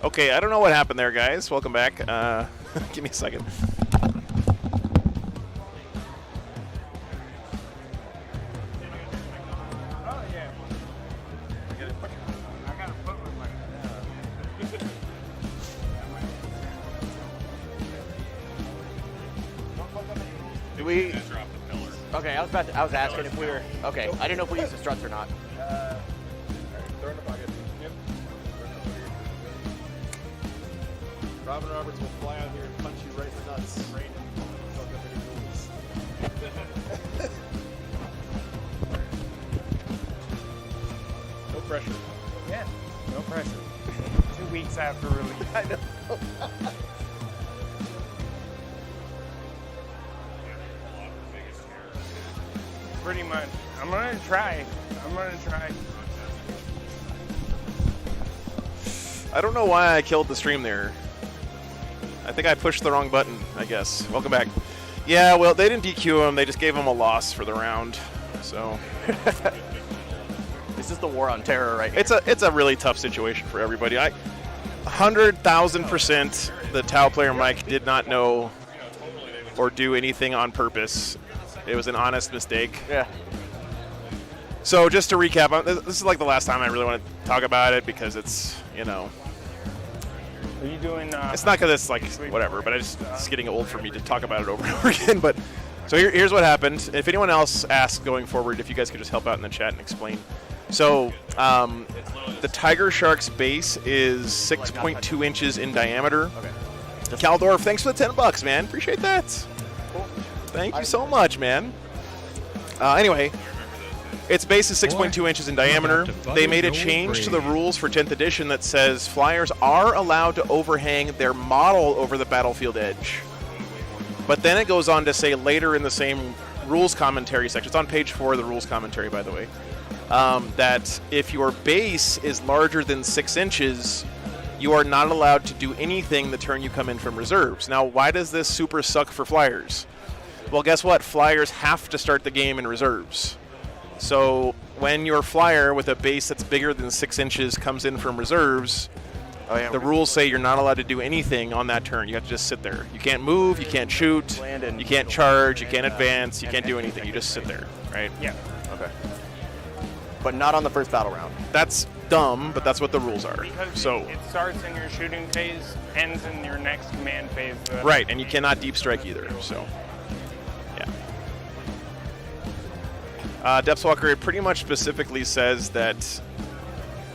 Okay, I don't know what happened there, guys. Welcome back. Give me a second. Do we? Okay, I was asking if we were. Okay, I didn't know if we used the struts or not. Throw in the bucket. Yep. Robin Roberts will fly out here and punch you right in the nuts. Reno. No pressure. Yeah, no pressure. 2 weeks after release. I know. Pretty much. I'm gonna try. I don't know why I killed the stream there. I think I pushed the wrong button, I guess. Welcome back. Yeah, well, they didn't DQ him. They just gave him a loss for the round. So This is the war on terror right here. it's a really tough situation for everybody. 100,000% the Tau player Mike did not know or do anything on purpose. It was an honest mistake. Yeah. So just to recap, this is like the last time I really want to talk about it because it's, you know, Are you doing? it's not because it's like whatever, but it's getting old for me to talk about it over and over again. But so here's what happened. If anyone else asks going forward, if you guys could just help out in the chat and explain. So the Tiger Shark's base is 6.2 inches in diameter. Okay. Caldorf, thanks for the $10, man. Appreciate that. Thank you so much, man. Anyway, its base is 6.2 inches in diameter. They made a change to the rules for 10th edition that says flyers are allowed to overhang their model over the battlefield edge. But then it goes on to say later in the same rules commentary section, it's on page 4 of the rules commentary, by the way, that if your base is larger than 6 inches, you are not allowed to do anything the turn you come in from reserves. Now, why does this super suck for flyers? Well, guess what? Flyers have to start the game in reserves. So when your flyer with a base that's bigger than 6 inches comes in from reserves, the rules say you're not allowed to do anything on that turn. You have to just sit there. You can't move, you can't shoot, you can't charge, you can't advance, you can't do anything. You just sit there, right? Yeah. Okay. But not on the first battle round. That's dumb, but that's what the rules are. Because So it starts in your shooting phase, ends in your next command phase. right, and you cannot deep strike either. So yeah. Depthwalker, it pretty much specifically says that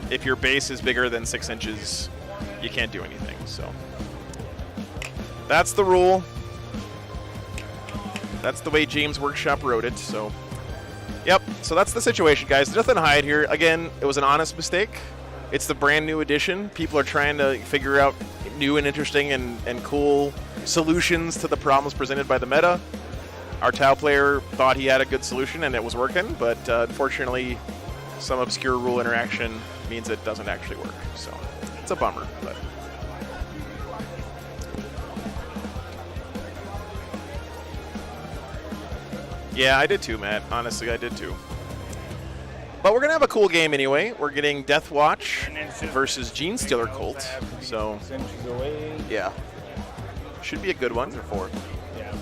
if your base is bigger than 6 inches, you can't do anything. So that's the rule. That's the way James Workshop wrote it. So, yep. So that's the situation, guys. There's nothing to hide here. Again, it was an honest mistake. It's the brand new edition. People are trying to figure out new and interesting and cool solutions to the problems presented by the meta. Our Tau player thought he had a good solution and it was working, but unfortunately, some obscure rule interaction means it doesn't actually work. So it's a bummer, but. Yeah, I did too, Matt. Honestly, I did too. But we're going to have a cool game anyway. We're getting Deathwatch versus Gene Stealer Cult. So, Yeah. should be a good one. 4. Yeah.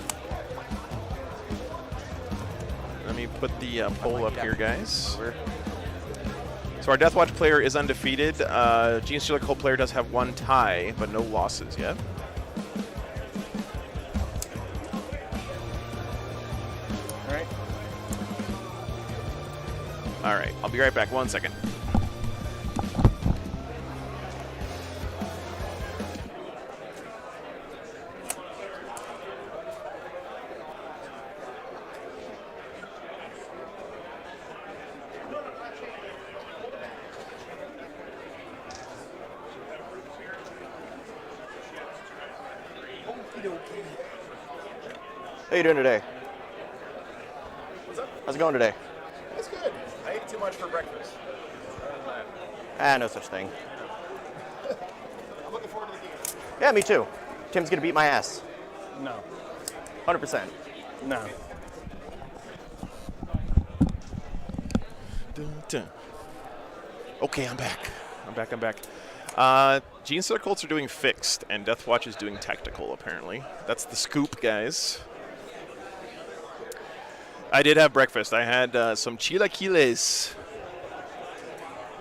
Let me put the poll up here, guys. So our Deathwatch player is undefeated. Gene Stealer Cult player does have 1 tie, but no losses yet. All right, I'll be right back. 1 second. How you doing today? What's up? How's it going today? It's good. I ate too much for breakfast. No such thing. I'm looking forward to the game. Yeah, me too. Tim's gonna beat my ass. No. 100%. No. Dun, dun. Okay, I'm back. I'm back. Gene Stealer Colts are doing fixed, and Deathwatch is doing tactical, apparently. That's the scoop, guys. I did have breakfast. I had some chilaquiles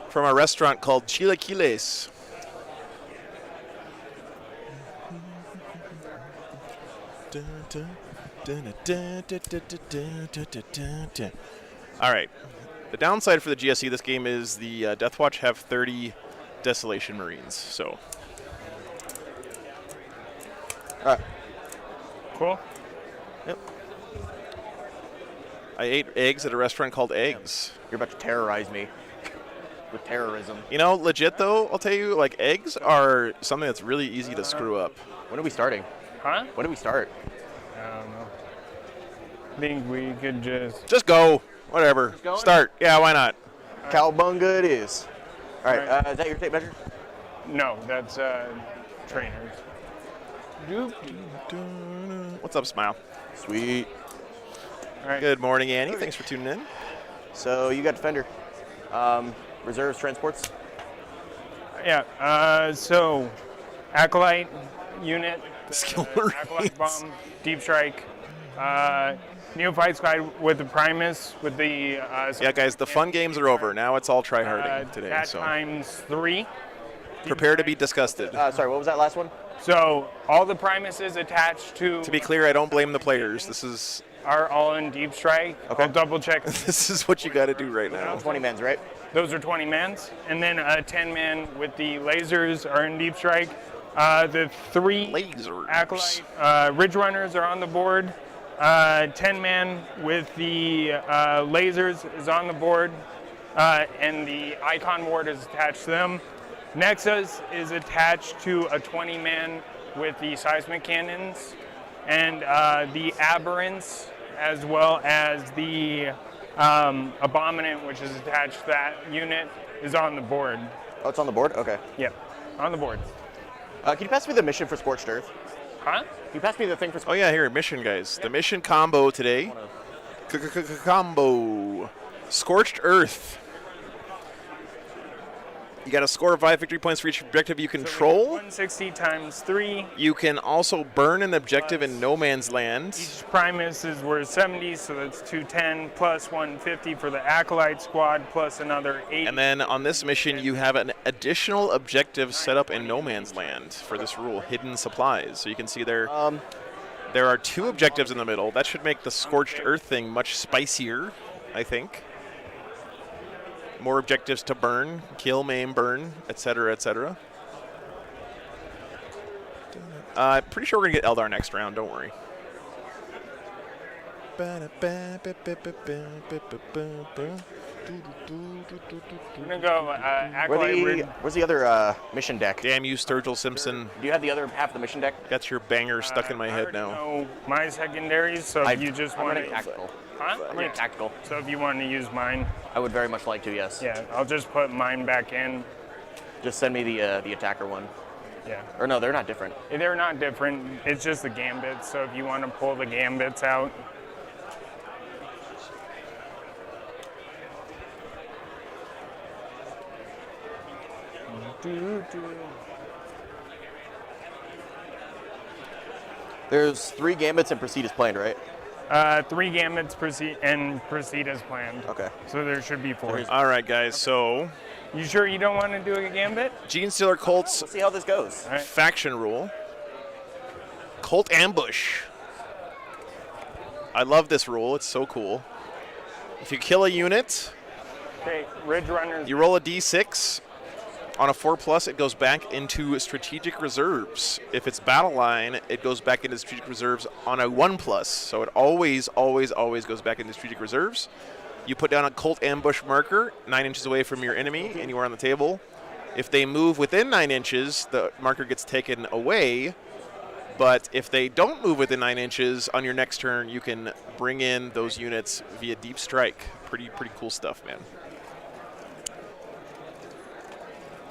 from a restaurant called Chilaquiles. All right. The downside for the GSE this game is the Deathwatch have 30 Desolation Marines. So. All right. Cool. Yep. I ate eggs at a restaurant called Eggs. You're about to terrorize me with terrorism. You know, legit though, I'll tell you, like eggs are something that's really easy to screw up. When are we starting? Huh? When do we start? I don't know. I think we could Just go. Whatever. going? Start. Yeah, why not? Cowabunga it is. All right. All right. Is that your tape measure? No, that's trainers. What's up, Smile? Sweet. All right. Good morning, Annie. Thanks for tuning in. So you got Defender. Reserves, transports. Yeah. So, Acolyte unit. Skill Acolyte bomb, deep strike. Neophyte squad with the Primus with the. Yeah, guys, the fun games are over. Now it's all tryharding today. That So times 3. prepare to be disgusted. Sorry, what was that last one? So all the Primuses attached to To be clear, I don't blame the players. This is are all in deep strike. Okay. I'll double check. this is what you got to do right now. 20 mans, right? Those are 20 mans, and then a 10-man with the lasers are in deep strike. The 3 Lasers. Acolyte Ridge Runners are on the board. 10-man with the lasers is on the board, and the Icon Ward is attached to them. Nexus is attached to a 20-man with the seismic cannons, and the Aberrants, as well as the Abominant, which is attached to that unit, is on the board. Oh, it's on the board? Okay. Yep, on the board. Can you pass me the mission for Scorched Earth? Huh? Can you pass me the thing for Oh Scorched yeah, here, mission, guys. The mission combo today. Combo. Scorched Earth. You got to score 5 victory points for each objective you control. 160 times 3. You can also burn an objective in no man's land. Each Primus is worth 70, so that's 210 plus 150 for the Acolyte squad, plus another 8. And then on this mission, you have an additional objective set up in no man's land for this rule, hidden supplies. So you can see there are 2 objectives in the middle. That should make the Scorched Earth thing much spicier, I think. More objectives to burn, kill, maim, burn, etc., etc. Pretty sure we're going to get Eldar next round, don't worry. I'm going to go Acolyte. Where's the other mission deck? Damn you, Sturgill Simpson. Do you have the other half of the mission deck? Got your banger stuck in my head now. Know my secondaries, so if you just I'm want running to. tactical. Huh? I'm running tactical. So if you want to use mine, I would very much like to, yes. yeah, I'll just put mine back in. Just send me the attacker one. Yeah. Or no, they're not different. They're not different. It's just the gambits. So if you want to pull the gambits out. There's 3 gambits and proceed as planned, right? 3 gambits proceed as planned. Okay. So there should be 4. All right, guys, so You sure you don't want to do a gambit? Gene Stealer Colts Let's see how this goes. All right. faction rule. Colt Ambush. I love this rule. It's so cool. If you kill a unit, Okay, Ridge Runners. you roll a d6. On a 4+, it goes back into strategic reserves. If it's battle line, it goes back into strategic reserves on a 1+. So it always, always, always goes back into strategic reserves. You put down a Colt Ambush marker 9 inches away from your enemy, and you are on the table. If they move within 9 inches, the marker gets taken away. But if they don't move within 9 inches, on your next turn, you can bring in those units via deep strike. Pretty cool stuff, man.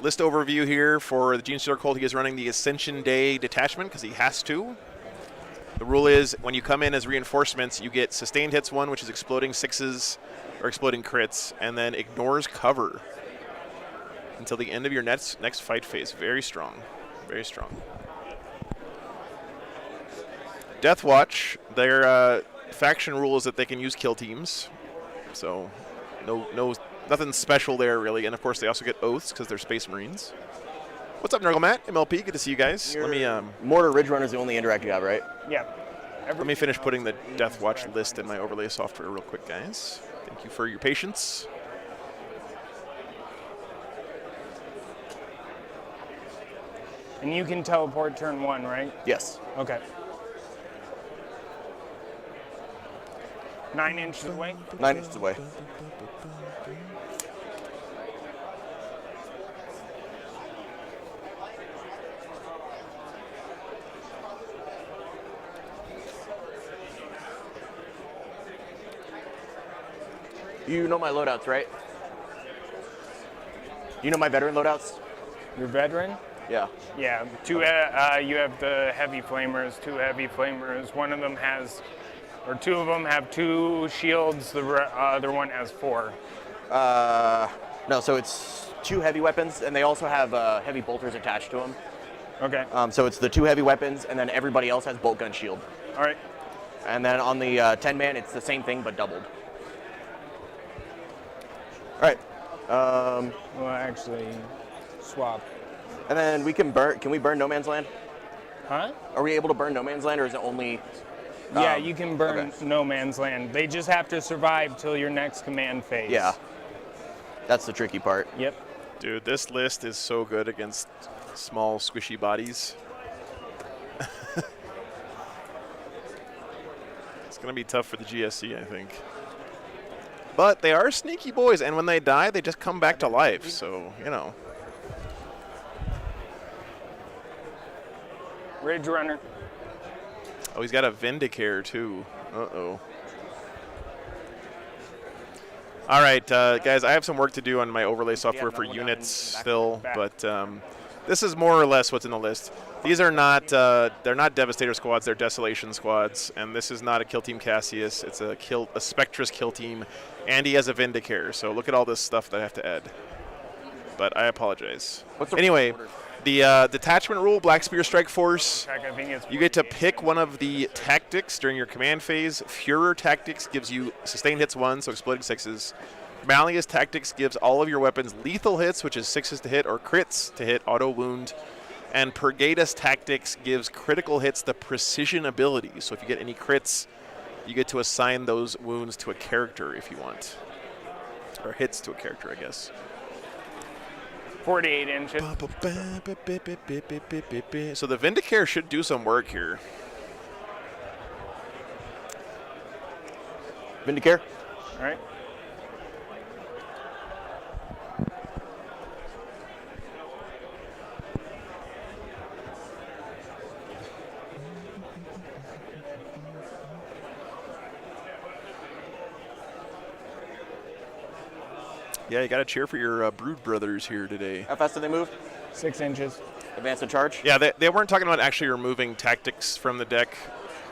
List overview here for the Gene Stealer Colt. He is running the Ascension Day detachment because he has to. The rule is when you come in as reinforcements, you get sustained hits 1, which is exploding 6s or exploding crits, and then ignores cover. until the end of your next fight phase. Very strong. Very strong. Deathwatch, their faction rule is that they can use kill teams. So nothing special there, really. And, of course, they also get oaths because they're Space Marines. What's up, Nurgle Matt? MLP, good to see you guys. Let me Mortar Ridge Runner's the only indirect you have, right? Yeah. let me finish putting the Deathwatch list in my overlay software real quick, guys. Thank you for your patience. And you can teleport turn 1, right? Yes. Okay. 9 inches away? 9 inches away. You know my loadouts, right? You know my veteran loadouts? Your veteran? Yeah. Yeah. You have the heavy flamers, 2 heavy flamers. One of them has, or 2 of them have 2 shields. The other one has 4. No, so it's 2 heavy weapons, and they also have heavy bolters attached to them. Okay. So it's the 2 heavy weapons, and then everybody else has bolt gun shield. All right. And then on the 10-man, it's the same thing but doubled. All right. We'll actually swap. And then we can burn. Can we burn No Man's Land? Huh? Are we able to burn No Man's Land, or is it only? Yeah, you can burn okay. No Man's Land. They just have to survive till your next command phase. Yeah. That's the tricky part. Yep. Dude, this list is so good against small, squishy bodies. It's going to be tough for the GSC, I think. But they are sneaky boys, and when they die, they just come back to life, so, you know. Ridge Runner. Oh, he's got a Vindicare, too. Uh-oh. All right, guys, I have some work to do on my overlay software for units still, but this is more or less what's in the list. These are not, they're not Devastator squads, they're Desolation squads, and this is not a Kill Team Cassius, it's a Spectrus kill team, and he has a Vindicare, so look at all this stuff that I have to add. But I apologize. Anyway, the detachment rule, Black Spear Strike Force, you get to pick one of the tactics during your command phase. Führer Tactics gives you sustained hits 1, so exploding 6s. Malleus Tactics gives all of your weapons lethal hits, which is 6s to hit, or crits to hit, auto wound. And Purgatus Tactics gives critical hits the precision ability. So if you get any crits, you get to assign those wounds to a character if you want. Or hits to a character, I guess. 48 inches. So the Vindicare should do some work here. Vindicare? All right. Yeah, you got to cheer for your Brood Brothers here today. How fast do they move? 6 inches. Advance and charge? Yeah, they weren't talking about actually removing tactics from the deck,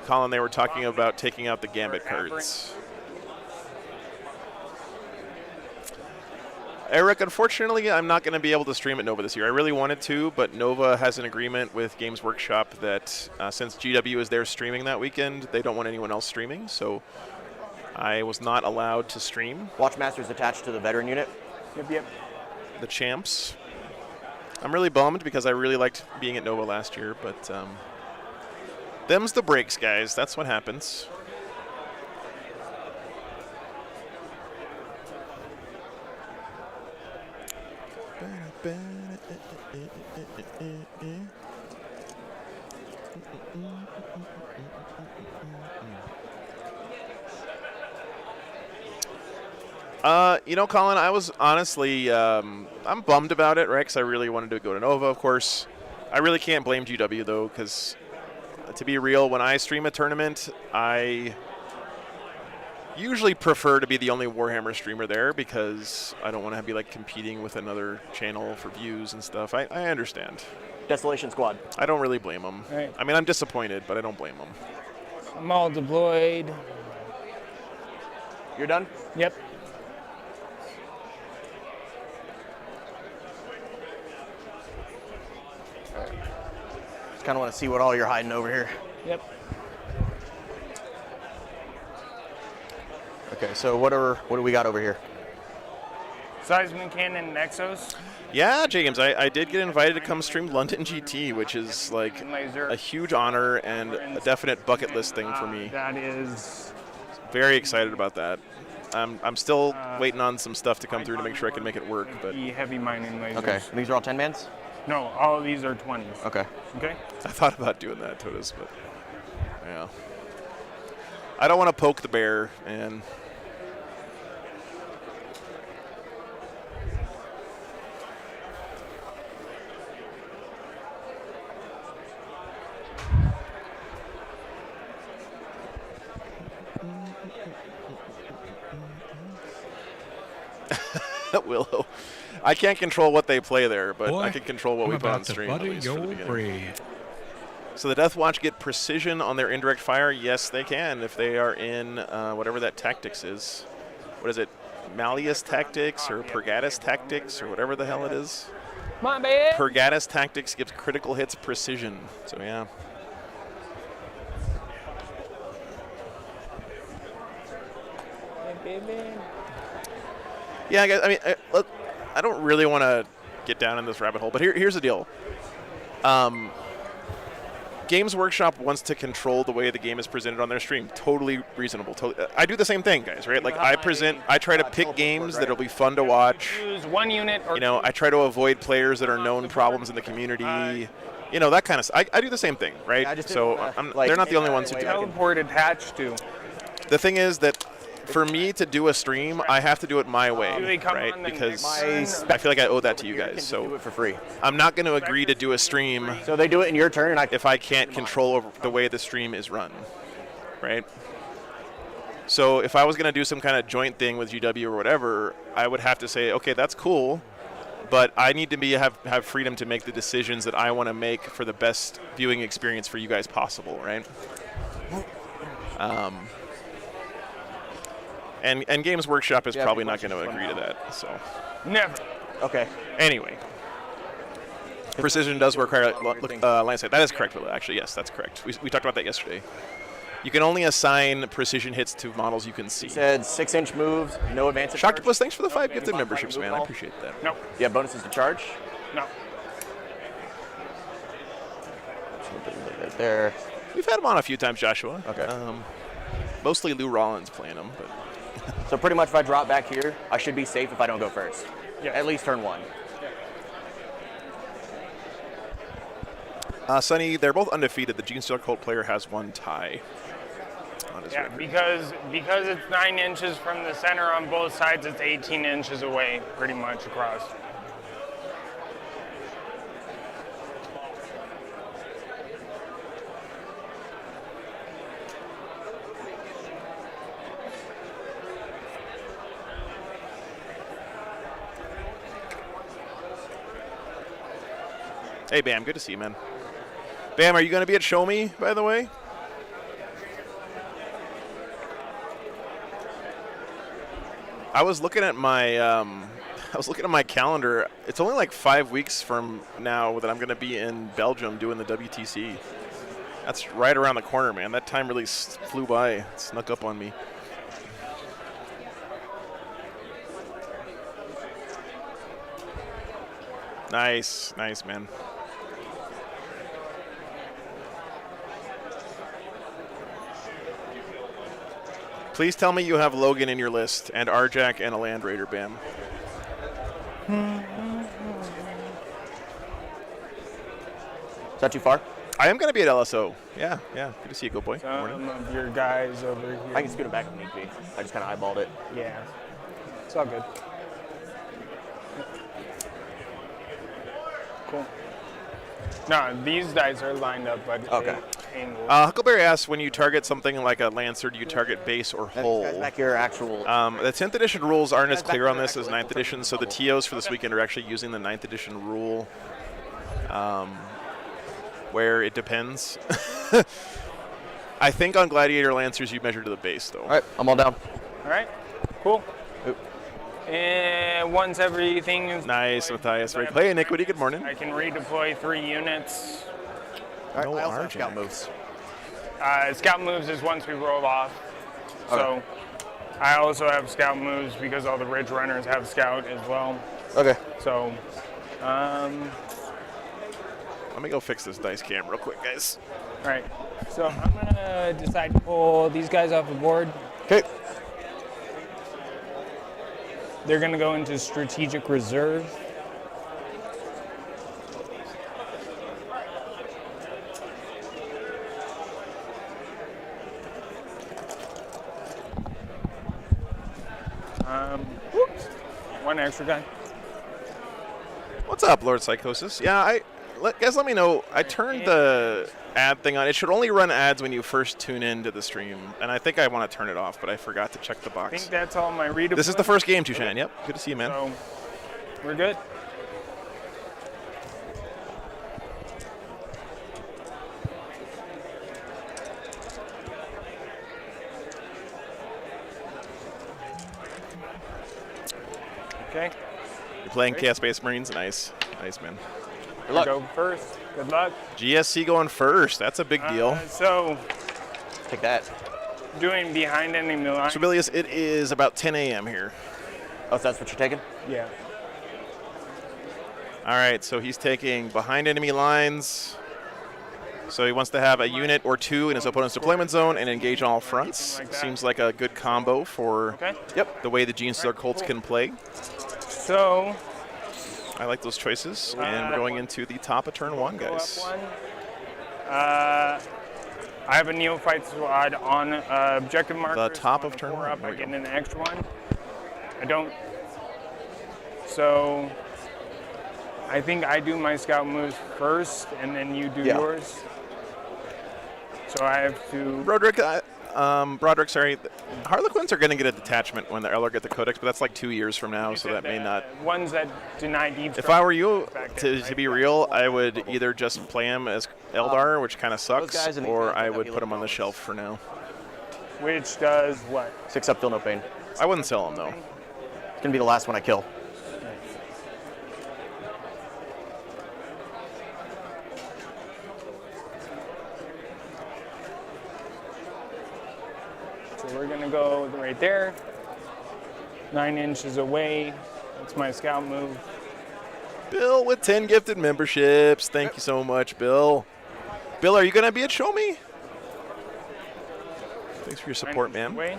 Colin. They were talking about taking out the Gambit cards. Eric, unfortunately, I'm not going to be able to stream at Nova this year. I really wanted to, but Nova has an agreement with Games Workshop that since GW is there streaming that weekend, they don't want anyone else streaming, so I was not allowed to stream. Watchmaster's attached to the veteran unit? Yep. The champs. I'm really bummed because I really liked being at Nova last year, but them's the breaks, guys. That's what happens. You know, Colin, I was honestly, I'm bummed about it, right? Because I really wanted to go to Nova, of course. I really can't blame GW, though, because to be real, when I stream a tournament, I usually prefer to be the only Warhammer streamer there because I don't want to be, like, competing with another channel for views and stuff. I understand. Desolation Squad. I don't really blame them. Right. I mean, I'm disappointed, but I don't blame them. I'm all deployed. You're done? Yep. Just kind of want to see what all you're hiding over here. Yep. Okay, so what do we got over here? Seismic cannon and exos. Yeah, James, I did get invited to come stream London GT, which is like Laser. a huge honor and a definite bucket list thing for me. That is. Very excited about that. I'm still waiting on some stuff to come through to make sure I can make it work. But The heavy mining lasers. Okay, these are all 10-mans? No, all of these are 20s. Okay. Okay. I thought about doing that, Totus, but yeah, I don't want to poke the bear, and Willow. I can't control what they play there, but I can control what we put on stream. At least for the beginning. So the Deathwatch get precision on their indirect fire? Yes, they can if they are in whatever that tactics is. What is it? Malleus Tactics or Purgatus Tactics or whatever the hell it is. My bad. Purgatus Tactics gives critical hits precision. So yeah. Yeah, guys, I mean, look, I don't really want to get down in this rabbit hole, but here's the deal. Games Workshop wants to control the way the game is presented on their stream. Totally reasonable. I do the same thing, guys, right? Like I try to pick games that'll be fun to watch. Use one unit or I try to avoid players that are known problems in the community. That kind of stuff. I do the same thing, right? So they're not the only ones who do it. teleport attached to. The thing is that for me to do a stream, I have to do it my way, Do they come right? on the Because next I feel like I owe that to you You guys. do So it for free. I'm not going to agree to do a stream So they do it in your turn, and if I can't control over the way the stream is run, right? So if I was going to do some kind of joint thing with GW or whatever, I would have to say, okay, that's cool, but I need to have freedom to make the decisions that I want to make for the best viewing experience for you guys possible, right? And Games Workshop is probably not going to agree to that. So Never. okay. anyway, precision does require line sight. That is correct, Willa. Actually, yes, that's correct. We talked about that yesterday. You can only assign precision hits to models you can see. You said 6-inch moves, no advantage. Shocktopus, thanks for the 5 gifted memberships, man. I appreciate that. No. Yeah, bonuses to charge. No. Right there. We've had him on a few times, Joshua. Okay. Mostly Lou Rollins playing him, but So pretty much if I drop back here, I should be safe if I don't go first. Yeah. At least turn 1. Sonny, they're both undefeated. The Gene Stealer Cult player has 1 tie on his Yeah, record. because it's 9 inches from the center on both sides, it's 18 inches away, pretty much across. Hey, Bam, good to see you, man. Bam, are you going to be at Show Me, by the way? I was looking at my calendar. It's only like 5 weeks from now that I'm going to be in Belgium doing the WTC. That's right around the corner, man. That time really flew by. It snuck up on me. Nice, man. Please tell me you have Logan in your list and Arjack and a Land Raider, Bam. Is that too far? I am going to be at LSO. Yeah. Good to see you, go boy. Some of your guys over here. I can scoot it back if need be. I just kind of eyeballed it. Yeah. It's all good. Cool. No, these dice are lined up at Okay. angles. Huckleberry asks, when you target something like a Lancer, do you target base or hull? Guys, back your actual. The 10th edition rules aren't as clear on this as 9th edition, so the TOs for this weekend are actually using the 9th edition rule, where it depends. I think on Gladiator Lancers you measure to the base, though. All right, I'm all down. All right. Cool. Oop. And once everything is Nice, deployed, Matthias. Hey, Iniquity, good morning. I can redeploy 3 units. All No right, I also have RJ. scout moves. Scout moves is once we roll off. So I also have scout moves because all the Ridge Runners have scout as well. Okay. So, Let me go fix this dice cam real quick, guys. all right. So I'm gonna decide to pull these guys off the board. Okay. They're gonna go into strategic reserve. Whoops. One extra guy. What's up, Lord Psychosis? Yeah, guys, let me know. I turned the ad thing on. It should only run ads when you first tune into the stream, and I think I want to turn it off, but I forgot to check the I box. think that's all my readable. This is the first game, Tushan. Yep, good to see you, man. So we're good. Okay. You're playing Chaos Space Marines? Nice. Nice, man. Good luck. Go first. Good luck. GSC going first. That's a big deal. So Take that. doing behind enemy line. Sibelius, it is about 10 a.m. here. Oh, so that's what you're taking? Yeah. All right, so he's taking behind enemy lines. So he wants to have a unit or two in his opponent's deployment zone and engage all fronts. Like that. Seems like a good combo for Okay. the way the Gene Stealer Colts can play. So I like those choices. And we're going into the top of turn one, go up guys. one. I have a neophyte squad on objective markers. top On of the turn 4 one. up, There I we get go. an extra one. I don't. So I think I do my scout moves first, and then you do Yeah. yours. So I have to. Broderick, sorry. Harlequins are going to get a detachment when the Eldar get the Codex, but that's like 2 years from now, so that may not. Ones that deny deep. If I were you, to be real, I would either just play him as Eldar, which kind of sucks, guys in the or example I that would we put him looked on the at. shelf for now. Which does what? 6 up, feel no pain. I wouldn't sell him, though. It's gonna be the last one I kill. So we're gonna go right there. 9 inches away. That's my scout move. Bill with 10 gifted memberships. Thank you so much, Bill. Bill, are you going to be at Show Me? Thanks for your 9 support, inches man. away.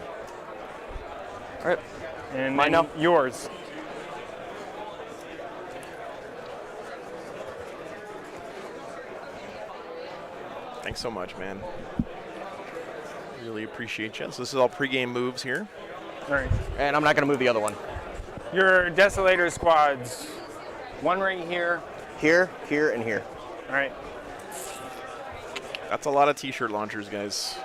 All right. And Mine then now? yours. Thanks so much, man. Really appreciate you. So this is all pregame moves here. All right. And I'm not gonna move the other one. Your Desolator squads. One right here. Here, here, and here. All right. That's a lot of t-shirt launchers, guys.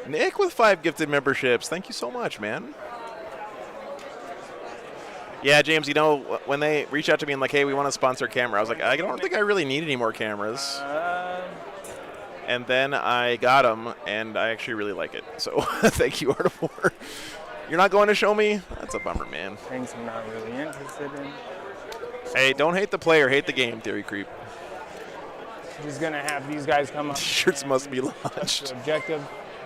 Nick with 5 gifted memberships. Thank you so much, man. Yeah, James, you know, when they reach out to me and like, hey, we want to sponsor a camera, I was like, I don't think I really need any more cameras. And then I got them, and I actually really like it. So thank you, Artivore. You're not going to Show Me? That's a bummer, man. Things I'm not really interested in. Hey, don't hate the player, hate the game, Theory Creep. Just gonna have these guys come up. T-shirts must be touch launched. the objective.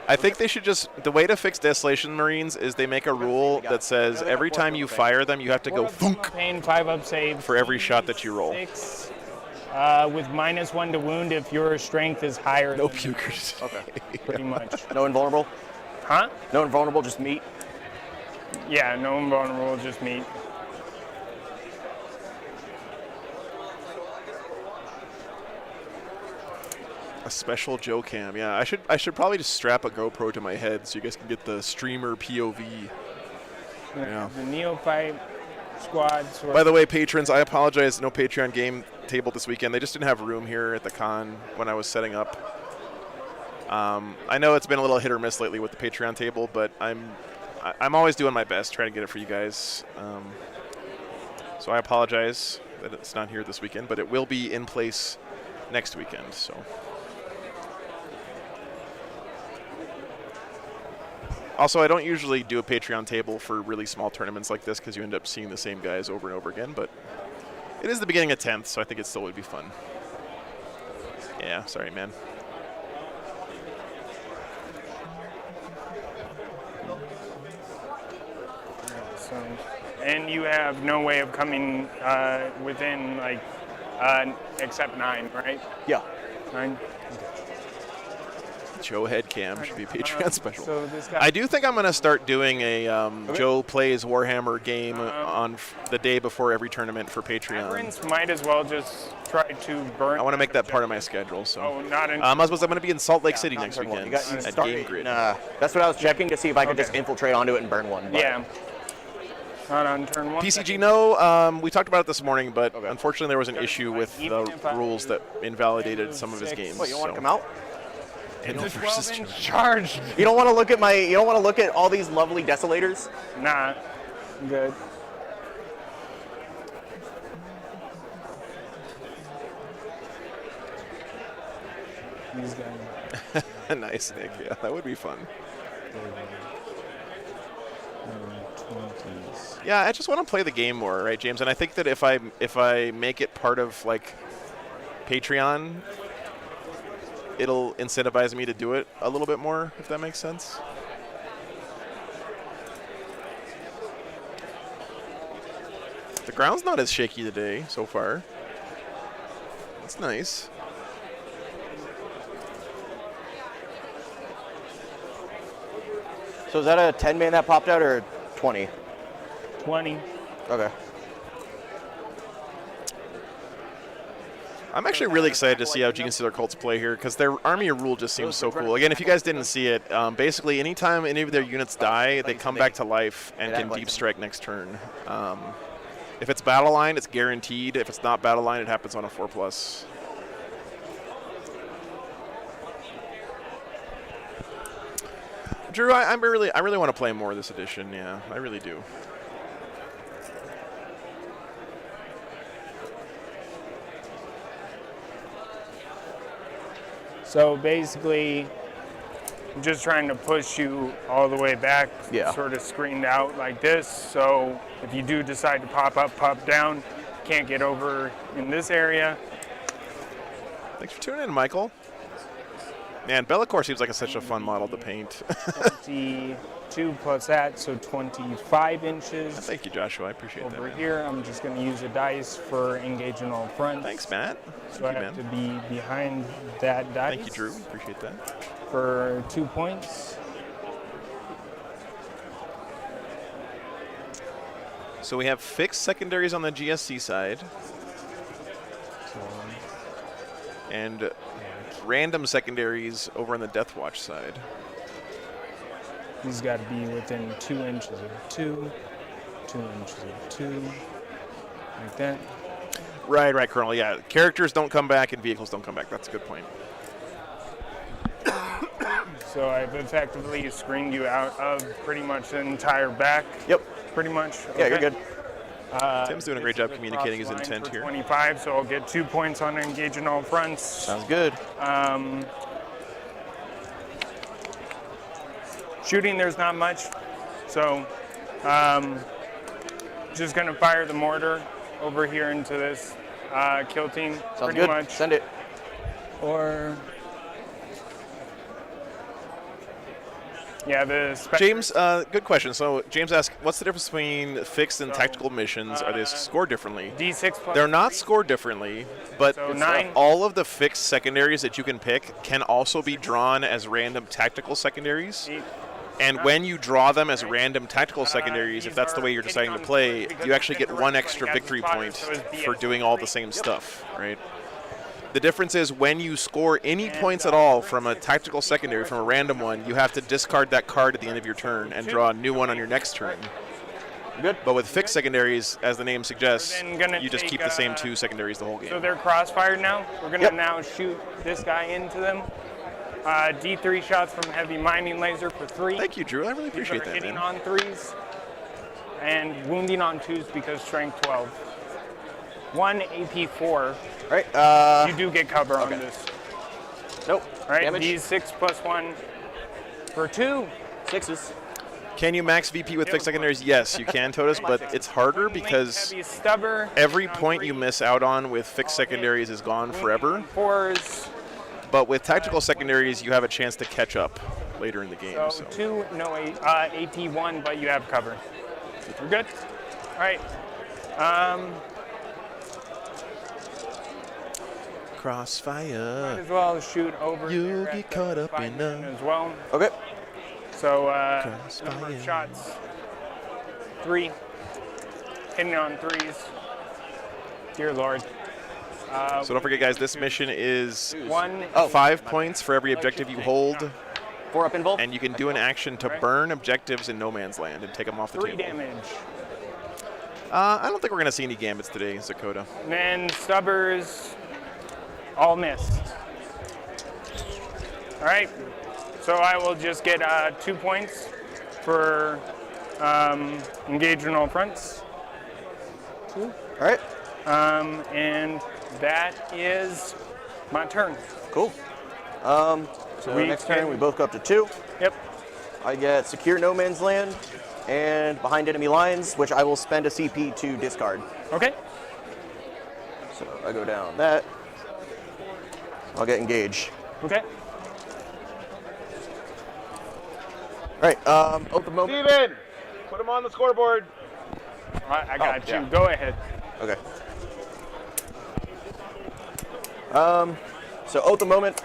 I think they should just, the way to fix Desolation Marines is they make a rule that says every time you fire them, you have to go thunk Pain, 5 up save. for every shot that you roll. 6. With -1 to wound if your strength is higher. No than pukers. Okay. pretty much. No invulnerable? Huh? No invulnerable, just meat? Yeah, no invulnerable, just meat. A special Joe cam. Yeah, I should probably just strap a GoPro to my head so you guys can get the streamer POV. Yeah. The neophyte squad. By the way, patrons, I apologize. No Patreon game table this weekend. They just didn't have room here at the con when I was setting up. I know it's been a little hit or miss lately with the Patreon table, but I'm always doing my best trying to get it for you guys. So I apologize that it's not here this weekend, but it will be in place next weekend. So. Also, I don't usually do a Patreon table for really small tournaments like this because you end up seeing the same guys over and over again, but it is the beginning of 10th, so I think it still would be fun. Yeah, sorry, man. So, and you have no way of coming within, like, except 9, right? Yeah. 9? Joe Headcam should be Patreon special. So this guy, I do think I'm going to start doing a Joe Plays Warhammer game on the day before every tournament for Patreon. Veterans might as well just try to burn. I want to make that part of my schedule. So. Oh, not in. I'm going to be in Salt Lake City next Burn one. weekend You at start Game it. Grid. That's what I was checking to see if I could just infiltrate onto it and burn one. But Yeah. Not on turn 1. PCG, no. We talked about it this morning, but Okay. unfortunately there was an issue with the rules that invalidated some of his games. What, you don't want to come out? Handle The versus 12-inch Joe. charge. You don't want to look at my. You don't want to look at all these lovely desolators. Nah. Good. These guys. Nice, Nick. Yeah, that would be fun. 20s. Yeah, I just want to play the game more, right, James? And I think that if I make it part of like Patreon, it'll incentivize me to do it a little bit more, if that makes sense. The ground's not as shaky today so far. That's nice. So is that a 10-man that popped out or 20? 20. Okay. I'm actually really excited to see how Gene Stealer Colts play here because their Army of Rule just seems so cool. Again, if you guys didn't see it, basically anytime any of their units die, they come back to life and can deep strike next turn. If it's battle line, it's guaranteed. If it's not battle line, it happens on a 4+. Drew, I really want to play more of this edition. Yeah, I really do. So basically, I'm just trying to push you all the way back, sort of screened out like this. So if you do decide to pop up, pop down, can't get over in this area. Thanks for tuning in, Michael. Man, Bellicor seems like such a fun model to paint. 22 plus that, so 25 inches. Thank you, Joshua. I appreciate that. Over Man. here, I'm just going to use a dice for engaging all fronts. Thanks, Matt. So I have to be behind that dice. Thank you, Drew. Appreciate that. For 2 points. So we have fixed secondaries on the GSC side. And random secondaries over on the Deathwatch side. He's got to be within 2 inches of 2, 2 inches of 2, like that. Right, Colonel. Yeah, characters don't come back and vehicles don't come back. That's a good point. So I've effectively screened you out of pretty much the entire back. Yep. Pretty much. Yeah, you're good. Tim's doing a great job communicating his Cross line intent for here. 25, so I'll get 2 points on engaging all fronts. Sounds good. Shooting, there's not much, so just gonna fire the mortar over here into this kill team. Sounds pretty good. much. Send it. Or yeah, the James, good question. So James asked, what's the difference between fixed and tactical missions? Are they scored differently? D6 plus. They're not scored differently, but So 9. all of the fixed secondaries that you can pick can also be drawn as random tactical secondaries. And when you draw them as random tactical secondaries, if that's the way you're deciding to play, you actually get 1 extra victory point for doing all the same stuff, right? The difference is when you score any points at all from a tactical secondary, from a random one, you have to discard that card at the end of your turn and draw a new one on your next turn. Good. But with fixed secondaries, as the name suggests, We're then gonna you just take, keep the same 2 secondaries the whole game. So they're crossfired now. We're gonna now shoot this guy into them. D3 shots from heavy mining laser for 3. Thank you, Drew. I really These appreciate are that, hitting man. on 3s and wounding on 2s because strength 12. 1 AP4. All right. You do get cover on this. Nope. All right. Damage. D6 plus 1 for 2. 6s. Can you max VP with fixed secondaries? Yes, you can, Totus, but it's harder because Heavy stubber. every on point you 3. miss out on with fixed secondaries is gone forever. 4s. But with tactical secondaries, you have a chance to catch up later in the game. So 2, no AP1, but you have cover. We're good? All right. Crossfire. Might as well shoot over You here get at caught the up in fireman a- as well. Okay. So Crossfire. number of shots, 3. Hitting on 3s. Dear Lord. So don't forget, guys, this mission is 1. 5 points for every objective you hold, 4 up involved. and you can do an action to burn objectives in no man's land and take them off the 3 table. damage. I don't think we're going to see any gambits today, Zakota. And then stubbers, all missed. All right. So I will just get 2 points for engaging all fronts. All right. And that is my turn. Cool. So We next turn can- we both go up to 2. Yep. I get secure no man's land and behind enemy lines, which I will spend a CP to discard. Okay. So I go down that. I'll get engage. Okay. All right. Oath of moment. Steven, put him on the scoreboard. I got you. yeah. Go ahead. Okay. So oath of moment.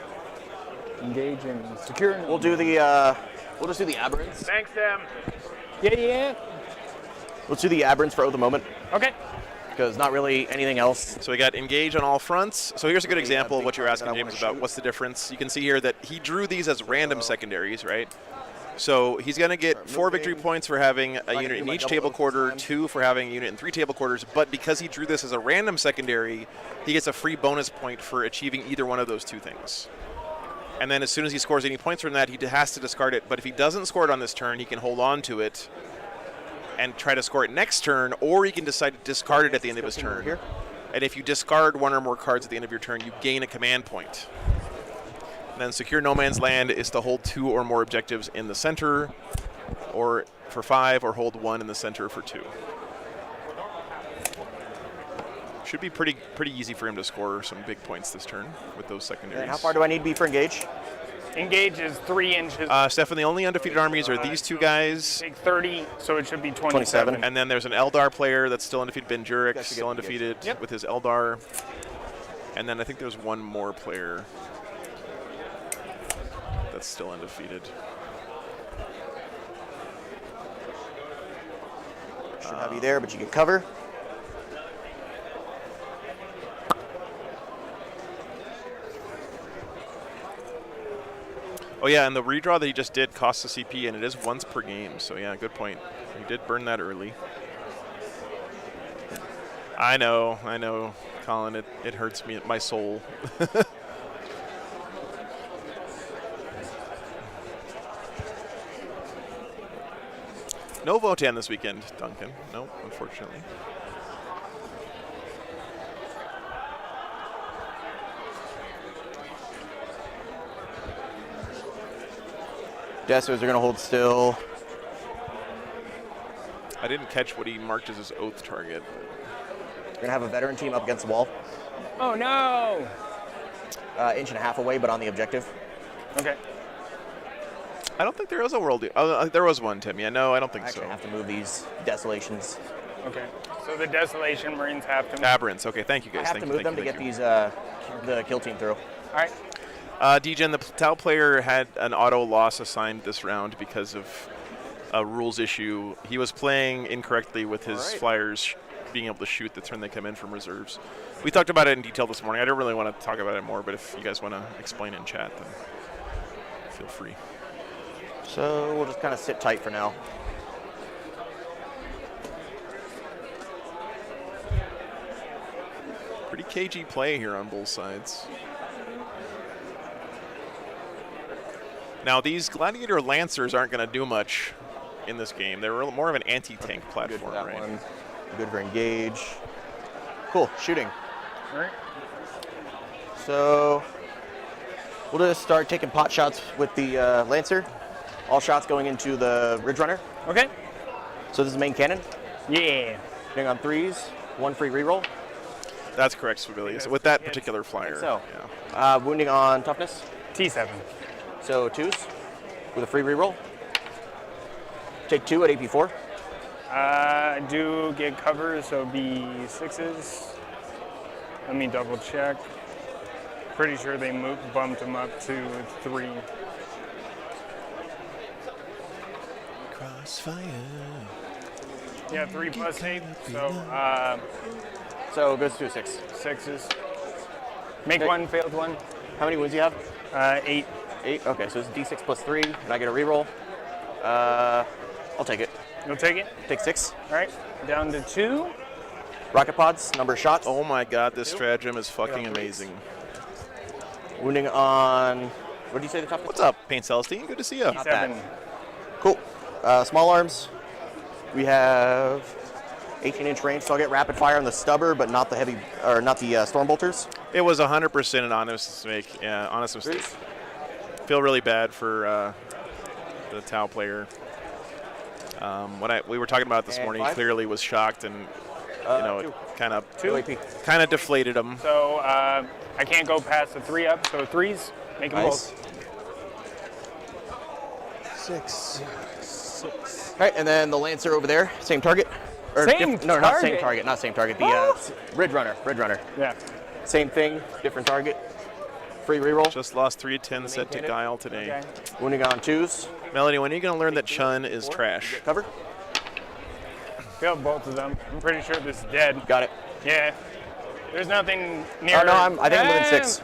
Engage and secure. We'll do the. We'll just do the aberrants. Thanks, Tim. Yeah. Let's do the aberrants for oath of moment Okay. because not really anything else. So we got engage on all fronts. So here's a good example of what you're asking that I James wanna about. shoot. What's the difference? You can see here that he drew these as random secondaries, right? So he's going to get 4 victory points for having a unit in my each double table oath this quarter, time. 2 for having a unit in 3 table quarters, but because he drew this as a random secondary, he gets a free bonus point for achieving either one of those 2 things. And then as soon as he scores any points from that, he has to discard it. But if he doesn't score it on this turn, he can hold on to it and try to score it next turn, or he can decide to discard it at the end of his turn. Here. And if you discard 1 or more cards at the end of your turn, you gain a command point. And then secure no man's land is to hold 2 or more objectives in the center, or for 5, or hold 1 in the center for 2. Should be pretty easy for him to score some big points this turn with those secondaries. And how far do I need to be for engage? Engage is 3 inches. Stefan, the only undefeated armies are these 2 guys, Take 30, so it should be 27. and then there's an Eldar player that's still undefeated, Ben Jurek, guys should still get engaged. undefeated Yep. with his Eldar. And then I think there's 1 more player that's still undefeated. Should have you there, but you get cover. Oh yeah, and the redraw that he just did costs a CP, and it is once per game. So yeah, good point. He did burn that early. I know, Colin. It hurts me, my soul. No Votan this weekend, Duncan. No, unfortunately. Dessos are going to hold still. I didn't catch what he marked as his oath target. We're going to have a veteran team up against the wall. Oh, no. 1.5 inches away, but on the objective. Okay. I don't think there is a world. There was one, Tim. Yeah, no, I don't think I actually so. have to move these desolations. Okay. So the Desolation Marines have to. Aberrants. Okay, thank you I guys. have Thank to you, move thank them you, to thank get you. these the kill team through. All right. Degen, the Tau player had an auto loss assigned this round because of a rules issue. He was playing incorrectly with his Alright. flyers being able to shoot the turn they come in from reserves. We talked about it in detail this morning. I don't really want to talk about it more, but if you guys want to explain in chat, then feel free. So we'll just kind of sit tight for now. Pretty cagey play here on both sides. Now, these Gladiator Lancers aren't going to do much in this game. They're more of an anti-tank Good for platform, that right? one. Good for engage. Cool, shooting. All right. So we'll just start taking pot shots with the Lancer. All shots going into the Ridge Runner. Okay. So this is main cannon. Yeah. Hitting on 3s, 1 free reroll. That's correct, Svabilis. With that particular flyer. So, yeah. wounding on toughness. T7. So 2s with a free reroll. Take 2 at AP4. I do get cover, so it'll be 6s. Let me double check. Pretty sure they bumped him up to 3. Crossfire. Yeah, 3 plus 8. So it goes to a 6. 6s. Make Okay. 1, failed 1. How many wounds do you have? 8. 8. Okay, so it's D6 plus 3, and I get a reroll. I'll take it. You'll take it? Take 6. All right, down to 2. Rocket pods, number of shots. Oh my god, this stratagem is fucking amazing. Wounding on. What did you say the toughness? What's up, Paint Celestine? Good to see you. bad. T7. Cool. Small arms. We have 18-inch range, so I'll get rapid fire on the stubber, but not the heavy, or not the storm bolters. It was 100% an honest mistake. Yeah, honest mistake. Feel really bad for the Tau player. We were talking about it this And morning, 5? Clearly was shocked and it 2. kind of 2 AP. deflated him. So I can't go past the 3 up, so 3s, make them Nice. both. 6. All right, and then the Lancer over there, same target. Or Same no, not same target? target, not same target. The What? Ridge Runner. Yeah. Same thing, different target. Free reroll. Just lost 310 set to Guile today. Okay. Wounding on 2s. Melody, when are you going to learn that Chun is trash? Cover. Failed both of them. I'm pretty sure this is dead. Got it. Yeah. There's nothing near. Oh no, I think I'm within 6.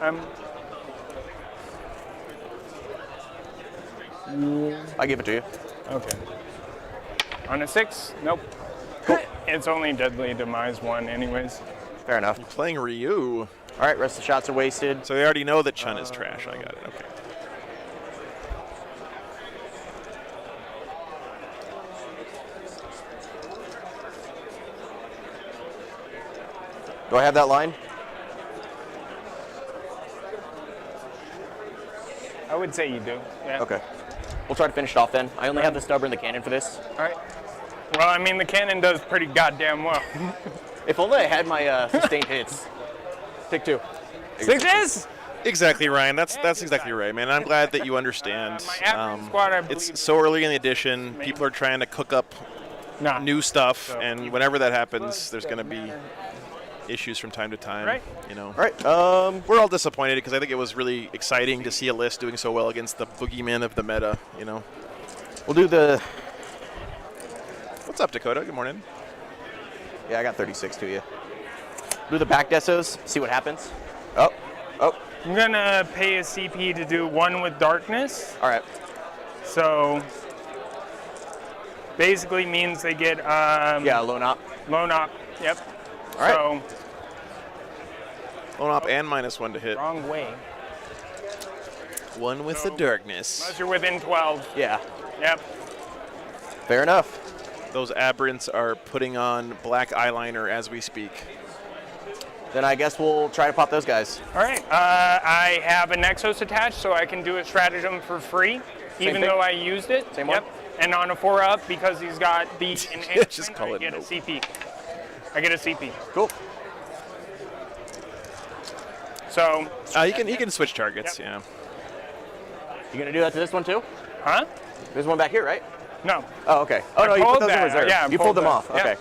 I give it to you. Okay. On a 6? Nope. Cool. It's only deadly demise 1 anyways. Fair enough. Playing Ryu. All right, rest of the shots are wasted. So they already know that Chun is trash. I got it. Okay. Do I have that line? I would say you do. Yeah. Okay. We'll try to finish it off then. I only have the stubber and the cannon for this. All right. Well, I mean, the cannon does pretty goddamn well. If only I had my sustained hits. Take 2. 6s? Exactly, Ryan. That's exactly right, man. I'm glad that you understand. My average squad, I believe, It's so early in the edition. People are trying to cook up Nah. new stuff, So- and whenever that happens, there's going to be issues from time to time. Right. You know. All right. We're all disappointed because I think it was really exciting to see a list doing so well against the boogeyman of the meta. You know. We'll do the. What's up, Dakota? Good morning. Yeah, I got 36 to you. Do the back desos. See what happens. Oh. I'm gonna pay a CP to do 1 with darkness. All right. So basically means they get Yeah, lone op. lone op. Yep. All right. So Lone op and -1 to hit. wrong way. One with the darkness. Unless you're within 12. Yeah. Yep. Fair enough. Those aberrants are putting on black eyeliner as we speak. Then I guess we'll try to pop those guys. All right. I have a Nexus attached, so I can do a stratagem for free, even thing? though I used it. Same Yep. one? And on a 4-up, because he's got the enhancement, Just call I it get nope. a CP. I get a CP. Cool. So, He can switch targets. Yep. Yeah. You gonna do that to this one too? huh? There's one back here, right? No. Oh, okay. Oh no, you put pulled those in that. reserve. Yeah, you pulled pulled them that. off. Yeah. Okay.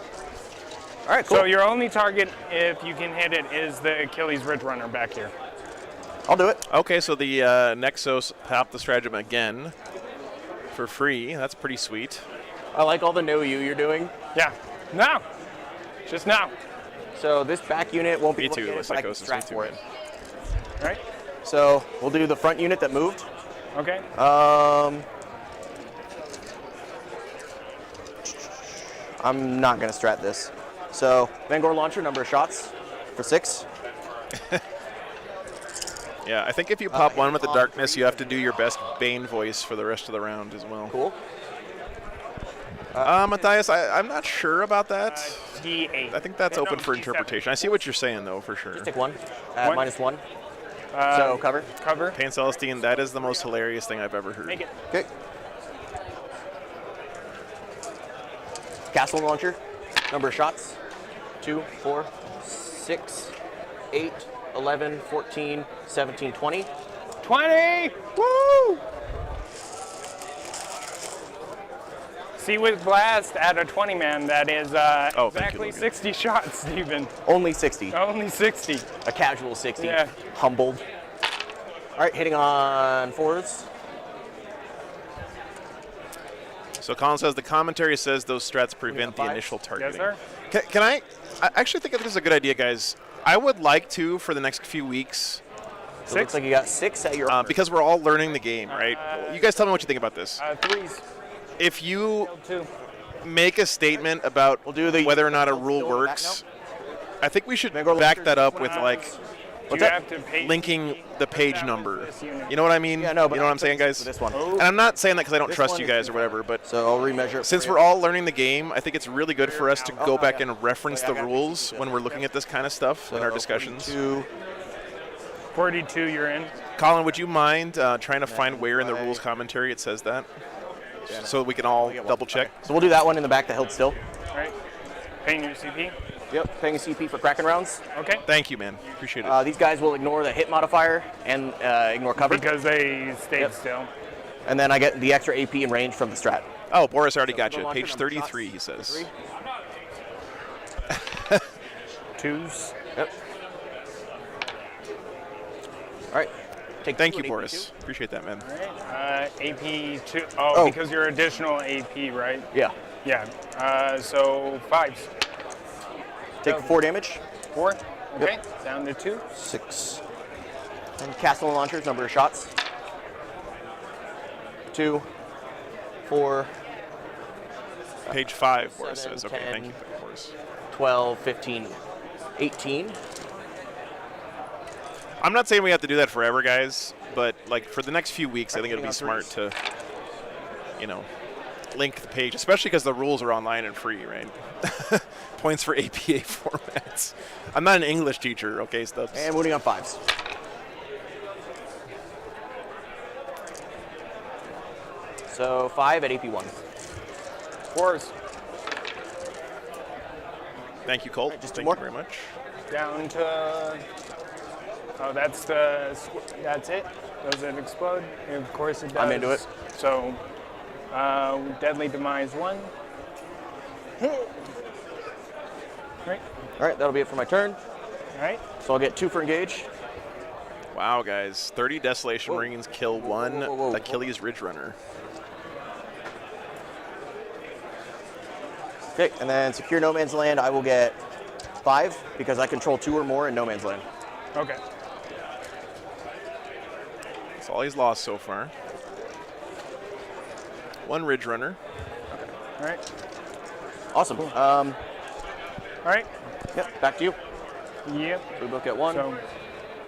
All right, cool. So your only target, if you can hit it, is the Achilles Ridge Runner back here. I'll do it. Okay, so the Nexos popped the stratagem again for free. That's pretty sweet. I like all the no you you're doing. Yeah. Now. Just now. So this back unit won't be Me able to too, get it, but I can Psychosis, me strat too, for it. man. All right. So we'll do the front unit that moved. Okay. I'm not gonna strat this. So Vangor launcher, number of shots for 6. Yeah, I think if you pop one with the darkness, you have to do your best Bane voice for the rest of the round as well. Cool. Matthias, I'm not sure about that. D8. I think that's No, open for D7. interpretation. I see what you're saying, though, for sure. Just take 1 at One. -1. So cover. Cover. Pain Celestine, that is the most hilarious thing I've ever heard. Make it. Okay. Castle launcher, number of shots, 2, 4, 6. 8, 11, 14, 17, 20. 20! Woo! See with blast at a 20 man, that is exactly 60 shots, Steven. Only 60. Only 60. A casual 60. Yeah. Humbled. All right, hitting on 4s. So Colin says the commentary says those strats prevent the initial targeting. Yes, sir. Can I actually think this is a good idea, guys. I would like to, for the next few weeks, So it looks like you got 6 at your because we're all learning the game, right? You guys tell me what you think about this. 3s. If you 2. make a statement about whether or not a rule works, I think we should back that up with like linking the page number. You know what I mean? Yeah, no, but you know what I'm saying, guys? This one. And I'm not saying that because I don't trust you guys or whatever, but So I'll remeasure it. since we're all learning the game, I think it's really good for us to go back and reference the rules when we're looking at this kind of stuff in our discussions. 42, you're in. Colin, would you mind trying to find where in the rules commentary it says that? So we can all double check. So we'll do that one in the back that held still. All right. Paying your CP. Yep, paying a CP for Kraken rounds. Okay. Thank you, man. Appreciate it. These guys will ignore the hit modifier and ignore cover. Because they stayed still. And then I get the extra AP and range from the strat. Oh, Boris already got you. Page 33, he says. 2s. Yep. All right. Thank you, Boris. Appreciate that, man. All right. AP 2. Oh, because you're additional AP, right? Yeah. Yeah. So 5s. Take 4 damage. 4. Okay. Down to 2. 6. And castle launchers, number of shots. 2, 4. Page 5, Boris 7, says. Okay, 10, thank you, Boris. 12, 15, 18. I'm not saying we have to do that forever, guys, but like for the next few weeks, I think it'll be smart to, link the page, especially because the rules are online and free, right? Points for APA formats. I'm not an English teacher, okay, Stubbs? And moving on 5s. So 5 at AP 1. 4s. Thank you, Colt. Just Thank more? you very much. Down to. Oh, that's it. Does it explode? Of course it does. I'm into it. So, deadly demise 1. Right. All right, that'll be it for my turn. All right. So I'll get 2 for engage. Wow, guys. 30 Desolation Marines kill 1 whoa. Achilles Ridge Runner. Okay, and then secure no man's land, I will get 5 because I control 2 or more in no man's land. Okay. That's all he's lost so far. 1 Ridge Runner. All right. Awesome. All right. Yep, back to you. Yep. We both get 1. So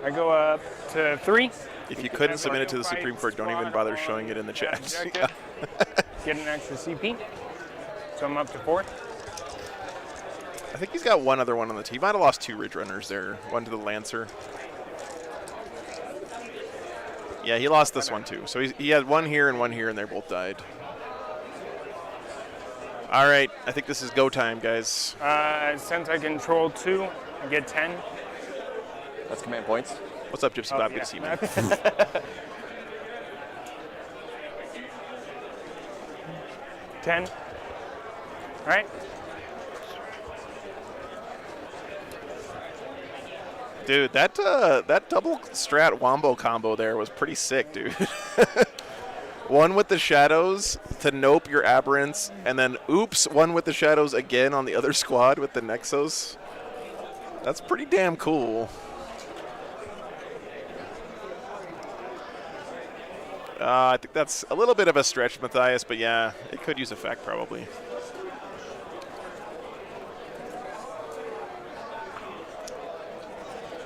I go up to 3. If you couldn't submit it to the Supreme Court, don't even bother showing it in the chat. Objective. Get an extra CP. So I'm up to 4. I think he's got 1 other one on the team. He might have lost 2 Ridge Runners there. 1 to the Lancer. Yeah, he lost this one too. So he had 1 here, and they both died. All right, I think this is go time, guys. Since I control 2, I get 10. That's command points. What's up, Gypsy Bob? Good to see you, man. 10. All right. Dude, that double strat wombo combo there was pretty sick, dude. 1 with the shadows to nope your aberrants, and then oops, 1 with the shadows again on the other squad with the Nexos. That's pretty damn cool. I think that's a little bit of a stretch, Matthias, but yeah, it could use effect probably.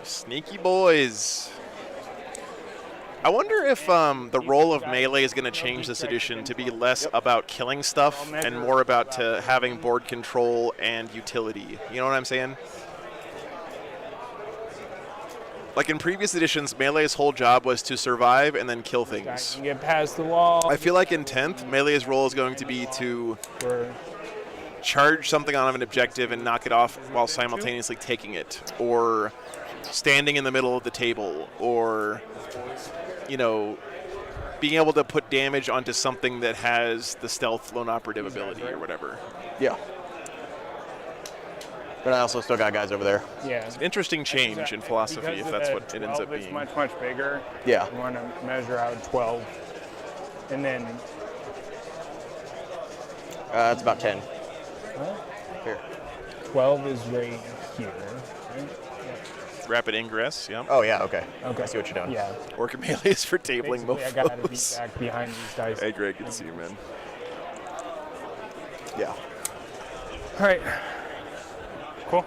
Sneaky boys. I wonder if the role of melee is going to change this edition to be less about killing stuff and more about having board control and utility. You know what I'm saying? Like in previous editions, melee's whole job was to survive and then kill things. Can get past the wall. I feel like in 10th, melee's role is going to be to charge something on an objective and knock it off while simultaneously taking it, or standing in the middle of the table, or, you know, being able to put damage onto something that has the stealth lone operative ability or whatever. Yeah. But I also still got guys over there. Yeah. Interesting change in philosophy if that's what it ends up being. It's much bigger. Yeah. You want to measure out 12, and then. It's about 10. Huh? Here. 12 is right here. Right? Rapid ingress, yeah. Oh yeah. Okay. Okay. I see what you're doing. Yeah. Orca melee is for tabling Basically, I gotta be mofos. back behind these dice. Hey, Greg, good to see you, man. Yeah. All right. Cool.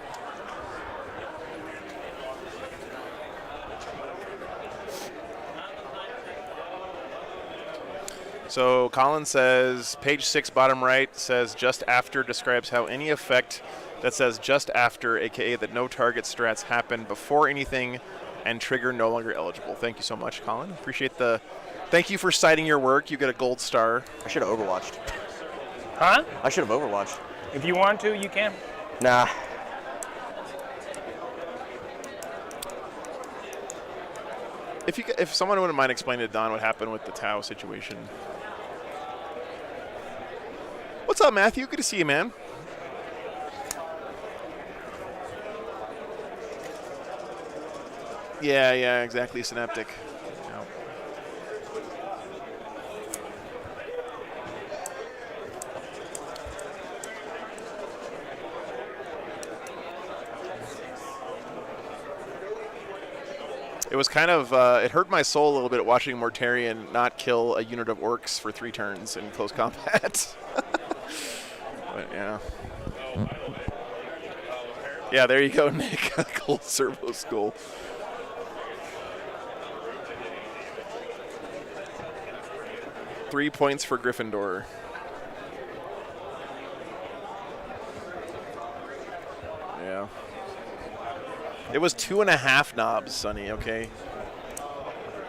So Colin says, page 6, bottom right, says just after describes how any effect that says just after, aka that no target strats happen before anything and trigger no longer eligible. Thank you so much, Colin. Appreciate the. Thank you for citing your work. You get a gold star. I should have overwatched. Huh? I should have overwatched. If you want to, you can. Nah. If someone wouldn't mind explaining to Don what happened with the Tau situation. What's up, Matthew? Good to see you, man. Yeah, exactly. Synaptic. Yeah. It was kind of, it hurt my soul a little bit watching Mortarion not kill a unit of orcs for 3 turns in close combat. But yeah. Yeah, there you go, Nick. Gold servo skull. Three points for Gryffindor. Yeah. It was 2.5 knobs, Sonny, okay?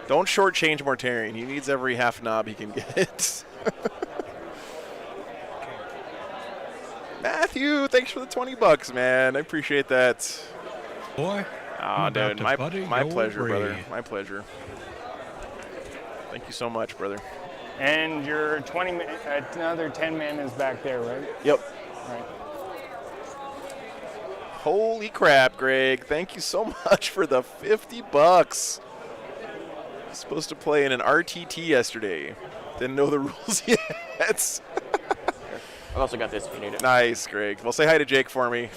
Don't shortchange Mortarion. He needs every half knob he can get. Matthew, thanks for the $20, man. I appreciate that. Boy. Oh, dude, my pleasure, brother. My pleasure. Thank you so much, brother. And your another 10 man is back there, right? Yep. All right. Holy crap, Greg. Thank you so much for the $50. Supposed to play in an RTT yesterday. Didn't know the rules yet. I've also got this if you need it. Nice, Greg. Well, say hi to Jake for me.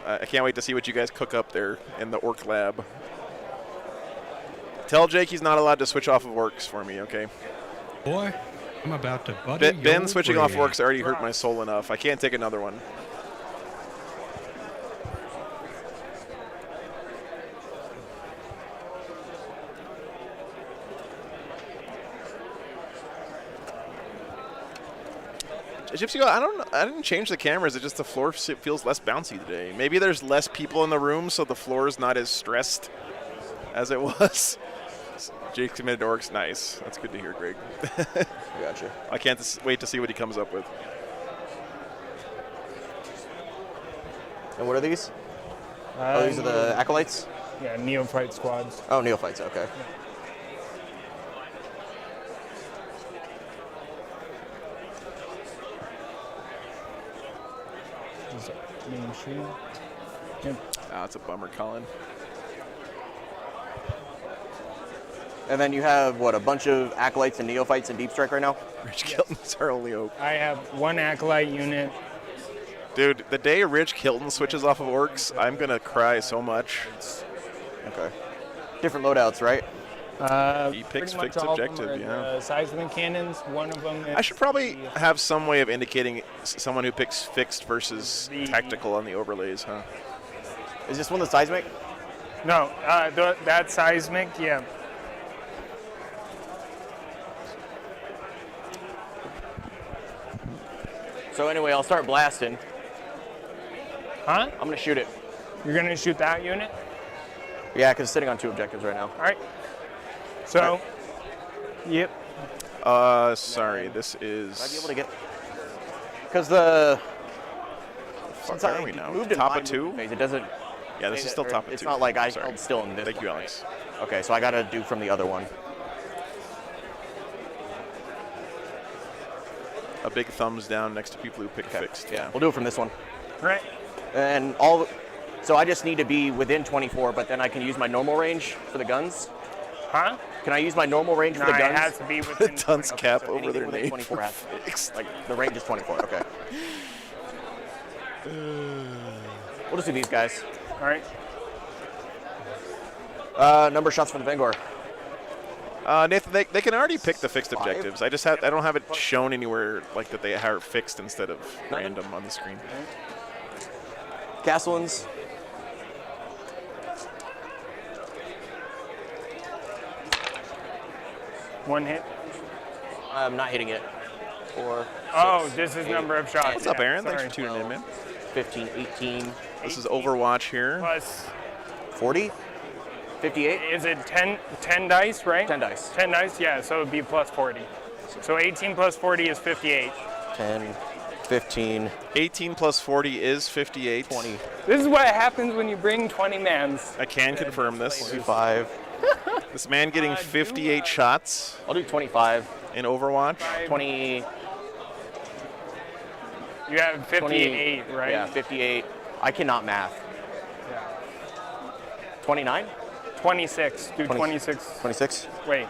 I can't wait to see what you guys cook up there in the orc lab. Tell Jake he's not allowed to switch off of orcs for me, okay? Boy, I'm about to butter Ben switching off bread. orcs already hurt my soul enough. I can't take another one. Gypsy, I didn't change the cameras. It's just the floor feels less bouncy today. Maybe there's less people in the room, so the floor is not as stressed as it was. Jake committed to orcs. Nice. That's good to hear, Greg. Gotcha. I can't wait to see what he comes up with. And what are these? Oh, these are the acolytes? Yeah, neophyte squads. Oh, neophytes, okay. Is that mainstream? Yep. That's a bummer, Colin. And then you have, what, a bunch of acolytes and neophytes in Deep Strike right now? Rich Kilton's our only hope. I have one acolyte unit. Dude, the day Rich Kilton switches off of orcs, I'm going to cry so much. Okay. Different loadouts, right? He picks Pretty much fixed all of them objective, are yeah. the seismic cannons. One of them is I should probably have some way of indicating someone who picks fixed versus tactical on the overlays, huh? Is this one the seismic? No, that seismic, yeah. So anyway, I'll start blasting. Huh? I'm going to shoot it. You're going to shoot that unit? Yeah, because it's sitting on 2 objectives right now. All right. So, yep. Sorry, this is... Might be able to get... Because the... Fuck, Since where I are we now? moved in Top my of 2? movement phase, it doesn't... Yeah, this is still top of It's 2. not like I Sorry. held still in this Thank one, you, right? Alex. Okay, so I gotta do from the other one. A big thumbs down next to people who pick fixed. Yeah. We'll do it from this one. Right. And so I just need to be within 24, but then I can use my normal range for the guns. Huh? Can I use my normal range No, for the it guns? has to be within. Dunce cap So over their anything within name. 24 for has fixed. like the range is 24. Okay. We'll just do these guys. All right. Number of shots for the Vanguard. Nathan, they can already pick the fixed 5. objectives. I don't have it shown anywhere like that they are fixed instead of random on the screen. Castlins. One hit. I'm not hitting it. 4. Oh, 6, this is 8, number of shots. What's up, Yeah, Aaron? Thanks sorry. for tuning in, man. 15, 18, This is Overwatch here. Plus, 40, 58, is it 10 dice, right? 10 dice. 10 dice, yeah, so it would be plus 40. So 18 plus 40 is 58. 10, 15, 18 plus 40 is 58. 20, This is what happens when you bring 20 mans. I can confirm this. 25. This man getting 58 shots I'll do 25, in Overwatch. 20, You have 58, right? Yeah, 58. I cannot math. 29? 26. Do 20 26. 26? Wait.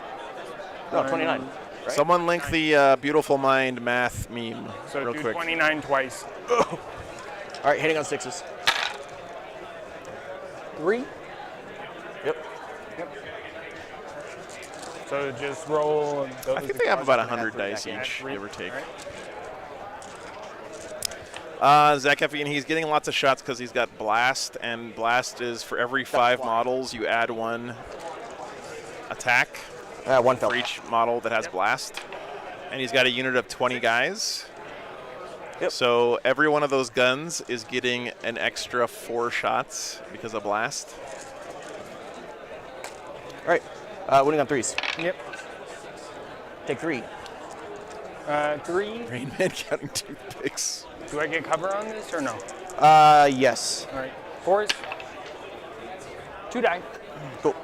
No, 29. Right? Someone link the Beautiful Mind math meme So real do quick. 29 twice. All right, hitting on 6s. 3? Yep. So just roll. I think they have about 100 for dice Zach, each, three. give or take. Alright. Zach Effian, he's getting lots of shots because he's got Blast, and Blast is for every 5 models, you add 1 attack One fell. for each model that has Blast. And he's got a unit of 20 guys. Yep. So every one of those guns is getting an extra 4 shots because of Blast. All right, winning on 3s. Yep. Take 3. 3. Rain Man counting toothpicks. Do I get cover on this or no? Yes. All right. 4s. 2 die. Cool.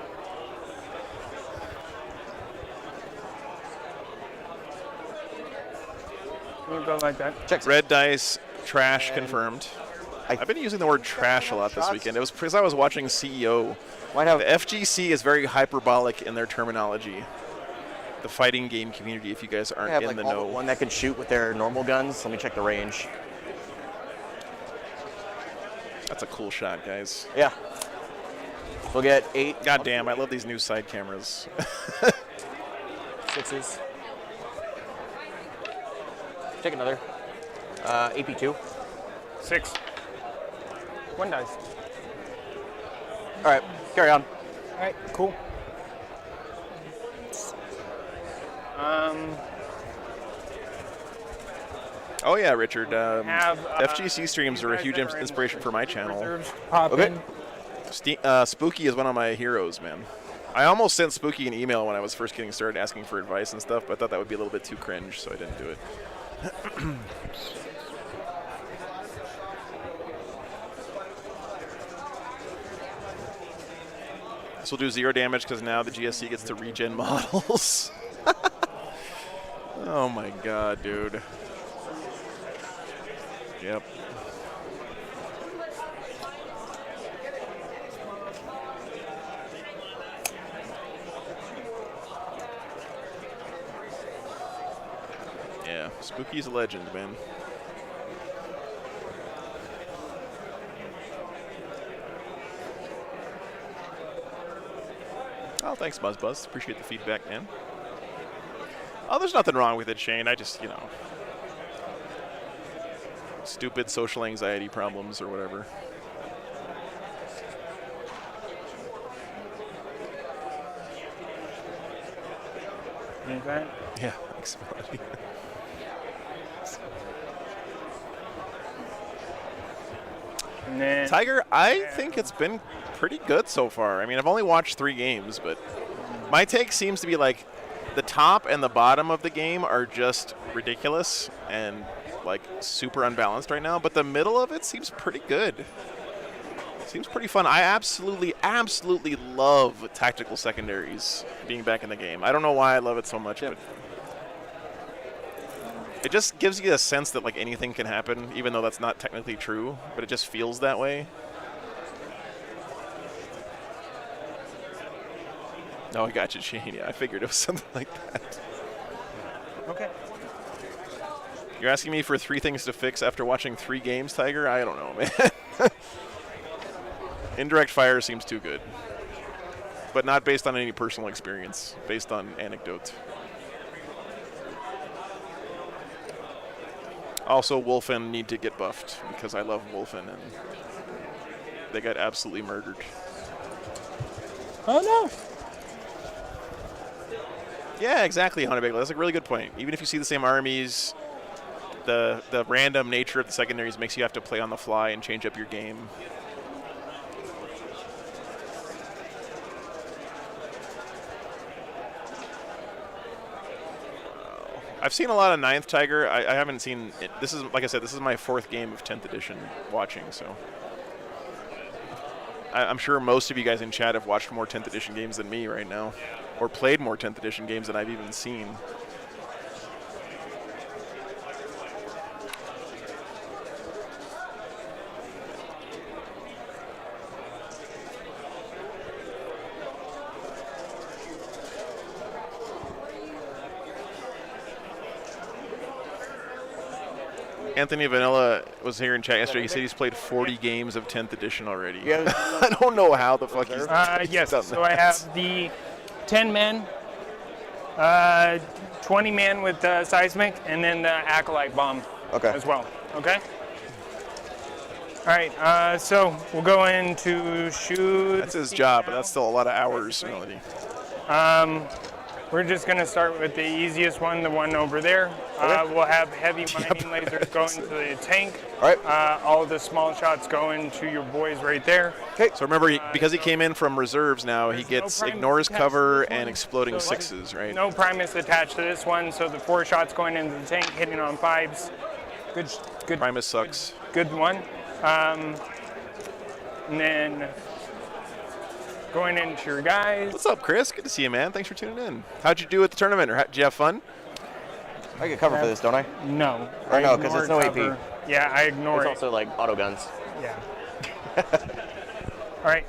We'll go like that. Check. Red dice, trash confirmed. I've been using the word trash a lot this weekend. It was because I was watching CEO. Might have The FGC is very hyperbolic in their terminology. The fighting game community, if you guys aren't have in like the all know. but one that can shoot with their normal guns. Let me check the range. That's a cool shot, guys. Yeah. We'll get 8. God damn, I love these new side cameras. 6s. Take another. AP2. 6. 1 dice. All right, carry on. All right. Cool. Oh yeah, Richard. Have, FGC streams are a huge inspiration for my channel. Reserves pop Okay. in. Spooky is one of my heroes, man. I almost sent Spooky an email when I was first getting started asking for advice and stuff, but I thought that would be a little bit too cringe, so I didn't do it. This will do 0 damage because now the GSC gets to regen models. Oh my god, dude. Yep. Yeah, Spooky's a legend, man. Oh, thanks, BuzzBuzz. Appreciate the feedback, man. Oh, there's nothing wrong with it, Shane. I just, you know, stupid social anxiety problems or whatever. Like that. Yeah, thanks, buddy. And then Tiger, I think it's been pretty good so far. I mean, I've only watched 3 games, but my take seems to be like the top and the bottom of the game are just ridiculous and like super unbalanced right now, but the middle of it seems pretty good. Seems pretty fun. I absolutely love tactical secondaries being back in the game. I don't know why I love it so much, but it just gives you a sense that like anything can happen, even though that's not technically true, but it just feels that way. No, I got you, Shane. Yeah, I figured it was something like that. Okay. You're asking me for 3 things to fix after watching 3 games, Tiger? I don't know, man. Indirect fire seems too good, but not based on any personal experience, based on anecdote. Also, Wolfen need to get buffed because I love Wolfen, and they got absolutely murdered. Oh no! Yeah, exactly, Hunter Bagel. That's a really good point. Even if you see the same armies, the random nature of the secondaries makes you have to play on the fly and change up your game. I've seen a lot of 9th Tiger. I haven't seen it. This is, like I said, this is my 4th game of 10th edition watching, so I'm sure most of you guys in chat have watched more 10th edition games than me right now, or played more 10th edition games than I've even seen. Anthony Vanilla was here in chat yesterday. He said he's played 40 games of 10th edition already. Yeah. I don't know how the fuck he's Yes, done so that. I have the 10-man, 20-man with seismic, and then the acolyte bomb as well. Okay? All right, so we'll go into shoot. That's his job, but that's still a lot of hours, Melody. We're just going to start with the easiest one, the one over there. We'll have heavy mining lasers going to the tank. All right. All of the small shots going to your boys right there. Okay. So remember, because he came in from reserves now, he gets ignores cover and exploding 6s, right? No Primus attached to this one, so the 4 shots going into the tank, hitting on 5s. Good. Primus sucks. Good one. And then going into your guys. What's up, Chris? Good to see you, man. Thanks for tuning in. How'd you do at the tournament? Or did you have fun? I get cover for this, don't I? No. Or no, because it's no cover. AP. Yeah, I ignore It's it. also like auto guns. Yeah. All right,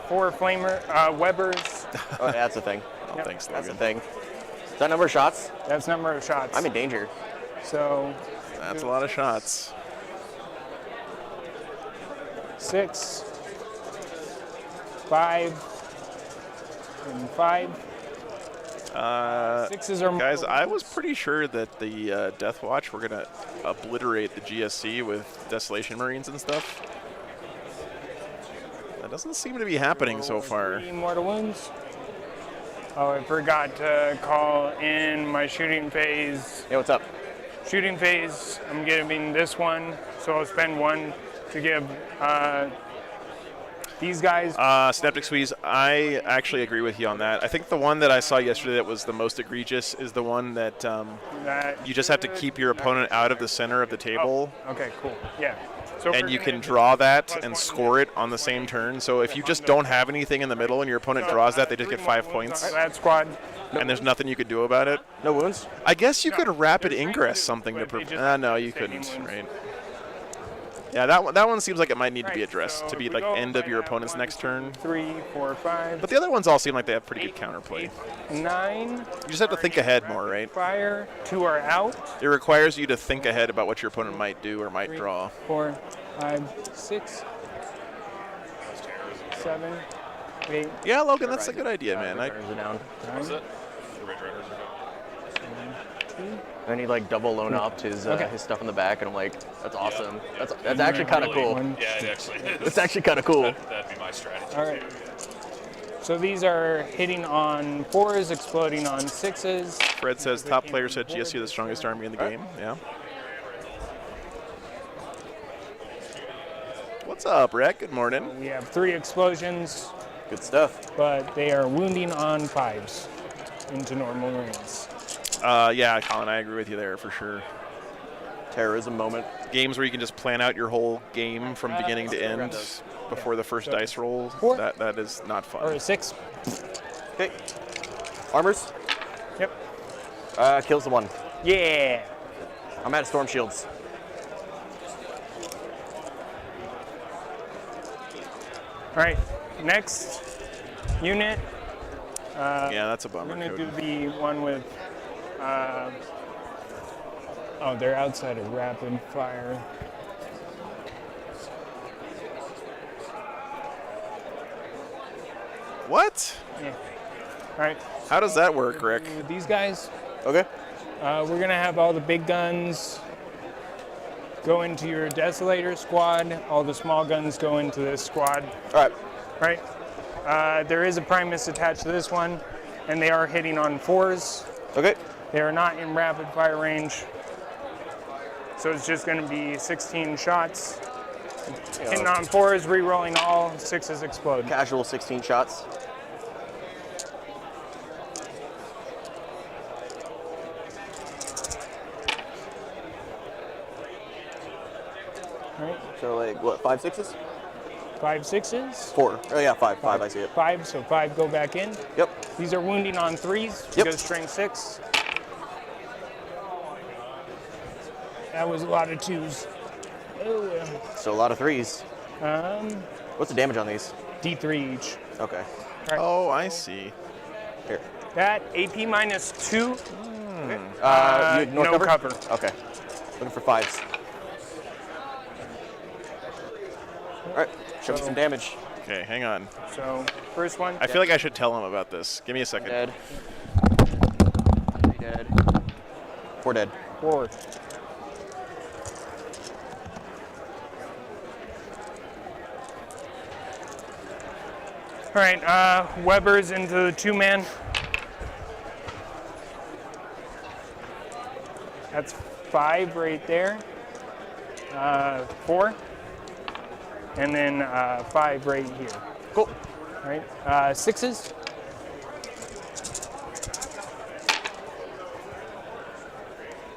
4 flamer Webbers. Oh, yeah, that's a thing. Oh, Yep. thanks, That's a Logan. thing. Is that number of shots? That's number of shots. I'm in danger. So That's a lot of shots. 6, 5, and 5. 6s are Guys, I was pretty sure that the Deathwatch were going to obliterate the GSC with Desolation Marines and stuff. That doesn't seem to be happening so far. 3 mortal wounds. Oh, I forgot to call in my shooting phase. Hey, what's up? Shooting phase, I'm giving this one, so I'll spend 1 to give these guys. Synaptic Squeeze, I actually agree with you on that. I think the one that I saw yesterday that was the most egregious is the one that you just have to keep your opponent out of the center of the table. Oh, okay, cool. Yeah. So And you can draw that and score it on the same turn. So if you just don't have anything in the middle and your opponent draws that, they just get 5 points. That squad. And there's nothing you could do about it. No wounds? I guess you could rapid ingress something to prevent. No, you couldn't, right? Yeah, that one seems like it might need to be addressed to be like end of your opponent's next turn. 3, 4, 5. But the other ones all seem like they have pretty good counterplay. 9. You just have to think ahead more, right? Fire. 2 are out. It requires you to think ahead about what your opponent might do or might draw. 4, 5, 6, 7, 8. Yeah, Logan, that's a good idea, man. Turns it down. 9. And he like double loan upped his stuff in the back, and I'm like, that's awesome. That's actually kind of cool. Yeah, it actually is. It's actually kind of cool. That'd be my strategy. All right. So these are hitting on 4s, exploding on 6s. Fred says top player said GSU the strongest army in the game. Yeah. What's up, Rick? Good morning. We have 3 explosions, Good stuff. but they are wounding on 5s into normal Marines. Yeah, Colin, I agree with you there for sure. terrorism moment. Games where you can just plan out your whole game from beginning to end before the first dice roll. 4. That is not fun. Or a 6. Okay. Armors. Yep. Kills the 1. Yeah. I'm out of storm shields. All right. Next unit. Yeah, that's a We're bummer. gonna do Cody. the one with. Oh, they're outside of rapid fire. What? Yeah. All right. How does that work, Rick? With these guys, Okay. we're gonna have all the big guns go into your Desolator squad. All the small guns go into this squad. All right. Right. There is a Primus attached to this one, and they are hitting on 4s. Okay. They are not in rapid fire range. So it's just going to be 16 shots. Hitting on 4s, re-rolling all, 6s explode. Casual 16 shots. All right. So like what? 5 6s? 5 6s. 4. Oh yeah, 5. 5. I see it. 5, so 5 go back in. Yep. These are wounding on 3s. Yep. Goes strength 6. That was a lot of 2s. Oh, well. So a lot of 3s. What's the damage on these? D3 each. Okay. Oh, I see. Here. That AP minus 2. You No cover. Okay. Looking for 5s. All right. Show me some damage. Okay, hang on. So first one. I feel like I should tell him about this. Give me a second. Dead. 3 dead. 4 dead. 4. All right, Weber's into the 2-man. That's 5 right there. 4. And then 5 right here. Cool. All right, 6s.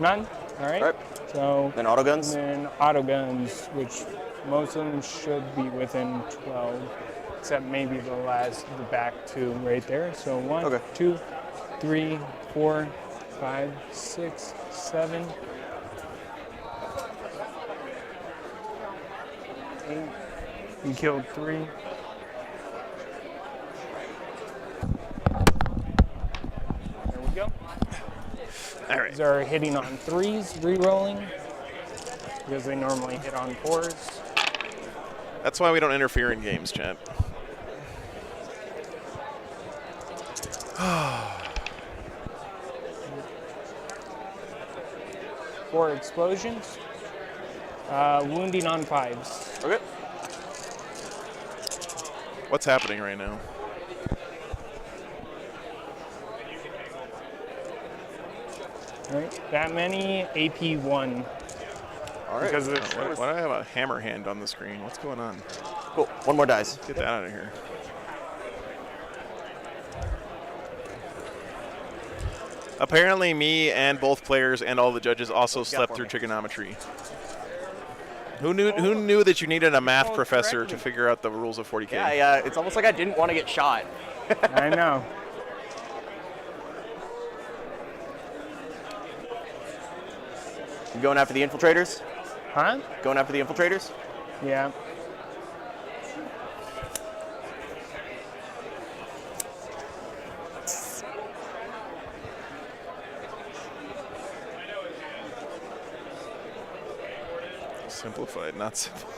None. All right. All right. So Then auto guns. and then auto guns, which most of them should be within 12, except maybe the back 2 right there. So 1, Okay. 2, 3, 4, 5, 6, 7, 8. You killed 3. There we go. All right. These are hitting on 3s, re-rolling, because they normally hit on 4s. That's why we don't interfere in games, chat. 4 explosions. Wounding on 5s. Okay. What's happening right now? All right. That many AP 1. All right. Because of Why do I have a hammer hand on the screen? What's going on? Cool. 1 more dice. Get that out of here. Apparently, me and both players and all the judges also slept through trigonometry. Who knew that you needed a math professor to figure out the rules of 40K? Yeah, it's almost like I didn't want to get shot. I know. You going after the infiltrators? Huh? Going after the infiltrators? Yeah. Simplified, not simple.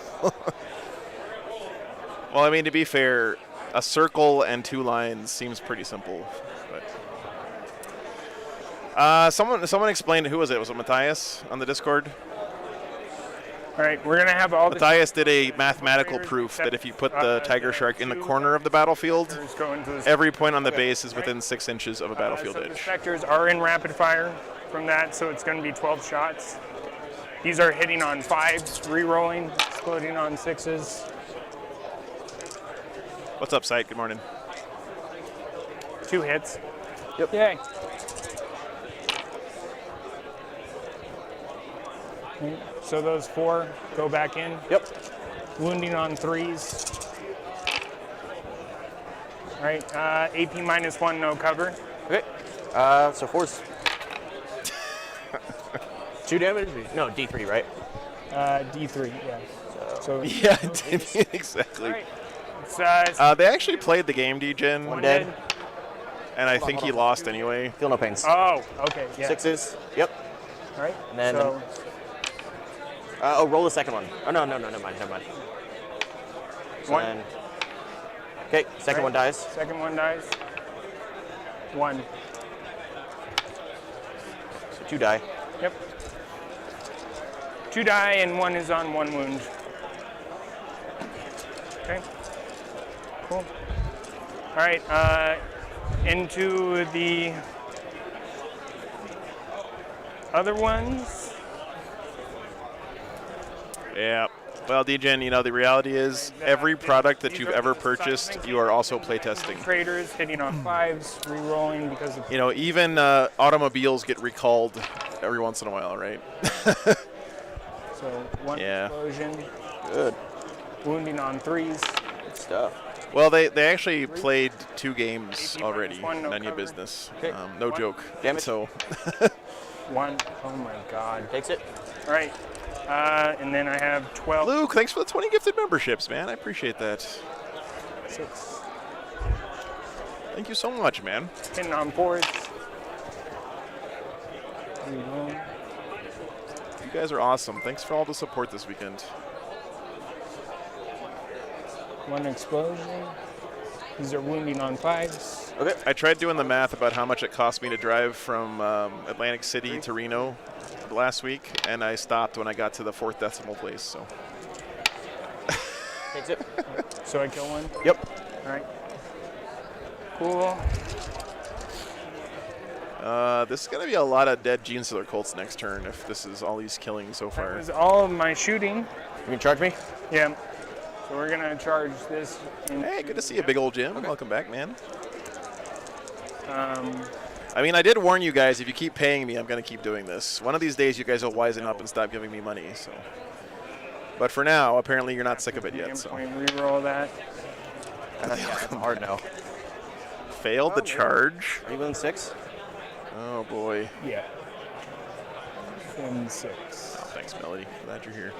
Well, I mean, to be fair, a circle and 2 lines seems pretty simple. But someone explained, who was it? Was it Matthias on the Discord? All right, we're gonna have all Matthias did a mathematical proof that if you put the tiger shark in the corner of the battlefield, every point on the base is within 6 inches of a battlefield so the edge. Spectres are in rapid fire from that, so it's going to be 12 shots. These are hitting on 5s, re-rolling, exploding on 6s. What's up, Sight? Good morning. 2 hits. Yep. Yay. So those 4 go back in. Yep. Wounding on 3s. All right, AP -1, no cover. Okay. So 4s. 2 damage? No, D3, right? D3, yeah. So Yeah, exactly. all right. It's, They actually played the game, D-Gen, One dead. and I think he lost anyway. Feel no pains. oh, okay, yeah. 6s. Yep. All right. And then- so Roll the second one. Oh, no, never mind. So One. then- okay, second Right. one dies. second one dies. 1. So 2 die. Yep. 2 die and 1 is on 1 wound. Okay. Cool. All right. Into the other ones. Yeah. Well, D-Gen, you know, the reality is every product that you've ever purchased, you are also playtesting. Traders hitting on 5s, re-rolling because of You know, even automobiles get recalled every once in a while, right? so 1 Yeah. explosion, Good. wounding on 3s. Good stuff. Well, they actually played 2 games already. -1, no None of your cover. business. Okay. No joke. Damage. So, 1. Oh my God. Takes it. All right. And then I have 12. Luke, thanks for the 20 gifted memberships, man. I appreciate that. 6. Thank you so much, man. Hitting on 4s. Reroll. You guys are awesome. Thanks for all the support this weekend. 1 explosion. These are wounding on 5s. Okay. I tried doing the math about how much it cost me to drive from Atlantic City to Reno last week, and I stopped when I got to the 4th decimal place. So, Takes it. So I kill 1. Yep. All right. Cool. this is going to be a lot of dead Gene Stealer Colts next turn if this is all he's killing so That far. was all of my shooting. You can charge me? Yeah. So we're gonna charge this. Hey, good to see you, big old Jim. Welcome back, man. Um, I mean, I did warn you guys, if you keep paying me, I'm going to keep doing this. One of these days, you guys will wisen up and stop giving me money. So, but for now, apparently you're not sick of it yet. So, Reroll that. That's a hard no. failed the charge. Are you within 6? Oh boy. Yeah. 6. Oh, thanks, Melody. Glad you're here.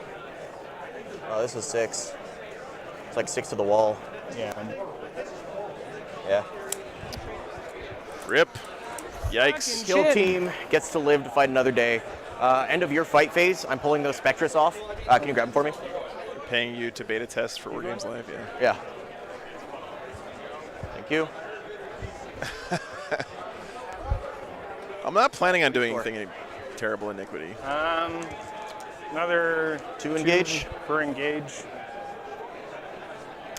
Oh, this is 6. It's like 6 to the wall. Yeah. Yeah. Rip. Yikes. Fucking Kill shit. team gets to live to fight another day. End of your fight phase. I'm pulling those Spectrus off. Can you grab them for me? Paying you to beta test for War Games Live, yeah. Yeah. Thank you. I'm not planning on doing anything terrible iniquity. Another 2 engage. for engage.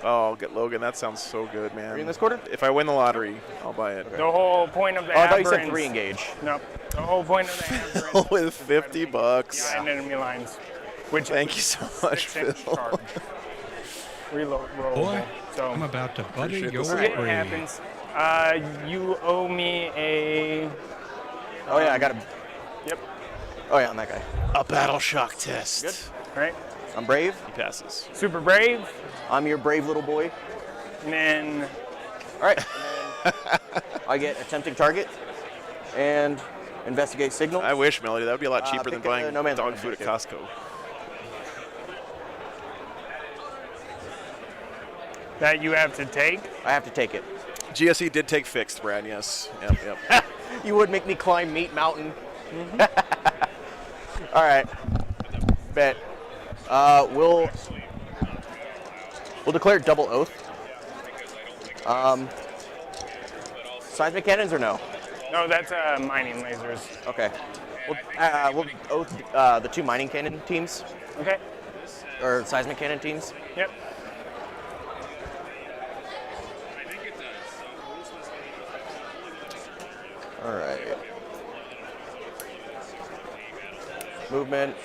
Oh, I'll get Logan. That sounds so good, man. Are you in this quarter? If I win the lottery, I'll buy it. The whole point of the Oh, I thought you said aberrance- 3 engage. Nope. The whole point of the aberrance With is to try to $50 be bucks. behind enemy lines. Which Thank you so much, 6-inch Phil. charge. Reload roll. Boy, So I'm about to butter Appreciate your the it brain. happens. You owe me a. Oh, yeah, I got him. Yep. Oh, yeah, on that guy. A battle shock test. Good. Right. I'm brave. He passes. Super brave. I'm your brave little boy. And then All right. And then I get attempting target and investigate signal. I wish, Melody. That would be a lot cheaper than pick a buying no man's dog land food at objective. Costco. that you have to take. I have to take it. GSE did take fixed, Brad. Yes. Yep. You would make me climb Meat Mountain. All right. Bet. We'll declare double oath. Seismic cannons or no? No, that's mining lasers. Okay. We'll oath the 2 mining cannon teams Okay. or seismic cannon teams. Yep. All right. Movement.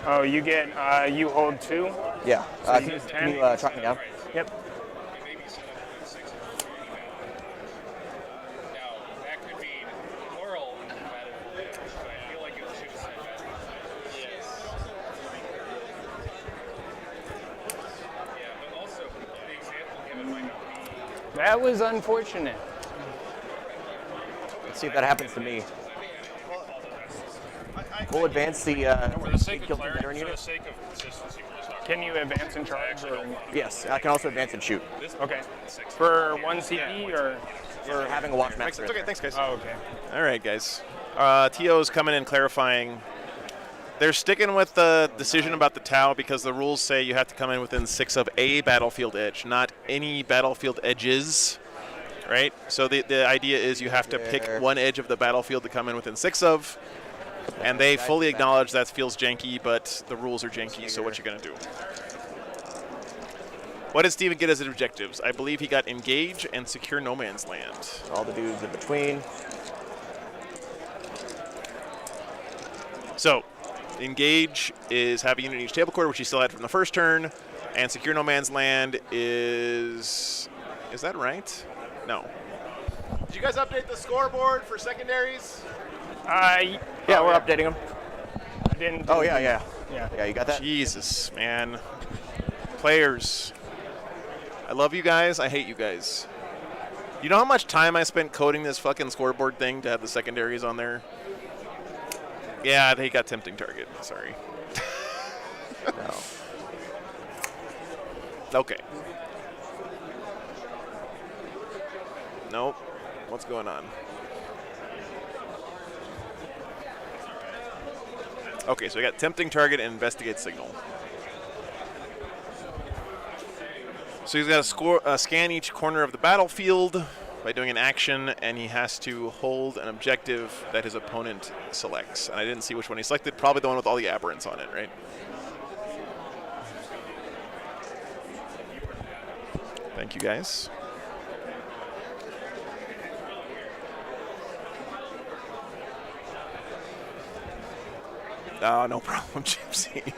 Oh, you get you hold 2. Yeah. So you Can use can you 10? track me down? Yep. That was unfortunate. Let's see if that happens to me. We'll advance the For the sake kill of the clarity, veteran for the unit. sake of consistency, we'll just talk Can you advance and charge? Or? Yes, I can also advance and shoot Okay. For 1 CP or? for having a watch Makes master. sense. Okay, thanks, guys. Oh, okay. All right, guys. TO's coming in clarifying. They're sticking with the decision about the Tau because the rules say you have to come in within 6 of a battlefield edge, not any battlefield edges, right? So the idea is you have to pick one edge of the battlefield to come in within 6 of, and they fully acknowledge that feels janky, but the rules are janky, so what you going to do? What did Steven get as his objectives? I believe he got engage and secure no man's land. All the dudes in between. So, engage is have a unit in each table quarter, which he still had from the first turn, and secure no man's land is that right? No. Did you guys update the scoreboard for secondaries? Yeah, we're updating them. I didn't. Oh, yeah. Yeah. Yeah, you got that? Jesus, man. Players. I love you guys. I hate you guys. You know how much time I spent coding this fucking scoreboard thing to have the secondaries on there? Yeah, they got tempting target. Sorry. No. Okay. Nope. What's going on? Okay, so we got tempting target and investigate signal. So he's got to scan each corner of the battlefield by doing an action, and he has to hold an objective that his opponent selects. And I didn't see which one he selected. Probably the one with all the aberrants on it, right? Thank you, guys. Oh, no problem, Gypsy.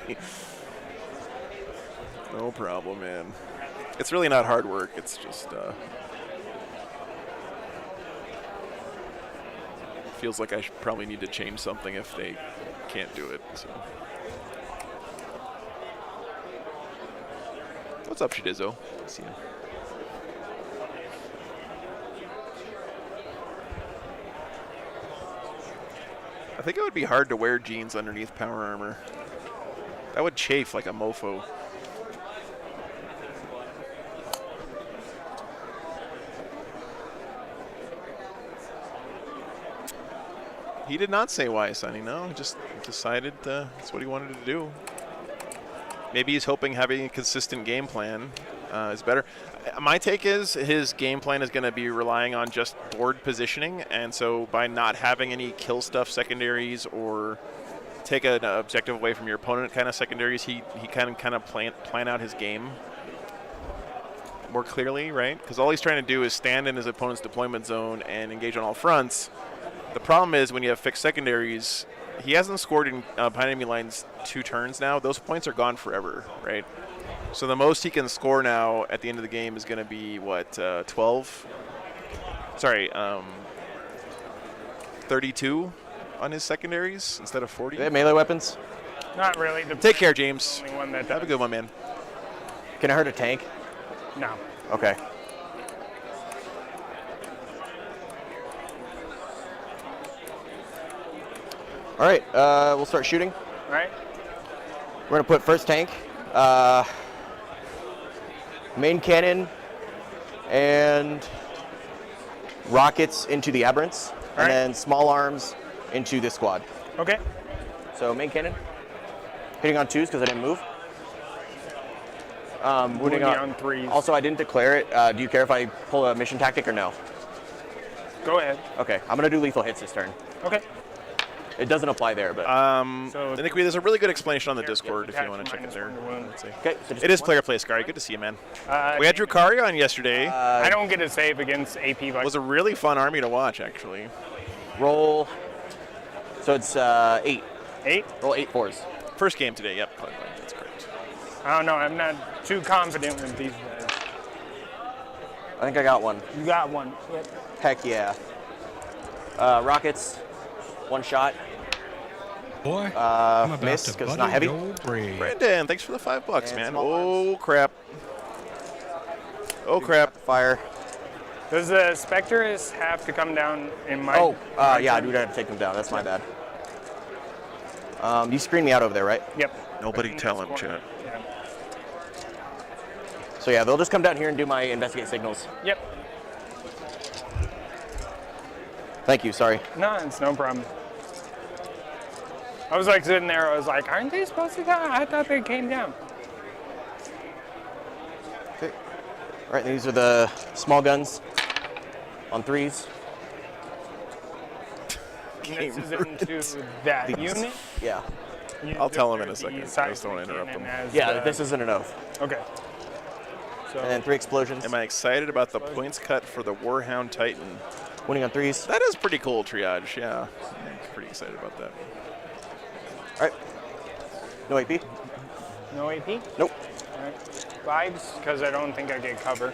No problem, man. It's really not hard work. It's just feels like I should probably need to change something if they can't do it. So. What's up, Shidizzo? See you. I think it would be hard to wear jeans underneath power armor. That would chafe like a mofo. He did not say why, Sonny. No, he just decided that's what he wanted to do. Maybe he's hoping having a consistent game plan is better. My take is his game plan is going to be relying on just board positioning, and so by not having any kill stuff secondaries or take an objective away from your opponent kind of secondaries, he can kind of plan out his game more clearly, right? Because all he's trying to do is stand in his opponent's deployment zone and engage on all fronts. The problem is when you have fixed secondaries, he hasn't scored in behind enemy lines 2 turns now. Those points are gone forever, right? So the most he can score now at the end of the game is going to be, what, 12? Sorry, 32 on his secondaries instead of 40. Do they have melee weapons? Not really. Take care, James. Only one that Have a good one, man. Can I hurt a tank? No. Okay. All right, we'll start shooting. All right. We're gonna put first tank, main cannon, and rockets into the aberrants, right. and then small arms into this squad. Okay. So main cannon, hitting on 2s because I didn't move. Wounding Wounding on 3s. Also, I didn't declare it. Do you care if I pull a mission tactic or no? Go ahead. Okay, I'm gonna do lethal hits this turn. Okay. It doesn't apply there, but So I think there's a really good explanation on the Here, Discord if you attach want to check it minus there. 1 to wound. Let's see. okay. So just It is one. player play, Scary. Good to see you, man. Uh, We had Drukari on yesterday. I don't get a save against AP It Vikings. was a really fun army to watch, actually. Roll. So it's 8. 8? Roll 8 4s. First game today. Yep, that's correct. I don't know. I'm not too confident with these guys. I think I got one. You got one. Yep. Heck yeah. Rockets, 1 shot. Boy, I'm about miss, to 'cause it's butter not heavy. your bread. Brandon, thanks for the $5, And man. small Oh crap. Oh crap. Fire. Does the Spectrus have to come down in my? Oh, my yeah, I turn? do have to take them down. That's my bad. You screened me out over there, right? Yep. Nobody In tell this him, corner. chat. Yeah. So yeah, they'll just come down here and do my investigate signals. Yep. Thank you, sorry. No, it's no problem. I was like sitting there. I was like, aren't they supposed to come? I thought they came down. Okay. All right, these are the small guns on 3s. And this is into that unit. Yeah. I'll tell him in a The second. I side just don't want to interrupt cannon him. as Yeah, the- this isn't an oath. Okay. So And then 3 explosions. Am I excited about the points cut for the Warhound Titan? Winning on 3s. That is pretty cool, Triage. Yeah, I'm pretty excited about that. All right. No AP? no AP. Nope. All right. 5s because I don't think I get cover.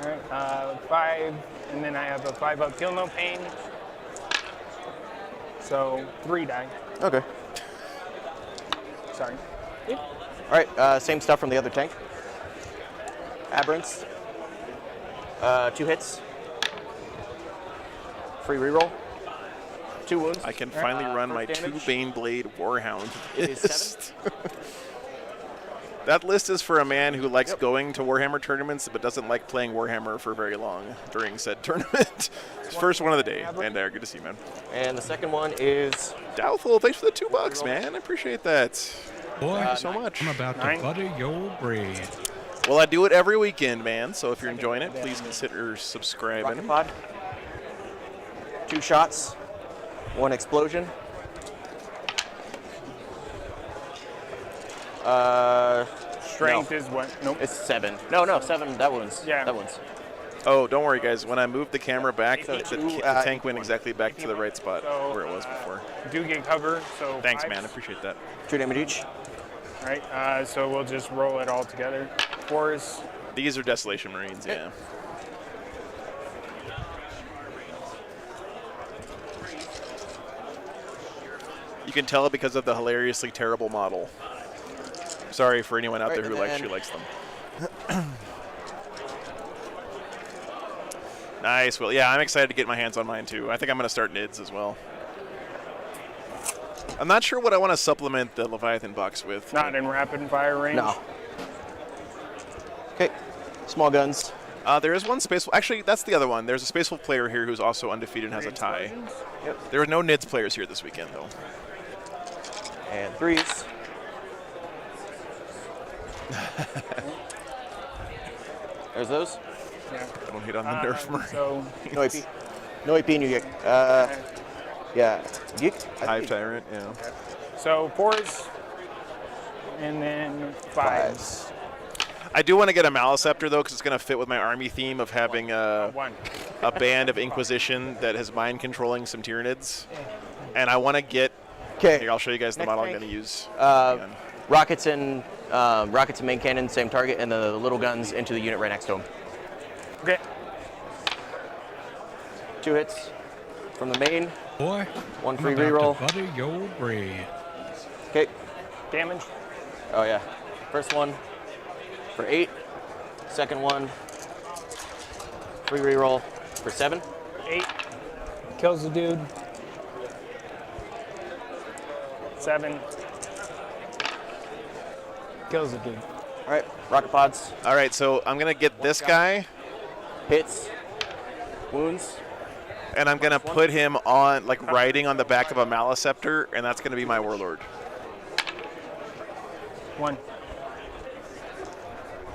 All right. 5, and then I have a 5 up. Feel no pain. So 3 die. Okay. Sorry. Yep. All right, same stuff from the other tank. Aberrants. 2 hits. Free reroll. 2 wounds. I can finally run my first 2 damage. Baneblade Warhound It is list. That list is for a man who likes going to Warhammer tournaments but doesn't like playing Warhammer for very long during said tournament. First one of the day. And good to see you, man. And the second one is Doubtful, thanks for the $2, man. I appreciate that. Boy, Thank you so much. I'm about to 9. butter your brain. Well, I do it every weekend, man. So if you're enjoying it, please consider rocket subscribing. pod. 2 shots. 1 explosion. Strength No. is what? Nope. It's 7. No, 7. That one's. Yeah. That one's. Oh, don't worry, guys. When I moved the camera back, the two, tank went exactly back to the right spot So, where it was before. Do get cover. So Thanks, 5s. man. I appreciate that. 2 damage each. All right. So we'll just roll it all together. 4s. These are Desolation Marines, yeah. You can tell because of the hilariously terrible model. Sorry for anyone out Right, there who and actually then- likes them. Nice. Well, yeah, I'm excited to get my hands on mine too. I think I'm going to start NIDS as well. I'm not sure what I want to supplement the Leviathan box with. Not in rapid fire range. No. Okay. Small guns. There is one Space. Actually, that's the other one. There's a Space Wolf player here who's also undefeated and has a tie. Yep. There were no NIDS players here this weekend, though. And 3s. There's those. Yeah. Don't hit on the Nerf Marine. So No AP. No AP in you. Yeah. Geek. Hive Tyrant, yeah. so 4s, and then 5s. I do want to get a Maliceptor, though, because it's going to fit with my army theme of having a 1. band of Inquisition that has mind controlling some Tyranids. And I want to get. Okay. Here, I'll show you guys the Next model I'm tank. going to use. Rockets and main cannon, same target, and the little guns into the unit right next to them. Okay. 2 hits from the main. Boy, 1 I'm free about reroll. to butter your brain. Okay. Damage. Oh yeah. First one for 8. Second one. Free reroll for 7. 8. Kills the dude. 7. Kills the dude. All right. Rocket pods. All right, so I'm going to get this guy, Hits. Wounds. and I'm going to put him on, like, riding on the back of a Maliceptor, and that's going to be my Warlord. 1.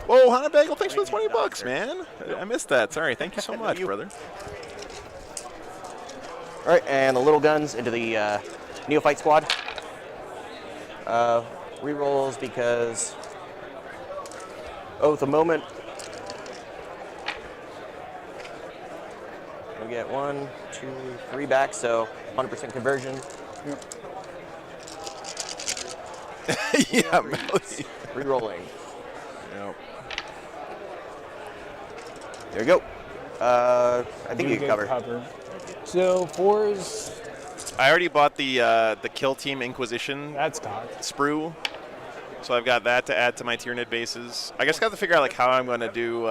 Whoa, Hana Bagel, thanks for the $20, man. I missed that. Sorry. Thank you so much, brother. All right, and the little guns into the Neophyte squad. Rerolls because Oath a moment. We get 1, 2, 3 back, so 100% conversion. Yeah, Rerolling. Yep. There you go. I think you can cover. So 4s. I already bought the Kill Team Inquisition That's cocked. sprue, so I've got that to add to my Tyranid bases. I guess I got to figure out like how I'm going to do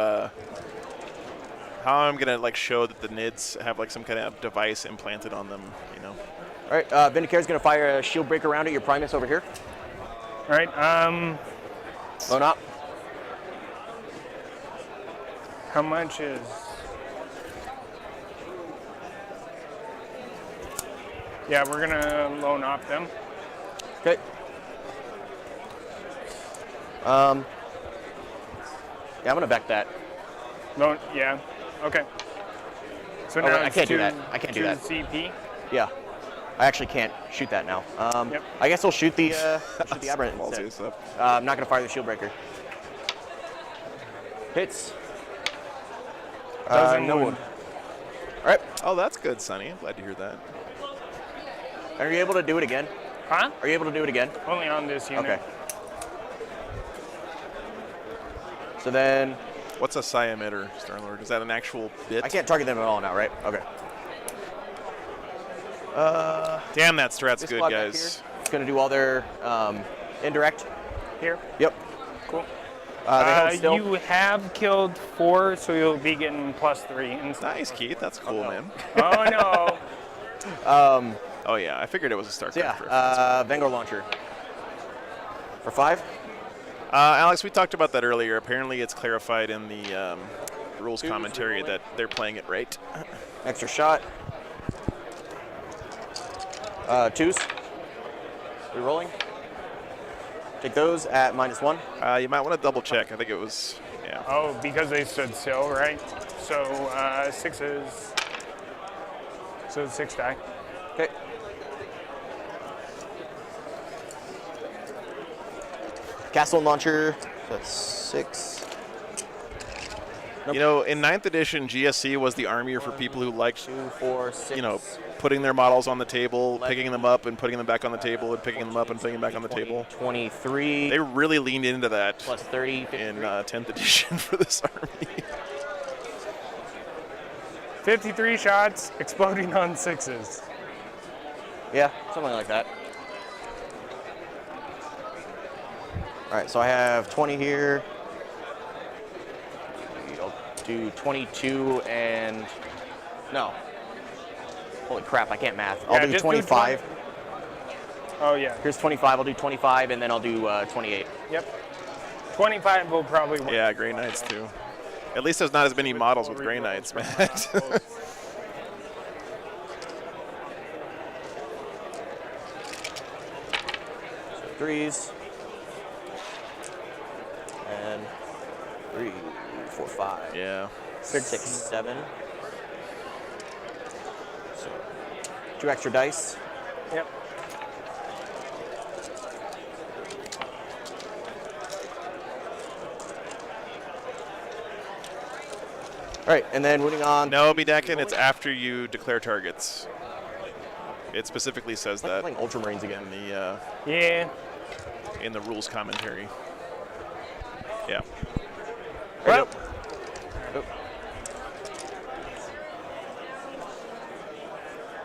how I'm gonna like show that the NIDs have like some kind of device implanted on them, you know. All right, Vindicator's gonna fire a shield breaker round at your Primus over here. All right. Loan up. How much is? Yeah, we're gonna loan off them. Okay. Yeah, I'm gonna back that. Loan. Yeah. Okay. So Oh, now wait, I it's can't do two- that. I can't do two that. CP. Yeah. I actually can't shoot that now. Yep. I guess I'll shoot the aberrant Ballsy instead. stuff. I'm not gonna fire the shield breaker. Hits. Doesn't No wound. wound. All right. Oh, that's good, Sonny. I'm glad to hear that. Are you able to do it again? Huh? Are you able to do it again? Only on this unit. Okay. So then What's a psi emitter, Starlord? Is that an actual bit? I can't target them at all now, right? Okay. Damn, that strat's This good, squad back guys. here, it's gonna do all their indirect. Here. Yep. Cool. They hold still. You have killed 4, so you'll be getting +3 instead. Nice, Keith. That's cool, man. Oh no. Oh yeah, I figured it was a StarCraft So yeah, reference. Vanguard launcher. For 5. Alex, we talked about that earlier. Apparently, it's clarified in the rules commentary that they're playing it right. Extra shot. 2s. Rerolling. Take those at -1. You might want to double check. I think it was, yeah. Oh, because they stood still, right? So 6s. So 6 die. Okay. Castle launcher. That's 6. You know, in 9th edition, GSC was the army for people who liked, 2, 4, 6. you know, putting their models on the table, picking them up and putting them back on the table, and picking them up and putting them back on the table. 23. They really leaned into that plus 30. in 53. 10th edition for this army. 53 shots, exploding on 6s. Yeah, something like that. All right, so I have 20 here. I'll do 22 and no. Holy crap, I can't math. I'll Yeah, do just do 25. Oh yeah. Here's 25. I'll do 25, and then I'll do 28. Yep. 25 will probably work. Yeah, Grey Knights too. At least there's not as many models with Grey Knights, man. So 3s. And 3, 4, 5. Yeah. 6, 7. So 2 extra dice. Yep. All right, and then moving on. No, Bedekin, it's after you declare targets. It specifically says I'm that playing Ultramarines again. Yeah. in the rules commentary. Yeah. Well,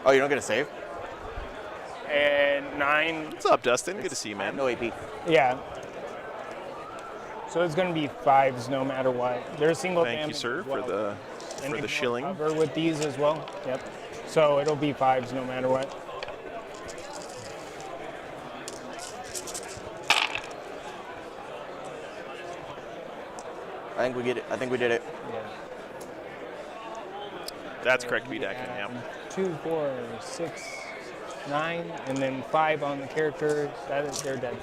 Oh, you're not gonna save? and 9. What's up, Dustin? Good to see you, I have man. no AP. Yeah. So it's going to be 5s no matter what. They're single Thank you, damage sir, as well. for And the you can shilling. Cover with these as well. Yep. So it'll be 5s no matter what. I think we get it. I think we did it. Yeah. That's correct, Bedekin. Yeah. 2, 4, 6, 9, and then 5 on the character. They're dead.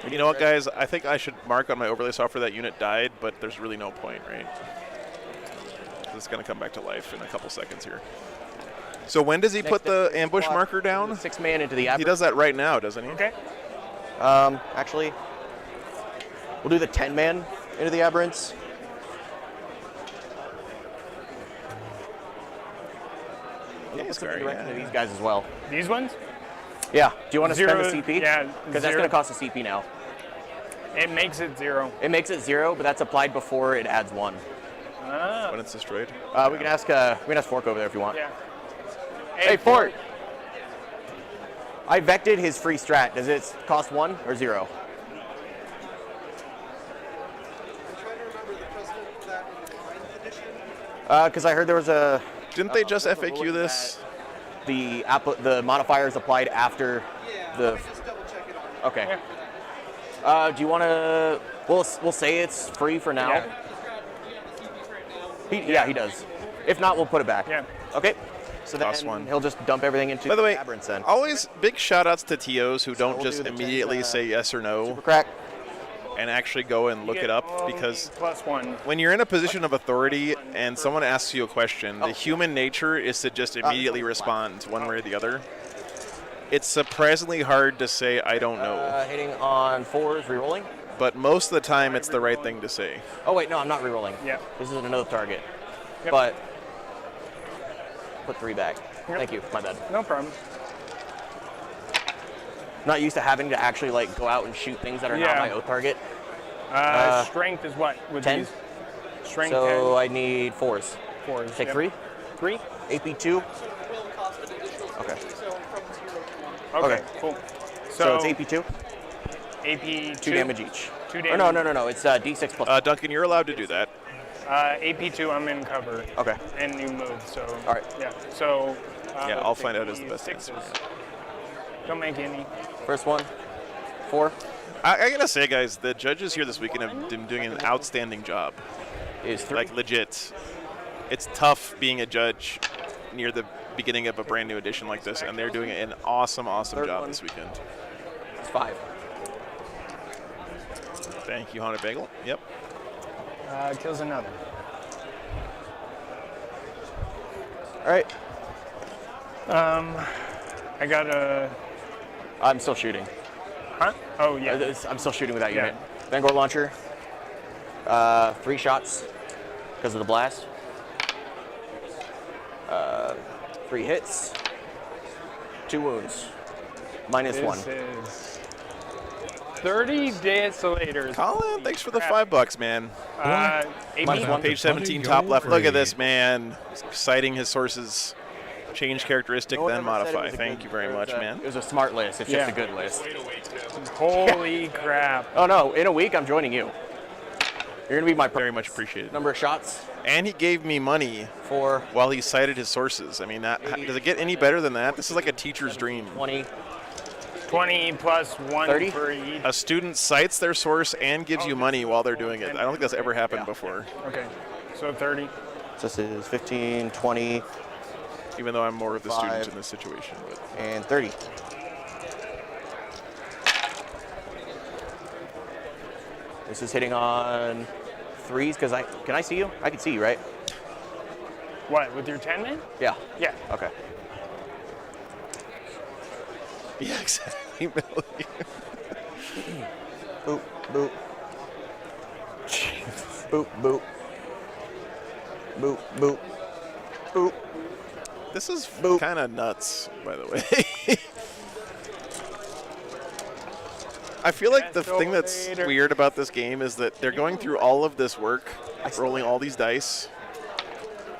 You know what, guys? I think I should mark on my overlay software that unit died, but there's really no point, right? It's going to come back to life in a couple seconds here. So when does he put the ambush marker down? 6 man into the He aberrant. does that right now, doesn't he? Okay. Actually, we'll do the 10 man into the aberrants. Yeah, Put some sorry, indirect yeah. into these guys as well. These ones? Yeah. Do you want to spend Zero, the CP? yeah, Because that's zero. going to cost a CP now. It makes it 0. It makes it 0, but that's applied before it adds 1. Ah. When it's destroyed. We can ask Fork over there if you want. Yeah. Hey, Fork. I vected his free strat. Does it cost 1 or 0? Because I heard there was a Didn't they just FAQ this? the modifiers applied after the. Okay. Do you want to? We'll say it's free for now. Yeah. He does. If not, we'll put it back. Yeah. Okay. So then Toss one. he'll just dump everything into By the way, labyrinths then. always big shout outs to TOs who don't we'll just do the 10, immediately say yes or no Super crack. and actually go and look You it get up, only because +1. when you're in a position of authority and someone asks you a question, the human nature is to just immediately respond one way or the other. It's surprisingly hard to say I don't know, Hitting on 4s, rerolling. but most of the time it's the right thing to say. Oh wait, no, I'm not rerolling. Yeah. This is another target. Yep. But put 3 back. Yep. Thank you. My bad. No problem. Not used to having to actually like go out and shoot things that are not Yeah. my oath target. Strength is what with 10. these? Strength So I need 4s. 10. 4s. Take yep. 3. 3? AP2. Okay. Okay, cool. So it's AP2. AP 2 damage each. 2 Or damage. no. It's D6 plus. Duncan, you're allowed to do that. AP2, I'm in cover. Okay. And you move, so. All right. Yeah, so. Yeah, I'll take find out as the these best sixes. answer. Don't make any. First one. 4 I gotta say, guys, the judges here this weekend have been doing an outstanding job. is 3. Like, legit. It's tough being a judge near the beginning of a brand new edition like this, and they're doing an awesome Third job one. this weekend. It's 5. Thank you, Haunted Bagel. Yep. Kills another. All right. I got a. I'm still shooting. Huh? Oh, yeah. I'm still shooting with that Yeah. unit. Vanguard launcher. 3 shots because of the blast. 3 hits. 2 wounds. -1. This is 30 desolators. Colin, thanks for the Crap. $5, man. AP. -1. Page 17, top left. Look at this, man. Citing his sources. Change characteristic, No one then ever said it modify. was a Thank good- you very it was much, a- man. It was a smart list. It's Yeah. just a good list. Holy crap. Oh no! In a week, I'm joining you. You're gonna be my Very much appreciated. number of shots And he gave me money for while he cited his sources. I mean, does it get any better than that? This is like a teacher's dream. 20. 20 plus 1 30? for each. A student cites their source and gives you money while they're doing it. I don't think that's ever happened Yeah. before, Okay, so 30. So this is 15, 20, even though I'm more of the student 5. in this situation. But and 30. This is hitting on 3s because can I see you? I can see you, right? What, with your 10 man? Yeah. Yeah. Okay. yeah, exactly. Millie. Boop, boop. Boop, boop. Boop, boop. Boop. This is Boop. kind of nuts, by the way. I feel like the thing that's Desolator. weird about this game is that they're going through all of this work, rolling all these dice,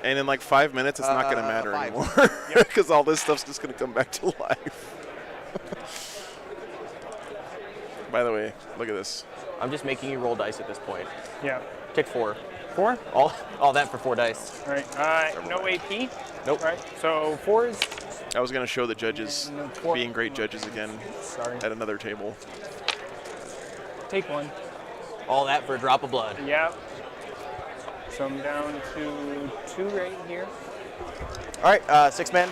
and in like 5 minutes, it's not going to matter 5. anymore because all this stuff's just going to come back to life. By the way, look at this. I'm just making you roll dice at this point. Yeah. Take 4. 4? All that for 4 dice. All right. No AP? Nope. All right. So 4s. I was going to show the judges And 4. being great judges again Sorry. at another table. Take 1. All that for a drop of blood. Yep. So I'm down to 2 right here. All right, 6 men.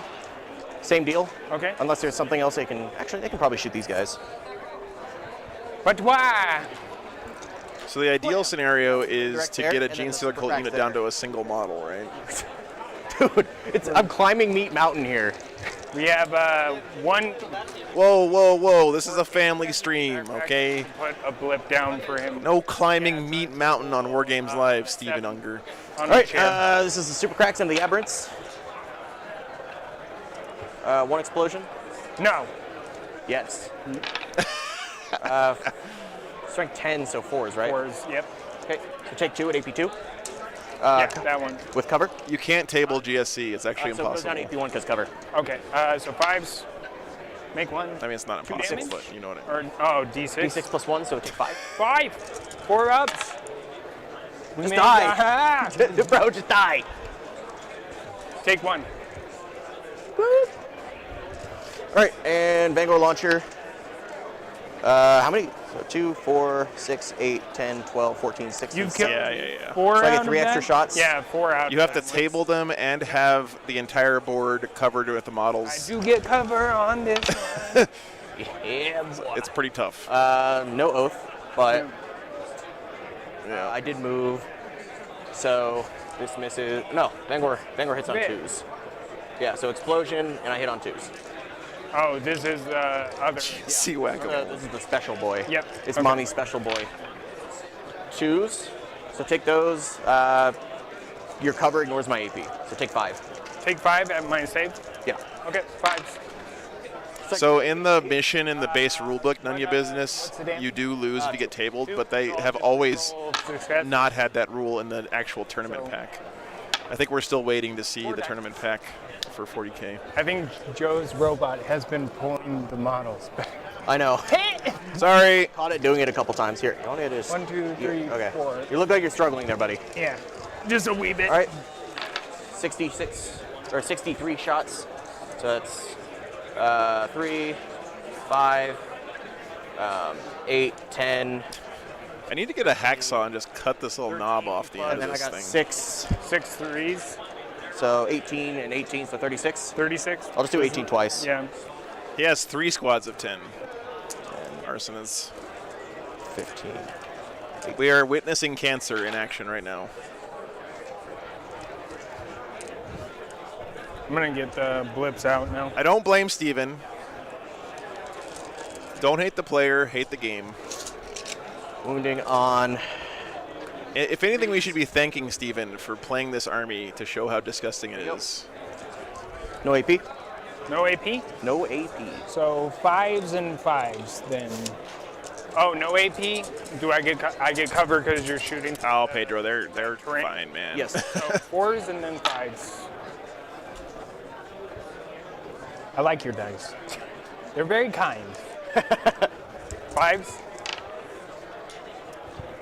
Same deal. Okay. Unless there's something else they can. Actually, they can probably shoot these guys. But why? So the ideal scenario is Direct to there, get a and then Gene the Stealer super Cult cracks unit down there. to a single model, right? Dude, I'm climbing Meat Mountain here. We have 1. Whoa, whoa, whoa. This is a family stream, okay? Put a blip down for him. No climbing Meat Mountain on War Games Live, Steven Unger. On All the right, chair. this is the Super Cracks and the Aberrants. 1 explosion. No. Yes. Strength 10, so 4s, right? 4s. Yep. Okay, so take 2 at AP2. Yeah, that one. With cover. You can't table GSC. It's actually So it goes down impossible. to AP1 because cover. Okay. So 5s. Make 1. I mean, it's not impossible, damage? but you know what I mean. Or D6. D6 plus 1, so take 5. 5. 4 ups. Just die. Bro, just die. Take one. All right, and Vanguard launcher. How many? So 2, 4, 6, 8, 10, 12, 14, 16. You've killed Yeah. 4 So I get out 3 of extra that? shots? Yeah, 4 out. You have to of that. table them and have the entire board covered with the I models. do get cover on this one. Yeah, boy. It's pretty tough. No oath, but I did move. So this misses. No, Vanguard hits on Bit. 2s. Yeah, so explosion, and I hit on 2s. Oh, this is the other. Sea whack-a-mole. This is the special boy. Yep. It's Okay. mommy's special boy. 2s. So take those. Your cover ignores my AP. So take 5. Take 5 at my save. Yeah. Okay, 5s. So in the mission in the base rulebook, none of your business, What's the damage? you do lose if you get tabled, but they have always Success. not had that rule in the actual tournament pack. I think we're still waiting to see the tournament pack for 40K. I think Joe's robot has been pulling the models back. I know. Sorry. Caught it doing it a couple times. Here, you want to just. 1, 2, 3, Okay. 4. You look like you're struggling there, buddy. Yeah, just a wee bit. All right. 66 or 63 shots. So that's 3, 5, 8, 10, I need to get a hacksaw and just cut this little knob off the end and then of I this got thing. 6. 6 threes, So 18 and 18, so 36. 36. I'll just do 18 twice. Yeah. He has 3 squads of 10. Arson is. 15. We are witnessing cancer in action right now. I'm gonna get the blips out now. I don't blame Steven. Don't hate the player, hate the game. Wounding on. If anything, we should be thanking Steven for playing this army to show how disgusting it is. No AP. No AP. No AP. So 5s and 5s then. Oh, no AP. Do I get I get cover because you're shooting? Oh, Pedro, they're Terrain. fine, man. Yes. So 4s and then 5s. I like your dice. They're very kind. 5s.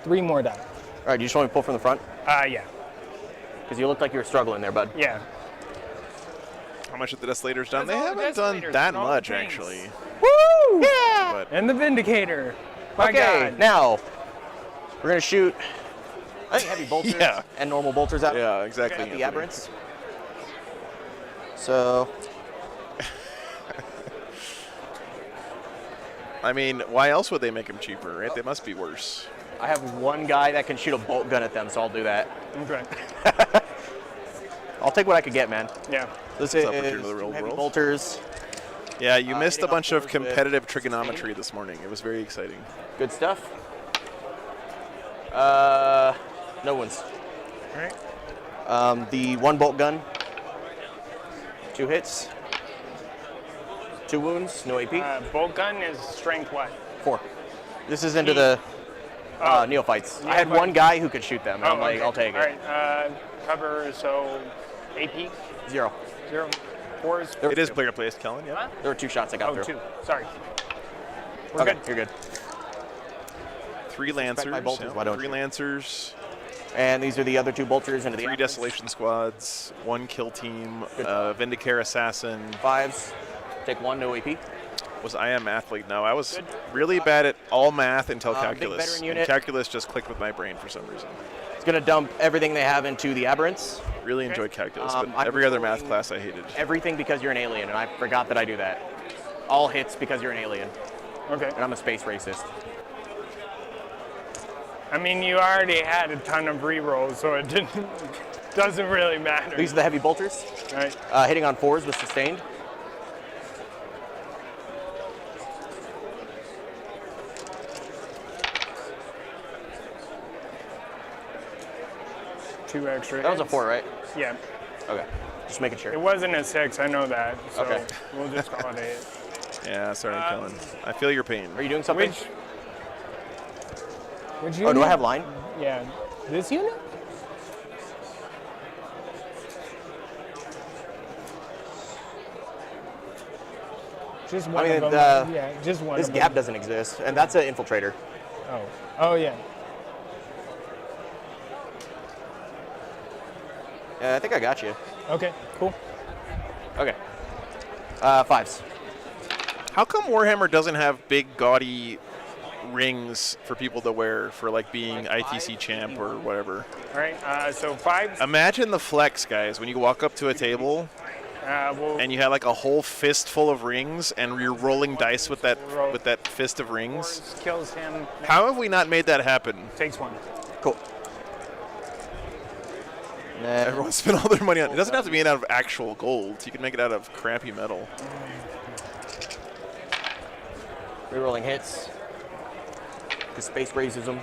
3 more die. All right. You just want me to pull from the front? Yeah. Because you looked like you were struggling there, bud. Yeah. How much have the Desolator's done? That's They all the haven't done Desolators, that all the much, things. actually. Woo! Yeah. But And the Vindicator. My Okay. God. Now we're gonna shoot. I think heavy bolters Yeah. and normal bolters out. yeah, exactly. At the Anthony. aberrants. So I mean, why else would they make them cheaper, right? They must be worse. I have one guy that can shoot a bolt gun at them, so I'll do that. Okay. I'll take what I could get, man. Yeah. This What's is up with you to the real heavy world? bolters. Yeah, you missed a hitting bunch off of fours with competitive trigonometry this morning. It was very exciting. Good stuff. No ones. All right. The 1 bolt gun. 2 hits. 2 wounds. No AP. Bolt gun is strength what? 4. This is into the neophytes. I had Neophytes. one guy who could shoot them, and I'm like, okay. I'll take it. All right. Cover, so AP? 0. 0. 4s? There It were is 2. player placed, Kellen. Yeah. There were 2 shots I got Oh, through. 2. Sorry. We're Okay, good. you're good. 3 Lancers. my bolters, why don't 3 you? Lancers. And these are the other 2 bolters into the 3 aberrants. Desolation squads. 1 kill team. Good. Vindicare assassin. 5s. Take 1, no AP. Was I a math league? No, I was really bad at all math until Big calculus. veteran And unit. calculus just clicked with my brain for some reason. It's going to dump everything they have into the aberrants. Really enjoyed calculus, I'm but every other math controlling class I hated. Everything because you're an alien, and I forgot that I do that. All hits because you're an alien, Okay. and I'm a space racist. I mean, you already had a ton of rerolls, so it doesn't really matter. These are the heavy bolters. Right. Hitting on 4s with sustained. Two extra. That was a hits. 4, right? Yeah. Okay. Just making It sure. wasn't a 6, I know that. So Okay. we'll just call it 8. Yeah, sorry, Kellen. I feel your pain. Are you doing something? Which Oh, unit? do I have line? Yeah. This unit? Just one I mean, of them. the- Yeah, just one This of gap them. doesn't exist, and that's an infiltrator. Oh. Oh, yeah. I think I got you. Okay, cool. Okay. 5s. How come Warhammer doesn't have big, gaudy rings for people to wear for like being ITC champ or whatever? All right, so 5s. Imagine the flex, guys, when you walk up to a table and you have like a whole fist full of rings and you're rolling dice with that fist of rings. Force kills him. How have we not made that happen? Takes 1. Cool. Then Everyone spent all their money on it. It doesn't have to be made out of actual gold. You can make it out of crappy metal. rerolling hits. Because space raises them.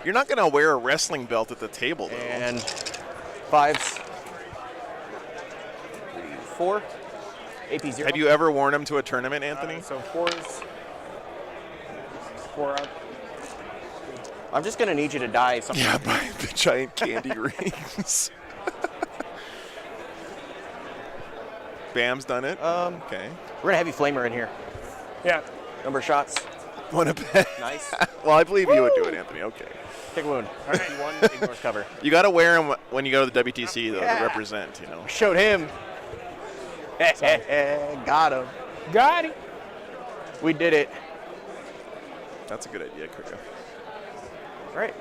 You're not going to wear a wrestling belt at the table, though. And 5s. 3, 4. AP 0. Have you ever worn them to a tournament, Anthony? So 4s. 4 up. I'm just going to need you to die something. Yeah, by the giant candy rings. Bam's done it? Okay. We're going to have you flamer in here. Yeah. Number of shots. Want to bet? Nice. Well, I believe you would do it, Anthony. Okay. Take a wound. All right. 1 ignores cover. You got to wear them when you go to the WTC, though, Yeah. to represent, you know. Showed him. Got him. Got it. We did it. That's a good idea, Krika. All right.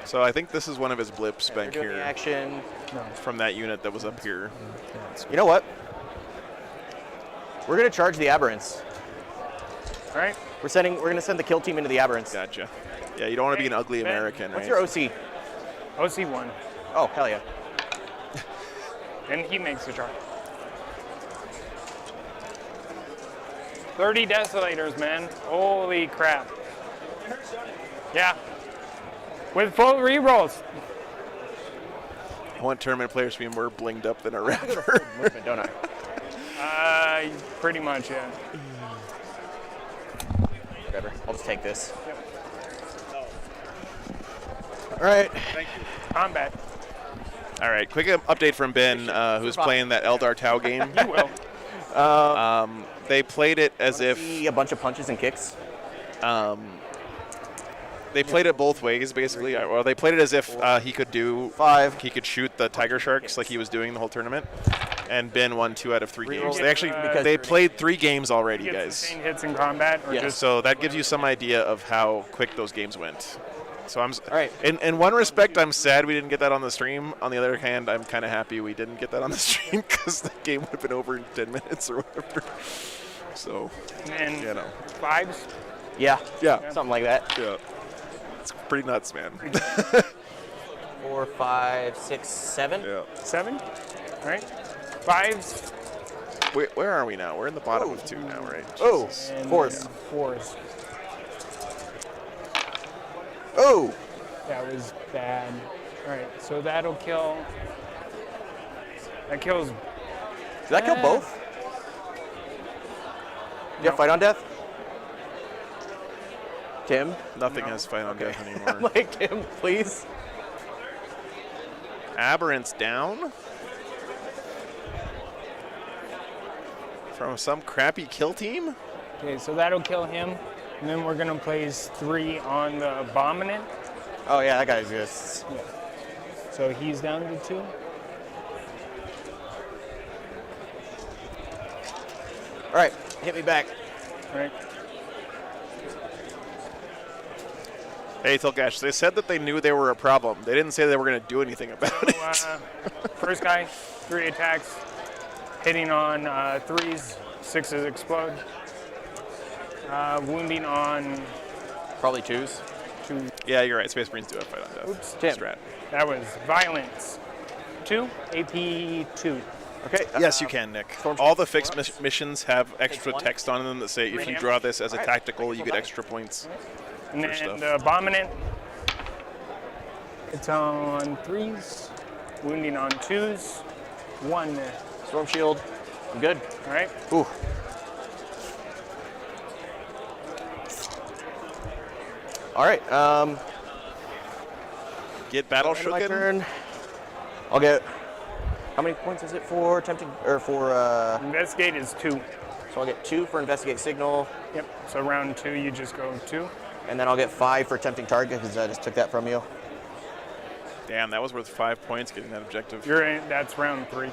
So I think this is one of his blips We're back doing the here action. from that unit that was up here. You know what? We're going to charge the aberrants. All right. We're going to send the kill team into the aberrants. Gotcha. Yeah, you don't want to be an ugly Ben, American, What's right? your OC? OC 1. Oh, hell yeah. And he makes the charge. 30 desolators, man. Holy crap. Yeah. With full rerolls. I want tournament players to be more blinged up than a rapper. Movement, don't I? Pretty much, yeah. Whatever. I'll just take this. Yep. All right. Combat. All right, quick update from Ben, who's playing that Eldar Tau game. You will. They played it as if See a bunch of punches and kicks. they played it both ways, basically. Or they played it as if he could do 5. he could shoot the tiger sharks like he was doing the whole tournament. And Ben won 2 out of 3 games. They actually they played 3 games already, Gets guys. insane hits in combat, or Yes. just So that gives you some idea of how quick those games went. So I'm All right. in one respect, I'm sad we didn't get that on the stream. On the other hand, I'm kind of happy we didn't get that on the stream because the game would have been over in 10 minutes or whatever. So, and you know, 5s. Yeah. yeah, Something like that. yeah, it's pretty nuts, man. 4, 5, 6, 7. Yeah. 7. All right. 5s Where are we now? We're in the bottom of 2 now, right? Oh, Jesus. and 4s. 4s. Oh. That was bad. All right. So that'll kill. That kills. Did that kill both? You have fight on death? Tim? Nothing has fight on death I'm anymore. like, Tim, please. Aberrant's down from some crappy kill team. Okay. So that'll kill him, and then we're gonna place 3 on the abominant. Oh, yeah, that guy exists. So he's down to 2. All right, hit me back. All right. Hey, Tilgash, they said that they knew they were a problem. They didn't say they were going to do anything about it. First guy, 3 attacks, hitting on 3s, 6s explode. Wounding on Probably 2s. 2. Yeah, you're right. Space Marines do have fight on death. Oops. Tim. Strat. That was violence. 2, AP 2. Okay. Yes, you can, Nick. Storm- All the fixed missions have extra one. text on them that say if you draw this as a tactical, you get extra points. And For then stuff. the abominant, it's on 3s, wounding on 2s, 1. Storm shield. I'm good. All right. Ooh. All right. Get battle End of my shooken. turn. I'll get. How many points is it for tempting or for? Investigate is 2. So I'll get 2 for investigate signal, Yep. So round 2, you just go 2. and then I'll get 5 for tempting target because I just took that from you. Damn, that was worth 5 points getting that objective. You're in. That's round 3.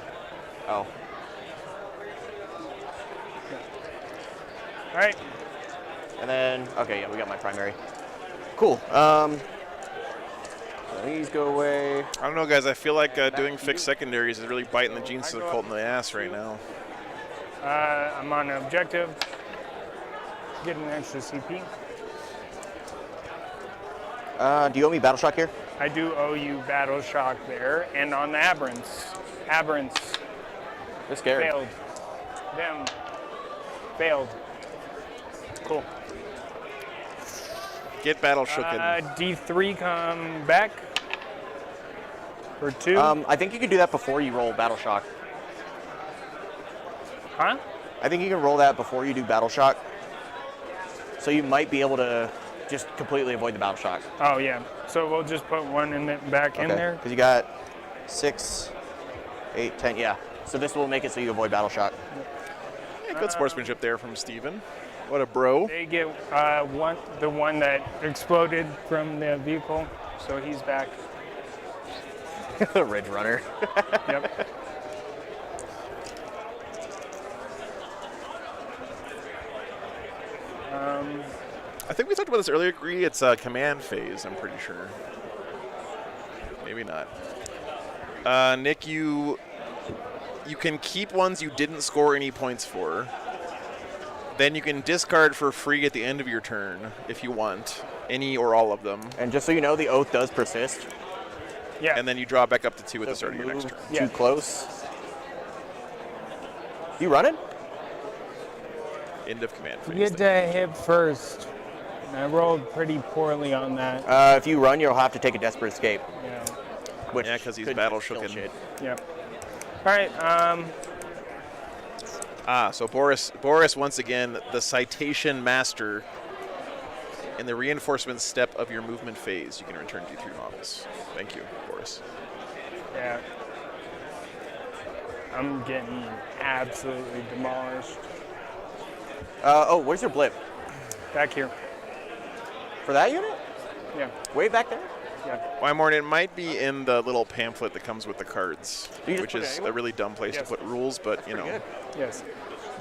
Oh. All right. And then, okay, yeah, we got my primary. Cool. So these go away. I don't know, guys. I feel like doing fixed secondaries is really biting the jeans to the Colt in the ass right now. I'm on an objective. Get an extra CP. Do you owe me battle shock here? I do owe you battle shock there, and on the aberrants. Aberrants They're scary. failed. Them failed. Cool. Get battle shooken. D3 come back for 2. I think you can do that before you roll battle shock. Huh? I think you can roll that before you do battle shock. So you might be able to just completely avoid the battle shock. Oh yeah. So we'll just put 1 in it back in there. Because you got 6, 8, 10. Yeah. So this will make it so you avoid battle shock. Yeah, good sportsmanship there from Steven. What a bro. They get the one that exploded from the vehicle, so he's back. Ridge runner. Yep. I think we talked about this earlier, Agree. It's command phase, I'm pretty sure. Maybe not. Nick, you can keep ones you didn't score any points for. Then you can discard for free at the end of your turn if you want, any or all of them. And just so you know, the oath does persist. Yeah. And then you draw back up to 2 at the So start of if your you next move turn. too close. You running? End of command phase. You get to hit first. And I rolled pretty poorly on that. If you run, you'll have to take a desperate escape. Yeah. Which Yeah, 'cause he's could battle kill shooken. shit. Yep. All right. So Boris once again, the citation master. In the reinforcement step of your movement phase, you can return D3 models. Thank you, Boris. Yeah. I'm getting absolutely demolished. Oh, where's your blip? Back here. For that unit? Yeah. Way back there? Yeah. Why, Morton, it might be in the little pamphlet that comes with the cards, You just which put it is anywhere? a really dumb place Yes. to put rules, but you know, Pretty good. Yes.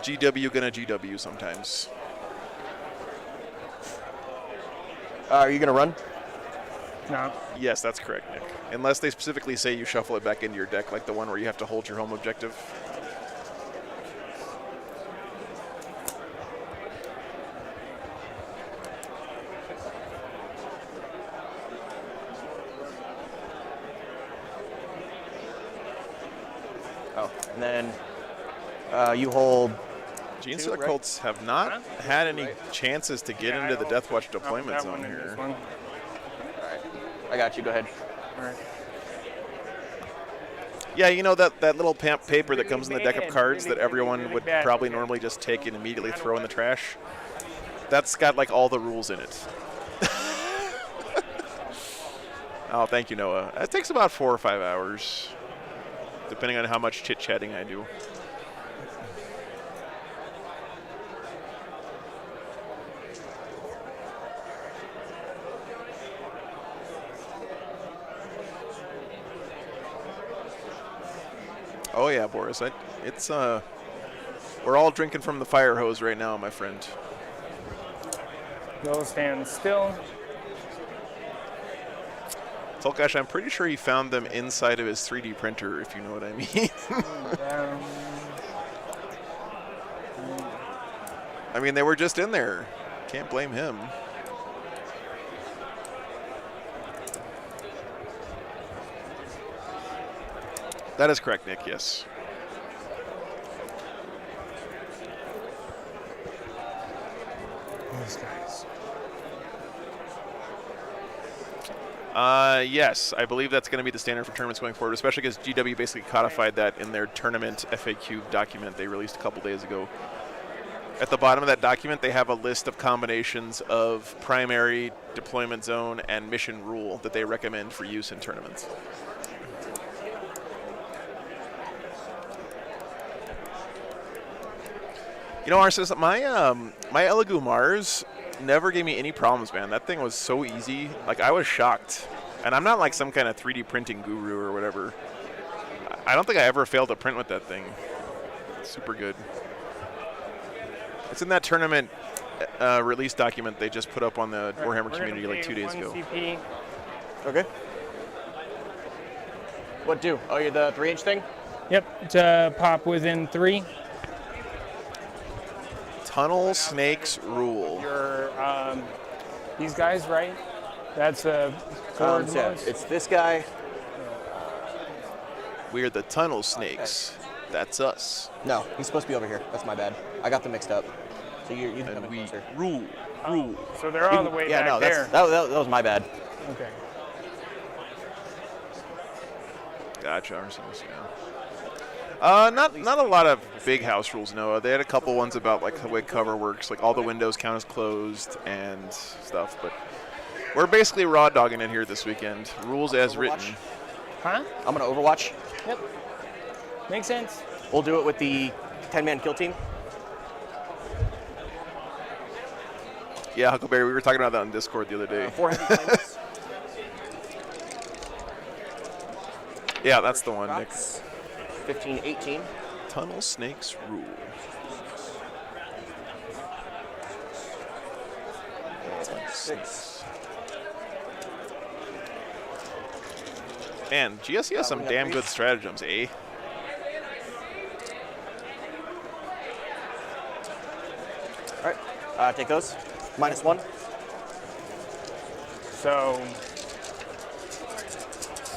GW gonna GW sometimes. Are you gonna run? No. Yes, that's correct, Nick. Unless they specifically say you shuffle it back into your deck, like the one where you have to hold your home objective. Oh, and then you hold. Gene 2, Stealer right? Colts have not had any chances to get Yeah, into I the don't- Deathwatch deployment that zone one and this here. one. All right, I got you. Go ahead. All right. Yeah, you know that little paper that comes in the deck of bad, cards really, that everyone really would bad. probably normally just take and immediately throw in the trash? That's got like all the rules in it. Oh, thank you, Noah. It takes about 4 or 5 hours, depending on how much chit-chatting I do. Oh yeah, Boris. It's we're all drinking from the fire hose right now, my friend. You'll stand still. Tolkash, I'm pretty sure he found them inside of his 3D printer, if you know what I mean. I mean, they were just in there. Can't blame him. That is correct, Nick, yes. These guys. Yes, I believe that's going to be the standard for tournaments going forward, especially because GW basically codified that in their tournament FAQ document they released a couple days ago. At the bottom of that document, they have a list of combinations of primary, deployment zone, and mission rule that they recommend for use in tournaments. You know, Arsis, my Elegoo Mars never gave me any problems, man. That thing was so easy. Like, I was shocked. And I'm not like some kind of 3D printing guru or whatever. I don't think I ever failed to print with that thing. It's super good. It's in that tournament release document they just put up on the Warhammer community like 2 days ago. CP. Okay. What do? Oh, you're the 3-inch thing? Yep, to pop within 3. Tunnel snakes rule. Your these guys, right? That's a forward Yeah, most. it's this guy. We're the tunnel snakes. That's us. No, he's supposed to be over here. That's my bad. I got them mixed up. So you can come And in we closer. rule. So they're all the way Yeah, back no, there. that was my bad. Okay. Gotcha. Yeah. Not a lot of big house rules, Noah. They had a couple ones about like the way cover works, like all the windows count as closed and stuff. But we're basically raw dogging it here this weekend. Rules as written. Huh? I'm gonna Overwatch. Yep. Makes sense. We'll do it with the 10-man kill team. Yeah, Huckleberry. We were talking about that on Discord the other day. 4 heavy flames. Yeah, that's the one, Nick. 15, 18. Tunnel snakes rule. Six. Man, GSC has some we got damn three. good stratagems, eh? All right, take those. -1. So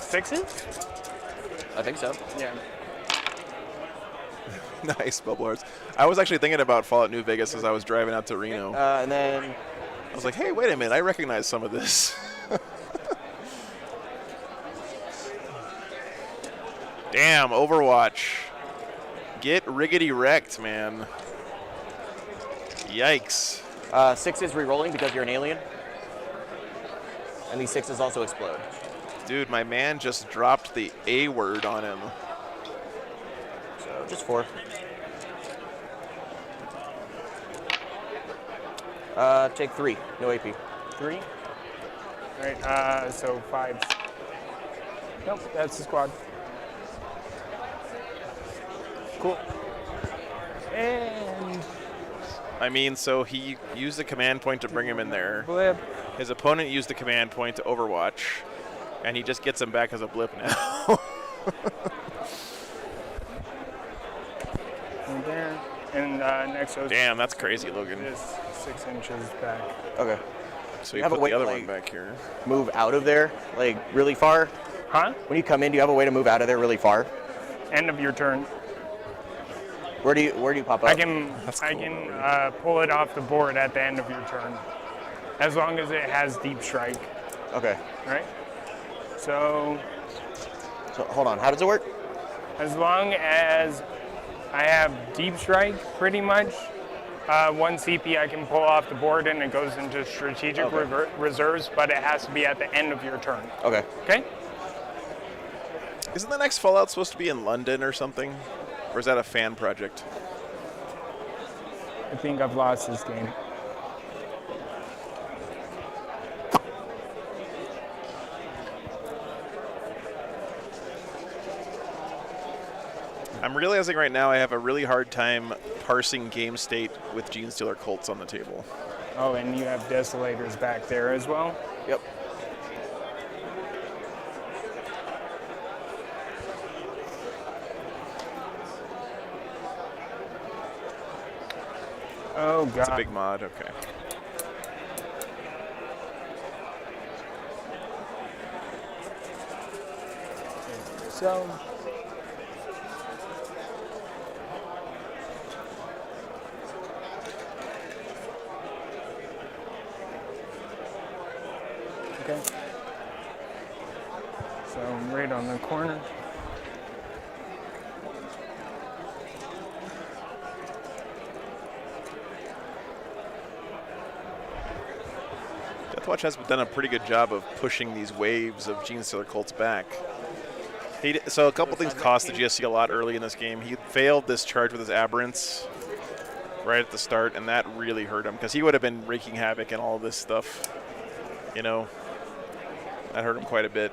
6s? I think so. Yeah. Nice, bubble hearts. I was actually thinking about Fallout New Vegas as I was driving out to Reno. And then I was like, hey, wait a minute, I recognize some of this. Damn, Overwatch. Get riggedy wrecked, man. Yikes. 6 is re-rolling because you're an alien. And these 6s also explode. Dude, my man just dropped the A word on him. So just 4. Take 3. No AP. 3. All right. So 5. Nope, that's the squad. Cool. And I mean, so he used the command point to bring him in there. blip. His opponent used the command point to Overwatch, and he just gets him back as a blip now. And there. And next goes. Damn, that's crazy, Logan. Is 6 inches back. Okay. So you have a put way the to, other like- one back here. Move out of there, like really far. Huh? When you come in, do you have a way to move out of there really far? End of your turn. Where do you pop up? I can pull it off the board at the end of your turn, as long as it has deep strike, Okay. right? So So hold on. How does it work? as long as I have deep strike, pretty much, 1 CP I can pull off the board and it goes into strategic Okay. reserves, but it has to be at the end of your turn. Okay. Okay? Isn't the next Fallout supposed to be in London or something? Or is that a fan project? I think I've lost this game. I'm realizing right now I have a really hard time parsing game state with Gene Stealer Colts on the table. Oh, and you have Desolators back there as well. Yep. Oh, God. It's a big mod, okay. So, okay. So right on the corner. Deathwatch has done a pretty good job of pushing these waves of Gene Stealer Colts back. So a couple things cost the GSC a lot early in this game. He failed this charge with his Aberrants right at the start, and that really hurt him because he would have been wreaking havoc and all this stuff, you know. That hurt him quite a bit.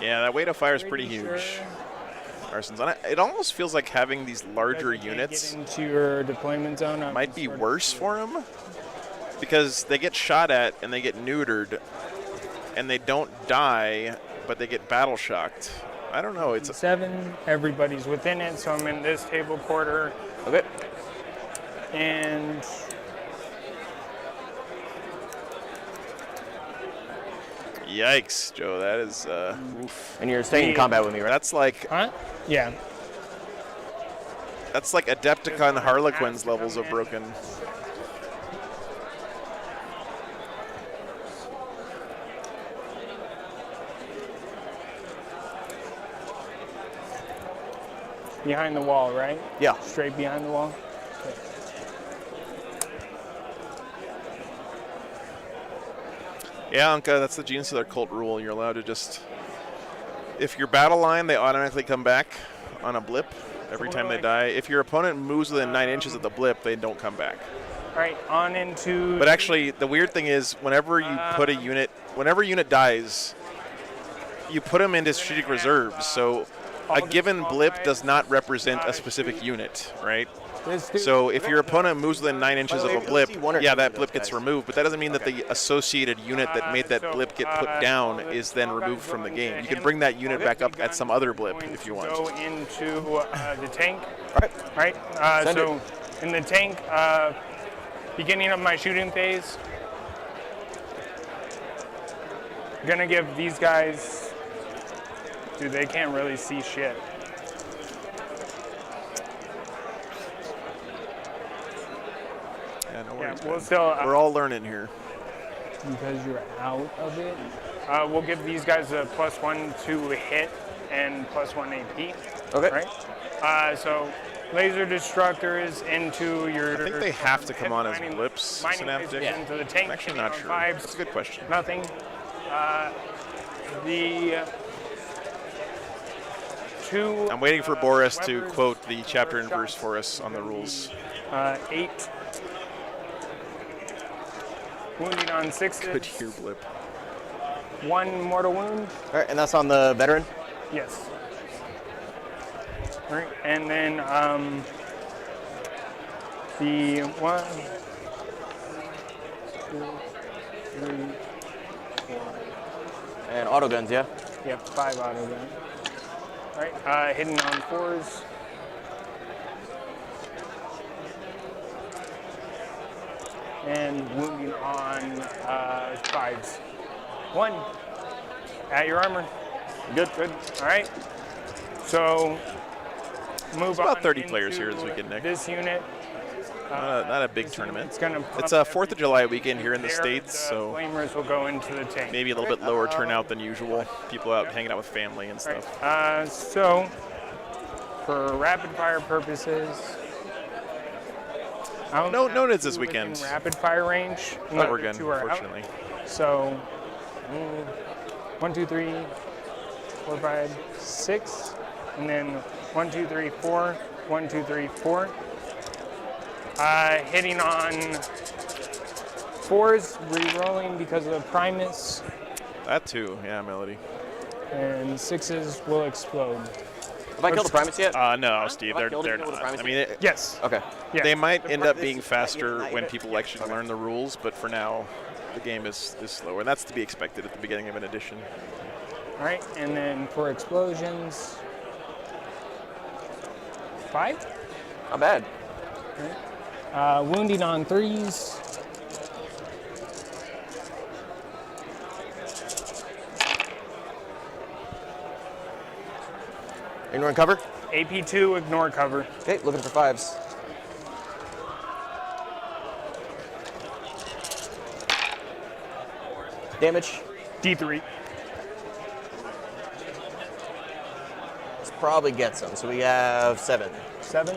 Yeah, that weight of fire is pretty huge. Arson's on it. It almost feels like having these larger units Get into your deployment zone. might be worse for him because they get shot at and they get neutered and they don't die, but they get battle shocked. I don't know. It's 7. Everybody's within it, so I'm in this table quarter. Okay. And yikes, Joe. That is oof. And you're staying in combat with me, right? That's like huh? Yeah. Adepticon Harlequins levels of broken. Behind the wall, right? Yeah. Straight behind the wall. Yeah, Anka, that's the Gene Stealer cult rule. You're allowed to just, if your battle line, they automatically come back on a blip every time they die. If your opponent moves within 9 inches of the blip, they don't come back. All right, on into. But actually, the weird thing is, whenever you put a unit, whenever a unit dies, you put them into strategic reserves. So a given blip does not represent a specific unit, right? So if your opponent moves within 9 inches of a blip, yeah, that blip gets removed, but that doesn't mean that the associated unit that made that blip get put down is then removed from the game. You can bring that unit back up at some other blip if you want. Go into the tank. All right. So in the tank, beginning of my shooting phase, gonna give these guys, dude, they can't really see shit. Yeah, no Yeah, worries, we'll man. still, We're all learning here. because you're out of it, we'll give these guys a +1 to hit and +1 AP. Okay. Right? So laser destructor is into your. I think they have to come on as mining- blips, mining Synaptic. lasers into the tank. I'm actually hitting not on sure. Vibes, That's a good question. Nothing. The 2. I'm waiting for Boris to Weber's quote the chapter and verse for us on the rules. 8. Wounding on 6. Good here, blip. 1 mortal wound. All right, and that's on the veteran. Yes. All right, and then the 1, 2, 3, 4. And auto guns, yeah. Yep, 5 auto gun. All right, hitting on 4s. And wounding on 5s. 1. At your armor. Good. Good. All right. So move on. About 30 players into here this weekend, Nick. This unit. Not a big tournament. It's gonna. It's a 4th of July weekend here in the States, so Flamers will go into the tank. maybe a little bit lower turnout than usual. People out hanging out with family and Right. stuff. So for rapid fire purposes. I don't No have nids this two within weekend. Rapid fire range. Not The Oregon, 2 are out. unfortunately. So 1, 2, 3, 4, 5, 6, and then 1, 2, 3, 4, 1, 2, 3, 4. Hitting on 4s, re-rolling because of the Primus, That too, yeah, Melody. and 6s will explode. Have I killed the Primus yet? No, Steve, Have I they're killed not. with the Primus I mean, Yes. Okay. Yeah. they might end up This being is faster not when yet. people actually learn the rules, but for now, the game is slower, and that's to be expected at the beginning of an edition. All right, and then for explosions, 5. Not bad. Wounding on 3s. Ignoring cover. AP2, ignore cover. Okay, looking for 5s. Damage. D3. This probably gets them. So we have 7. 7.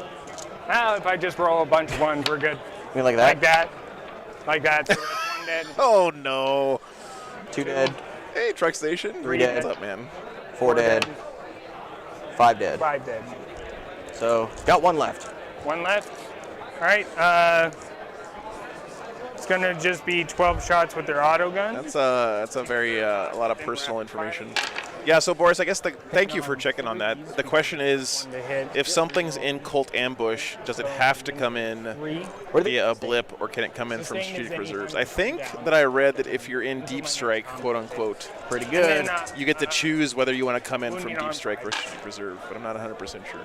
If I just roll a bunch of 1s, we're good. You mean like that? Like that. Like that. So that's 1 dead. Oh no! 2 dead. Hey, Truck Station. 3 dead. What's up, man? 4 dead. 5 dead. 5 dead. So got 1 left. 1 left. All right. It's gonna just be 12 shots with their auto gun. That's a very a lot of personal information. Yeah, so Boris, I guess thank you for checking on that. The question is, if something's in cult ambush, does it have to come in via a blip, or can it come in from strategic reserves? I think that I read that if you're in deep strike, quote unquote, Pretty good. you get to choose whether you want to come in from deep strike or strategic reserve, but I'm not 100% sure.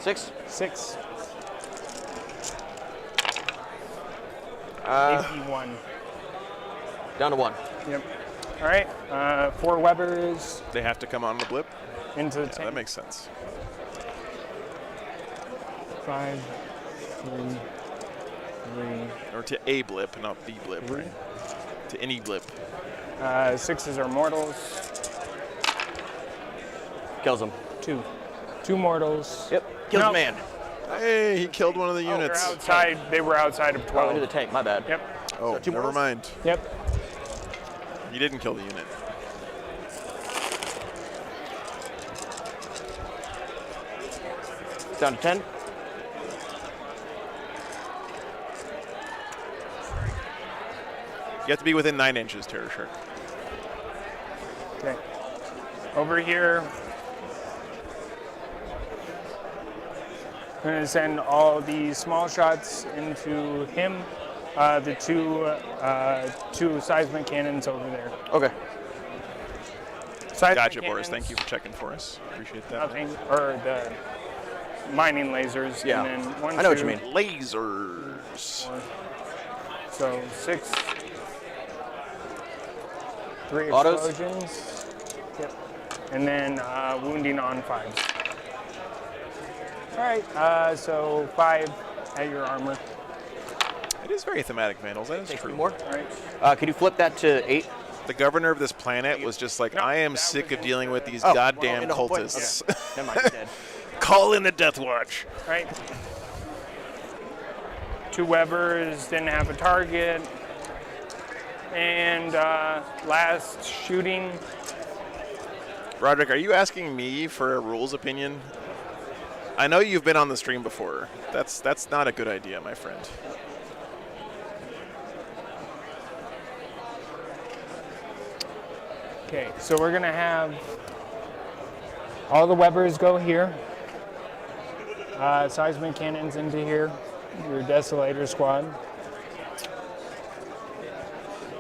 6. 6. Uh, 81. down to 1. Yep. All right. 4 Webbers They have to come on the blip? into the Yeah, tank. that makes sense. 5, 3, 3. Or to a blip, not the blip, right? To any blip. 6s are mortals. Kills him. 2. 2 mortals. Yep. Kills No. the man. Hey, he killed one of the They're units. outside. They were outside of Oh, 12. into the tank. My bad. Yep. Oh, So 2 never mortals? mind. Yep. You didn't kill the unit. Down to 10. You have to be within 9 inches, Terror Shark. Okay. Over here, I'm going to send all the small shots into him. The two seismic cannons over there. Okay. Seismic Gotcha, Boris. cannons, Thank you for checking for us. Appreciate that. Nothing, or the mining lasers. Yeah. And then 1, I know what 2, you mean. Lasers. 4. So 6. 3 Autos? explosions. Yep. And then wounding on 5s. All right. So 5 at your armor. It is very thematic, Vandals. That is Take 3 true. more. All right. Could you flip that to 8? The governor of this planet was just like, No, I am that sick was of dealing with these Oh, goddamn well, in the whole point. cultists. Okay. Never mind. He's dead. Call in the Deathwatch. All right. 2 Webbers didn't have a target. And last shooting. Roderick, are you asking me for a rules opinion? I know you've been on the stream before. That's not a good idea, my friend. Okay, so we're gonna have all the Webbers go here. Seismic cannons into here. Your Desolator squad.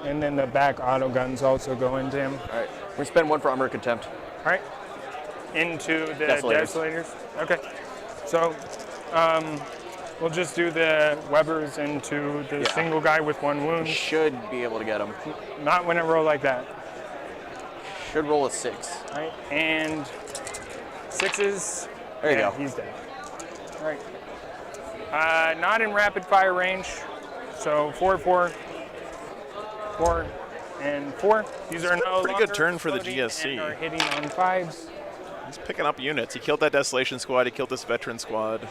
And then the back auto guns also go into him. All right. We're going to spend 1 for armor contempt. All right. Into the Desolators. Desolators. Okay. So we'll just do the Webbers into the Yeah. single guy with 1 wound. Should be able to get him. Not when it roll like that. Should roll a 6. All right. And 6s. There you Yeah, go. He's dead. All right. Not in rapid fire range. So 4, 4, 4, and 4. These are no Pretty good longer turn for the exploding GSC. and are hitting on 5s. He's picking up units. He killed that Desolation squad. He killed this Veteran squad.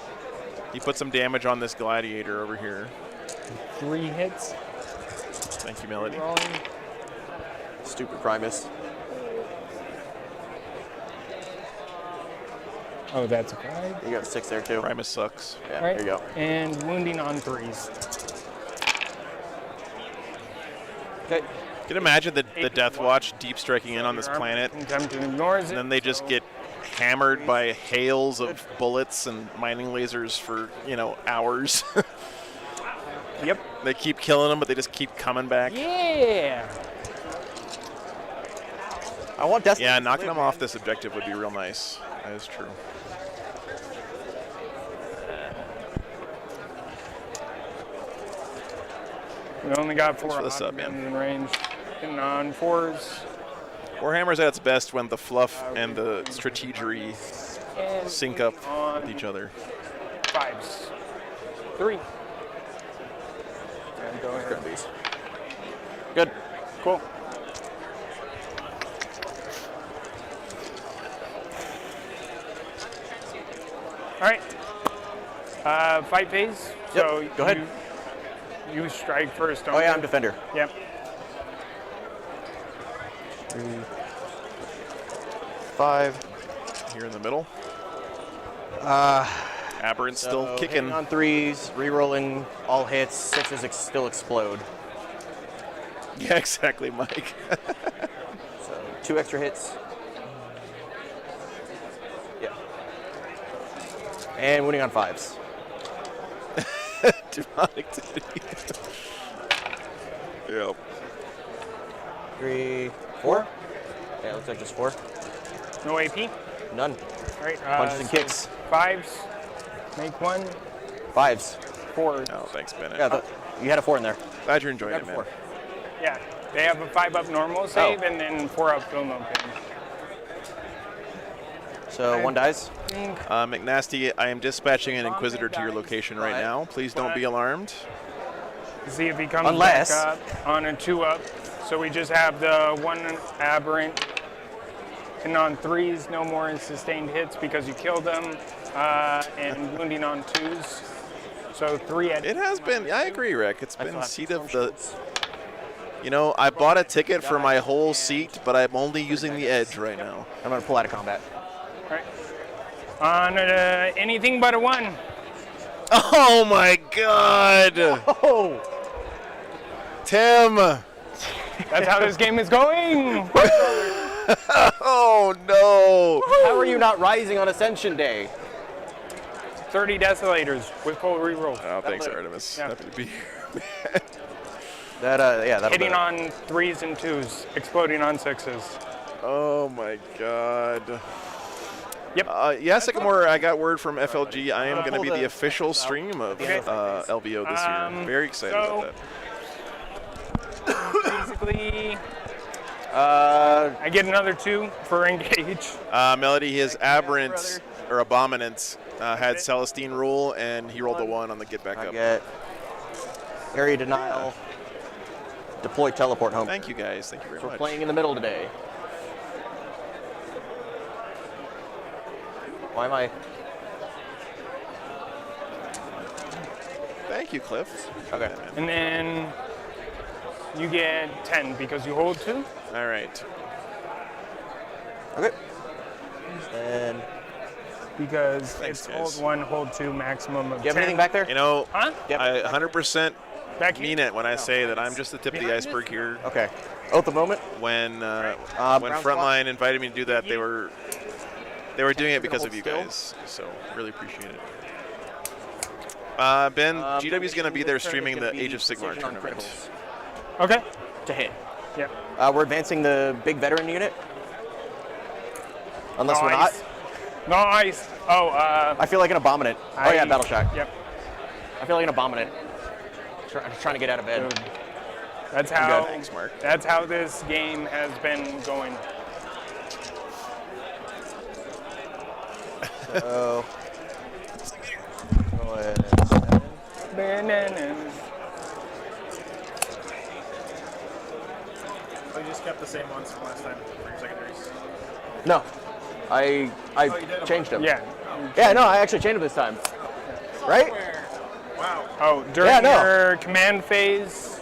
He put some damage on this Gladiator over here. 3 hits. Thank you, Melody. Rolling. Stupid Primus. Oh, that's a 5. You got a 6 there too. Primus sucks. Yeah, All right. there you go. And wounding on 3s. Okay. Can you imagine the Deathwatch deep striking in on this planet, Contempt ignores it. and then they just get hammered by hails of bullets and mining lasers for, hours. Yep. They keep killing them, but they just keep coming back. Yeah. I want Destiny. Yeah, to knocking live, them off man. this objective would be real nice. That is true. We only got 4 for the sub, guns man. in range. Getting on 4s. Warhammer's at its best when the fluff and the strategery And sync up on with each other. 5s. 3. And go ahead. Grab these. Good. Cool. All right. Fight phase. Yep, So go ahead. You strike first. Don't Oh yeah, you? I'm defender. Yep. 3, 5. Here in the middle. Uh, Aberrant's so still hitting kicking. on 3s, re-rolling all hits, 6s still explode. Yeah, exactly, Mike. So 2 extra hits. Yeah. And winning on 5s. Demonic activity. Yep. 3, 4. Yeah, it looks like just 4. No AP. None. All right. Punches and kicks. 5s. Make 1. 5s. 4. Oh, thanks, Bennett. Yeah, you had a 4 in there. Glad you're enjoying Got it, a man. 4. Yeah. They have a 5-up normal save and then 4-up fill no pain. So 1 dies. McNasty, I am dispatching an Inquisitor to your location right now. Please don't be alarmed. See if he comes Unless- back up on a 2-up. So we just have the 1 aberrant. And on 3s, no more sustained hits because you killed them. And wounding on 2s. So 3 at It has been, I agree, Rick. It's I been still have seat storm of the. shields. You know, I bought a ticket for my whole seat, but I'm only using the edge right now. I'm going to pull out of combat. Right. On anything but a 1. Oh my God! Oh! Tim! That's how this game is going. Oh no! How are you not rising on Ascension Day? 30 desolators with full reroll. Oh, thanks, That'll- Artemis. yeah. Happy to be here. That'll Hitting do it. on 3s and 2s, exploding on 6s. Oh my God. Yep. Yeah, Sycamore, I got word from FLG. I am going to pull be the- the official stream of Okay. LVO this year. Very excited so- about that. Basically, I get another 2 for engage. Melody, his Aberrant, or Abominant, had Celestine rule, and he rolled a 1 on the get back I up. get area denial, deploy teleport home. Thank you, guys. Thank you very We're much. playing in the middle today. Why am I? Thank you, Cliff. Okay. And then you get 10 because you hold 2. All right. Okay. And Because Thanks, it's guys. hold 1, hold 2, maximum of do you have 10. anything back there? You know, Huh? Yep. I 100% Back here? mean it when I say that I'm just the tip of the iceberg here. Okay. Oh, at the moment. When brown Frontline invited me to do that, they were doing it because of you Hold guys. So really appreciate it. Ben, GW's going to be there streaming the Age of Sigmar Precision on tournament. criticals Okay. to hit. Yep. We're advancing the big veteran unit. Unless we're not. Nice. Nice. Oh, I feel like an abominant. Oh yeah, battle shock. Yep. I feel like an abominant. Trying to get out of bed. Dude. That's how. Thanks, Mark. That's how this game has been going. So. Go ahead. 7. Bananas. So you just kept the same ones from last time for your secondaries. No, I you did? changed them. Yeah. Yeah, no, I actually changed them this time. Right? Wow. Oh, during Yeah, no. your command phase.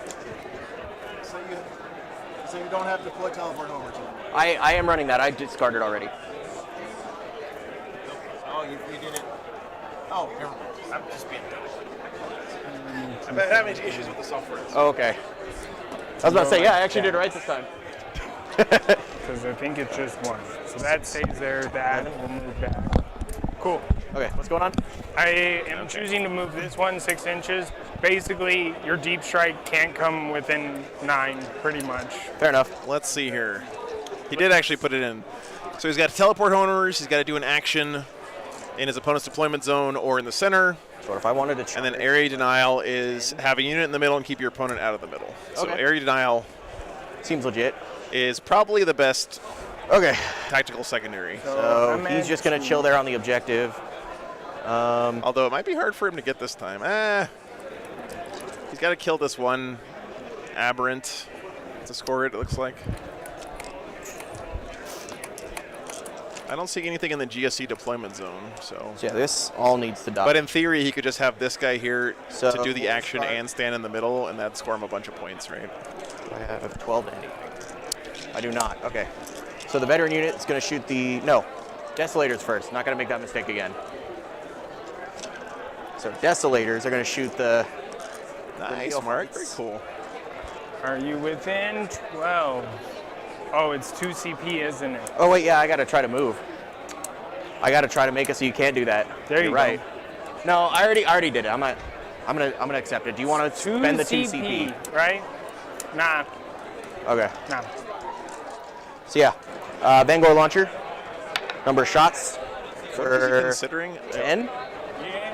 So you don't have to pull a teleport over to them. I am running that. I discarded already. Oh, you did it. Oh, never mind. I'm just being dumb. I've been having issues with the software. Oh, okay. I was about to say, yeah, I actually did it right this time. Because I think it's just 1. So that stays there. That will move back. Cool. Okay, what's going on? I am choosing to move this one 6 inches. Basically, your deep strike can't come within 9, pretty much. Fair enough. Let's see here. He did actually put it in. So he's got teleport honors. He's got to do an action in his opponent's deployment zone or in the center. So if I wanted to And then area denial is have a unit in the middle and keep your opponent out of the middle. So Okay. area denial seems legit. is probably the best Okay. tactical secondary. So I'm he's at just gonna 2. chill there on the objective. Although it might be hard for him to get this time. He's got to kill this one aberrant to score it, it looks like. I don't see anything in the GSC deployment zone, so. So yeah, this all needs to die. But in theory, he could just have this guy here So to do the we'll action start- and stand in the middle, and that'd score him a bunch of points, right? I have 12 to anything. I do not. Okay. So the veteran unit is going to shoot the... No. Desolators first. Not going to make that mistake again. So Desolators are going to shoot the... Nice, the Mark. neophytes. Very cool. Are you within 12? Oh, it's 2 CP, isn't it? Oh, wait. Yeah, I got to try to move. I got to try to make it so you can't do that. There You're you right. go. No, I already did it. I'm gonna accept it. Do you want to 2 spend the 2 CP, CP? right? Nah, Okay. nah. So yeah, Vanguard launcher. Number of shots What is he for considering? 10. Yeah.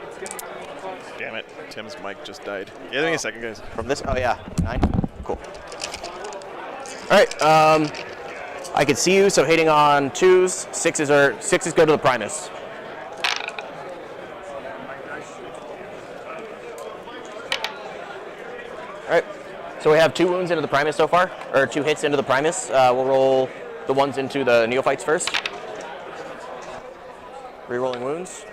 It's gonna be close. Damn it. Tim's mic just died. Give me a second, guys. From this, oh yeah, 9. Cool. All right, I can see you. So hitting on 2s, 6s go to the Primus. All right, so we have 2 wounds into the Primus so far, or 2 hits into the Primus. We'll roll the ones into the neophytes first. Rerolling wounds.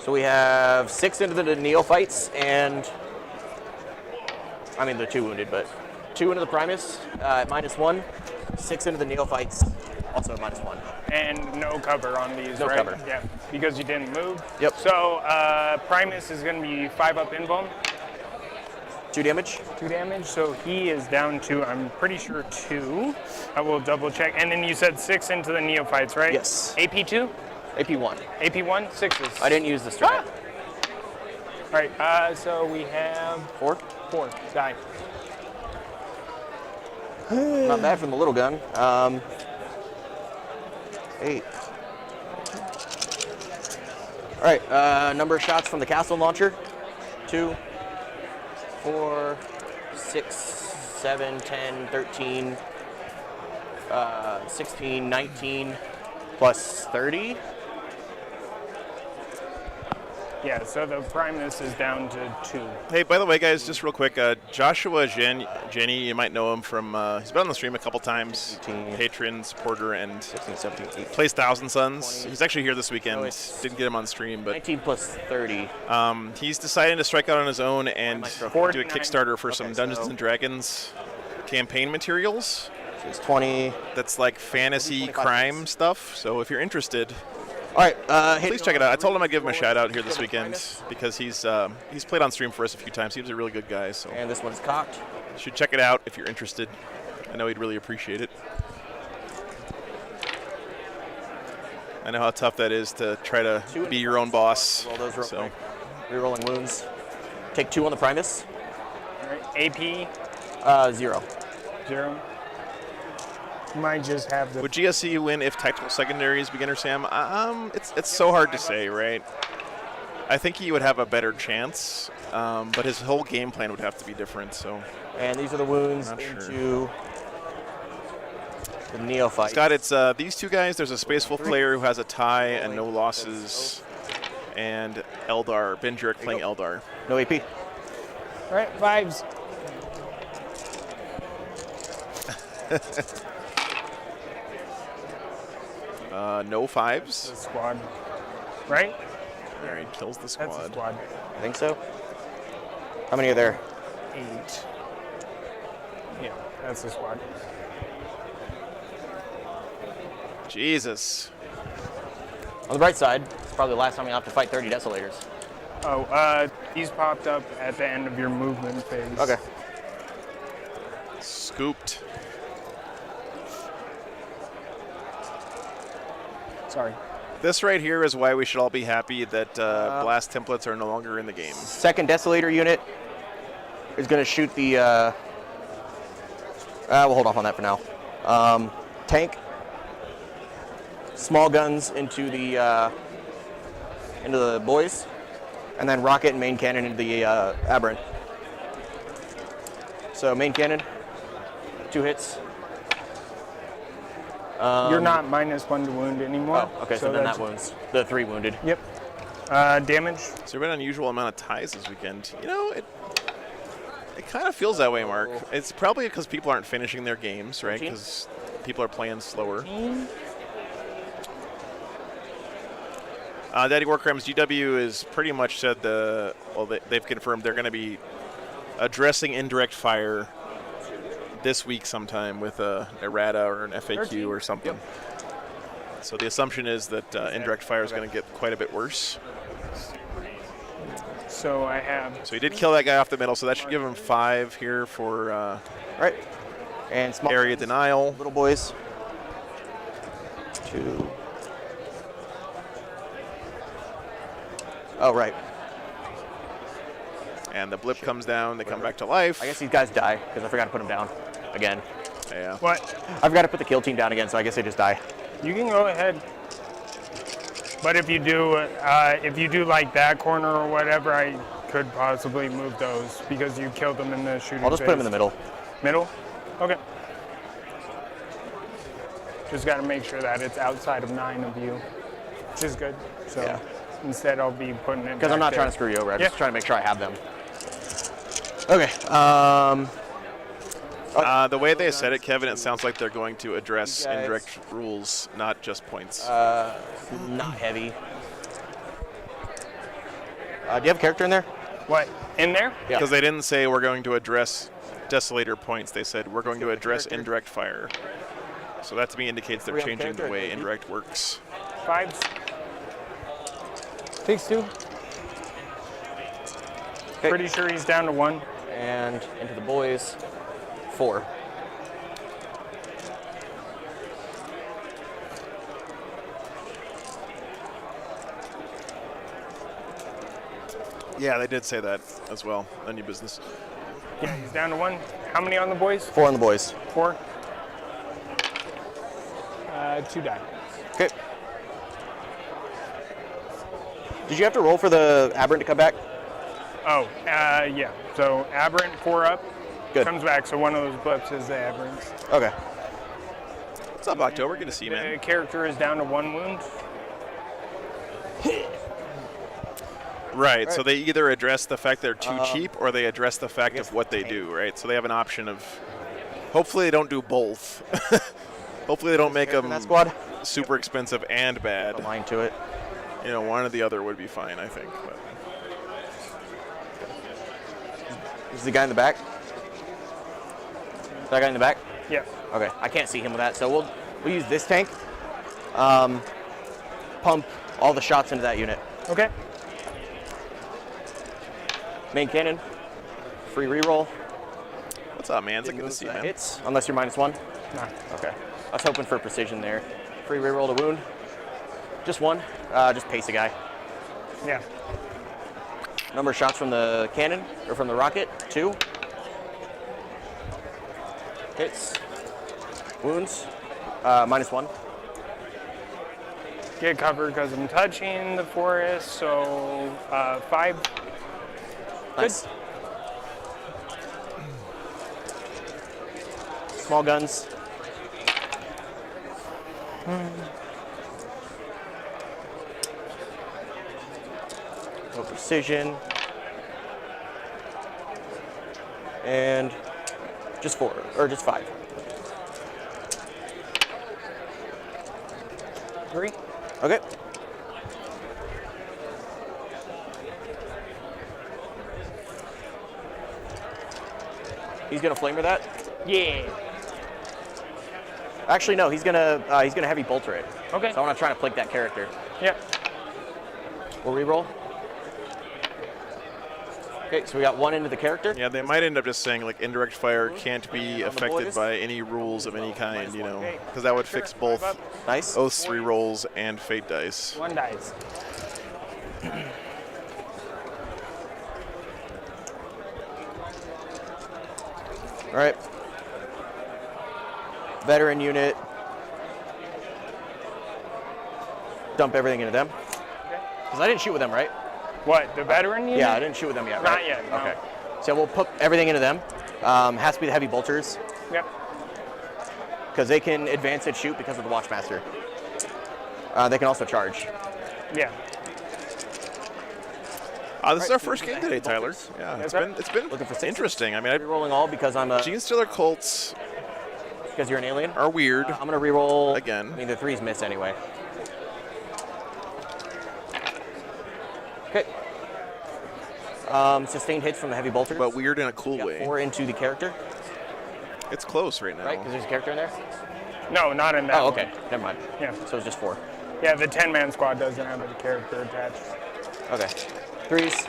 So we have 6 into the neophytes and, I mean the 2 wounded, but 2 into the Primus at -1, 6 into the neophytes, also at -1. And no cover on these, No right? cover. Yeah, because you didn't move. Yep. So Primus is going to be 5 up invuln, 2 damage. 2 damage. So he is down to, I'm pretty sure 2. I will double check. And then you said 6 into the neophytes, right? Yes. AP2? AP1. AP1? 6s. I didn't use the strat. All right, so we have 4. 4. Die. Not bad from the little gun. 8. All right, number of shots from the castle launcher. 2, 4, 6, 7, 10, 13, 16, 19, plus 30. Yeah, so the Primus is down to 2. Hey, by the way, guys, just real quick, Joshua Jenny, you might know him from, he's been on the stream a couple times, 18, patron, supporter, and 16, 17, 18. plays Thousand Suns. 20. He's actually here this weekend. Oh, it's- Didn't get him on stream, but 19 plus 30. he's deciding to strike out on his own and do a 49. Kickstarter for some Okay, Dungeons so- and Dragons campaign materials. So it's 20. That's like fantasy 25 crime stuff. So if you're interested, All right, please check it out. I told him I'd give him a shout out here this weekend because he's played on stream for us a few times. He was a really good guy, so And this one's cocked. you should check it out if you're interested. I know he'd really appreciate it. I know how tough that is to try to be your own boss. Roll those real So quick. Rerolling wounds. Take 2 on the Primus. All right, AP 0. 0. Might just have the. would GSC win if tactical secondaries beginner Sam? It's so hard to say, right? I think he would have a better chance, but his whole game plan would have to be different. So And these are the wounds Not sure. into the neophyte. Scott, it's these 2 guys. There's a Space Wolf player who has a tie and no losses, and Eldar, Ben Jurek playing Eldar. No AP. All right, 5s. No 5s. The squad. Right? All right, kills the That's squad. a squad. I think so. How many are there? 8. Yeah, that's the squad. Jesus. On the bright side, it's probably the last time you'll have to fight 30 Desolators. Oh, these popped up at the end of your movement phase. Okay. Scooped. Sorry. This right here is why we should all be happy that blast templates are no longer in the game. Second Desolator unit is going to shoot the. We'll hold off on that for now. Tank. Small guns into the boys, and then rocket and main cannon into the aberrant. So main cannon, 2 hits. You're not -1 to wound anymore. Oh, okay, so then that that's- wounds the 3 wounded. Yep. Damage. So we had an unusual amount of ties this weekend. You know, it kind of feels that way, Mark. It's probably because people aren't finishing their games, right? 14? Because people are playing slower. Daddy Warcram's GW is pretty much said they've confirmed they're going to be addressing indirect fire this week sometime with a errata or an FAQ 13. or something. So the assumption is that indirect fire is going to get quite a bit worse. So I have. So he did kill that guy off the middle, so that should give him 5 here for Right. And small area denial. little boys. 2. Oh, right. And the blip comes down, they come back to life. I guess these guys die because I forgot to put them down again. Yeah. What? I forgot to put the kill team down again, so I guess they just die. You can go ahead. But if you do like that corner or whatever, I could possibly move those because you killed them in the shooting I'll just put them in phase. the middle. Middle? Okay. Just got to make sure that it's outside of 9 of you, which is good. So Yeah. instead, I'll be putting it. Because I'm back not trying there. to screw you over. I'm Yeah. just trying to make sure I have them. Okay. The way they said it, Kevin, it sounds like they're going to address Guys. indirect rules, not just points. Not heavy. Do you have a character in there? What? In there? Yeah. Because they didn't say we're going to address Desolator points. They said we're going to address indirect fire. So that to me indicates they're We have a changing the character way at indirect works. 5s. Takes 2. Okay. Pretty sure he's down to 1. And into the boys. 4. Yeah, they did say that as well. None of your business. Yeah, he's down to 1. How many on the boys? 4 on the boys. 4. 2 die. Okay. Did you have to roll for the aberrant to come back? Oh, yeah. So aberrant 4 up. Good. Comes back, so one of those blips is the aberrant. Okay. What's up, October? Good to see you, The man. character is down to 1 wound. Right, so they either address the fact they're too cheap or they address the fact guess of what they do, right? So they have an option of, hopefully they don't do both. Hopefully they don't make Character them in that squad? super expensive and A bad. line to it. You know, one or the other would be fine, I think. But. Is the guy in the back? That guy in the back? Yeah. Okay. I can't see him with that, so we'll use this tank. Pump all the shots into that unit. Okay. Main cannon. Free reroll. What's up, man? It's It good to moves see you, that man. hits, unless you're -1. Nah. Okay. I was hoping for precision there. Free reroll to wound. Just 1. Just pace a guy. Yeah. Number of shots from the cannon, or from the rocket, 2. Hits. Wounds, -1. Get covered because I'm touching the forest, so 5. Nice. Small guns. No precision. And just 4, or just 5. 3. Okay. He's gonna flamer that. Yeah. Actually, no. He's gonna heavy bolter it. Okay. So I want to try to plink that character. Yeah. We'll reroll. Okay, so we got 1 into the character. Yeah, they might end up just saying, like, indirect fire can't be On the affected boys. by any rules of any kind, you know, because that would fix both Nice. Oaths rerolls and Fate dice. 1 dies. All right. Veteran unit. Dump everything into them. Because I didn't shoot with them, right? What, the veteran unit? Yeah, I didn't shoot with them yet, right? Not yet, no. Okay. So we'll put everything into them. Has to be the heavy bolters, Yep. because they can advance and shoot because of the Watchmaster. They can also charge. Yeah. This is our first game today, Tyler. Yeah, That's right. it's been Looking for sixes. interesting. I mean, Rerolling all because I'm a Gene Stealer Colts because you're an alien. are weird. I'm gonna reroll Again. I mean the 3's miss anyway. Sustained hits from the heavy bolters. but weird in a cool Got way. 4 into the character, It's close right now. right? Because there's a character in there. No, not in that Oh, one. okay. Never mind. Yeah. So it's just 4. Yeah, the 10-man squad doesn't have a character attached. Okay. 3s.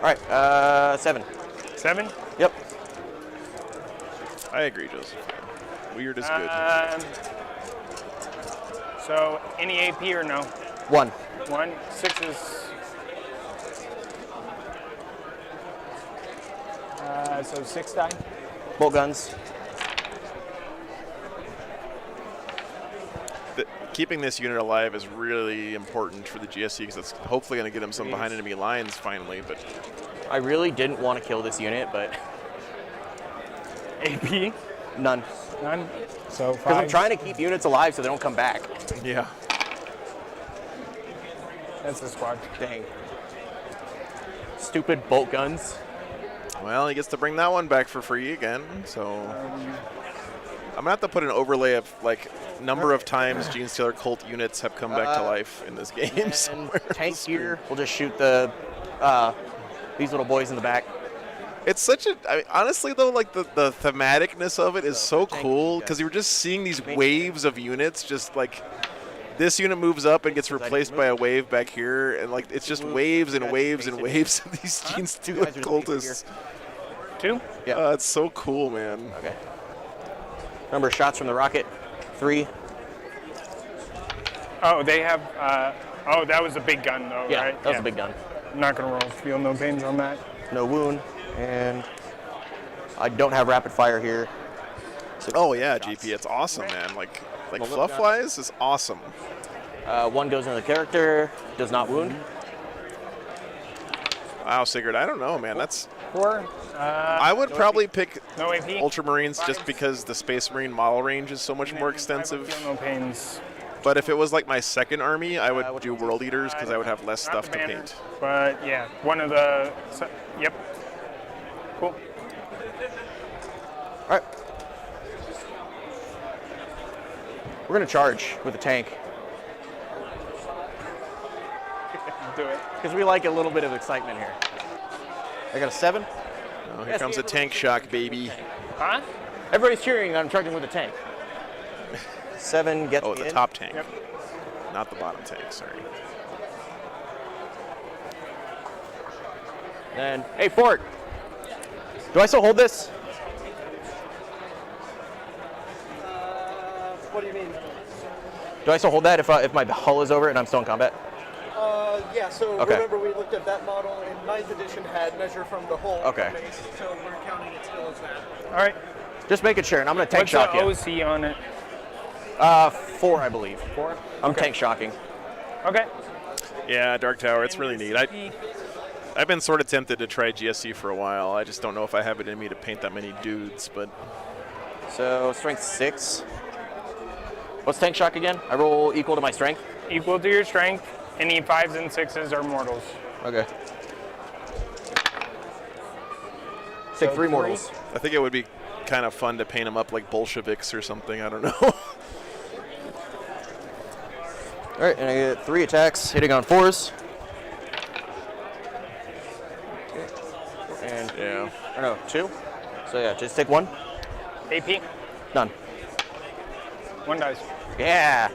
All right. 7. 7? Yep. I agree, Joseph. Weird is good. So any AP or no? 1. 1. 6s. So 6 die. Bolt guns. Keeping this unit alive is really important for the GSC because it's hopefully going to get them some behind enemy lines finally. But I really didn't want to kill this unit, but AP? none. None. So 5. Because I'm trying to keep units alive so they don't come back. yeah, That's the squad. Dang. Stupid bolt guns. well, he gets to bring that one back for free again. So I'm gonna have to put an overlay of like number of times Gene Stealer Cult units have come back to life in this game. And somewhere. tank gear. We'll just shoot the these little boys in the back. It's such a, I mean, honestly though, like the thematicness of it is so tank cool you because guys. you were just seeing these waves of units, just like this unit moves up and gets replaced by a wave back here, and like it's just waves and waves and waves of these Gene Stealer guys are just moving cultists. 2? Yeah. It's so cool, man. Okay. Number of shots from the rocket. 3. Oh, they have. Oh, that was a big gun though, Yeah, right? that was a big gun. I'm not gonna roll feel no pains on that. No wound. And I don't have rapid fire here. Oh yeah, GP, it's awesome, man. Like Well, look, fluff wise, is awesome. 1 goes into the character. Does not wound. Wow, Sigurd, I don't know, man. That's 4. I would probably pick No AP. Ultramarines just because the Space Marine model range is so much more Feel extensive. no pains. But if it was like my second army, I would which do World Eaters because I would have less Not stuff the to banner, paint. But yeah, one of the. Yep. Cool. All right. We're going to charge with a tank Do it. because we like a little bit of excitement here. I got a 7. Oh, here comes a tank shock, baby. Huh? Everybody's cheering and I'm charging with a tank. 7 gets Oh, me the in. top tank, Yep. not the bottom tank. Sorry. Then, hey, Fort. Do I still hold this? What do you mean? Do I still hold that if my hull is over and I'm still in combat? Yeah, so Okay. remember we looked at that model in 9th edition had measure from the whole Okay. base, so we're counting it still as that. All right. Just making sure, and I'm going to tank What's shock the you. OC on it? 4, I believe. 4? I'm tank shocking. Okay. Yeah, Dark Tower, it's really neat. I've been sort of tempted to try GSC for a while. I just don't know if I have it in me to paint that many dudes, but So, strength 6. What's tank shock again? I roll equal to my strength? Equal to your strength. Any 5s and 6s are mortals. Okay. Take 3 mortals. I think it would be kind of fun to paint them up like Bolsheviks or something. I don't know. All right, and I get 3 attacks, hitting on 4s. And, Yeah. or no, 2. So yeah, just take 1. AP. None. 1 dice. Yeah.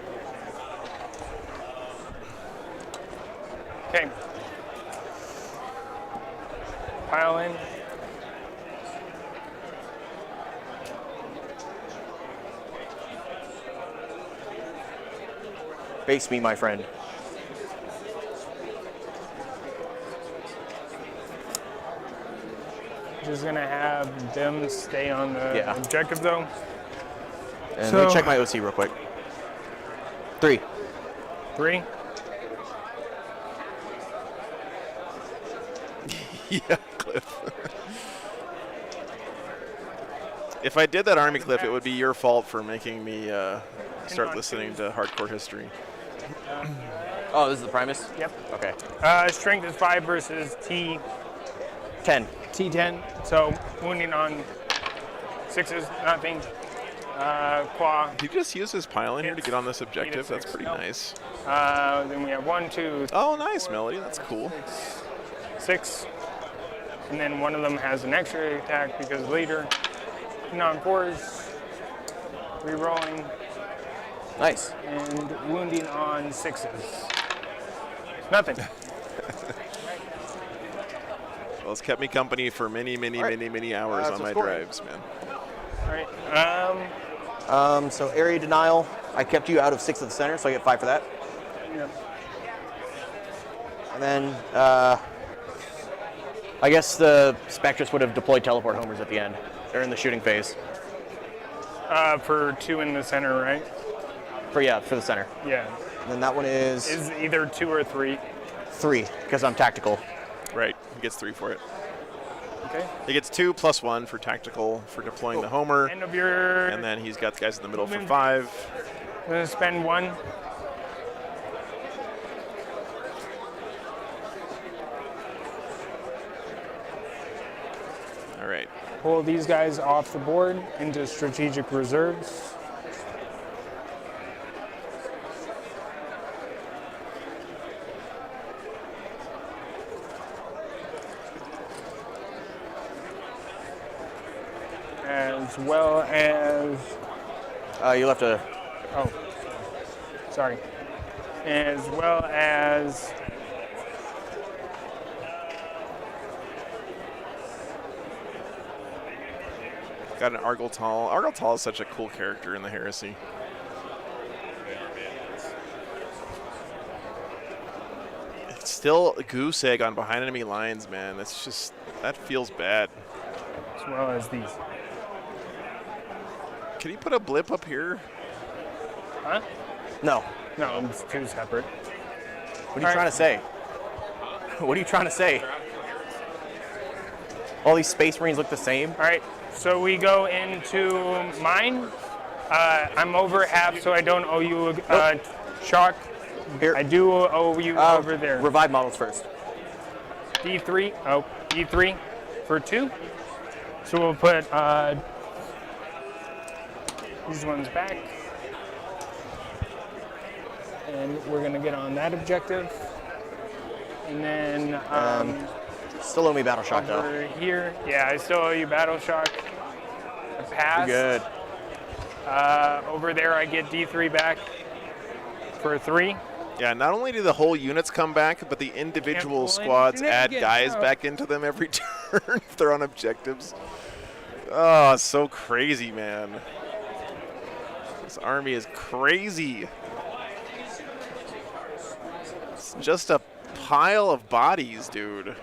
Okay. Pile in. Base me, my friend. Just gonna have them stay on the Yeah. objective though. And So- let me check my OC real quick. 3. 3. Yeah, Cliff. If I did that army, Cliff, it would be your fault for making me start listening to hardcore history. Oh, this is the Primus? Yep. Okay. Strength is 5 versus 10. T10. So wounding on 6s, nothing. Claw. Did you just use his pile in here to get on this objective? That's pretty No. nice. Then we have 1, 2, Oh, nice, Melody. That's cool. 6. And then one of them has an extra attack because later, non-4s, re-rolling, Nice. and wounding on 6s. Nothing. Well, it's kept me company for many, many, All right. many, many hours on So my scoring. drives, man. All right. So area denial, I kept you out of 6 of the center, so I get 5 for that. Yep. And then I guess the Spectrus would have deployed teleport homers at the end. They're in the shooting phase. For 2 in the center, right? For the center. Yeah. And then that one is Is either 2 or 3. 3 because I'm tactical. Right. He gets 3 for it. Okay. He gets 2 plus 1 for tactical for deploying the homer. End of your. And then he's got the guys in the middle for Movement. 5. I'm gonna spend 1. All right. Pull these guys off the board into strategic reserves. As well as, You left a oh, sorry. As well as Got an Argyltal. Argyltal is such a cool character in the Heresy. It's still a goose egg on behind enemy lines, man. That's just, that feels bad. as well as these. Can you put a blip up here? Huh? no. No, it's 2 separate. What are you All right. trying to say? What are you trying to say? All these Space Marines look the same. All right, so we go into mine. I'm over half, so I don't owe you a shock. Here, I do owe you over there. Revive models first. D3, oh, D3 for 2. So we'll put these ones back. And we're gonna get on that objective. And then Still owe me battle shock though. over here, yeah, I still owe you battle shock. I passed. Good. Over there, I get D3 back for 3. Yeah, not only do the whole units come back, but the individual pull squads anything add again. guys Oh. back into them every turn if they're on objectives. Oh, it's so crazy, man. This army is crazy. It's just a pile of bodies, dude.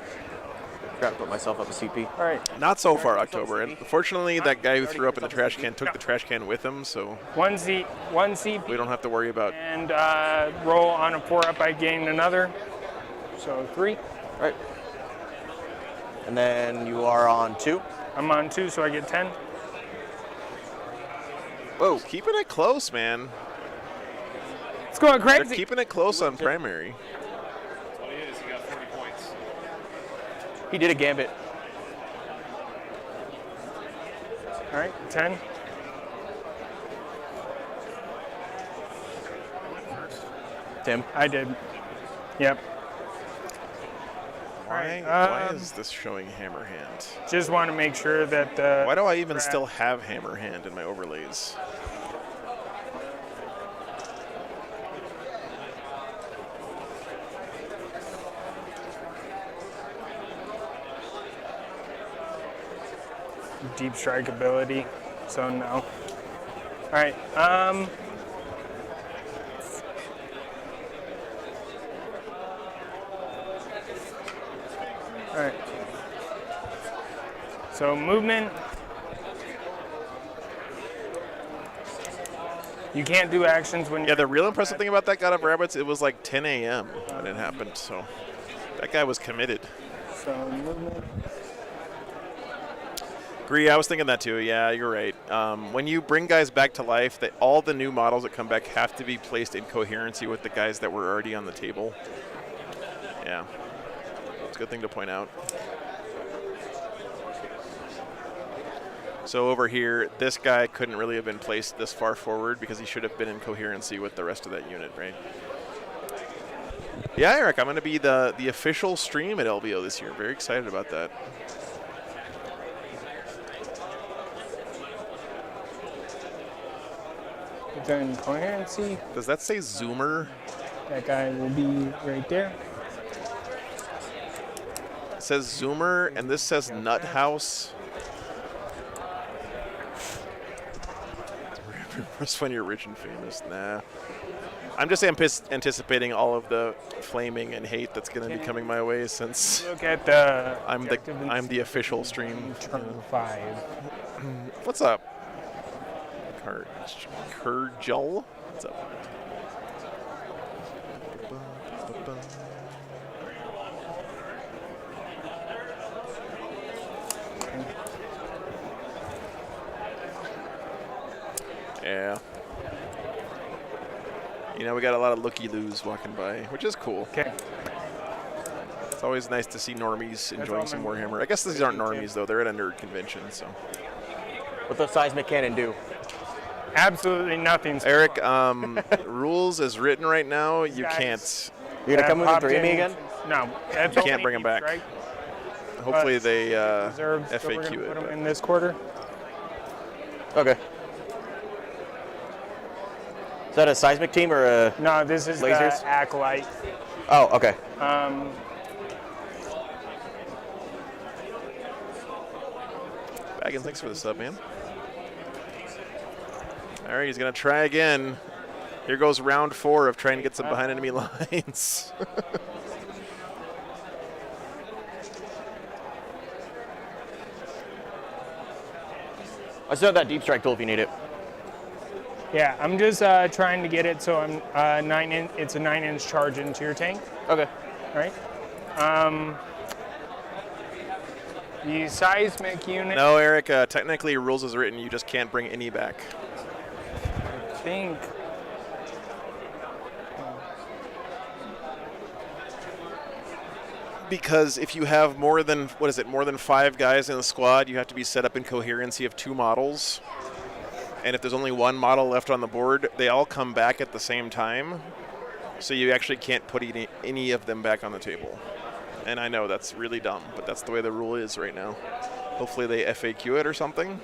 Forgot to put myself up a CP. All right, Not so far, October. And fortunately, that guy who threw up in the trash can took the trash can with him, so 1 CP. we don't have to worry about. And roll on a 4-up, I gain another. So 3. Right. And then you are on 2. I'm on 2, so I get 10. Whoa, keeping it close, man. It's going They're crazy. keeping it close on primary. That's what he is. He got 40 points. He did a gambit. All right, 10. Tim. I did. Yep. Why, Alright, why is this showing Hammer Hand? Just want to make sure that. Why do I even still have Hammer Hand in my overlays? Deep strike ability. So no. All right. All right. So movement. You can't do actions when Yeah, the real impressive thing about that God of Rabbits, it was like 10 a.m. when it happened, so that guy was committed. So movement. Agree, I was thinking that too. Yeah, you're right. When you bring guys back to life, all the new models that come back have to be placed in coherency with the guys that were already on the table. Yeah, it's a good thing to point out. So over here, this guy couldn't really have been placed this far forward because he should have been in coherency with the rest of that unit, right? Yeah, Eric, I'm going to be the official stream at LVO this year. Very excited about that. Then coherency. Does that say Zoomer? That guy will be right there. It says Zoomer, and this says Nut House. Remembers when you're rich and famous? Nah. I'm just anticipating all of the flaming and hate that's going to be coming my way since Look at the. I'm the official stream. Turn 5. What's up? Kurjul? What's up? Yeah. You know, we got a lot of looky-loos walking by, which is cool. Okay. It's always nice to see normies enjoying some Warhammer. I guess these aren't normies, though. They're at a nerd convention, so. What the seismic cannon do? Absolutely nothing. Eric, rules as written right now, you can't. You're gonna come with the 3 me again? No. That's You can't bring them back. Right? Hopefully they Reserves, so we're FAQ gonna it. put them but- in this quarter. Okay. Is that a seismic team or a? No, this is Lasers? the Acolyte. Oh, okay. Baggins, thanks for the sub, man. All right, he's going to try again. Here goes round 4 of trying to get some behind enemy lines. I still have that deep strike tool if you need it. Yeah, I'm just trying to get it so I'm it's a 9-inch charge into your tank, Okay. right? The seismic unit. No, Eric, technically rules as written, you just can't bring any back. I think. Because if you have more than 5 guys in the squad, you have to be set up in coherency of 2 models. And if there's only 1 model left on the board, they all come back at the same time. So you actually can't put any of them back on the table. And I know that's really dumb, but that's the way the rule is right now. Hopefully they FAQ it or something.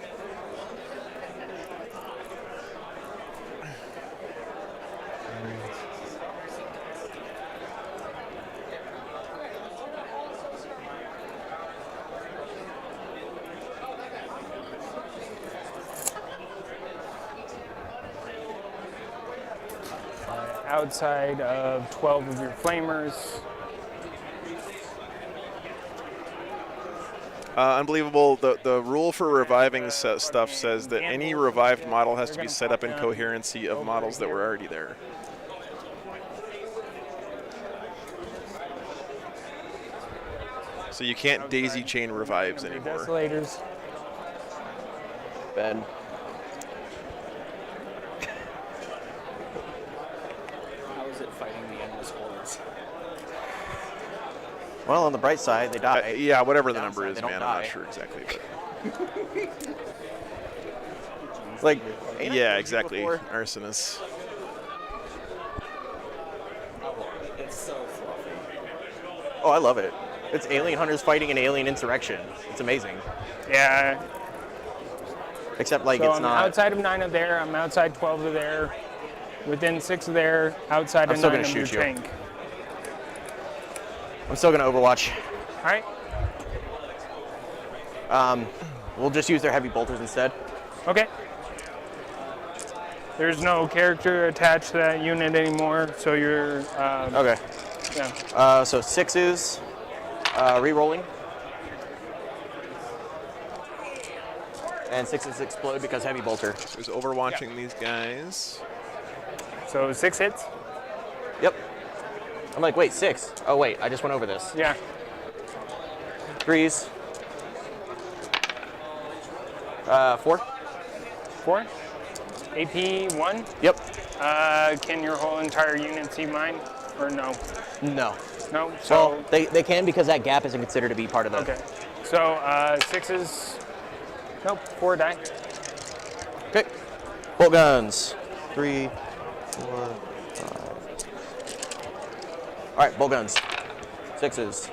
Outside of 12 of your flamers. Unbelievable. The rule for reviving stuff says that any revived model has to be set up in coherency of models that were already there. So you can't daisy chain revives anymore. Desolators. Ben. How is it fighting the endless hordes? Well, on the bright side, they die. Yeah, whatever the number Downside, is, they don't man. I'm die. not sure exactly. But It's like. ain't I yeah, told you exactly. before? Arsonist. It's so fluffy. Oh, I love it. It's alien hunters fighting an alien insurrection. It's amazing. Yeah. Except like So it's I'm not. outside of 9 of there. I'm outside 12 of there. Within 6 of there. Outside I'm of still 9 gonna of your shoot you. tank. I'm still gonna Overwatch. All right. We'll just use their heavy bolters instead. Okay. There's no character attached to that unit anymore, so you're. Okay. Yeah. So 6s, re-rolling. And 6s explode because heavy bolter. Who's overwatching these guys? So 6 hits. Yep. I'm like, wait, 6. Oh wait, I just went over this. Yeah. 3s. 4. 4. AP 1. Yep. Can your whole entire unit see mine, or no? No. No. So Well, they can because that gap isn't considered to be part of the. okay. So 6s. Nope. 4 die. Okay. Bolt guns. 3, 4, 5. All right, bolt guns. 6s.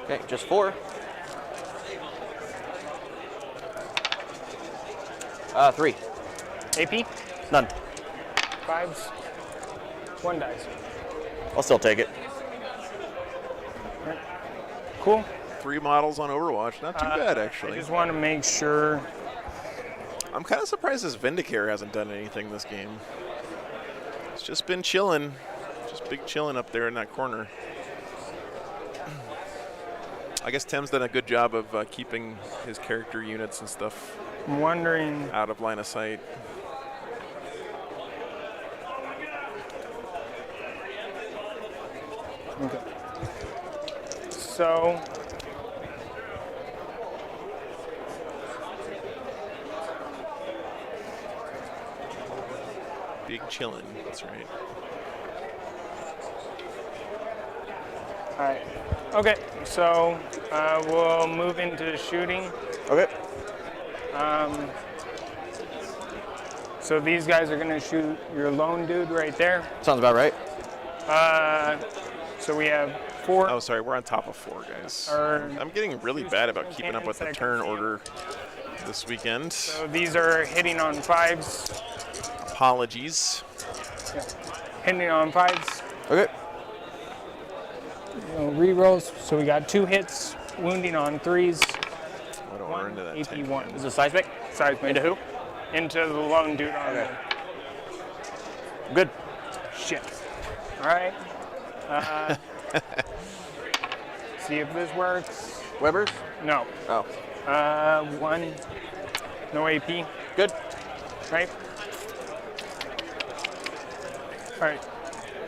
Okay, just 4. 3. AP? None. 5s. 1 dice. I'll still take it. Right. Cool. 3 models on Overwatch. Not too bad, I actually. just want to make sure. I'm kind of surprised this Vindicare hasn't done anything this game. It's just been chilling. Just big chilling up there in that corner. I guess Tim's done a good job of keeping his character units and stuff I'm wondering. out of line of sight. Okay. So. Big chillin', that's right. All right. Okay. So we'll move into shooting. Okay. So these guys are going to shoot your lone dude right there. Sounds about right. So we have 4. Oh, sorry, we're on top of 4, guys. Or I'm getting really bad about keeping up with the seconds. turn order this weekend. So these are hitting on 5s. Apologies. Yeah. Hitting on 5s. Okay. Rerolls. So we got 2 hits. Wounding on 3s. I don't run into that AP tank. 1. Is it seismic? Seismic. Into who? Into the lone dude on Okay. Good. Shit. All right. See if this works. Weber's? No. Oh. 1. No AP. Good. Right. All right.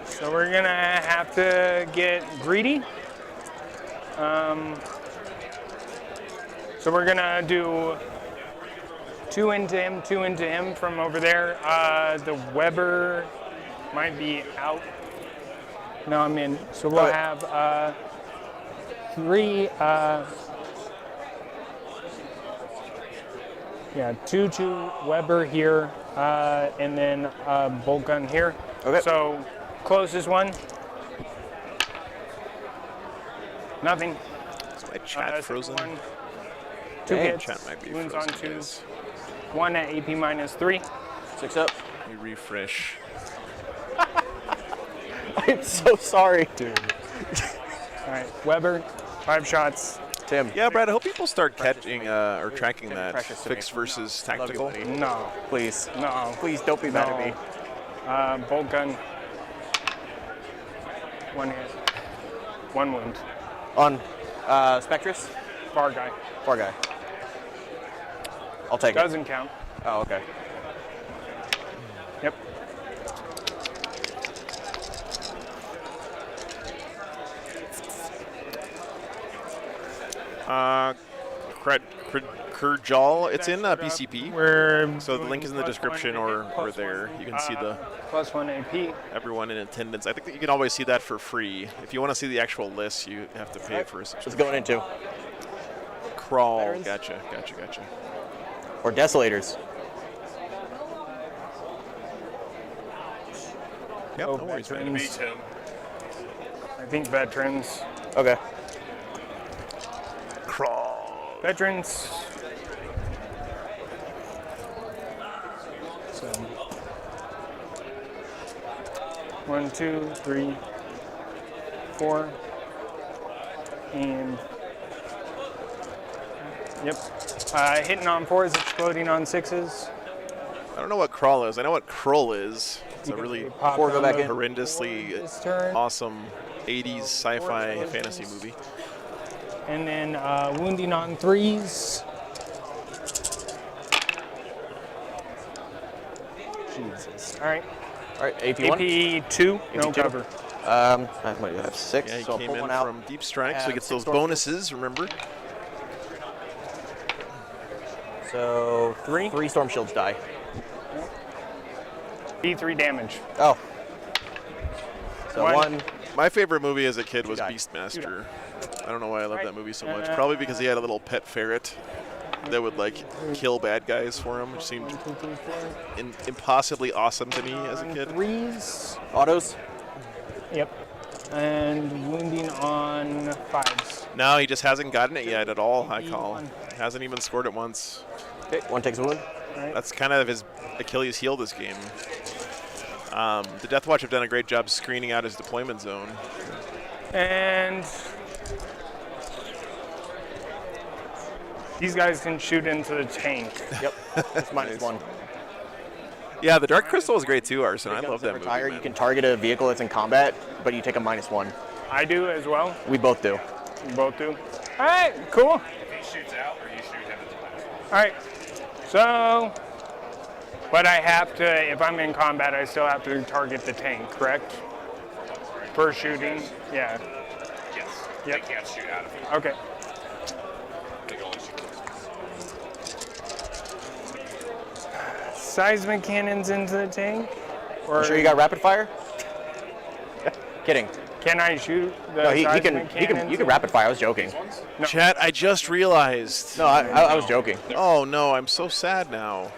So we're gonna have to get greedy. So we're gonna do 2 into him, 2 into him from over there. The Weber might be out. No, I'm in. So we'll Okay. have 3. Yeah, 2 to Weber here, and then bolt gun here. Okay. So closest one. Nothing. Is my chat frozen? 2 Dang, hits. Chat might be wounds frozen, on 2s. guys. 1 at AP -3. 6 up. Let me refresh. I'm so sorry. Dude. All right, Weber, 5 shots. Tim. Yeah, Brad, I hope people start catching or tracking that precious to me. fixed versus Love you, tactical. buddy. No, Please. no. Please don't be mad at me. Bolt gun. 1 hit. 1 wound. On Spectrus? Far guy. Far guy. I'll take it. Doesn't count. Oh, okay. Yep. Kurjal, it's in BCP. We're So the link is in the +1 description or there. You can see the +1 AP. everyone in attendance. I think that you can always see that for free. If you want to see the actual list, you have to pay for a What's subscription. going into? Crawl. Veterans? Gotcha. Or Desolators. Yep, Oh, no worries, man. Me veterans. too. I think veterans. Okay. Crawl. Veterans. So, 1, 2, 3, 4, and yep. Hitting on 4s, exploding on 6s. I don't know what crawl is. I know what Krull is. It's a really Pop Four, go on back the in. horrendously this turn. awesome 80s sci-fi Four fantasy explosions. movie. And then wounding on 3s. Jesus. All right. All right, AP1. AP 2, no AP2. cover. I might have 6, Yeah, he so I'll came pull in one out. from Deep Strike, so he Have gets 6 those storm bonuses, remember? So 3? 3 Storm Shields die. D3 damage. Oh. So One. 1. My favorite movie as a kid was die. Beastmaster. I don't know why I love that movie so much. Uh, Probably because he had a little pet ferret. that would like kill bad guys for him, which seemed impossibly awesome to me as a kid. 3s. Autos. Yep. And wounding on 5s. No, he just hasn't gotten it yet at all, I call. Hasn't even scored it once. Okay, 1 takes a wound. That's kind of his Achilles heel this game. The Deathwatch have done a great job screening out his deployment zone. And these guys can shoot into the tank. Yep, it's -1. Yeah, the Dark Crystal is great too, Arson. I love that movie. You can target a vehicle that's in combat, but you take a -1. I do as well. We both do. You both do. All right, cool. If he shoots out or you shoot him, it's -1. All right, so, but I have to, if I'm in combat, I still have to target the tank, correct? For shooting, yeah. Yes. Yep. They can't shoot out of it. Okay. They can only shoot. Seismic cannons into the tank? Or You sure you got rapid fire? Kidding. can I shoot the No, he seismic can. cannons? You can rapid fire. I was joking. No. Chat, I just realized. No, I was joking. Oh no, I'm so sad now.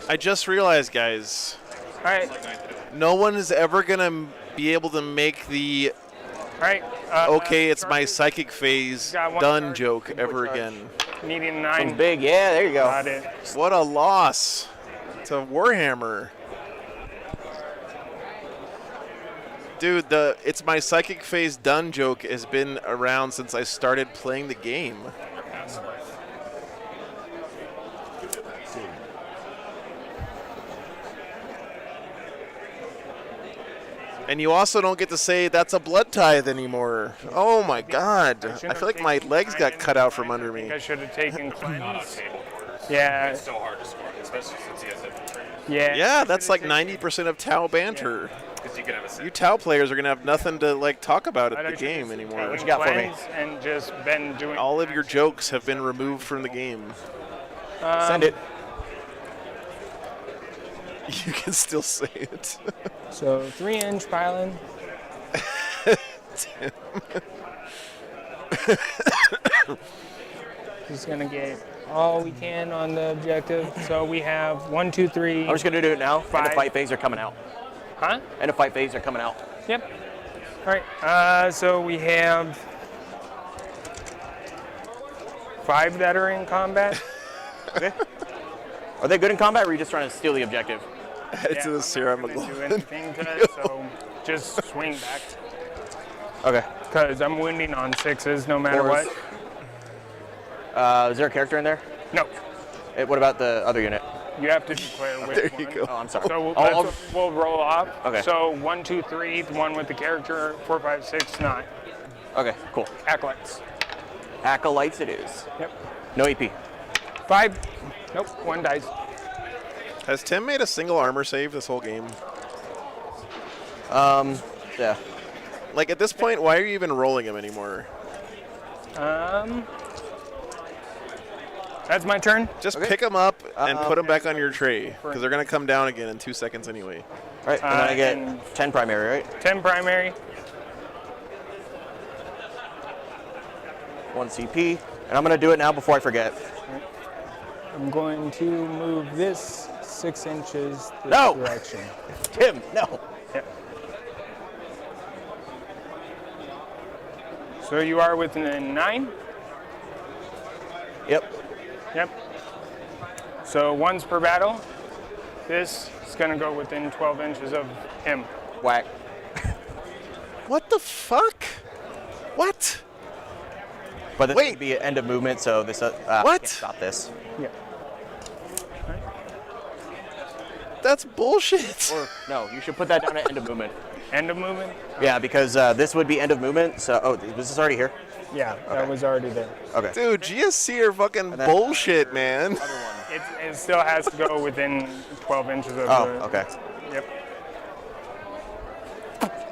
I just realized, guys, All right, no one is ever gonna be able to make the all right. okay, it's my psychic phase Got one done charge. joke ever again. Needing One's 9. big. Yeah, there you go. Got it. What a loss to Warhammer. Dude, the it's my psychic phase done joke has been around since I started playing the game. And you also don't get to say that's a blood tithe anymore. Oh my god. I feel like my legs got cut out from under me. I should have taken Not on cleanse. table quarters. Yeah, It's so hard to score, especially since he has infantry. yeah. Yeah, that's like 90% of Tau banter. Because you can have a set. You Tau players are going to have nothing to like talk about at the I'd game actually anymore. What you got for me? cleanse and just been doing All of your jokes have been removed from the game. Send it. You can still say it. So 3-inch piling. Just gonna get all we can on the objective. So we have 1, 2, 3. I'm just gonna do it now. And the 5. fight phase are coming out. Huh? And the fight phase are coming out. Yep. All right. So we have 5 that are in combat. Okay. Are they good in combat, or are you just trying to steal the objective? Add to the serum I'm not gonna do hemoglobin. anything to it, so just swing back. Okay. Because I'm wounding on 6s no matter Fours. what. Is there a character in there? No, What about the other unit? you have to declare which There one. you go. Oh, I'm sorry. So I'll- we'll roll off. Okay. So 1, 2, 3, the one with the character. 4, 5, 6, 9. okay, cool. Acolytes. Acolytes it is. Yep. No EP. 5. Nope. 1 dies. Has Tim made a single armor save this whole game? Yeah. Like at this point, why are you even rolling him anymore? That's my turn. Just Okay. pick him up and put him back on your tray because they're gonna come down again in 2 seconds anyway. All right, and then I get and- 10 primary, right? 10 primary. 1 CP. And I'm gonna do it now before I forget. I'm going to move this 6 inches this No! direction. Tim, no. Yep. So you are within 9? Yep. Yep. So once per battle. This is going to go within 12 inches of him. Whack. What the fuck? What? But this Wait. would be an end of movement, so this I What? can't stop this. Yeah. That's bullshit. Or no, you should put that down at end of movement. End of movement? Yeah, because this would be end of movement. So was this already here? Yeah, that was already there. Okay. Dude, GSC are fucking then- bullshit, man. It still has to go within 12 inches of Oh, the... okay. Yep.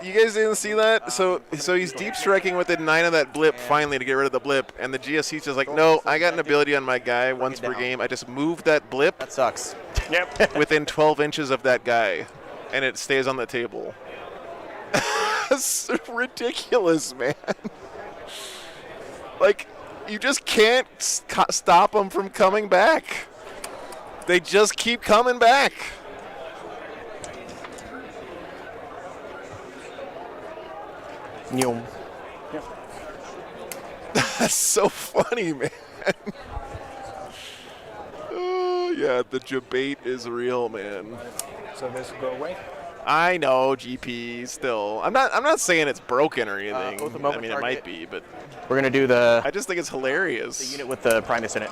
You guys didn't see that? So he's deep striking within 9 of that blip finally to get rid of the blip, and the GSC's just like, no, I got an ability on my guy once per down. game. I just move that blip That sucks. Yep. within 12 inches of that guy, and it stays on the table. That's ridiculous, man. Like, You just can't stop them from coming back. They just keep coming back. Yum. That's so funny, man. Oh, yeah, the debate is real, man. So this will go away. I know, GP. Still, I'm not saying it's broken or anything. Oath of I Moment mean, it target. might be, but We're gonna do the I just think it's hilarious. unit with the Primus in it.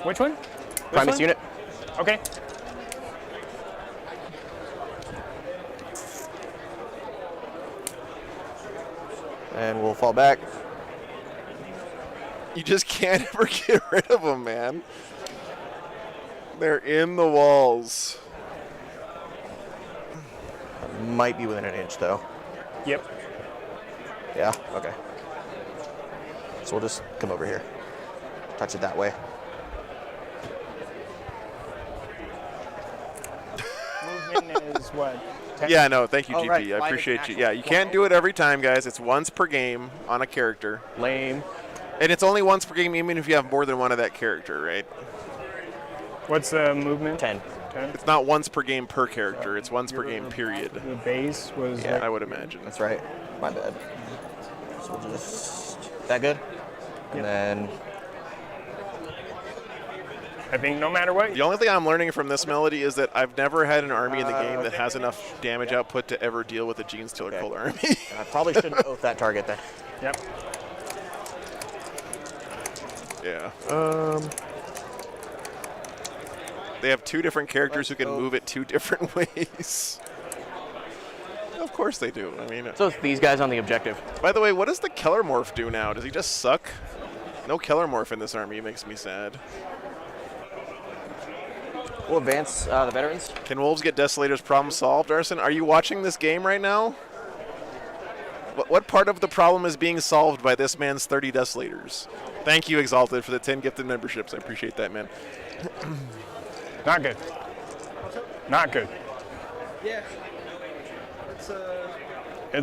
Which one? Primus unit. Okay. And we'll fall back. You just can't ever get rid of them, man. They're in the walls. Might be within an inch though. Yep. Yeah, okay. So we'll just come over here. Touch it that way. Movement is what? 10? Yeah, no, thank you, Oh, GP. right, I fly is appreciate you. natural. Yeah, you can't do it every time, guys. It's once per game on a character. Lame. And it's only once per game, even if you have more than one of that character, right? What's the movement? 10. 10. It's not once per game per character. It's once per game, period. The base was. I would imagine. That's right. My bad. So we'll just that good? And then I think no matter what. The only thing I'm learning from this melody is that I've never had an army in the game that has enough damage output to ever deal with a Gene Stealer Okay. Cult army. I probably shouldn't oath that target then. Yep. Yeah. They have two different characters who can move it two different ways. Of course they do. I mean, So it's these guys on the objective. by the way, what does the Keller Morph do now? Does he just suck? No Keller Morph in this army makes me sad. We'll advance the veterans. Can Wolves get Desolator's problem solved, Arson? Are you watching this game right now? What part of the problem is being solved by this man's 30 Desolators? Thank you, Exalted, for the 10 gifted memberships. I appreciate that, man. Not good. Not good. Yeah. It's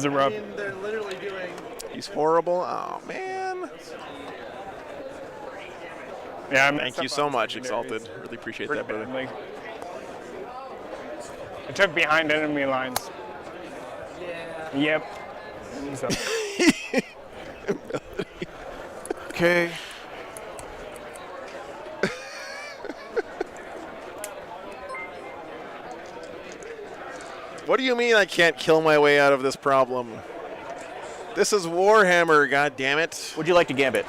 a I rub. mean, they're literally doing. He's horrible. Oh, man. Yeah, I Thank you so much, Exalted. Really appreciate that, brother. Like, I took behind enemy lines. Yeah. Yep. So, Okay. What do you mean I can't kill my way out of this problem? This is Warhammer, god damn it. Would you like to gambit?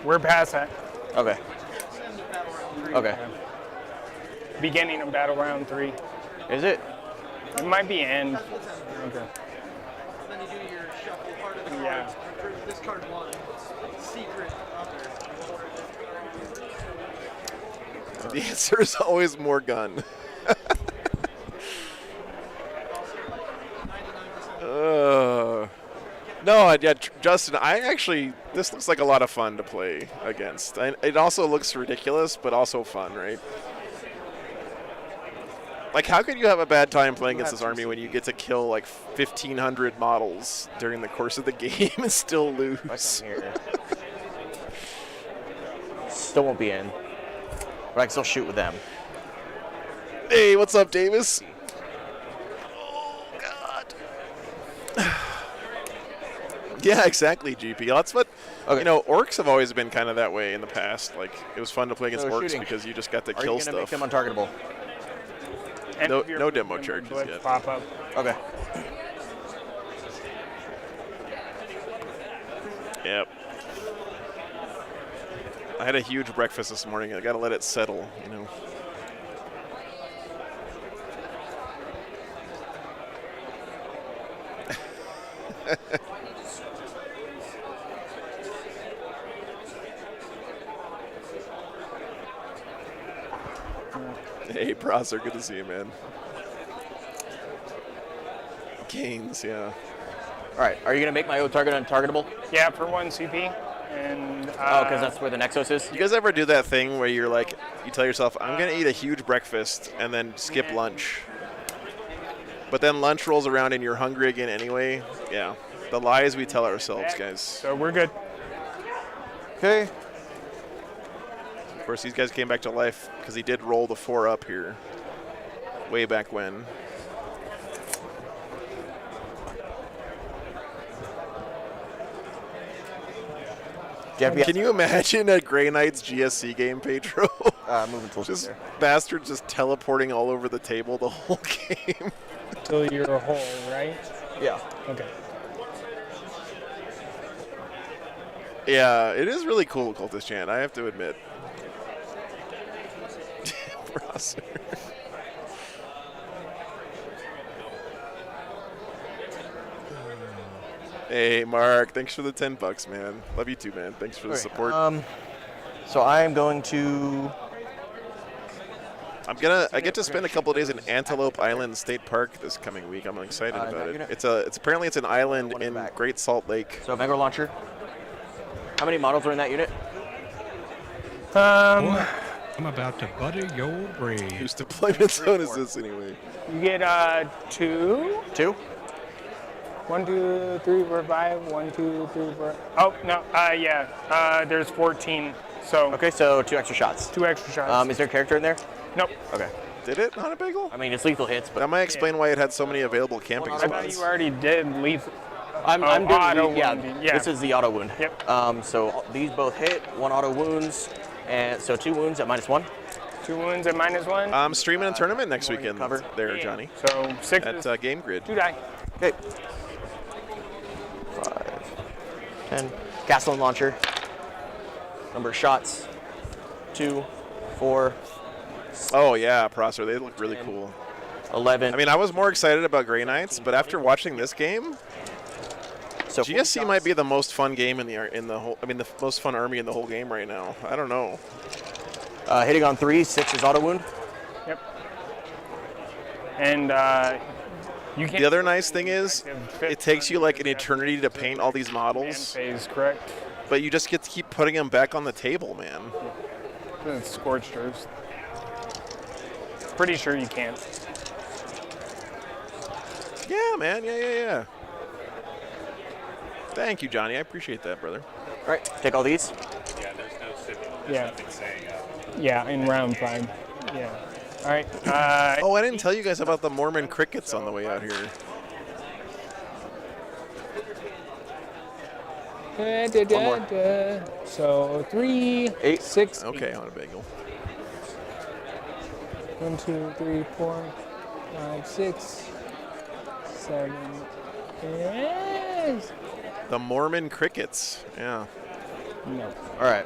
we're past that. Okay. Okay. Beginning of battle round 3. Is it? It might be end. Okay. Then you do your shuffle part of the card. Yeah. For this card one. Secret other. The answer is always more gun. No, yeah, Justin, this looks like a lot of fun to play against. It also looks ridiculous, but also fun, right? Like, how could you have a bad time playing against this army when you get to kill, like, 1,500 models during the course of the game and still lose? Come here. Still won't be in. But I can still shoot with them. Hey, what's up, Davis? Oh, God. Yeah, exactly, GP. That's what, Okay. you know, orcs have always been kind of that way in the past. Like, it was fun to play against So orcs shooting. because you just got to Are kill you going to make stuff. them untargetable? End No- of your no demo movement charges blitz yet. Pop up. Okay. Yep. I had a huge breakfast this morning. I got to let it settle, you know. Hey, Prosser, good to see you, man. Gains, yeah. All right. Are you going to make my own target untargetable? Yeah, for 1 CP. And Oh, because that's where the Nexus is? You guys ever do that thing where you're like, you tell yourself, I'm going to eat a huge breakfast and then skip lunch? But then lunch rolls around and you're hungry again anyway? Yeah. The lies we tell ourselves, guys. so we're good. Okay. Of course, these guys came back to life because he did roll the 4 up here way back when. Can you imagine a Grey Knights GSC game, Pedro? Moving tools. Just there. bastards just teleporting all over the table the whole game. Till you're a hole, right? Yeah. Okay. Yeah, it is really cool, Cultist Chant, I have to admit. Prosser. Hey, Mark, thanks for the $10, man. Love you too, man. Thanks for the support. So I am going to. I get to spend a couple of days in Antelope Island State Park this coming week. I'm excited about it. It's apparently it's an island in Great Salt Lake. So Vanguard launcher. How many models are in that unit? I'm about to butter your brain. Whose deployment zone is this anyway? You get 2. 2. 1, 2, 3, 4, 5. 1, 2, 3, 4. Oh no. Yeah. There's 14. So. Okay, so 2 extra shots. 2 extra shots. Is there a character in there? Nope. Okay. Did it on a bagel? I mean, it's lethal hits, but That might explain why it had so many available camping I thought spots. you already did lethal. I'm doing auto yeah, wounding, yeah. This is the auto wound. Yep. So these both hit. 1 auto wounds, and so 2 wounds at -1. 2 wounds at -1. I'm streaming a tournament next weekend cover. there, Johnny. So 6 At Game Grid. 2 die. Okay. 5, 10. Castle and launcher. Number of shots. 2, 4, Oh yeah, Prosser, they look really cool. 11. I mean, I was more excited about Grey Knights, but after watching this game, so GSC might be the most fun game in the whole. I mean, the most fun army in the whole game right now. I don't know. hitting on 3, 6 is auto wound. Yep. And you can't. The other nice thing is, it takes you like an eternity to paint all these models, Phase, correct. but you just get to keep putting them back on the table, man. It's scorched earth. Pretty sure you can't. Yeah, man. Yeah. Thank you, Johnny. I appreciate that, brother. All right, take all these. Yeah, there's no stipulation. Yeah. Nothing saying. Yeah, in round 5. Yeah. All right. Oh, I didn't tell you guys about the Mormon crickets on the way out here. So 3, 8. 6. Okay, on a bagel. 1, 2, 3, 4, 5, 6, 7. Yes. The Mormon crickets. Yeah. No. All right.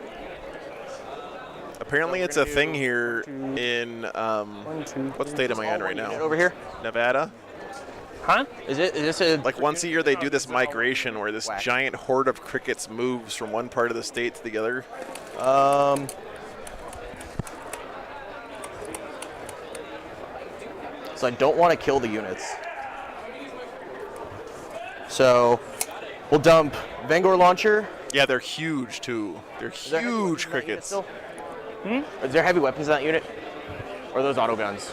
Apparently, it's a thing here in 1, 2. what state am I in right Unit now? over here. Nevada. Huh? Is this a Like once a year, they do this migration where this giant horde of crickets moves from one part of the state to the other. So I don't want to kill the units. So we'll dump Vanguard launcher. Yeah, they're huge too. They're Is there heavy weapons huge in that unit crickets. still? Is there heavy weapons in that unit? Or are those auto guns?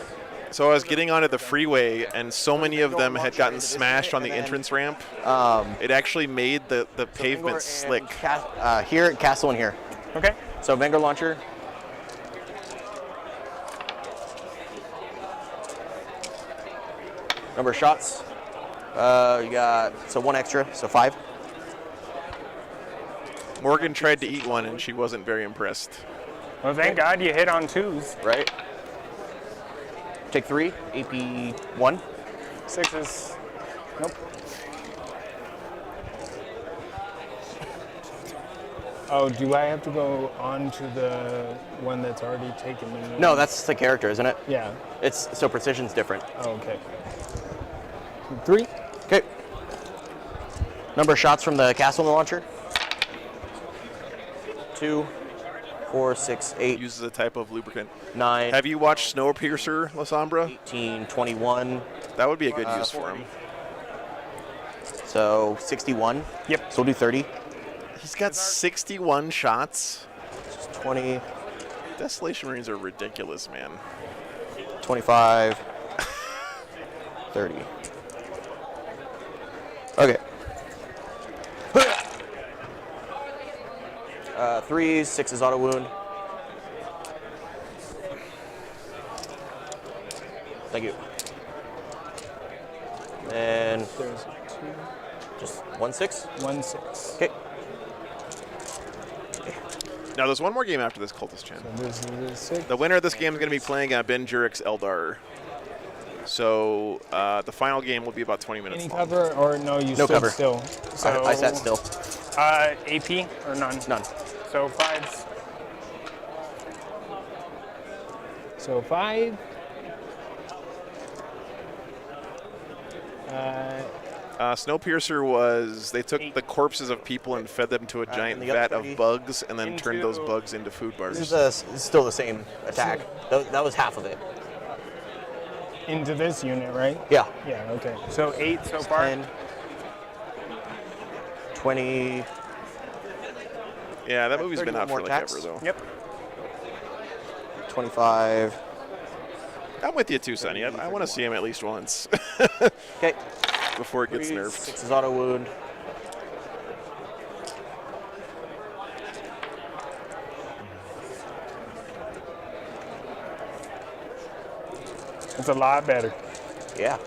So I was getting onto the freeway, and so many of them had gotten smashed on the entrance ramp. It actually made the pavement slick. Here, castle in here. Okay. So Vanguard launcher. Number of shots. You got 1 extra, so 5. Morgan tried to eat one, and she wasn't very impressed. Well, thank God you hit on 2s. Right. Take 3, AP 1. 6s. Nope. Oh, do I have to go on to the one that's already taken me? No, that's the character, isn't it? Yeah. It's so precision's different. Oh, okay. 3. Okay. Number of shots from the castle in the launcher. 2, 4, 6, 8, Uses a type of lubricant. 9, Have you watched Snowpiercer, La Sombra? 18, 21. That would be a good use for 40. him. So 61. Yep. So we'll do 30. He's got 61 shots. 20, Desolation Marines are ridiculous, man. 25, 30. Okay. threes, 6 is auto wound. Thank you. And There's just 1 6. 1 6. Okay. Now there's one more game after this, Cultist Chan. So this is the 6. The winner of this game is going to be playing Ben Jurek's Eldar. So the final game will be about 20 minutes Any long. cover or no? You No stood cover. still. So I sat still. AP or none? None. So 5s. So 5. Snowpiercer was, they took the corpses of people and fed them to a giant and the vat other of 30 bugs and then turned those into- bugs into food bars. This is still the same attack. That was half of it. Into this unit, right? Yeah. Yeah. Okay. So 8 so far. 10, 20. Yeah, that movie's been 31 out for more like attacks. ever, though. Yep. 25. I'm with you too, Sonny. I want to see him at least once Okay. before it gets 3, nerfed. 6 is auto wound. It's a lot better. Yeah.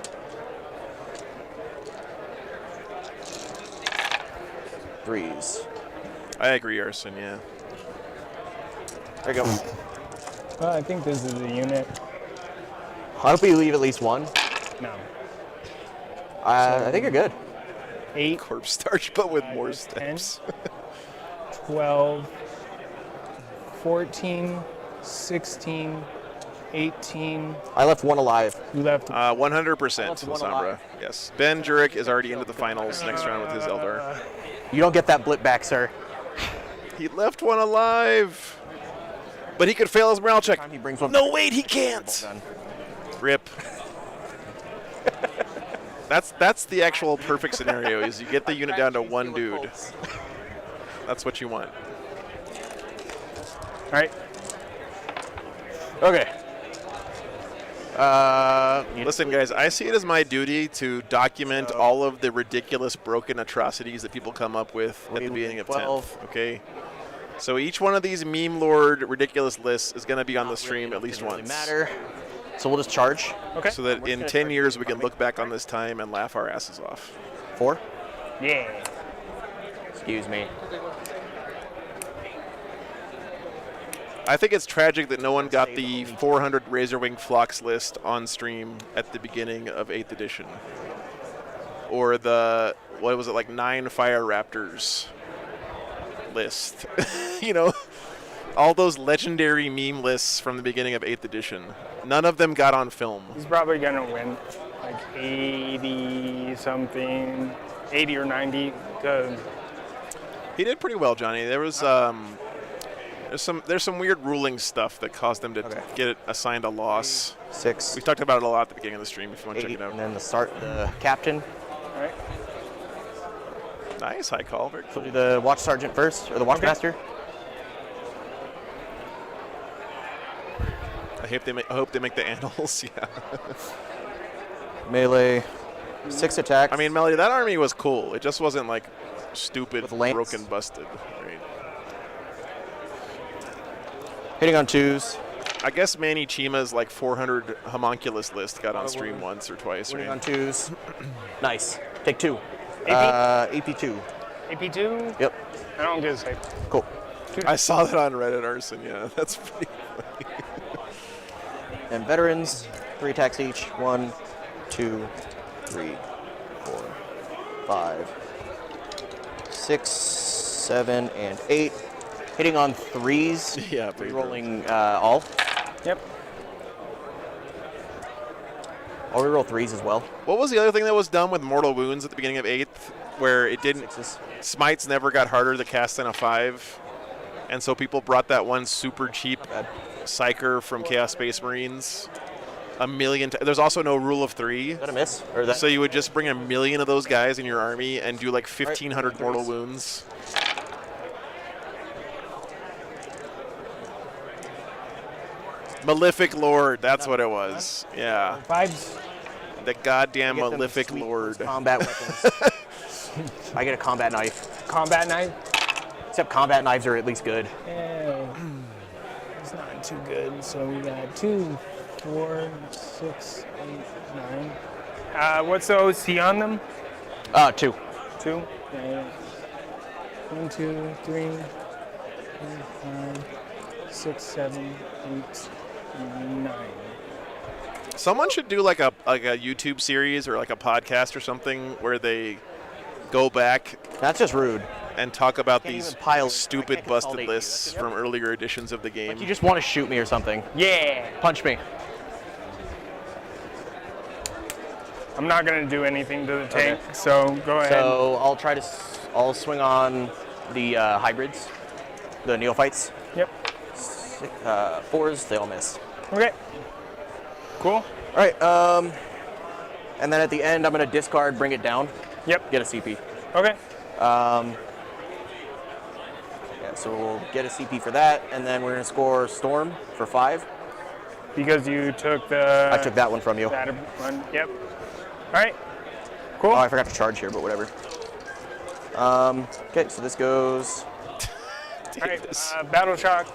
Threes. I agree, Arson, yeah. There you go. Well, I think this is the unit. I hope you leave at least one. No. I think you're good. 8, Corpse starch, but with 5, more 10, steps. 12, 14, 16, 18. I left one alive. You left 100%, That's one Sombra. alive. Yes. Ben Jurek is already into the finals next round with his Eldar. You don't get that blip back, sir. He left one alive. But he could fail his morale check. He brings one. No, wait, he can't. Done. Rip. That's the actual perfect scenario, is you get the unit down to one dude. That's what you want. All right. Okay. Listen, guys, I see it as my duty to document all of the ridiculous broken atrocities that people come up with at the beginning of 12. 10th, okay? So each one of these meme lord ridiculous lists is going to be on the stream at least Doesn't once. really matter. So we'll just charge. Okay. So that in 10 years we can look back on this time and laugh our asses off. 4. Yeah. Excuse me. I think it's tragic that no one got the 400 Razorwing Phlox list on stream at the beginning of 8th edition. Or the, what was it, like 9 Fire Raptors list. You know, all those legendary meme lists from the beginning of 8th edition. None of them got on film. He's probably gonna win, like 80 something, 80 or 90. He did pretty well, Johnny. There was there's some weird ruling stuff that caused them to get it assigned a loss. 6. We talked about it a lot at the beginning of the stream. If you want to 8, check it out. and then the captain. All right. Nice high call. Very So cool. do the watch sergeant first, or the watchmaster. I hope they make the annals. Yeah. Melee. 6 attacks. I mean, Melody, that army was cool. It just wasn't like stupid, With lance. broken, busted. Right? hitting on 2s. I guess Manny Chima's like 400 homunculus list got on stream once or twice, Winning on right? 2s. Nice. Take 2. AP? AP2. AP2? Yep. I don't get a say. Cool. I saw that on Reddit, Arson. Yeah, that's pretty funny. And veterans, 3 attacks each. 1, 2, 3, 4, 5, 6, 7, and 8. Hitting on 3s. Yeah, pretty Rolling all. Yep. I'll reroll 3s as well. What was the other thing that was done with Mortal Wounds at the beginning of 8th, where it didn't? 6s. Smites never got harder to cast than a 5, and so people brought that one super cheap Psyker from Chaos Space Marines a million times. There's also no rule of 3. Is that a miss? Or is that So you would just bring a million of those guys in your army and do like 1,500 mortal wounds. Malefic Lord, that's what it was. Yeah, 5s. the goddamn get them Malefic sweet Lord. combat weapons? I get a combat knife. Combat knife. Except combat knives are at least good. Yeah, it's not too good. So we got 2, 4, 6, 8, 9. What's the OC on them? 2. 2. Yeah. 1, 2, 3, 4, 5, 6, 7, 8, 9. Someone should do like a YouTube series or like a podcast or something where they go back That's just rude. and talk about Can't these even pile- I stupid can't busted consolidate you. lists That's- from earlier editions of the game. You just want to shoot me or something. Yeah. Punch me. I'm not gonna do anything to the tank, so go ahead. So I'll swing on the hybrids, the neophytes. Yep. 4s, they all miss. Okay. Cool. All right. And then at the end, I'm gonna discard, bring it down, Yep. get a CP. Okay. Yeah, so we'll get a CP for that, and then we're gonna score Storm for 5. Because you took the. I took that one from you. That one. Yep. All right. Cool. Oh, I forgot to charge here, but whatever. Okay, so this goes. All right. Battle shock.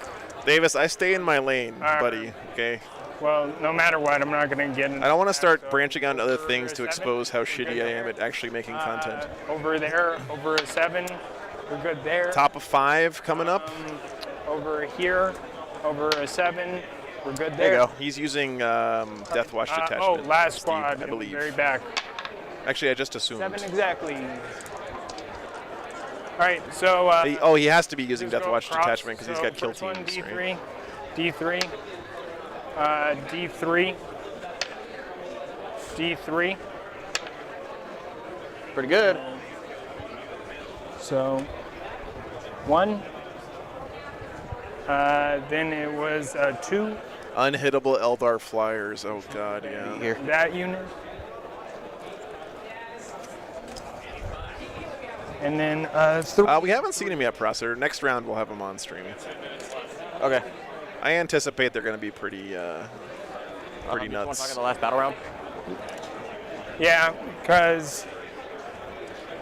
Davis, I stay in my lane, buddy. Okay. Well, no matter what, I'm not gonna get. I don't want to start branching on other things to expose how shitty I am at actually making content. Over there, over a 7. We're good there. Top of 5 coming up. Over here, over a 7. We're good there. There you go. He's using Deathwatch detachment. Oh, last Steve, squad, I in the believe. very back. Actually, I just assumed. 7 exactly. All right, so. He has to be using just go Deathwatch across. detachment because he's got kill first one, teams. D3, Right? D3, D3, D3. Pretty good. So 1. Then it was 2. Unhittable Eldar flyers. Oh god, yeah. Here. That unit. And then 3. We haven't seen him yet, Prosser. Next round we'll have him on stream. Okay. I anticipate they're going to be pretty You want to talk nuts. about the last battle round? Yeah, because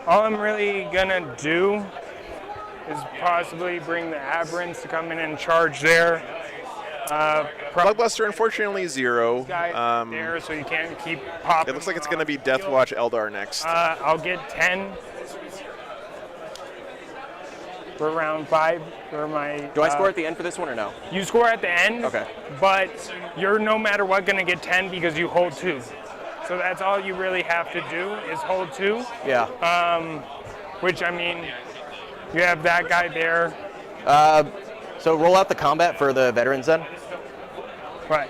all I'm really gonna do is possibly bring the Aberrants to come in and charge there. Bugbuster, unfortunately, 0. Guy there, so you can't keep popping. It looks like it's going to be Deathwatch Eldar next. I'll get 10 for round 5 for my. Do I score at the end for this one or no? You score at the end. Okay. But you're no matter what gonna get 10 because you hold 2. So that's all you really have to do is hold 2. Yeah. Which I mean, you have that guy there. So roll out the combat for the veterans then, Right.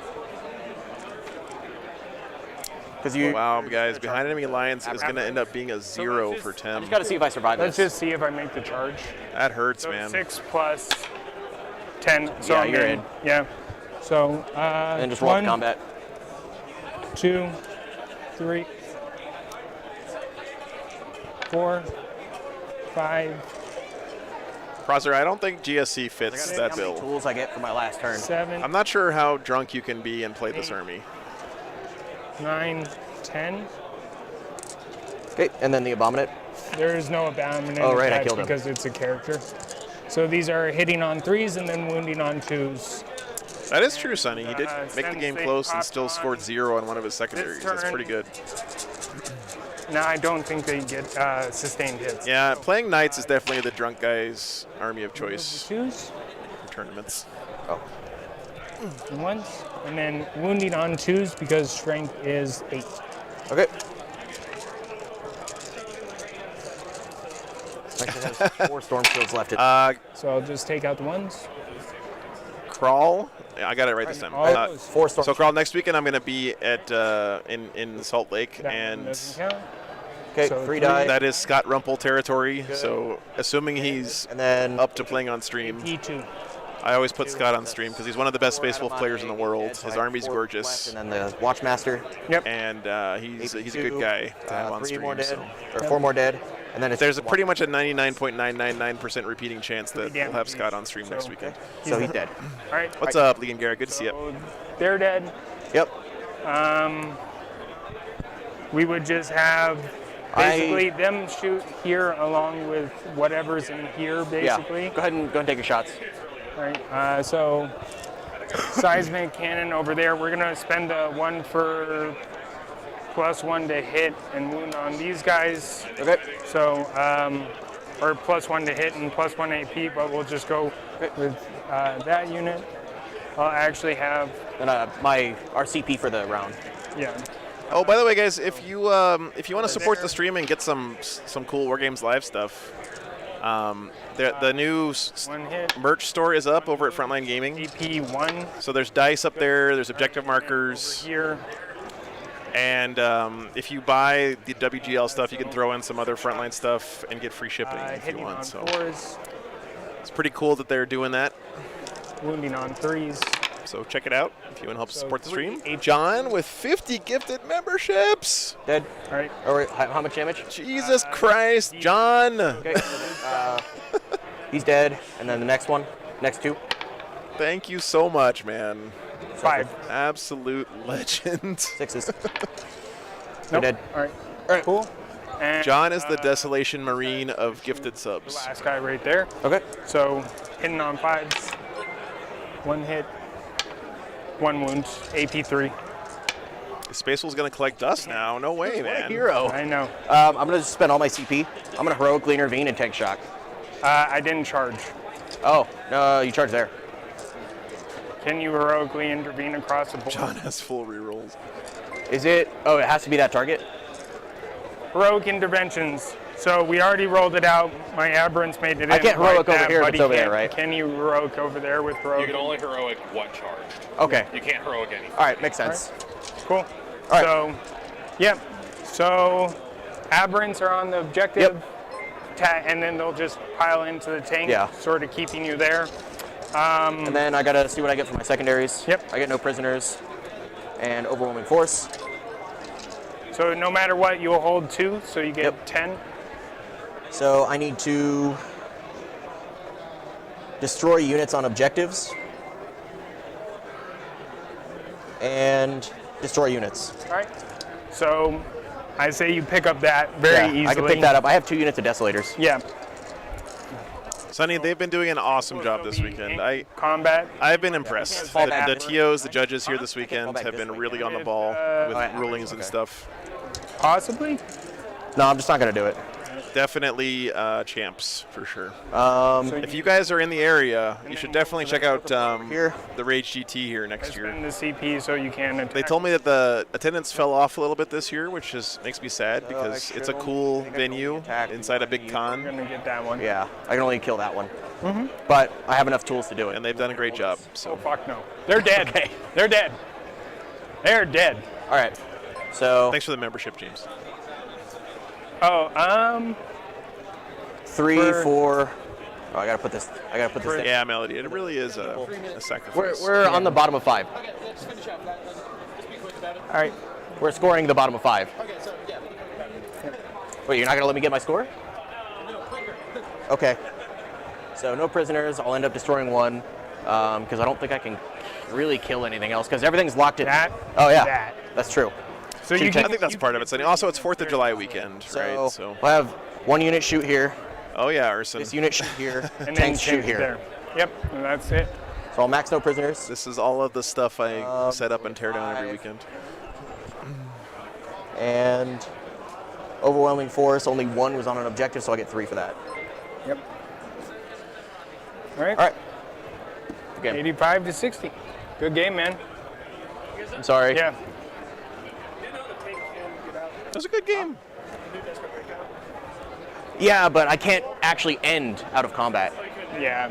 because you. Wow, guys, behind enemy lines is going to end up being a 0 for Tem. Just got to see if I survive Let's this. just see if I make the charge. That hurts, So man. 6 plus 10. So Yeah, I'm you're in. Yeah. So And just roll out 1, the combat. 2, 3, 4, 5, Prosser, I don't think GSC fits I that how many bill. tools I get for my last turn. 7, I'm not sure how drunk you can be and play this army. 9, 10. Okay, and then the abominate. There is no abominant Oh, right, I attached killed him. because it's a character. So these are hitting on 3s and then wounding on 2s. That is true, Sonny. He did make the since game they close and popped still on scored 0 on one of his secondaries. That's turn- pretty good. Now I don't think they get sustained hits. Yeah, playing Knights is definitely the drunk guy's army of choice 2s for tournaments. and 1s, and then wounding on 2s because strength is 8. Okay. Actually has 4 storm shields left. So I'll just take out the 1s. Crawl. Yeah, I got it right this time. All those. 4 storm. So Crawl, next weekend I'm going to be at in Salt Lake, That one and doesn't count. Okay, so 3 3 die. that is Scott Rumpel territory. So assuming he's And then up to playing on stream, E2. I always put Scott on stream because he's one of the best Space Wolf players in the world. So His I have army's 4 gorgeous, left, and then the Watchmaster. Yep. and he's a good guy to have on 3 stream. more dead, So. or 4 more dead, and then it's There's a pretty much a 99.999% repeating chance that we'll have Scott on stream next weekend. So he's dead. All right. What's up, Legan Garrett? Good to see you. So they're dead. Yep. We would just have Basically, them shoot here along with whatever's in here, basically. Yeah. Go ahead and take your shots. All right, so seismic cannon over there. We're gonna spend the 1 for +1 to hit and wound on these guys. Okay. So, or +1 to hit and +1 AP, but we'll just go with that unit. I'll actually have. And our CP for the round. Yeah. Oh, by the way, guys, if you want to support the stream and get some cool War Games Live stuff, the new One hit. merch store is up over at Frontline Gaming. AP1 So there's dice up there. There's objective markers. here. And if you buy the WGL stuff, you can throw in some other Frontline stuff and get free shipping if you Hitting on want. So 4s, it's pretty cool that they're doing that. wounding on 3s. So check it out if you want to help So support the stream. 3 John with 50 gifted memberships. Dead. All right. Or wait, how much damage? Jesus Christ, John. Okay. He's dead. And then the next one. Next 2. Thank you so much, man. 5. Absolute legend. 6s. You're Nope. dead. All right. All right. Cool. And John is the Desolation Marine of gifted the subs. last guy right there. Okay. So hitting on 5s. 1 hit. 1 wound. AP3. Space Wolf's going to collect dust now. No way, man. Hero. I know. I'm going to spend all my CP. I'm going to heroically intervene and take shock. I didn't charge. Oh, no, you charge there. Can you heroically intervene across the board? John has full rerolls. Is it? Oh, it has to be that target? Heroic interventions. So we already rolled it out. My aberrants made it in. I can't heroic like over that, here if but it's he over there, can't- right? Can you heroic over there with heroic? You can only heroic one charged. Okay. You can't heroic anything. All right, makes sense. Cool. All right. So, yep. So aberrants are on the objective. And then they'll just pile into the tank, Yeah. sort of keeping you there. And then I got to see what I get for my secondaries. Yep. I get no prisoners and overwhelming force. So no matter what, you'll hold 2, so you get Yep. 10. So I need to destroy units on objectives and destroy units. All right. So I say you pick up that very easily. I can pick that up. I have 2 units of desolators. Yeah. Sonny, they've been doing an awesome job this weekend. Combat. I've been impressed. Fall back. The TOs, the judges here this weekend back have this been way. really on the ball with yeah. rulings and Okay. stuff. Possibly. No, I'm just not going to do it. Definitely champs for sure. So If you guys are in the area, you should definitely check out Here. the Rage GT here next year. spend the CP so you can attack. They told me that the attendance fell off a little bit this year, which makes me sad I because it's a should cool only- I think I can venue only attack inside a big You're con, gonna get that one. Yeah, I can only kill that one. But I have enough tools to do it. and they've done a great job. Oh So fuck no. They're dead. They're dead. They're dead. All right. So thanks for the membership, James. Oh, 3, for- 4. Oh, I gotta put this. Down. Yeah, Melody, it really is a sacrifice. We're on the bottom of 5. Okay, just finish up. Just be quick about it. All right. We're scoring the bottom of 5. Okay, so yeah. Wait, you're not gonna let me get my score? Okay. So no prisoners. I'll end up destroying 1 because I don't think I can really kill anything else because everything's locked in. That. Oh yeah, That. that's true. So you I can. think that's part of it, Sonny. Also, it's 4th of July weekend, So, right? So, we'll have 1 unit shoot here, oh yeah, Urson. this unit shoot here, And then tanks shoot change here. there. Yep. And that's it. So I'll max no prisoners. This is all of the stuff I set up and tear down every 5. weekend. And overwhelming force. Only 1 was on an objective, so I get 3 for that. Yep. All right. All right. Okay. 85 to 60. Good game, man. I'm sorry. Yeah. It was a good game. Yeah, but I can't actually end out of combat. Yeah.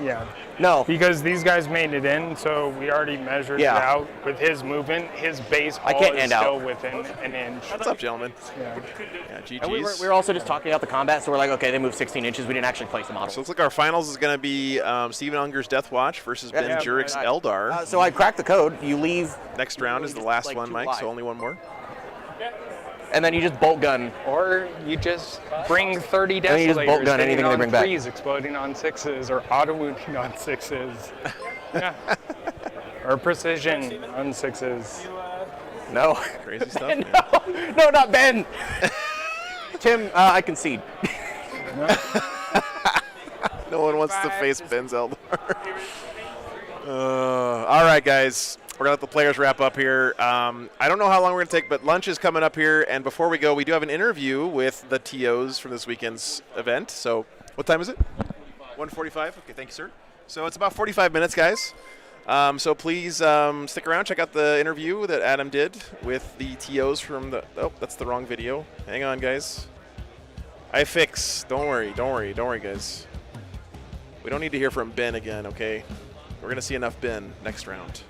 Yeah. No. Because these guys made it in, so we already measured Yeah. it out with his movement. His base I hull can't is end still out. within an inch. What's up, gentlemen? Yeah. Yeah, GG's. And we were also just talking about the combat, so we're like, okay, they moved 16 inches. We didn't actually place the model. So it looks like our finals is going to be Stephen Unger's Deathwatch versus Ben Yeah. Jurek's Right. Eldar. So I cracked the code. You leave, Next round is the last like one, 2 Mike, wide. so only one more. and then you just bolt gun. Or you just bring 30 then you just bolt desolators gun hitting anything they on bring back. 3s, exploding on 6s, or auto wounding on 6s. Yeah. Or precision on 6s. No. Crazy stuff, man. No, not Ben. Tim, I concede. No one wants to face Ben's Eldar. All right, guys. We're going to let the players wrap up here. I don't know how long we're going to take, but lunch is coming up here. And before we go, we do have an interview with the TOs from this weekend's event. So what time is it? 1:45. Okay, thank you, sir. So it's about 45 minutes, guys. So please stick around. Check out the interview that Adam did with the TOs from the – oh, that's the wrong video. Hang on, guys. I fix. Don't worry, guys. We don't need to hear from Ben again, okay? We're going to see enough Ben next round.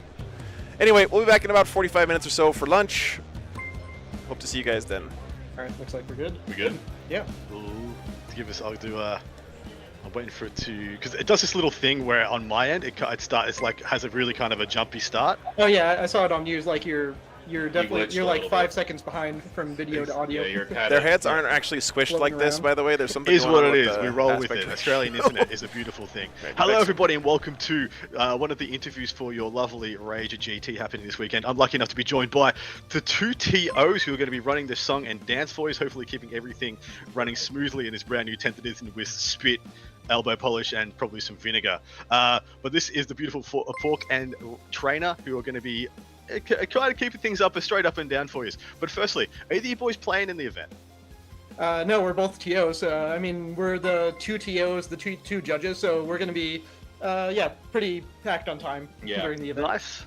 Anyway, we'll be back in about 45 minutes or so for lunch. Hope to see you guys then. All right, looks like we're good. We good? Yeah. I'll do I'm waiting for it to, because it does this little thing where on my end it's like has a really kind of a jumpy start. Oh yeah, I saw it on news. Like you're glitched a like little 5 bit. seconds behind from video to audio. Yeah, you're kind Their heads aren't actually squished Floating like this, around. by the way. There's something Is going what on it with is. the We roll with aspect it. ratio. Australian internet is a beautiful thing. Right, Hello, thanks. everybody, and welcome to one of the interviews for your lovely Rage GT happening this weekend. I'm lucky enough to be joined by the two TOs who are going to be running the song and dance for us, hopefully keeping everything running smoothly in this brand new 10th edition with spit, elbow polish, and probably some vinegar. But this is the beautiful Fork and Treynor who are going to be kind of keeping things up straight up and down for you. But firstly, are either you boys playing in the event? No, we're both TOs. I mean, we're the two TOs, the two judges, so we're going to be, pretty packed on time during the event. Nice.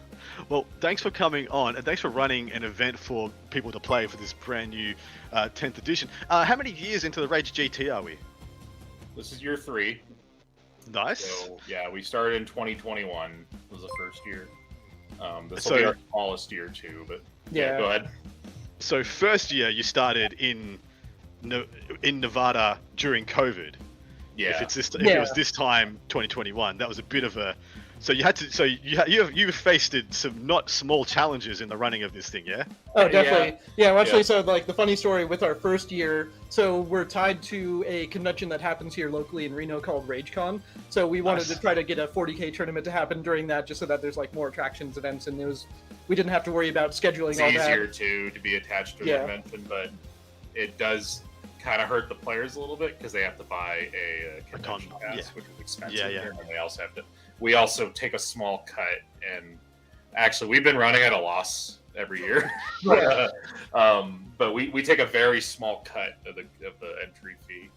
Well, thanks for coming on, and thanks for running an event for people to play for this brand new 10th edition. How many years into the Rage GT are we? This is year 3. Nice. So yeah, we started in 2021. Was the first year. This So- will be our smallest year too. But Yeah. go ahead. So first year you started in Nevada during COVID. Yeah. If it Yeah. was this time 2021, that was a bit of a. So you had to. So you've faced some not small challenges in the running of this thing, yeah. Oh, definitely. Yeah, well, actually, Yeah. so like the funny story with our first year, so we're tied to a convention that happens here locally in Reno called RageCon. So we wanted Nice. to try to get a 40K tournament to happen during that, just so that there's like more attractions, events, and we didn't have to worry about scheduling It's all easier that. to be attached to Yeah. an convention, but it does kind of hurt the players a little bit because they have to buy a convention pass, yeah. which is expensive. Yeah. And then they also have to. We also take a small cut, and actually, we've been running at a loss every year. Yeah. But we take a very small cut of the entry fee.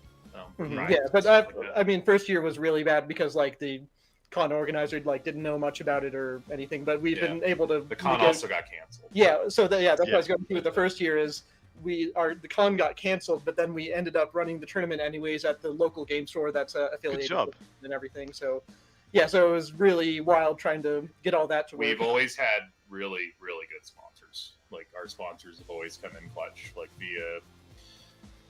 Mhm. Right. Yeah, but Stuff like that. I mean, first year was really bad because like the con organizer like didn't know much about it or anything, but we've Yeah. been able to. The con make it- also got canceled. Yeah, so that's what I was Yeah. going to do with the first year is the con got canceled, but then we ended up running the tournament anyways at the local game store that's affiliated job. with it and everything. So yeah, so it was really wild trying to get all that to work. We've always had really, really good sponsors. Like our sponsors have always come in clutch.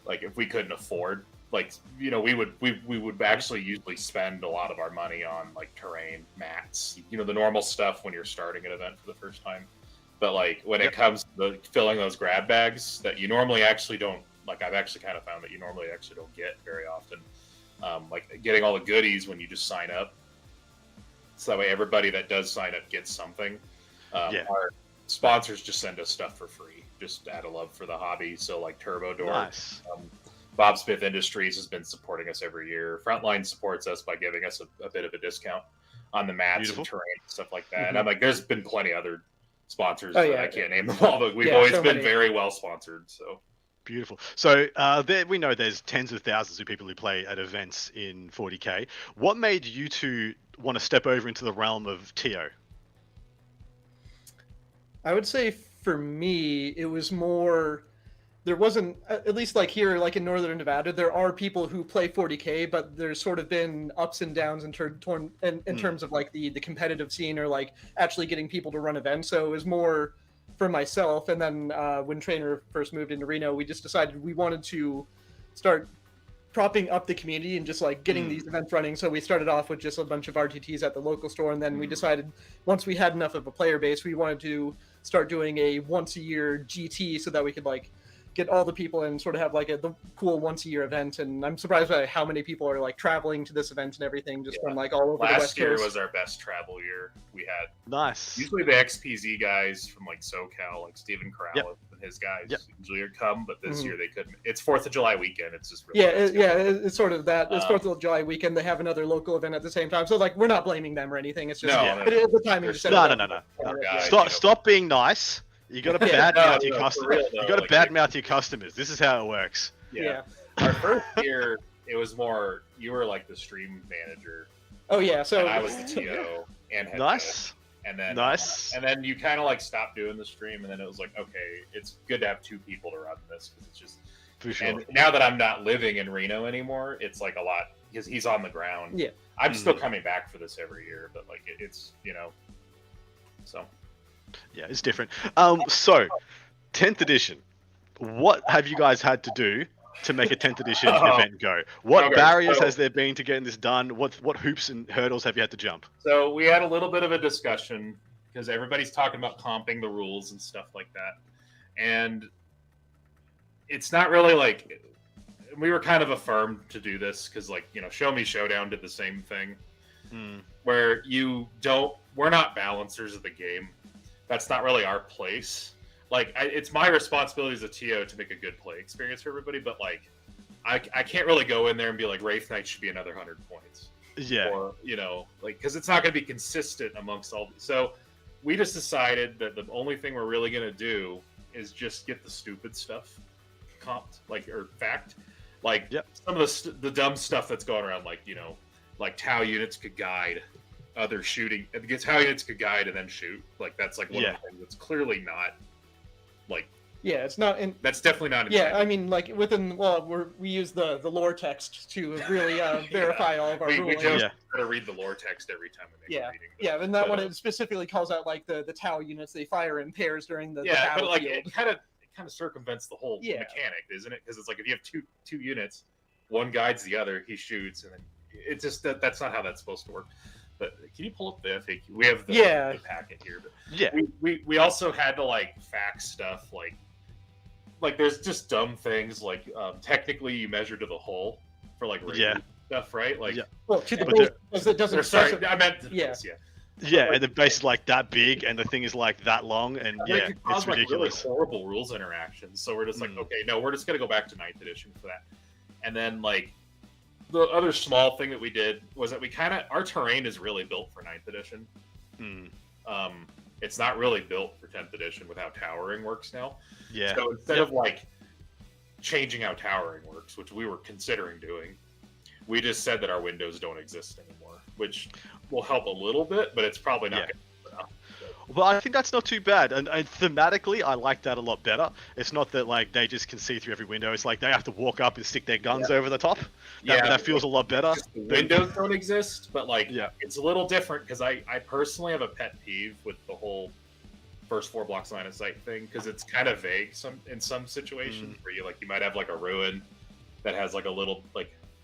Like if we couldn't afford, we would actually usually spend a lot of our money on like terrain, mats, the normal stuff when you're starting an event for the first time. But like when it comes to filling those grab bags that you normally actually don't, like I've actually kind of found that you normally actually don't get very often. Like getting all the goodies when you just sign up. So that way everybody that does sign up gets something. Our sponsors just send us stuff for free, just out of love for the hobby. So like Turbo Door, Nice. Bob Smith Industries has been supporting us every year. Frontline supports us by giving us a bit of a discount on the mats Beautiful. and terrain and stuff like that. And I'm like, there's been plenty of other sponsors Oh, that yeah. I can't name them all, but we've Yeah, always so been many. very well sponsored. So Beautiful. So we know there's tens of thousands of people who play at events in 40K. What made you two want to step over into the realm of TO? I would say for me, it was more. There wasn't, at least like here, like in Northern Nevada, there are people who play 40K, but there's sort of been ups and downs in terms of like the competitive scene or like actually getting people to run events. So it was more for myself. And then when Treynor first moved into Reno, we just decided we wanted to start propping up the community and just like getting these events running. So we started off with just a bunch of RTTs at the local store, and then we decided once we had enough of a player base, we wanted to start doing a once a year GT so that we could like get all the people and sort of have like the cool once-a-year event. And I'm surprised by how many people are like traveling to this event and everything, just from like all over the West Last year Coast. was our best travel year we had. Nice. Usually the XPZ guys from like SoCal, like Steven Corrales and his guys, usually would come, but this year they couldn't. It's 4th of July weekend. It's just really it's sort of that. It's 4th of July weekend. They have another local event at the same time. So like we're not blaming them or anything. It's just the timing. Stop being nice. You got to badmouth your customers. You got to badmouth your customers. This is how it works. Yeah. Our first year, it was more. You were like the stream manager. Oh yeah. So and I was the TO and head nice. Coach. And then nice. And then you kind of like stopped doing the stream, and then it was like, okay, it's good to have 2 people to run this because it's just. For sure. And now that I'm not living in Reno anymore, it's like a lot because he's on the ground. Yeah. I'm still coming back for this every year, but like it's so. Yeah, it's different. So 10th edition. What have you guys had to do to make a 10th edition event go? What barriers has there been to getting this done? What hoops and hurdles have you had to jump? So we had a little bit of a discussion because everybody's talking about comping the rules and stuff like that. And it's not really like we were kind of affirmed to do this because like, Show Me Showdown did the same thing where we're not balancers of the game. That's not really our place. Like, it's my responsibility as a TO to make a good play experience for everybody, but like, I can't really go in there and be like, Wraith Knight should be another 100 points. Yeah. Or, like, because it's not going to be consistent amongst all. So we just decided that the only thing we're really going to do is just get the stupid stuff comped, like, or fact. Like, some of the dumb stuff that's going around, like, like Tau units could guide other shooting. Because Tau units could guide and then shoot. Like, that's like one of the things that's clearly not, like, it's not in. That's definitely not. Yeah, I mean, like we use the lore text to really verify all of our rules. We just gotta read the lore text every time we make a reading. But, and that one it specifically calls out like the Tau units they fire in pairs during the battlefield. But like it kind of circumvents the whole mechanic, isn't it? Because it's like if you have two units, one guides the other, he shoots, and then it's just that's not how that's supposed to work. But can you pull up the FAQ? We have the packet here. But we also had to like fax stuff like there's just dumb things like technically you measure to the hull for like stuff, right? Like well, to the base, because it doesn't. Sorry, I meant Yeah, and the base is like that big, and the thing is like that long, and it could cause, it's ridiculous. Like, really horrible rules interactions. So we're just like, okay, no, we're just gonna go back to 9th edition for that. And then like the other small thing that we did was that we our terrain is really built for 9th edition. It's not really built for 10th edition with how towering works now. Yeah. So instead of like changing how towering works, which we were considering doing, we just said that our windows don't exist anymore, which will help a little bit, but it's probably not. Well, I think that's not too bad, and thematically, I like that a lot better. It's not that like they just can see through every window. It's like they have to walk up and stick their guns over the top. That feels a lot better. The windows don't exist, but like it's a little different because I personally have a pet peeve with the whole first 4 blocks line of sight thing because it's kind of vague in some situations where you might have like a ruin that has like a little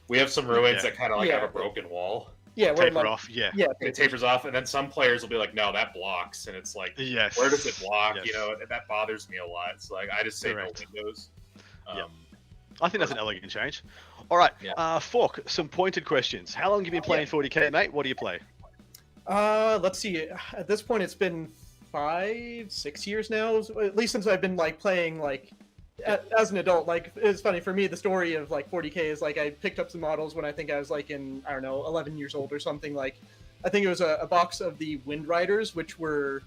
we have some ruins that kind of have a broken wall. Taper off, it tapers off, and then some players will be like, "No, that blocks," and it's like, where does it block? And that bothers me a lot. So I just say no windows. I think that's an elegant change. All right, Fork, some pointed questions. How long have you been playing 40k, mate? What do you play? Let's see. At this point, it's been 5-6 years now, at least since I've been playing as an adult. It's funny for me, the story of 40k is I picked up some models when I think I was in, I don't know, 11 years old or something. I think it was a box of the Wind Riders, which were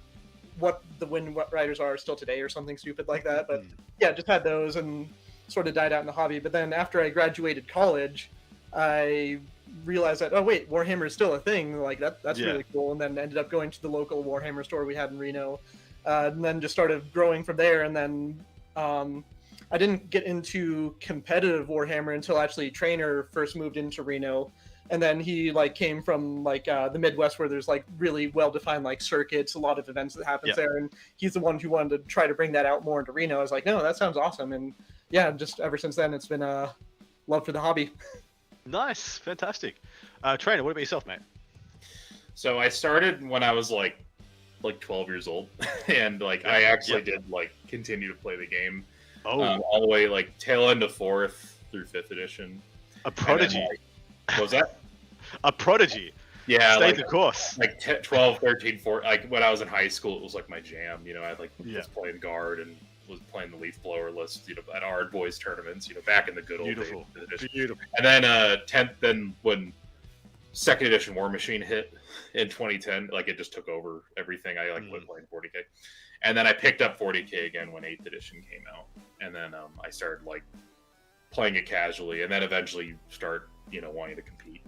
what the Wind Riders are still today or something stupid like that. But just had those and sort of died out in the hobby. But then after I graduated college, I realized that, oh wait, Warhammer is still a thing. That's really cool. And then ended up going to the local Warhammer store we had in Reno, and then just started growing from there. And then I didn't get into competitive Warhammer until actually Treynor first moved into Reno, and then he came from the Midwest where there's really well-defined circuits, a lot of events that happens there, and he's the one who wanted to try to bring that out more into Reno. I was like, no, that sounds awesome, and just ever since then it's been a love for the hobby. Nice, fantastic. Treynor, what about yourself, mate? So I started when I was like 12 years old, and I actually did continue to play the game. all the way like tail end of 4th through 5th edition. A prodigy. Then, what was that? A prodigy. Yeah, Stayed like the course. Like 12, 13, 14. Like when I was in high school, it was like my jam. You know, I was playing guard and was playing the leaf blower list. You know, at Ard Boys tournaments. You know, back in the good old days. Beautiful. And then 10th. Then when 2nd edition War Machine hit in 2010, like it just took over everything. I like quit playing 40k, and then I picked up 40k again when 8th edition came out, and then I started like playing it casually, and then eventually you start wanting to compete.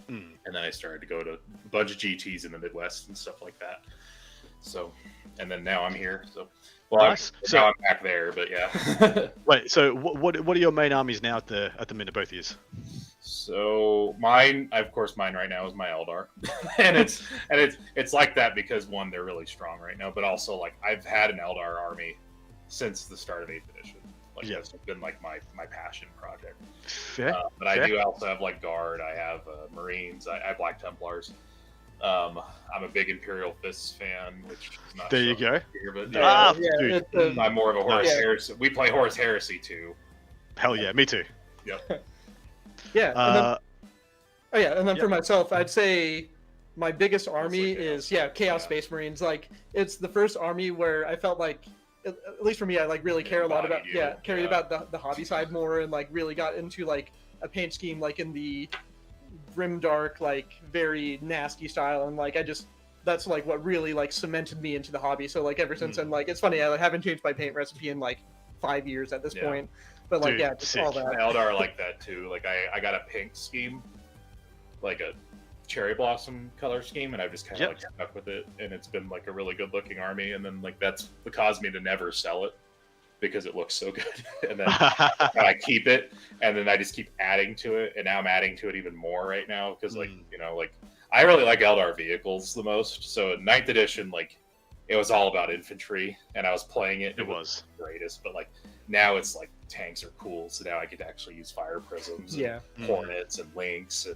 And then I started to go to a bunch of GTs in the Midwest and stuff like that. So, and then now I'm here. So, well, nice. Now I'm back there, but yeah. Wait, so what are your main armies now at the minute, both of you? So mine right now is my Eldar, and it's like that because one, they're really strong right now, but also like I've had an Eldar army since the start of 8th edition. Like that's been like my passion project. Fair. But I do also have like Guard. I have Marines. I have Black Templars. I'm a big Imperial Fists fan, which is not. There you go. Here, but dude. I'm more of a Horus Heresy. We play Horus Heresy too. Hell yeah, me too. Yep. Yeah. And then for myself, I'd say my biggest army is Chaos Space Marines. Like it's the first army where I felt like, at least for me, I like really care a lot about about the hobby side more, and like really got into like a paint scheme like in the grimdark, like very nasty style, and like that's like what really like cemented me into the hobby. So like ever since then, like it's funny, I haven't changed my paint recipe in like 5 years at this point. But like just all that. Eldar like that too. Like I got a pink scheme, like a cherry blossom color scheme, and I've just kind of like stuck with it, and it's been like a really good looking army. And then like that's what caused me to never sell it because it looks so good. And then I keep it, and then I just keep adding to it, and now I'm adding to it even more right now because like like I really like Eldar vehicles the most. So in 9th edition, like it was all about infantry, and I was playing it. It was the greatest, but like now it's like tanks are cool, so now I could actually use fire prisms, and hornets and lynx, and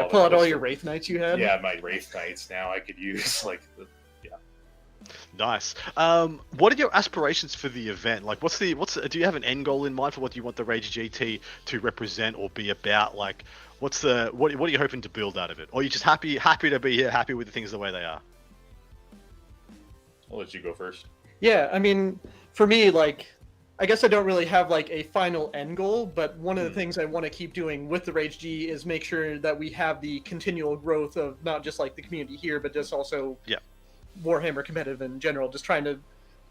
pull out all your wraith knights you had. Yeah, my wraith knights now I could use like Nice. What are your aspirations for the event? Like, do you have an end goal in mind for what you want the Rage GT to represent or be about? Like, what are you hoping to build out of it? Or are you just happy to be here, happy with the things the way they are? I'll let you go first. Yeah, I mean, for me, like, I guess I don't really have like a final end goal, but one of the things I want to keep doing with the Rage G is make sure that we have the continual growth of not just like the community here, but just also Warhammer competitive in general. Just trying to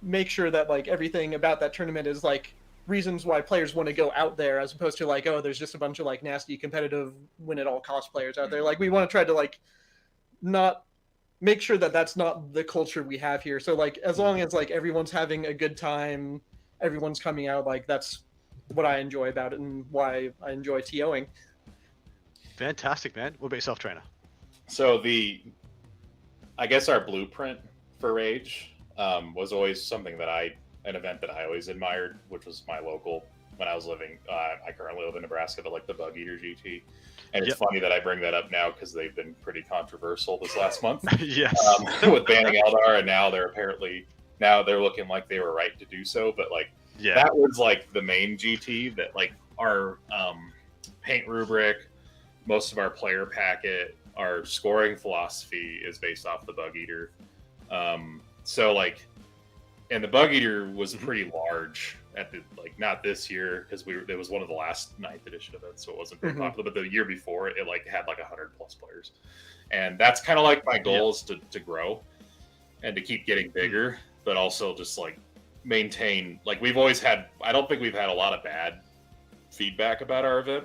make sure that like everything about that tournament is like reasons why players want to go out there, as opposed to like, oh, there's just a bunch of like nasty competitive win at all cost players out there. Like we want to try to like not make sure that that's not the culture we have here. So like as long as like everyone's having a good time, everyone's coming out, like that's what I enjoy about it and why I enjoy TOing. Fantastic, man. What about yourself, Trainer? So I guess our blueprint for Rage was always something that an event that I always admired, which was my local when I was living. I currently live in Nebraska, but like the Bug Eater GT. And it's funny that I bring that up now because they've been pretty controversial this last month. Yes. With banning Eldar, and now they're looking like they were right to do so. But like that was like the main GT that like our paint rubric, most of our player packet, our scoring philosophy is based off the Bug Eater. So like, and the Bug Eater was pretty large at the not this year because it was one of the last 9th edition events, so it wasn't very popular. But the year before, it like had like 100+ players, and that's kind of like my goal is to grow and to keep getting bigger, but also just like maintain. Like we've always had, I don't think we've had a lot of bad feedback about our event.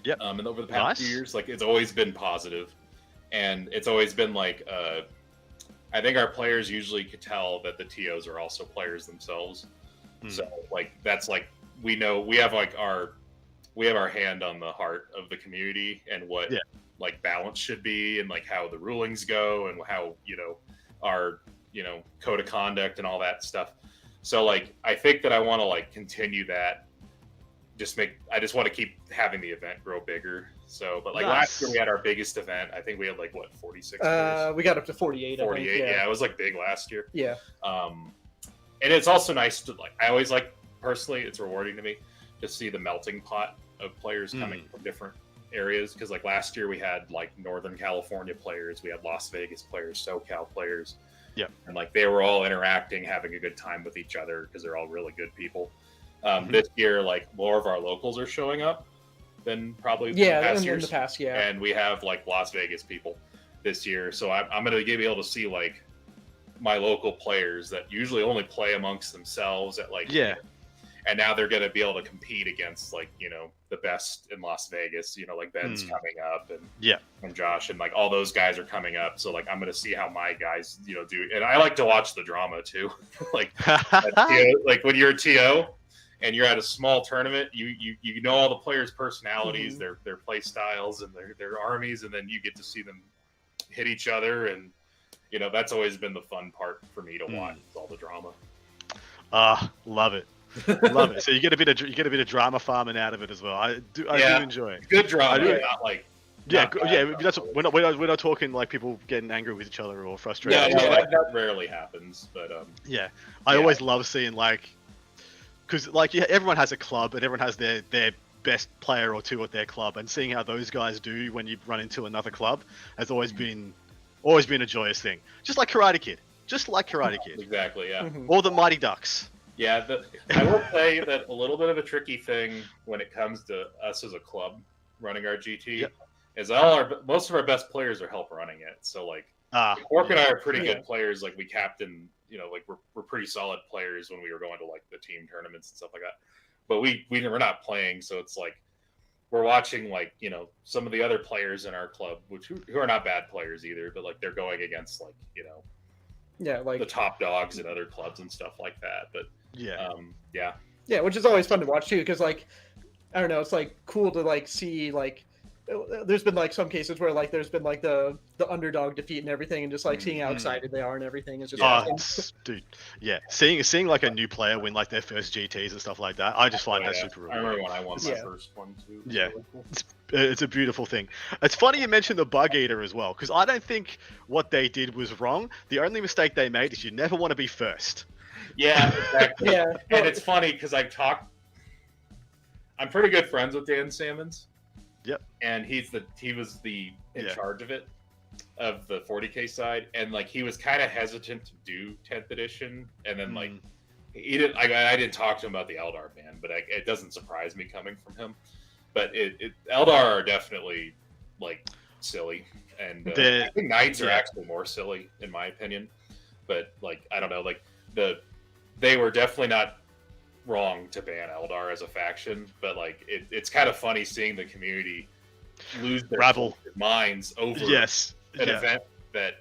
Yep. And over the past few years, like it's always been positive, and it's always been like I think our players usually could tell that the TOs are also players themselves. So like that's like we know we have our hand on the heart of the community and what like balance should be, and like how the rulings go, and how our code of conduct and all that stuff. So like I think that I want to like continue that. I just want to keep having the event grow bigger. So, but like last year we had our biggest event. I think we had like what 46. We got up to 48. 48. I think, yeah, it was like big last year. Yeah. And it's also nice to like. I always like personally, it's rewarding to me to see the melting pot of players coming from different areas. Because like last year we had like Northern California players, we had Las Vegas players, SoCal players. Yeah. And like they were all interacting, having a good time with each other because they're all really good people. This year, like more of our locals are showing up than probably in the past, yeah. And we have like Las Vegas people this year, so I'm going to be able to see like my local players that usually only play amongst themselves at like and now they're going to be able to compete against like the best in Las Vegas, like Ben's coming up and Josh and like all those guys are coming up, so like I'm going to see how my guys do, and I like to watch the drama too. Like like when you're a TO and you're at a small tournament, you know all the players' personalities, their play styles, and their armies, and then you get to see them hit each other, and that's always been the fun part for me to watch, is all the drama. Love it, love it. So you get a bit of drama farming out of it as well. I do enjoy it. Good drama, not like. That's we're not talking like people getting angry with each other or frustrated. That rarely happens, but I always love seeing like. Because everyone has a club and everyone has their best player or two at their club, and seeing how those guys do when you run into another club has always been a joyous thing. Just like Karate Kid. Exactly, yeah. Or the Mighty Ducks. Yeah, I will say that a little bit of a tricky thing when it comes to us as a club running our GT is most of our best players are help running it. So like Fork and I are pretty good players. Like we captain. Like we're pretty solid players when we were going to like the team tournaments and stuff like that. But we're not playing, so it's like we're watching like some of the other players in our club, who are not bad players either, but like they're going against like like the top dogs in other clubs and stuff like that. But which is always fun to watch too, because like I don't know, it's like cool to like see like. There's been like some cases where like there's been like the underdog defeat and everything, and just like seeing how excited they are and everything is just awesome. Dude, seeing like a new player win like their first GTs and stuff like that, I just find that super rewarding. I remember when I won my first one too. Yeah, really cool. It's a beautiful thing. It's funny you mentioned the Bug Eater as well, because I don't think what they did was wrong. The only mistake they made is you never want to be first. Yeah, exactly. And it's funny because I'm pretty good friends with Dan Salmons. Yep. And he was in charge of it, of the 40K side, and like he was kind of hesitant to do 10th edition, and then like he didn't. I didn't talk to him about the Eldar ban, but it doesn't surprise me coming from him. But Eldar are definitely like silly, and I think Knights are actually more silly in my opinion. But like I don't know, like they were definitely not wrong to ban Eldar as a faction, but like it's kind of funny seeing the community lose their minds over an event that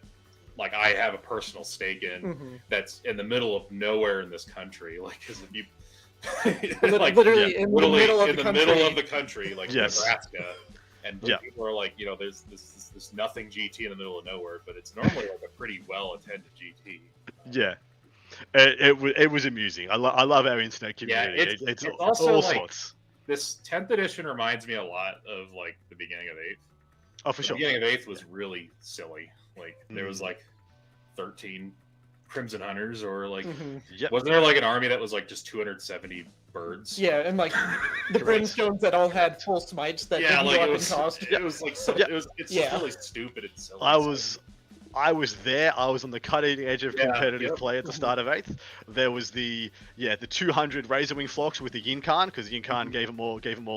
like I have a personal stake in, that's in the middle of nowhere in this country. Like, because if you like literally in the middle of the country, like Nebraska, and people are like, there's this nothing GT in the middle of nowhere, but it's normally like a pretty well attended GT. Yeah. It was amusing. I love our internet community. Yeah, it's also all like, sorts. This 10th edition reminds me a lot of like the beginning of 8th. Oh, for sure. The beginning of 8th was really silly. Like there was like 13 Crimson Hunters, or like wasn't there like an army that was like just 270 birds? Yeah, and like the Brimstones that all had full smites that didn't go up in cost. It was like it's just really stupid and silly. I was there. I was on the cutting edge of competitive play at the start of 8th. There was the 200 Razorwing flocks with the Yinkan, because Yinkan gave them all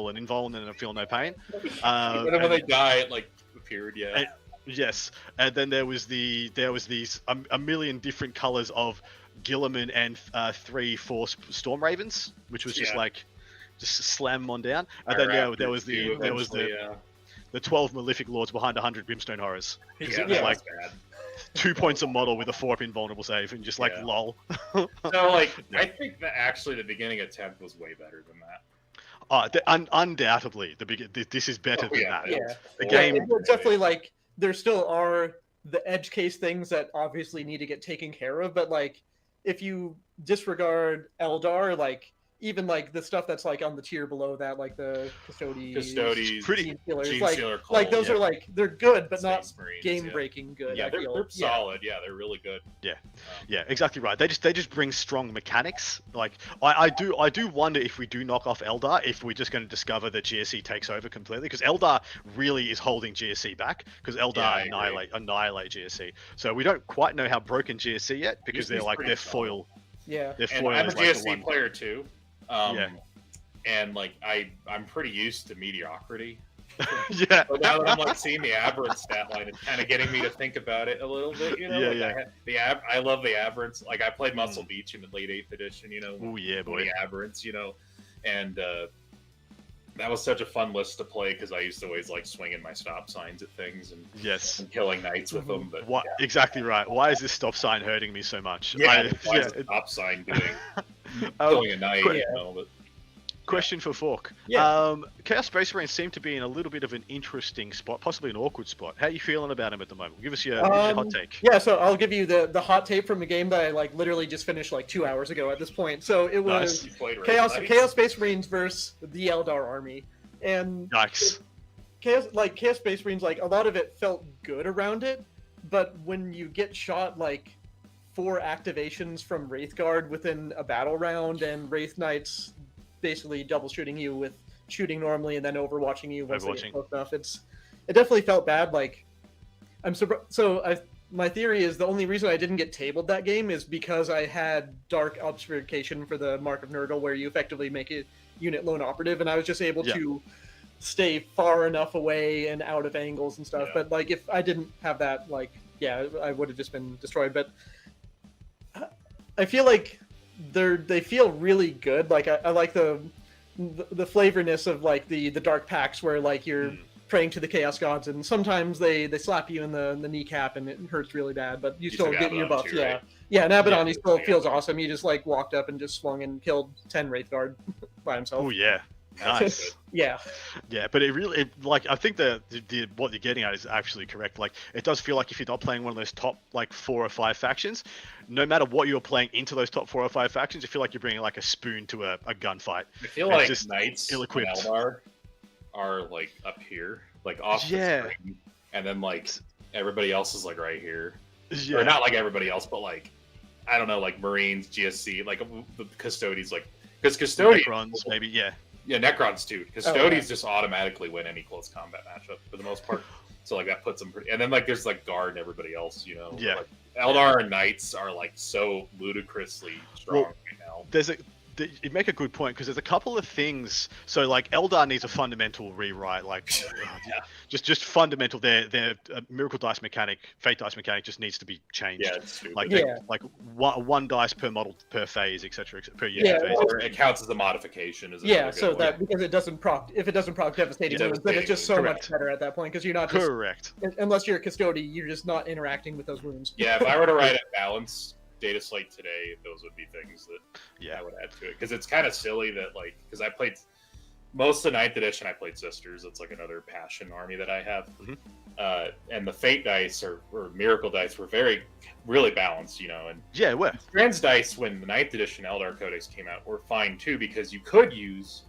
an invul and a feel no pain. Whenever they die, it like appeared. Yes, and then there was these a million different colors of Gilliman and 3-4 Storm Ravens, which was just slam them on down. And then there was the 12 Malefic Lords behind 100 Brimstone Horrors. Like 2 points a model with a 4-up invulnerable save, and just lol. So like I think that actually the beginning of 10th was way better than that. Undoubtedly, this is better than that. Yeah. The game definitely like there still are the edge case things that obviously need to get taken care of, but like if you disregard Eldar, like even like the stuff that's like on the tier below that, like the Custodes, Pretty Gene Stealers, Gene like, Stealer, like those Cole, are like they're good, but Space not Marines, game breaking good. Yeah, I feel. they're solid. Yeah, they're really good. Yeah, exactly right. They just bring strong mechanics. Like I do wonder if we do knock off Eldar, if we're just going to discover that GSC takes over completely, because Eldar really is holding GSC back, because Eldar annihilate GSC. So we don't quite know how broken GSC yet, because they're like their foil. Yeah. Their And foil I'm a is like the GSC one. player too. Yeah. And like I'm pretty used to mediocrity. Yeah. But now that I'm like seeing the aberrant stat line, it's kind of getting me to think about it a little bit. You know, I love the aberrants. Like I played Muscle Beach in the late 8th edition. You know, Oh yeah, boy. the aberrants. You know, and that was such a fun list to play because I used to always like swinging my stop signs at things and, Yes. and killing knights with them. But What? Exactly right. Why is this stop sign hurting me so much? why is a stop sign doing killing a knight? You know, but Question for Fork. Yeah. Chaos Space Marines seem to be in a little bit of an interesting spot, possibly an awkward spot. How are you feeling about him at the moment? Give us your hot take. Yeah, so I'll give you the hot tape from the game that I like literally just finished like 2 hours ago at this point. So it was you played Chaos Knights. Space Marines versus the Eldar army, and Yikes. Chaos Space Marines, like a lot of it felt good around it, but when you get shot like 4 activations from Wraithguard within a battle round, and Wraith Knights basically double shooting you with shooting normally and then overwatching you once they get close enough, it definitely felt bad. Like I'm surprised. So my theory is the only reason I didn't get tabled that game is because I had Dark Obfuscation for the Mark of Nurgle, where you effectively make a unit lone operative, and I was just able to stay far enough away and out of angles and stuff. But like if I didn't have that, like I would have just been destroyed. But I feel like they feel really good. Like I like the flavorness of like the dark packs where like you're praying to the chaos gods, and sometimes they slap you in the kneecap and it hurts really bad, but you still get your buff. Right? And Abaddon, he still feels awesome. He just like walked up and just swung and killed 10 Wraithguard by himself. Oh yeah. Nice. Yeah, but it really, like, I think the what you're getting at is actually correct. Like, it does feel like if you're not playing one of those top like 4 or 5 factions, no matter what you're playing into those top 4 or 5 factions, you feel like you're bringing like a spoon to a gunfight. I feel like just knights and ill-equipped. Eldar are like up here, like off the screen, and then like everybody else is like right here, or not like everybody else, but like I don't know, like Marines, GSC, like the Custodes, like because Custodes maybe Yeah, Necrons too. Custodes just automatically win any close combat matchup for the most part. So like that puts them pretty. And then like there's like Guard and everybody else, you know. Yeah. Like, Eldar and Knights are like so ludicrously strong right now. You make a good point, because there's a couple of things. So like Eldar needs a fundamental rewrite, like just fundamental. Their miracle dice mechanic, fate dice mechanic just needs to be changed. Yeah, it's stupid. Like one dice per model per phase, etc. Per unit phase. Or it counts as a modification. So that because it doesn't proc, if it doesn't proc devastating wounds, then it's just so much better at that point, because you're not just, unless you're a custodian, you're just not interacting with those wounds. Yeah, if I were to write a balance data slate today, those would be things that I would add to it, because it's kind of silly that like, because I played most of the 9th edition, I played Sisters. It's like another passion army that I have. And the fate dice or miracle dice were really balanced, you know. And Trans dice, when the 9th edition Eldar Codex came out, were fine too, because you could use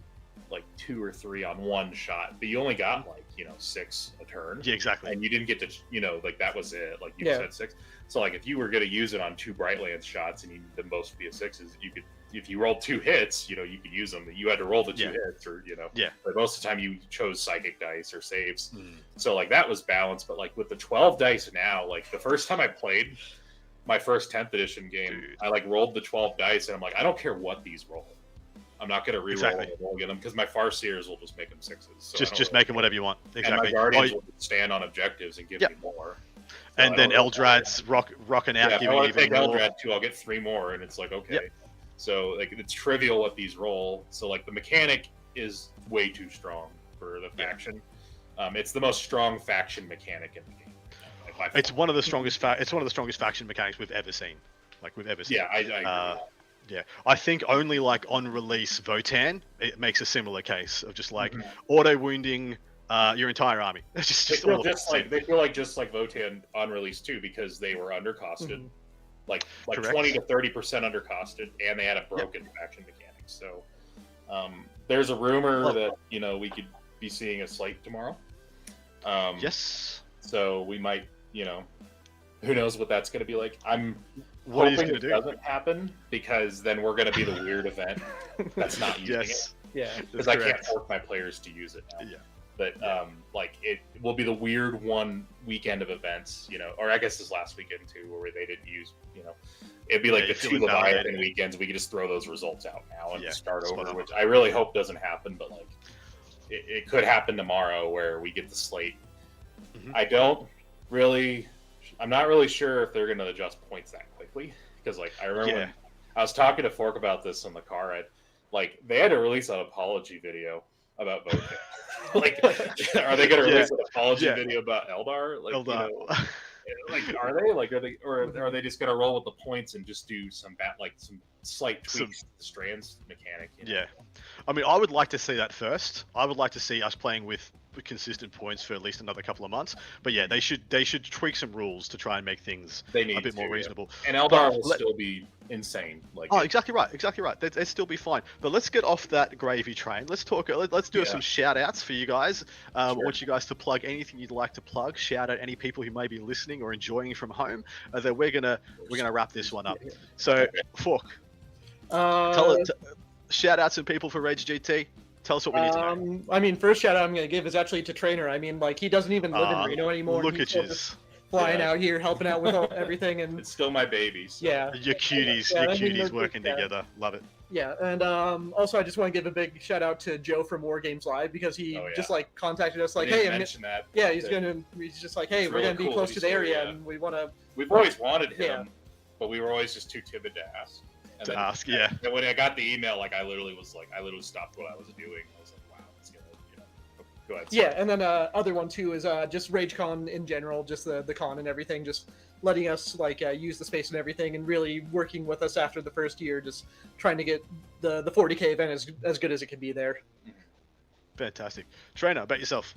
like 2 or 3 on one shot, but you only got like 6 a turn. Yeah, exactly. And you didn't get to like that was it. Like you just had 6. So like if you were going to use it on 2 Brightlands shots and you need them both to be a 6s, you could, if you rolled 2 hits, you could use them. You had to roll the 2 hits, or but most of the time you chose psychic dice or saves. So like that was balanced. But like with the 12 dice now, like the first time I played my first 10th edition game, I like rolled the 12 dice and I'm like, I don't care what these roll. I'm not going to re-roll them and roll again, because my Farseers will just make them 6s. So just make them whatever you want. Exactly. And my Guardians will stand on objectives and give me more. So and then Eldrad's rocking out, giving if I want to even take more. Eldrad too, I'll get 3 more, and it's like, okay. So like it's trivial what these roll. So like the mechanic is way too strong for the faction. It's the most strong faction mechanic in the game. It's one of the strongest. It's one of the strongest faction mechanics we've ever seen. Yeah, I agree. Yeah, I think only like on release Votan, it makes a similar case of just like auto wounding your entire army. It's just they feel just like Votan on release too, because they were undercosted, like 20 to 30% undercosted, and they had a broken faction mechanic. So There's a rumor that we could be seeing a slate tomorrow. Yes. So we might, who knows what that's going to be like. I'm What are you hoping going to it do? doesn't happen, because then we're going to be the weird event that's not using it. Yeah. Because I can't force my players to use it now. Yeah. But it will be the weird one weekend of events, or I guess this last weekend too, where they didn't use, it'd be like the you 2 feel invalidated. Leviathan weekends. We could just throw those results out now and Yeah, start spot over, on. which I really hope doesn't happen. But it could happen tomorrow where we get the slate. Mhm. I'm not really sure if they're going to adjust points that quickly, because I remember when I was talking to Fork about this in the car ride, they had to release an apology video about voting. Are they going to release an apology video about Eldar? Eldar. Are they just going to roll with the points and just do some some slight tweaks to the strands mechanic? Yeah. I mean, I would like to see that first. I would like to see us playing with consistent points for at least another couple of months. But yeah, they should tweak some rules to try and make things a bit more reasonable. And Eldar will still be insane. Exactly right. They'd still be fine. But let's get off that gravy train. Let's talk. Let's do some shout outs for you guys. I want you guys to plug anything you'd like to plug. Shout out any people who may be listening or enjoying from home. Then we're gonna wrap this one up. So Fork, shout out some people for Rage GT. Tell us what we need to know. I mean, first shout out I'm going to give is actually to Treynor. I mean, he doesn't even live in Reno anymore. Look He's at still you. just flying out here, helping out with everything, and it's still my baby. So. Yeah. Your cuties, working together. Love it. Yeah, and also I just want to give a big shout out to Joe from War Games Live, because he just contacted us hey, he's just hey, we're gonna be close to the area, and we want to. We've always wanted him, but we were always just too timid to ask. And when I got the email, I literally stopped what I was doing. I was like, wow, it's gonna, go ahead. Yeah, and then other one too is just RageCon in general, just the con and everything, just letting us use the space and everything, and really working with us after the first year, just trying to get the 40K event as good as it can be there. Fantastic. Treynor, about yourself.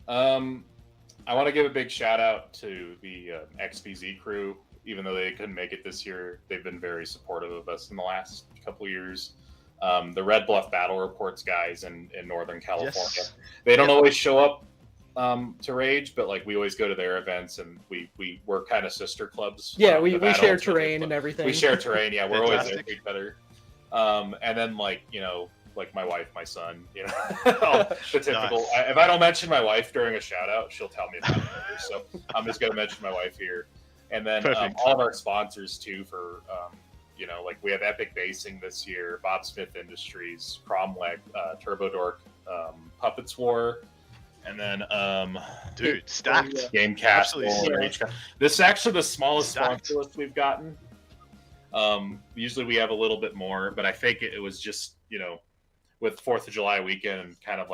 I want to give a big shout out to the XPZ crew. Even though they couldn't make it this year, they've been very supportive of us in the last couple of years. The Red Bluff Battle Reports guys in Northern California, they don't always show up to Rage, but we always go to their events, and we're kind of sister clubs. Yeah, we share terrain and everything. We share terrain. Yeah, we're always there for each other. And then my wife, my son, the typical. Nice. If I don't mention my wife during a shout out, she'll tell me about it later. So I'm just going to mention my wife here. And then all of our sponsors too for, we have Epic Basing this year, Bob Smith Industries, Cromlech, Turbo Dork, Puppets War, and then dude, stacked Game Castle. This is actually the smallest sponsor list we've gotten. Usually we have a little bit more, but I think it was just with 4th of July weekend, kind of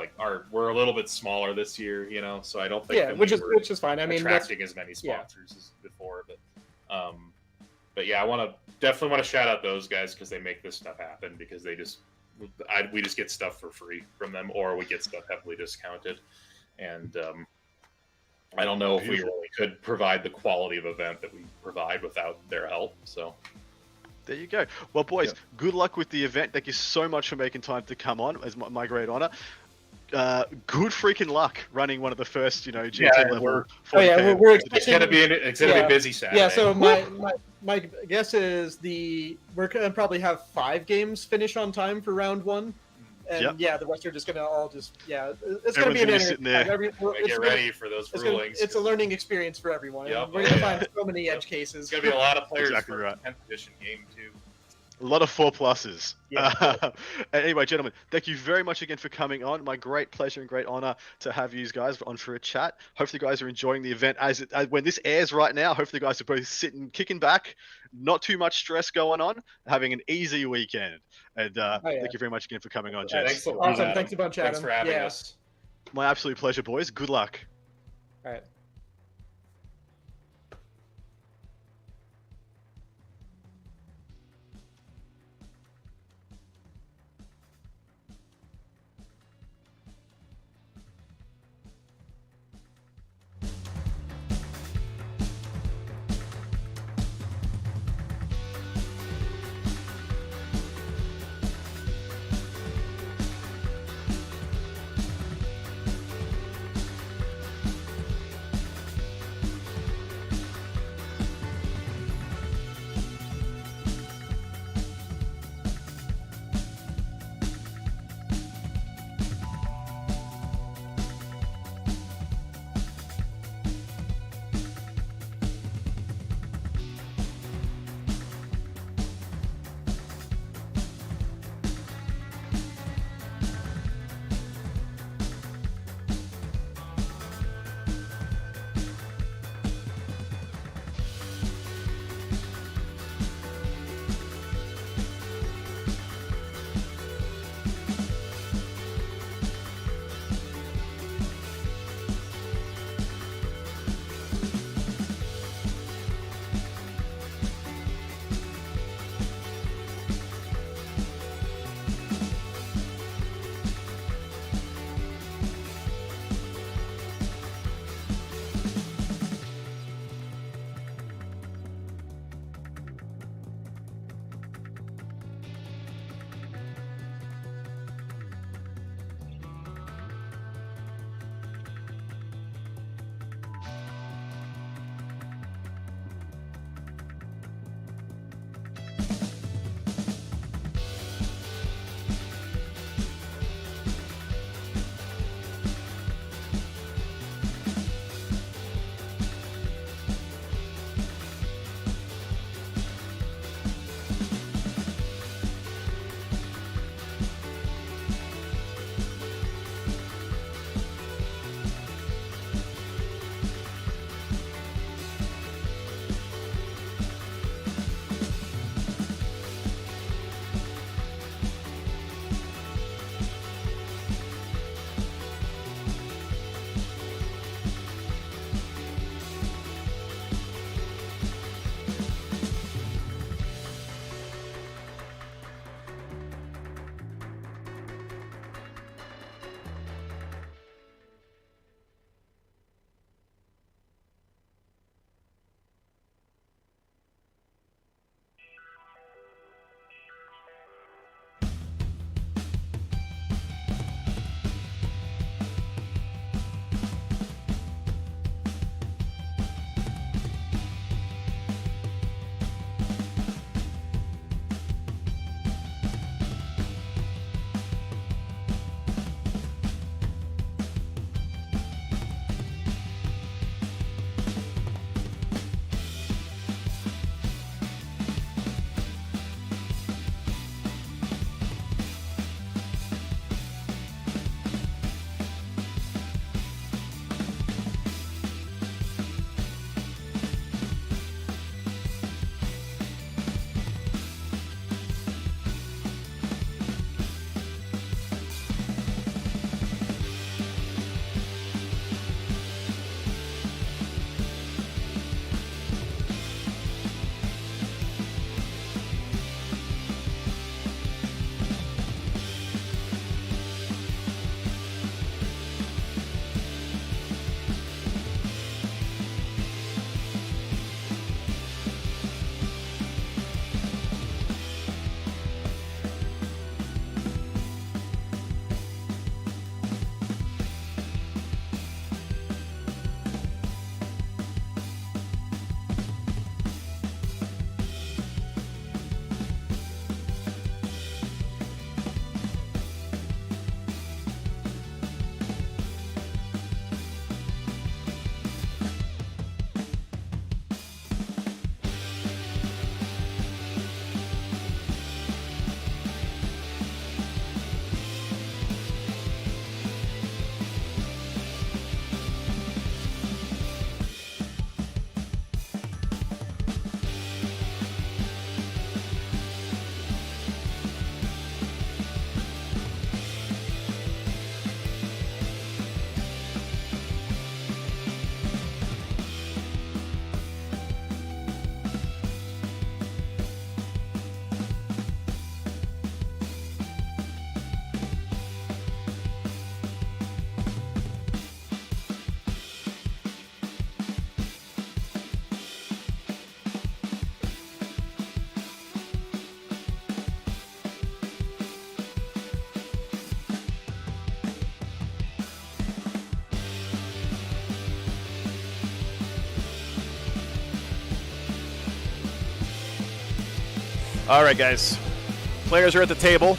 we're a little bit smaller this year, so I don't think which is fine. I mean, attracting as many sponsors as before, but yeah, I definitely want to shout out those guys, because they make this stuff happen, because we just get stuff for free from them, or we get stuff heavily discounted, and I don't know if we really could provide the quality of event that we provide without their help. So. There you go. Well, boys, good luck with the event. Thank you so much for making time to come on, as my great honor. Good freaking luck running one of the first, GT level. We're expecting, it's gonna be busy Saturday. Yeah, so my guess is we're gonna probably have 5 games finish on time for round 1. And the rest are just gonna it's gonna be an sitting there. Get ready for those rulings. It's a learning experience for everyone. Yep. We're gonna find so many edge cases. It's gonna be a lot of players Exactly for right. 10th edition game too. A lot of 4+. Yeah. Anyway, gentlemen, thank you very much again for coming on. My great pleasure and great honor to have you guys on for a chat. Hopefully you guys are enjoying the event as when this airs right now. Hopefully you guys are both sitting, kicking back, not too much stress going on, having an easy weekend. And thank you very much again for coming on, Jess. Thanks a lot. Awesome. Thanks a bunch, Adam. Thanks for having us. My absolute pleasure, boys. Good luck. All right. All right, guys. Players are at the table.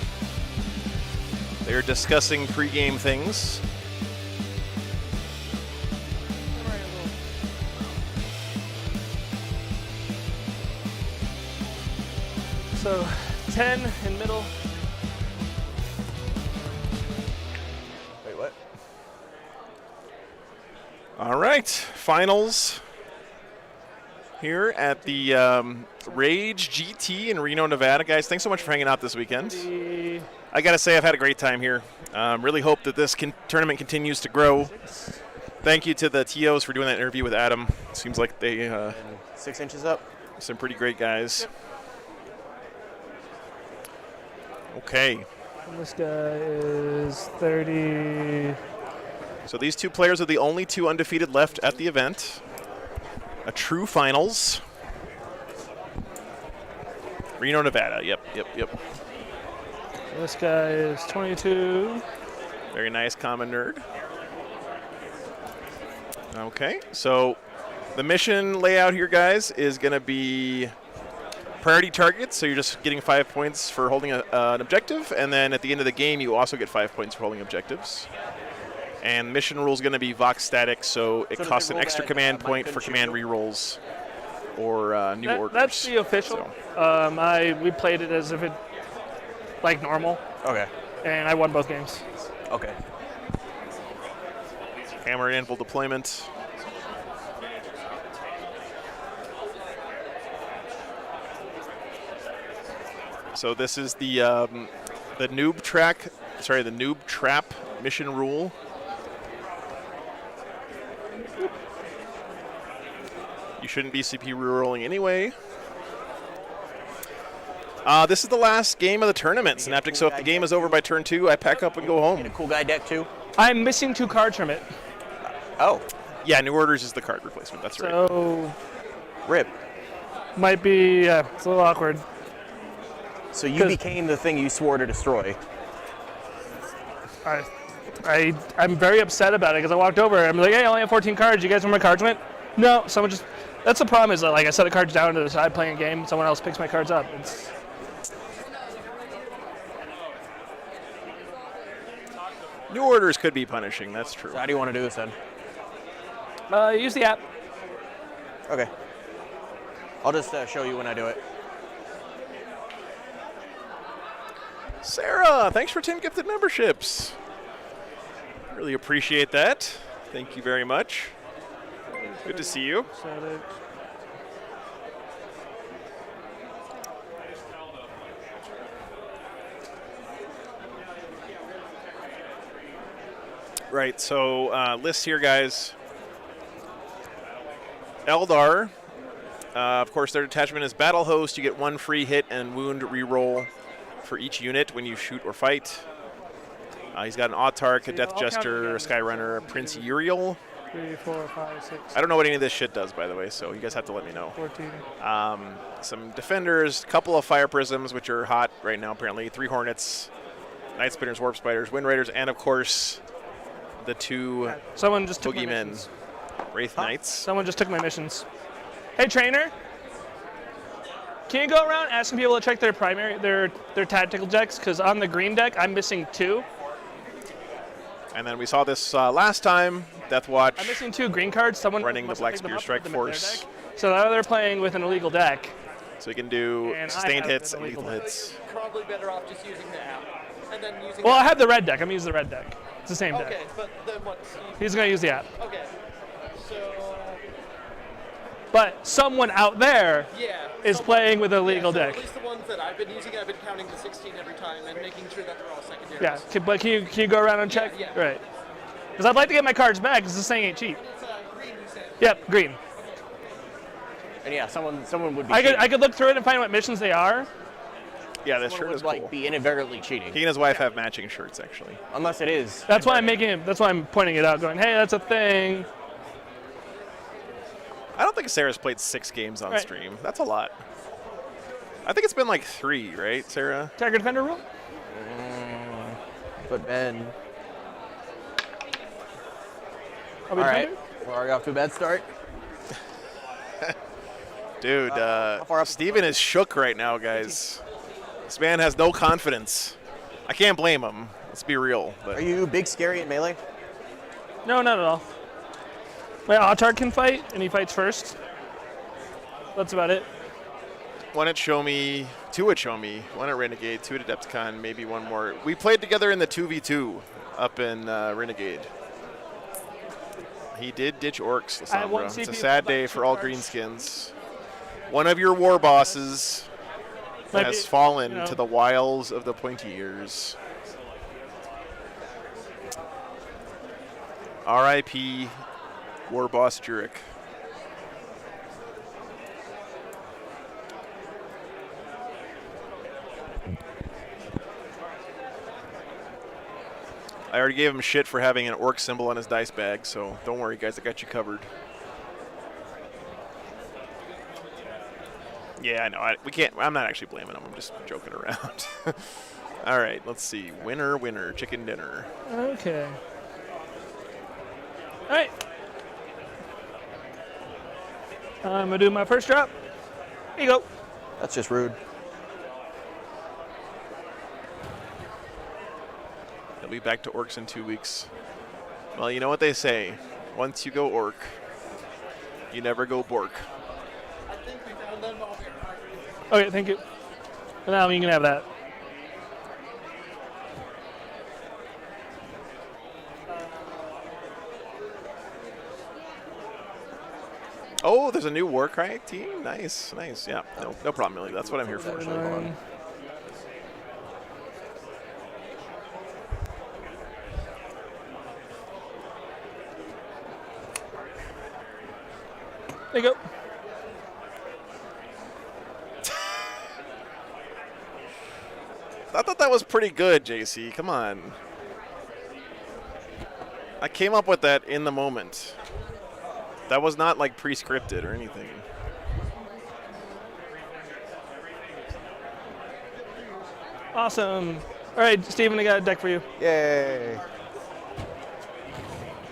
They're discussing pregame things. So 10 in middle. Wait, what? All right, finals here at the Rage GT in Reno, Nevada. Guys, thanks so much for hanging out this weekend. I got to say, I've had a great time here. Really hope that this tournament continues to grow. Thank you to the TOs for doing that interview with Adam. Seems like they 6 inches up. some pretty great guys. Okay. And this guy is 30. So these two players are the only two undefeated left at the event. A true finals. Reno, Nevada. Yep. This guy is 22. Very nice, common nerd. Okay, so the mission layout here, guys, is going to be priority targets. So you're just getting 5 points for holding an objective, and then at the end of the game, you also get 5 points for holding objectives. And mission rule is going to be Vox static, so it costs an extra command point for command rerolls or new orders. That's the official. So. We played it as if it like normal, Okay. and I won both games. Okay. Hammer and anvil deployment. So this is the noob trap mission rule. You shouldn't be CP rerolling anyway. This is the last game of the tournament, Synaptic, so if the game is over by turn 2, I pack up and go home. Get a cool guy deck too. I'm missing 2 cards from it. Oh. Yeah, New Orders is the card replacement, that's right. So Rip. might be, it's a little awkward. So you became the thing you swore to destroy. I'm very upset about it because I walked over. I'm like, hey, I only have 14 cards. You guys know where my cards went? No, someone just. That's the problem is that like I set the cards down to the side playing a game. Someone else picks my cards up. It's. New Orders could be punishing, that's true. So how do you want to do this then? Use the app. Okay. I'll just show you when I do it. Sarah, thanks for 10 gifted memberships. Really appreciate that. Thank you very much. Good to see you. Right, so list here, guys. Eldar, of course, their detachment is Battle Host. You get 1 free hit and wound reroll for each unit when you shoot or fight. He's got an Autarch, a Death Jester, a Skyrunner, a Prince Uriel. 3, 4, 5, 6. I don't know what any of this shit does, by the way, so you guys have to let me know. 14. Some Defenders, a couple of Fire Prisms, which are hot right now, apparently. 3 Hornets, Night Spinners, Warp Spiders, Wind Raiders, and, of course, the 2 Someone just took my Boogeymen, missions. Wraith Knights. Someone just took my missions. Hey, trainer. Can you go around asking people to check their their tactical decks? Because on the green deck, I'm missing 2. And then we saw this last time, Deathwatch. I'm missing 2 green cards. Someone running the must have Black picked them Spear up, Strike put them in their Force. deck. So now they're playing with an illegal deck. So you can do And I sustained have hits an and illegal lethal deck. hits. Probably better off just using the app and then using. Well, I have the red deck. I'm using the red deck. It's the same deck. Okay, but then what? He's going to use the app. Okay, so But someone out there yeah, is playing with a legal so deck. At least the ones that I've been using, I've been counting to 16 every time and making sure that they're all secondaries. Yeah, but can you go around and check? Yeah. Right. Because I'd like to get my cards back because this thing ain't cheap. It's green, you said. Yep, green. And yeah, someone would be. I could look through it and find what missions they are. Yeah, this Someone shirt is would cool. be inadvertently cheating. He and his wife have matching shirts, actually. Unless it is. That's why I'm making it. That's why I'm pointing it out, going, "Hey, that's a thing." I don't think Sarah's played 6 games on Right. stream. That's a lot. I think it's been like 3, right, Sarah? Tiger Defender rule. But Ben. Are we All right. defender? We're already off to a bad start. Dude, far up? Steven is shook right now, guys. This man has no confidence. I can't blame him. Let's be real. But Are you big scary in melee? No, not at all. My Autark can fight, and he fights first. That's about it. one at Show Me, two at Show Me, one at Renegade, two at Adepticon, maybe one more. We played together in the 2v2 up in Renegade. He did ditch Orcs, Lissandra. It's a sad day for all greenskins. One of your war bosses has fallen to the wiles of the pointy ears. R.I.P. War Boss Jurek. I already gave him shit for having an orc symbol on his dice bag, so don't worry, guys. I got you covered. Yeah, I know. We can't. I'm not actually blaming him. I'm just joking around. All right, let's see. Winner, winner, chicken dinner. Okay. All right. I'm gonna do my first drop. Here you go. That's just rude. He'll be back to orcs in 2 weeks. Well, you know what they say. Once you go orc, you never go bork. I think we found them all here. Okay, thank you. Now you can have that. Oh, there's a new Warcry team. Nice, nice. Yeah, no problem, Millie. That's what I'm here for. So hold on. There you go. I thought that was pretty good, JC. Come on. I came up with that in the moment. That was not like pre-scripted or anything. Awesome. All right, Steven, I got a deck for you. Yay.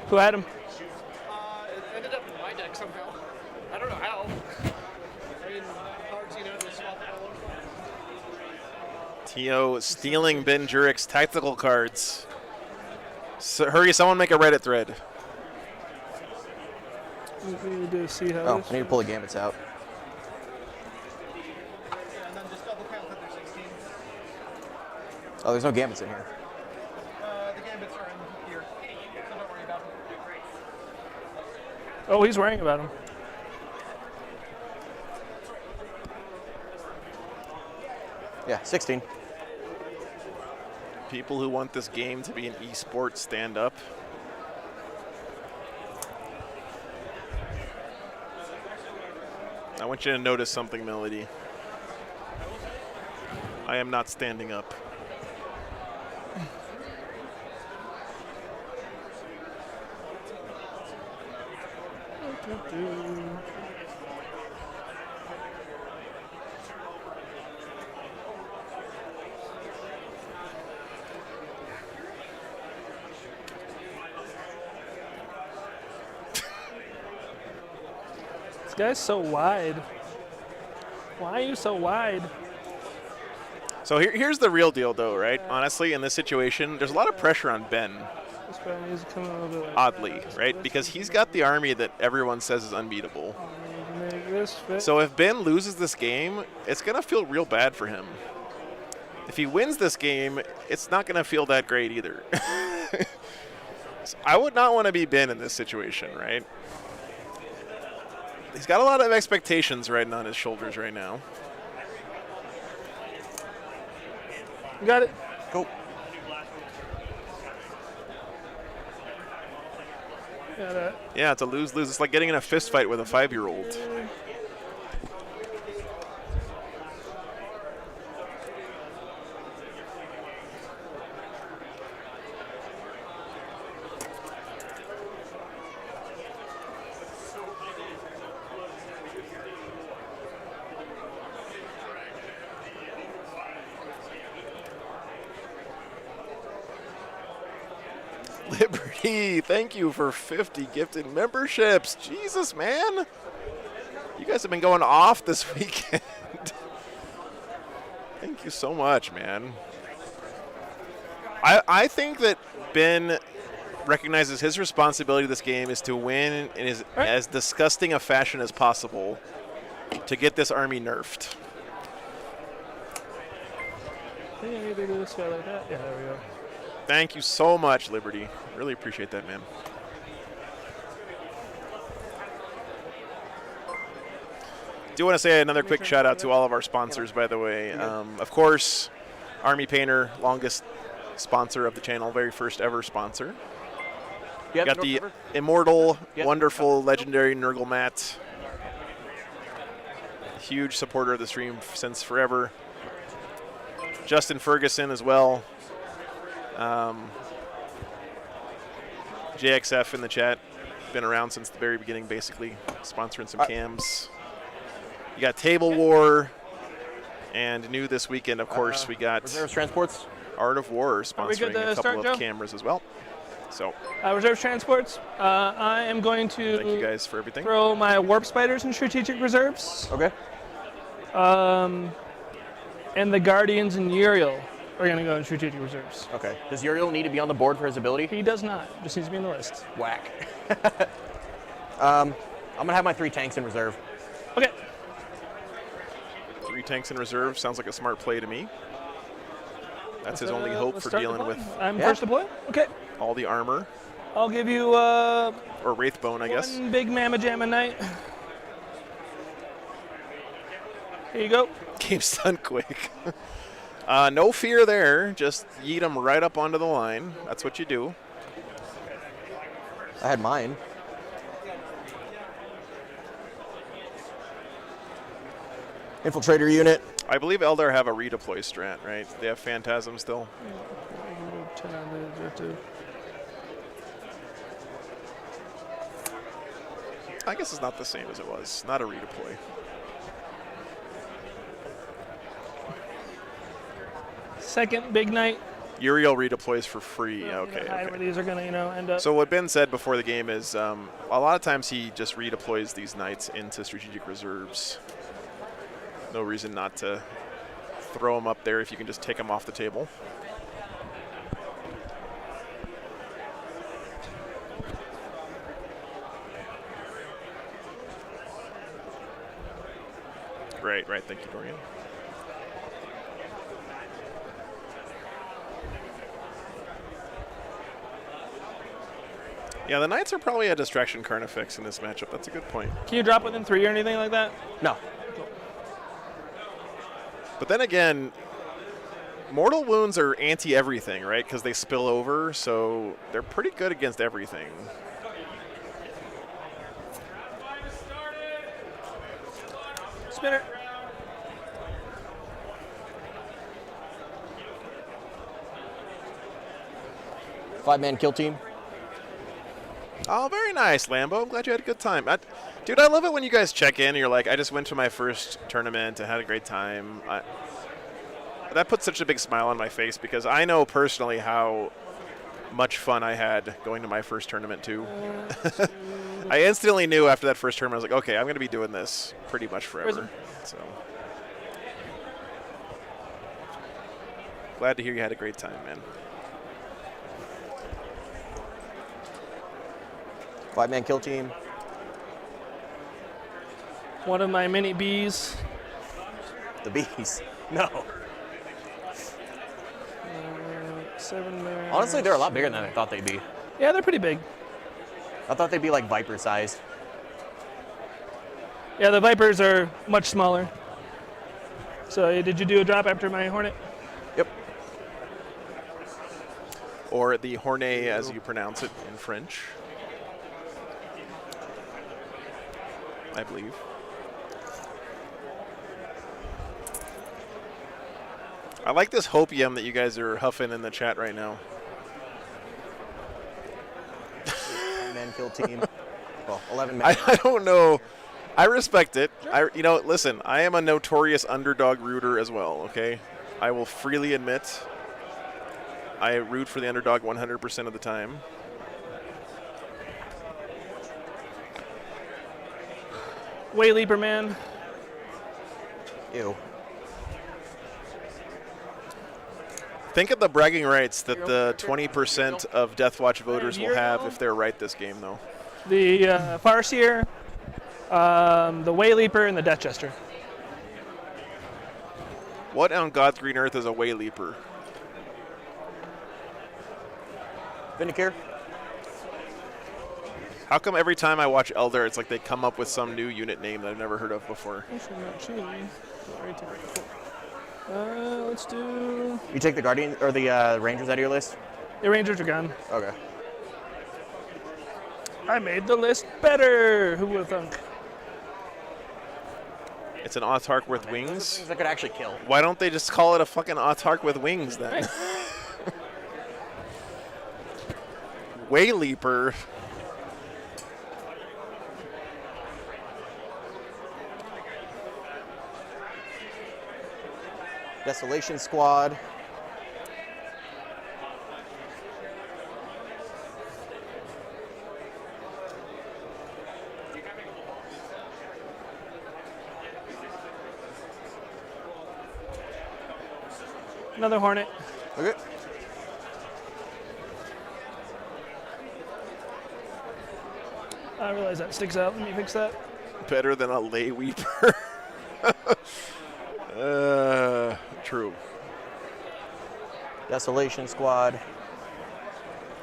Who had him? It ended up in my deck somehow. I don't know how. I mean, cards, you know, they swap it all over. T.O. stealing Ben Jurek's tactical cards. So, hurry, someone make a Reddit thread. We need to see how Oh, this I need to pull the gambits out. And then just double count that there's 16. Oh, there's no gambits in here. The gambits are in here, so don't worry about them. Oh, he's worrying about him. Yeah, 16. People who want this game to be an esports stand up. I want you to notice something, Melody. I am not standing up. This guy's so wide. Why are you so wide? So here's the real deal, though, right? Honestly, in this situation, there's a lot of pressure on Ben, This guy needs to come a little bit like oddly, that. right? Because he's got the army that everyone says is unbeatable. Make this fit. So if Ben loses this game, it's going to feel real bad for him. If he wins this game, it's not going to feel that great either. So I would not want to be Ben in this situation, right? He's got a lot of expectations riding on his shoulders right now. You got it? Cool. Got it. Yeah, it's a lose-lose. It's like getting in a fist fight with a 5-year-old. Liberty, thank you for 50 gifted memberships. Jesus, man. You guys have been going off this weekend. Thank you so much, man. I think that Ben recognizes his responsibility this game is to win in as disgusting a fashion as possible to get this army nerfed. Yeah, maybe do this guy like that. Yeah, there we go. Thank you so much, Liberty. Really appreciate that, man. Do want to say another quick shout out to all of our sponsors, by the way. Of course, Army Painter, longest sponsor of the channel, very first ever sponsor. Yep, Got the immortal, wonderful, legendary Nurgle Matt. Huge supporter of the stream since forever. Justin Ferguson as well. JXF in the chat. Been around since the very beginning, basically, sponsoring some cams. You got Table War. And new this weekend, of course, we got Reserves Transports. Art of War sponsoring a couple of Joe? cameras as well. So, Reserve Transports. I am going to thank you guys for everything. throw my Warp Spiders in Strategic Reserves. Okay. And the Guardians and Uriel are going to go in Strategic Reserves. Okay. Does Uriel need to be on the board for his ability? He does not. Just needs to be on the list. Whack. I'm going to have my 3 tanks in reserve. Okay. 3 tanks in reserve sounds like a smart play to me. That's his only hope let's for start dealing the with play. I'm first to play? Okay. all the armor. I'll give you Or Wraithbone, I guess. one big Mamma Jamma Night. Here you go. Game's done quick. No fear there. Just yeet them right up onto the line. That's what you do. I had mine. Infiltrator unit. I believe Eldar have a redeploy strat, right? They have Phantasm still. I guess it's not the same as it was. Not a redeploy. Second big night. Uriel redeploys for free. Okay. Where these are going to, end up. So what Ben said before the game is a lot of times he just redeploys these knights into strategic reserves. No reason not to throw them up there if you can just take them off the table. Right. Thank you, Dorian. Yeah, the Knights are probably a distraction Carnifex in this matchup. That's a good point. Can you drop within 3 or anything like that? No. But then again, mortal wounds are anti-everything, right? Because they spill over, so they're pretty good against everything. Spinner. Five-man kill team. Oh, very nice, Lambo. I'm glad you had a good time. Dude, I love it when you guys check in and you're like, I just went to my first tournament and had a great time. That puts such a big smile on my face because I know personally how much fun I had going to my first tournament, too. I instantly knew after that first tournament, I was like, okay, I'm going to be doing this pretty much forever. So glad to hear you had a great time, man. Five-man kill team. One of my mini bees. The bees. No. 7 man. Honestly, they're a lot bigger than I thought they'd be. Yeah, they're pretty big. I thought they'd be like Viper-sized. Yeah, the Vipers are much smaller. So did you do a drop after my Hornet? Yep. Or the Hornet, as you pronounce it in French. I believe. I like this hopium that you guys are huffing in the chat right now. Man kill team. Well, 11 men. I don't know. I respect it. Listen, I am a notorious underdog rooter as well, okay? I will freely admit I root for the underdog 100% of the time. Way Leaper Man. Ew. Think of the bragging rights that the 20% of Deathwatch voters will have if they're right this game, though. The Farseer, the Way Leaper, and the Death Jester. What on God's green earth is a Way Leaper? Vindicare. How come every time I watch Eldar, it's like they come up with some new unit name that I've never heard of before? Let's do... You take the Guardian or the Rangers out of your list? The Rangers are gone. Okay. I made the list better. Who would have thunk? It's an Autark with wings? Things that could actually kill. Why don't they just call it a fucking Autark with wings then? Way Leaper. Desolation Squad. Another Hornet. Okay. I realize that sticks out. Let me fix that. Better than a Lay Weeper. True. Desolation Squad.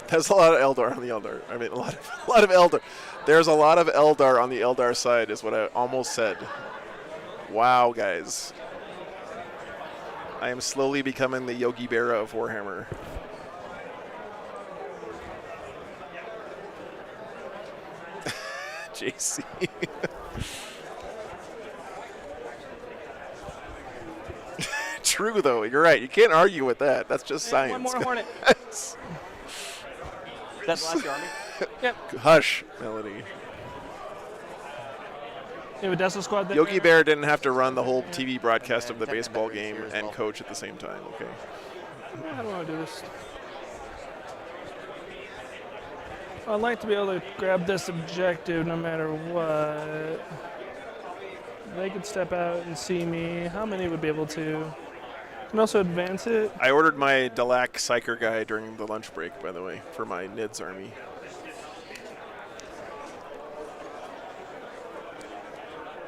There's a lot of Eldar on the Eldar. I mean, a lot of Eldar. There's a lot of Eldar on the Eldar side, is what I almost said. Wow, guys. I am slowly becoming the Yogi Berra of Warhammer. JC. True, though. You're right. You can't argue with that. That's just science. One more Hornet. That's the last your army? Yep. Hush, Melody. You have a Deso Squad there? Yogi Bear didn't have to run the whole TV broadcast of the baseball game and coach at the same time. Okay. I don't want to do this. I'd like to be able to grab this objective no matter what. They could step out and see me. How many would be able to? Can also advance it. I ordered my Delac Psyker guy during the lunch break, by the way, for my NIDS army.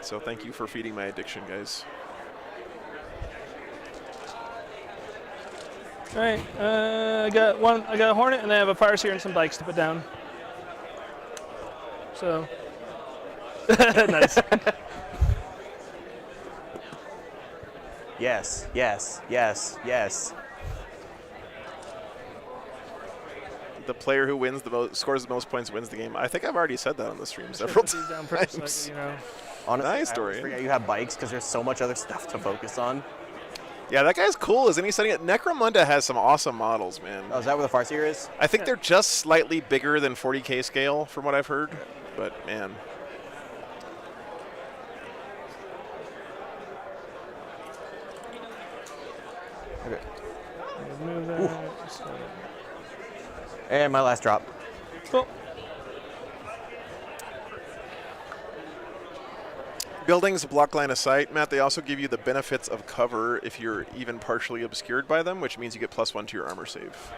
So thank you for feeding my addiction, guys. All right, I got a Hornet, and I have a Farseer and some bikes to put down. So, nice. Yes, yes, yes, yes. The player who wins the most, scores the most points wins the game. I think I've already said that on the stream several times. You know. Honestly, Nice I story. always forget you have bikes because there's so much other stuff to focus on. Yeah, that guy's cool, isn't he? Setting it. Necromunda has some awesome models, man. Oh, is that where the Farseer is? I think they're just slightly bigger than 40k scale, from what I've heard. But man. Okay. Move that. And my last drop. Cool. Buildings block line of sight, Matt. They also give you the benefits of cover if you're even partially obscured by them, which means you get +1 to your armor save.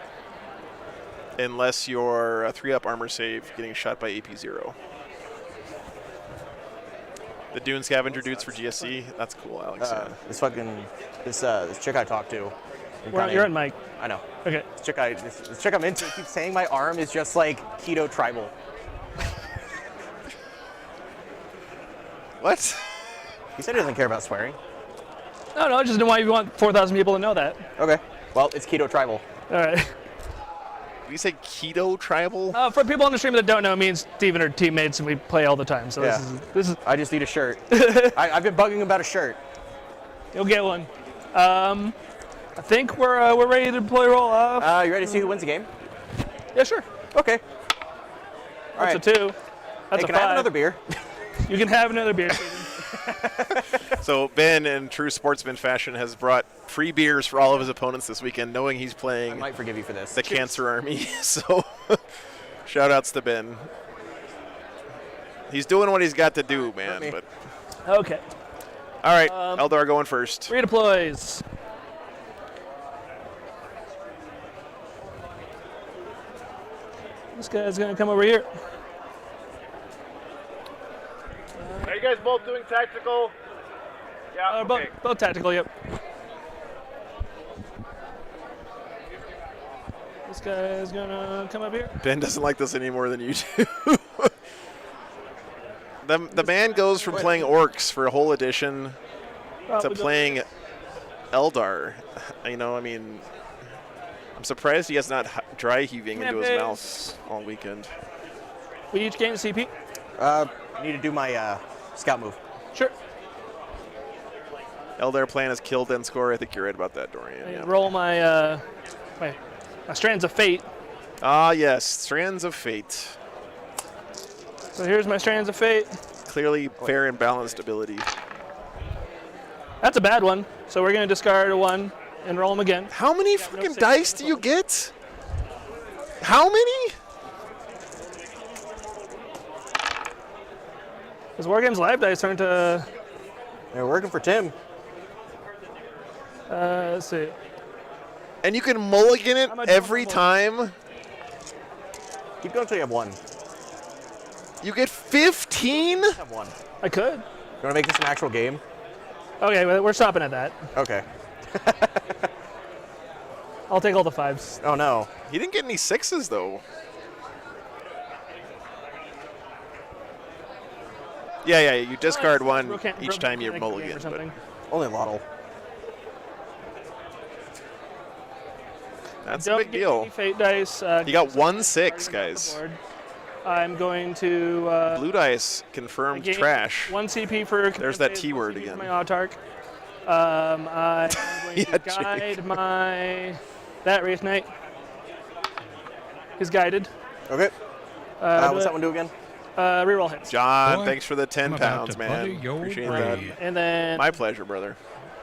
Unless you're a 3-up armor save getting shot by AP0. The Dune Scavenger dudes for GSC, that's cool, Alex. This chick I talked to. You're on mic. I know. Okay. This chick I'm into keeps saying my arm is just like keto tribal. What? He said he doesn't care about swearing. No, I just didn't want you want 4,000 people to know that. Okay. Well, it's keto tribal. All right. Did you say keto tribal? For people on the stream that don't know, me and Steven are teammates and we play all the time. So Yeah. this is I just need a shirt. I've been bugging him about a shirt. you'll get one. I think we're ready to play roll off. You ready to see who wins the game? Yeah, sure. Okay. All That's right. a 2. That's Hey, a can 5. I have another beer? You can have another beer, Steven. So Ben, in true sportsman fashion, has brought free beers for all of his opponents this weekend, knowing he's I playing might forgive you for this. the Cancer Army. So shout outs to Ben. He's doing what he's got to do, man. me. But Okay. All right, Eldar going first. Redeploys. This guy's gonna come over here. Are you guys both doing tactical? Yeah. Both tactical, yep. This guy's gonna come up here. Ben doesn't like this any more than you do. the man goes from playing orcs for a whole edition to playing Eldar. You know, I mean, I'm surprised he has not dry heaving into his mouth all weekend. We each gain CP. Need to do my scout move. Sure. Eldar plan is kill, then score. I think you're right about that, Dorian. Yeah. Roll my my Strands of Fate. Ah, yes, Strands of Fate. So here's my Strands of Fate. Clearly fair and balanced ability. That's a bad one. So we're going to discard a 1 and roll them again. How many fucking dice do you get? How many? Because Wargames Live dice aren't They're working for Tim. let's see. And you can mulligan it every time? Keep going until you have 1. You get 15? Have 1. I could. You want to make this an actual game? Okay, well, we're stopping at that. Okay. I'll take all the 5s. Oh no. He didn't get any 6s though. Yeah, you discard one each time you mulligan. But only Lottle. that's a big deal. Fate dice. You got 1 6, guys. I'm going to. Blue dice confirmed trash. 1 CP for. There's that T word again. My autark. I'm going to guide my. That Wraith Knight is guided. Okay. What's that one do again? Reroll hits. John, thanks for the 10 pounds, man. Appreciate that. And then. My pleasure, brother.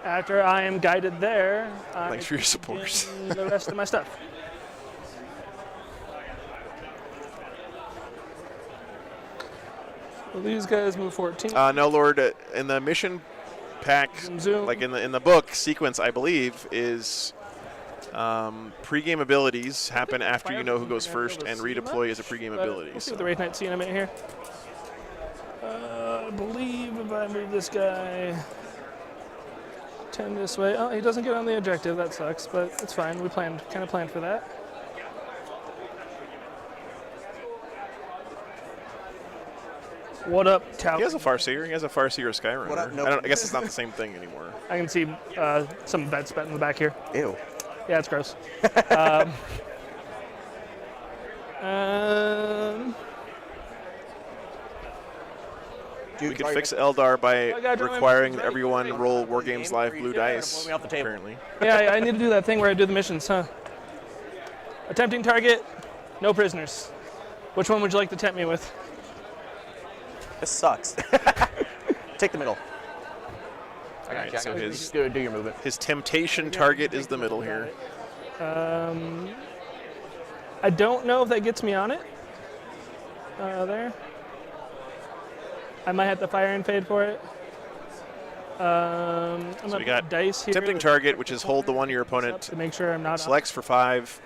After I am guided there, thanks for your support. The rest of my stuff. Well, these guys move 14. No, Lord. In the mission pack, Zoom. like in the book sequence, I believe is pre-game abilities happen after you know who goes first, and redeploy is a pre-game ability. Let's see what the Wraith Knight see in a minute here. I believe if I move this guy 10 this way. Oh, he doesn't get on the objective. That sucks, but it's fine. We kind of planned for that. What up, Tau? He has a Farseer. He has a Farseer Skyrunner. What up, nope. I guess it's not the same thing anymore. I can see some vets in the back here. Ew. Yeah, it's gross. We could fix Eldar by requiring everyone roll Wargames Live blue dice, apparently. Yeah, I need to do that thing where I do the missions, huh? Attempting target, no prisoners. Which one would you like to tempt me with? This sucks. Take the middle. All right, so Just do your movement. his temptation target is the middle here. I don't know if that gets me on it. There. I might have to fire and fade for it. I'm So we got dice here. tempting target, which is hold the one your opponent to make sure I'm not selects for 5,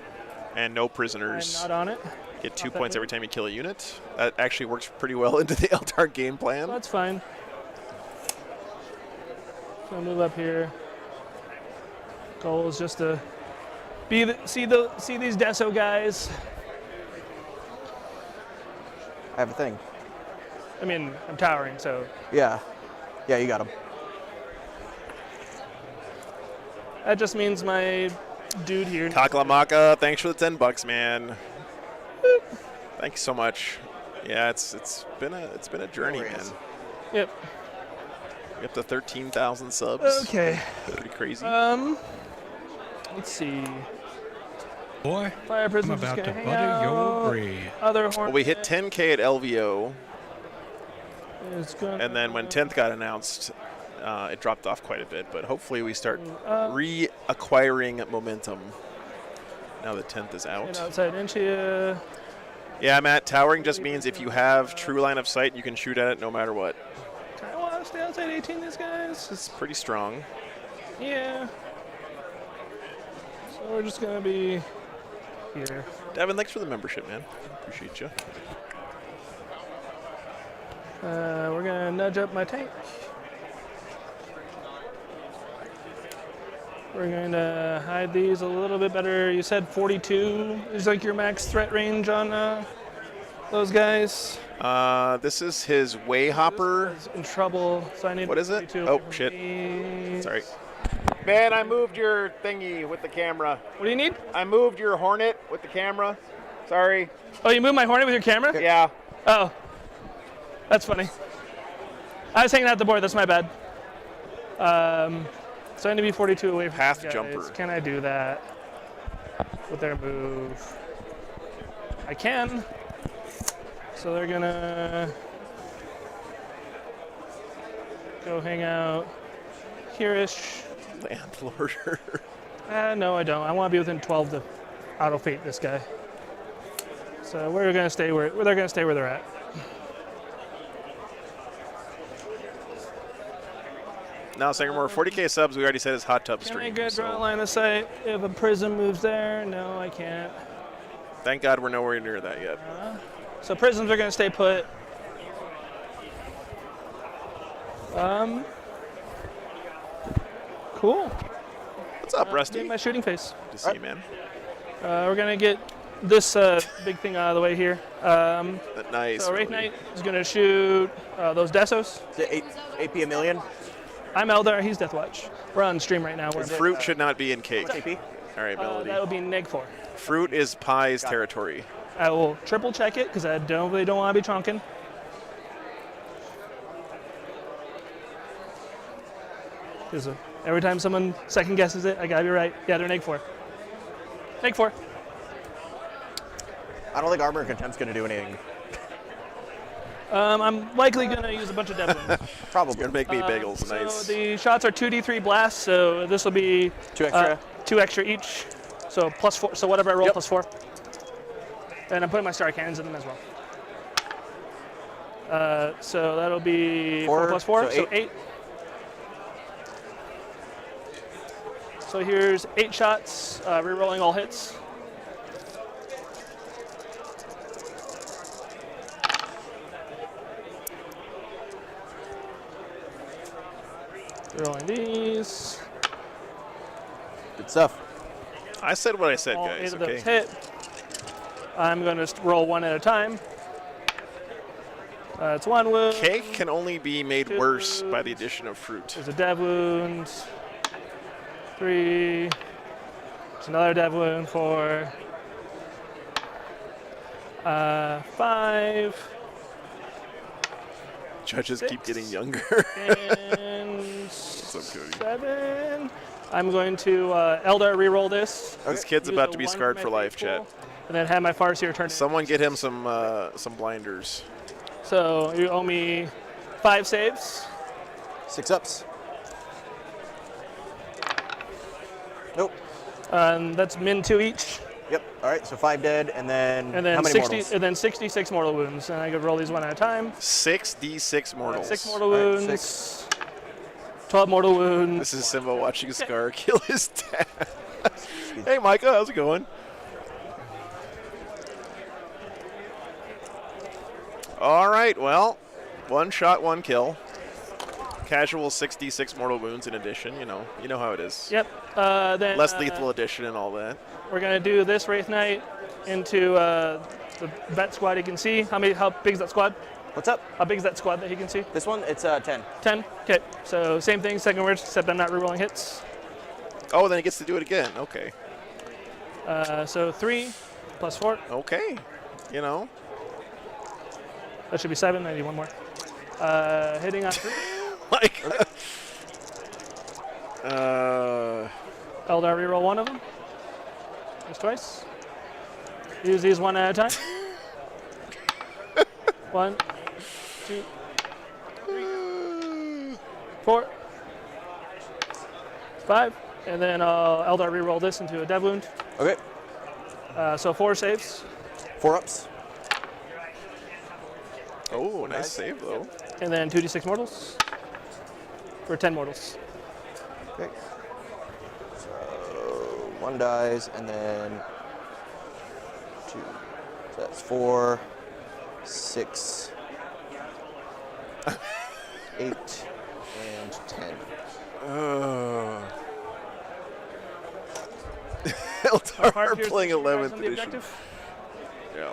and no prisoners. I'm not on it. Get 2 points every time you kill a unit. That actually works pretty well into the Eldar game plan. That's fine. So I'll move up here. Goal is just to see these Deso guys. I have a thing. I mean, I'm towering, so. Yeah. Yeah, you got him. That just means my dude here. Kaklamaka, thanks for the $10, man. Thank you so much. Yeah, it's been a journey, man. Yep. Up to 13,000 subs. Okay. Pretty crazy. Let's see. Boy, Fire I'm prisoners about just to gonna butter hang your out. bread. Other horn. Well, we hit 10K at LVO, is gonna, and then when 10th got announced, it dropped off quite a bit. But hopefully we start reacquiring momentum now that 10th is Get out. outside inch here. Yeah, Matt, towering just means if you have true line of sight, you can shoot at it no matter what. Kind of want stay outside 18, these guys. This is pretty strong. Yeah. So we're just going to be here. Devin, thanks for the membership, man. Appreciate you. We're going to nudge up my tank. We're going to hide these a little bit better. You said 42 is like your max threat range on those guys. This is his way hopper. This guy's in trouble, so I need. What is it? 42 Oh, for shit. me. Sorry. Man, I moved your thingy with the camera. What do you need? I moved your Hornet with the camera. Sorry. Oh, you moved my Hornet with your camera? Yeah. Oh, that's funny. I was hanging out the board. That's my bad. So I need to be 42 away from Path these guys. jumper. Can I do that with their move? I can. So they're gonna go hang out here-ish. Landlorder. No, I don't. I want to be within 12 to auto-fate this guy. So we're gonna stay where they're gonna stay where they're at. Now, Sangamore, 40K subs, we already said is hot tub Can stream. I get so draw line of sight if a prism moves there? No, I can't. thank God we're nowhere near that yet. So prisms are going to stay put. Cool. What's up, Rusty? Getting my shooting face. Good to see you, man. We're going to get this big thing out of the way here. Nice. So Wraith really. Knight is going to shoot those Desos. Is it 8p a million? I'm Eldar, he's Deathwatch. We're on stream right now. We're Fruit should not be in cake. What's AP? All right, Melody. that would be neg 4. Fruit is Pie's territory. I will triple check it because I really don't want to be chonking. Because every time someone second guesses it, I gotta be right. Yeah, they're neg 4. Neg 4. I don't think Armor and Contempt's going to do anything. I'm likely gonna use a bunch of dev wounds. Probably. Gonna make me bagels. So Nice. the shots are 2d3 blasts, so this will be 2 extra. 2 extra each. So plus 4. So whatever I roll, Yep. plus 4. And I'm putting my star cannons in them as well. So that'll be 4 plus 4, so 8. So here's 8 shots, re-rolling all hits. Rolling these. Good stuff. I said what I said, All guys. 8 of Okay. those hit. I'm going to roll 1 at a time. It's 1 wound. Cake can only be made 2 worse by the wounds. addition of fruit. There's a dev wound. 3. There's another dev wound. 4. 5. Judges keep 6. getting younger. And up, Cody? 7. I'm going to Eldar reroll this. This kid's Use about a to be 1 scarred my for life, faithful, chat. And then have my Farseer turn. Someone get him some blinders. So you owe me 5 saves. 6 ups. Nope. That's min 2 each. Yep. All right. So 5 dead, and then And then how many 60, mortals? and then 66 mortal wounds. And I could roll these 1 at a time. 6d6 mortals. 6 mortal All right, wounds. 6. 12 mortal wounds. This is Simba watching Scar kill his dad. Hey, Micah, how's it going? All right, well, 1 shot, 1 kill. Casual 6d6 mortal wounds in addition, you know how it is. Yep. Then Less lethal addition and all that. we're gonna do this Wraith Knight into the vet squad. You can see how big is that squad? What's up? How big is that squad that he can see? This one, it's 10. 10. Okay. So same thing, second word, except I'm not rerolling hits. Oh, then he gets to do it again. Okay. So 3 plus 4. Okay. You know. That should be 7. I need 1 more. Hitting on 3. Like. Eldar reroll 1 of them. Just twice. Use these 1 at a time. 1, 2, 3, 4, 5, and then I'll Eldar reroll this into a dev wound. Okay. So 4 saves, 4 ups. Oh, nice save though. and then 2d6 mortals. for 10 mortals. Okay. So 1 dies, and then 2. So that's 4, 6, 8, and 10. Eldar Here's playing the 11th on the edition. objective. Yeah.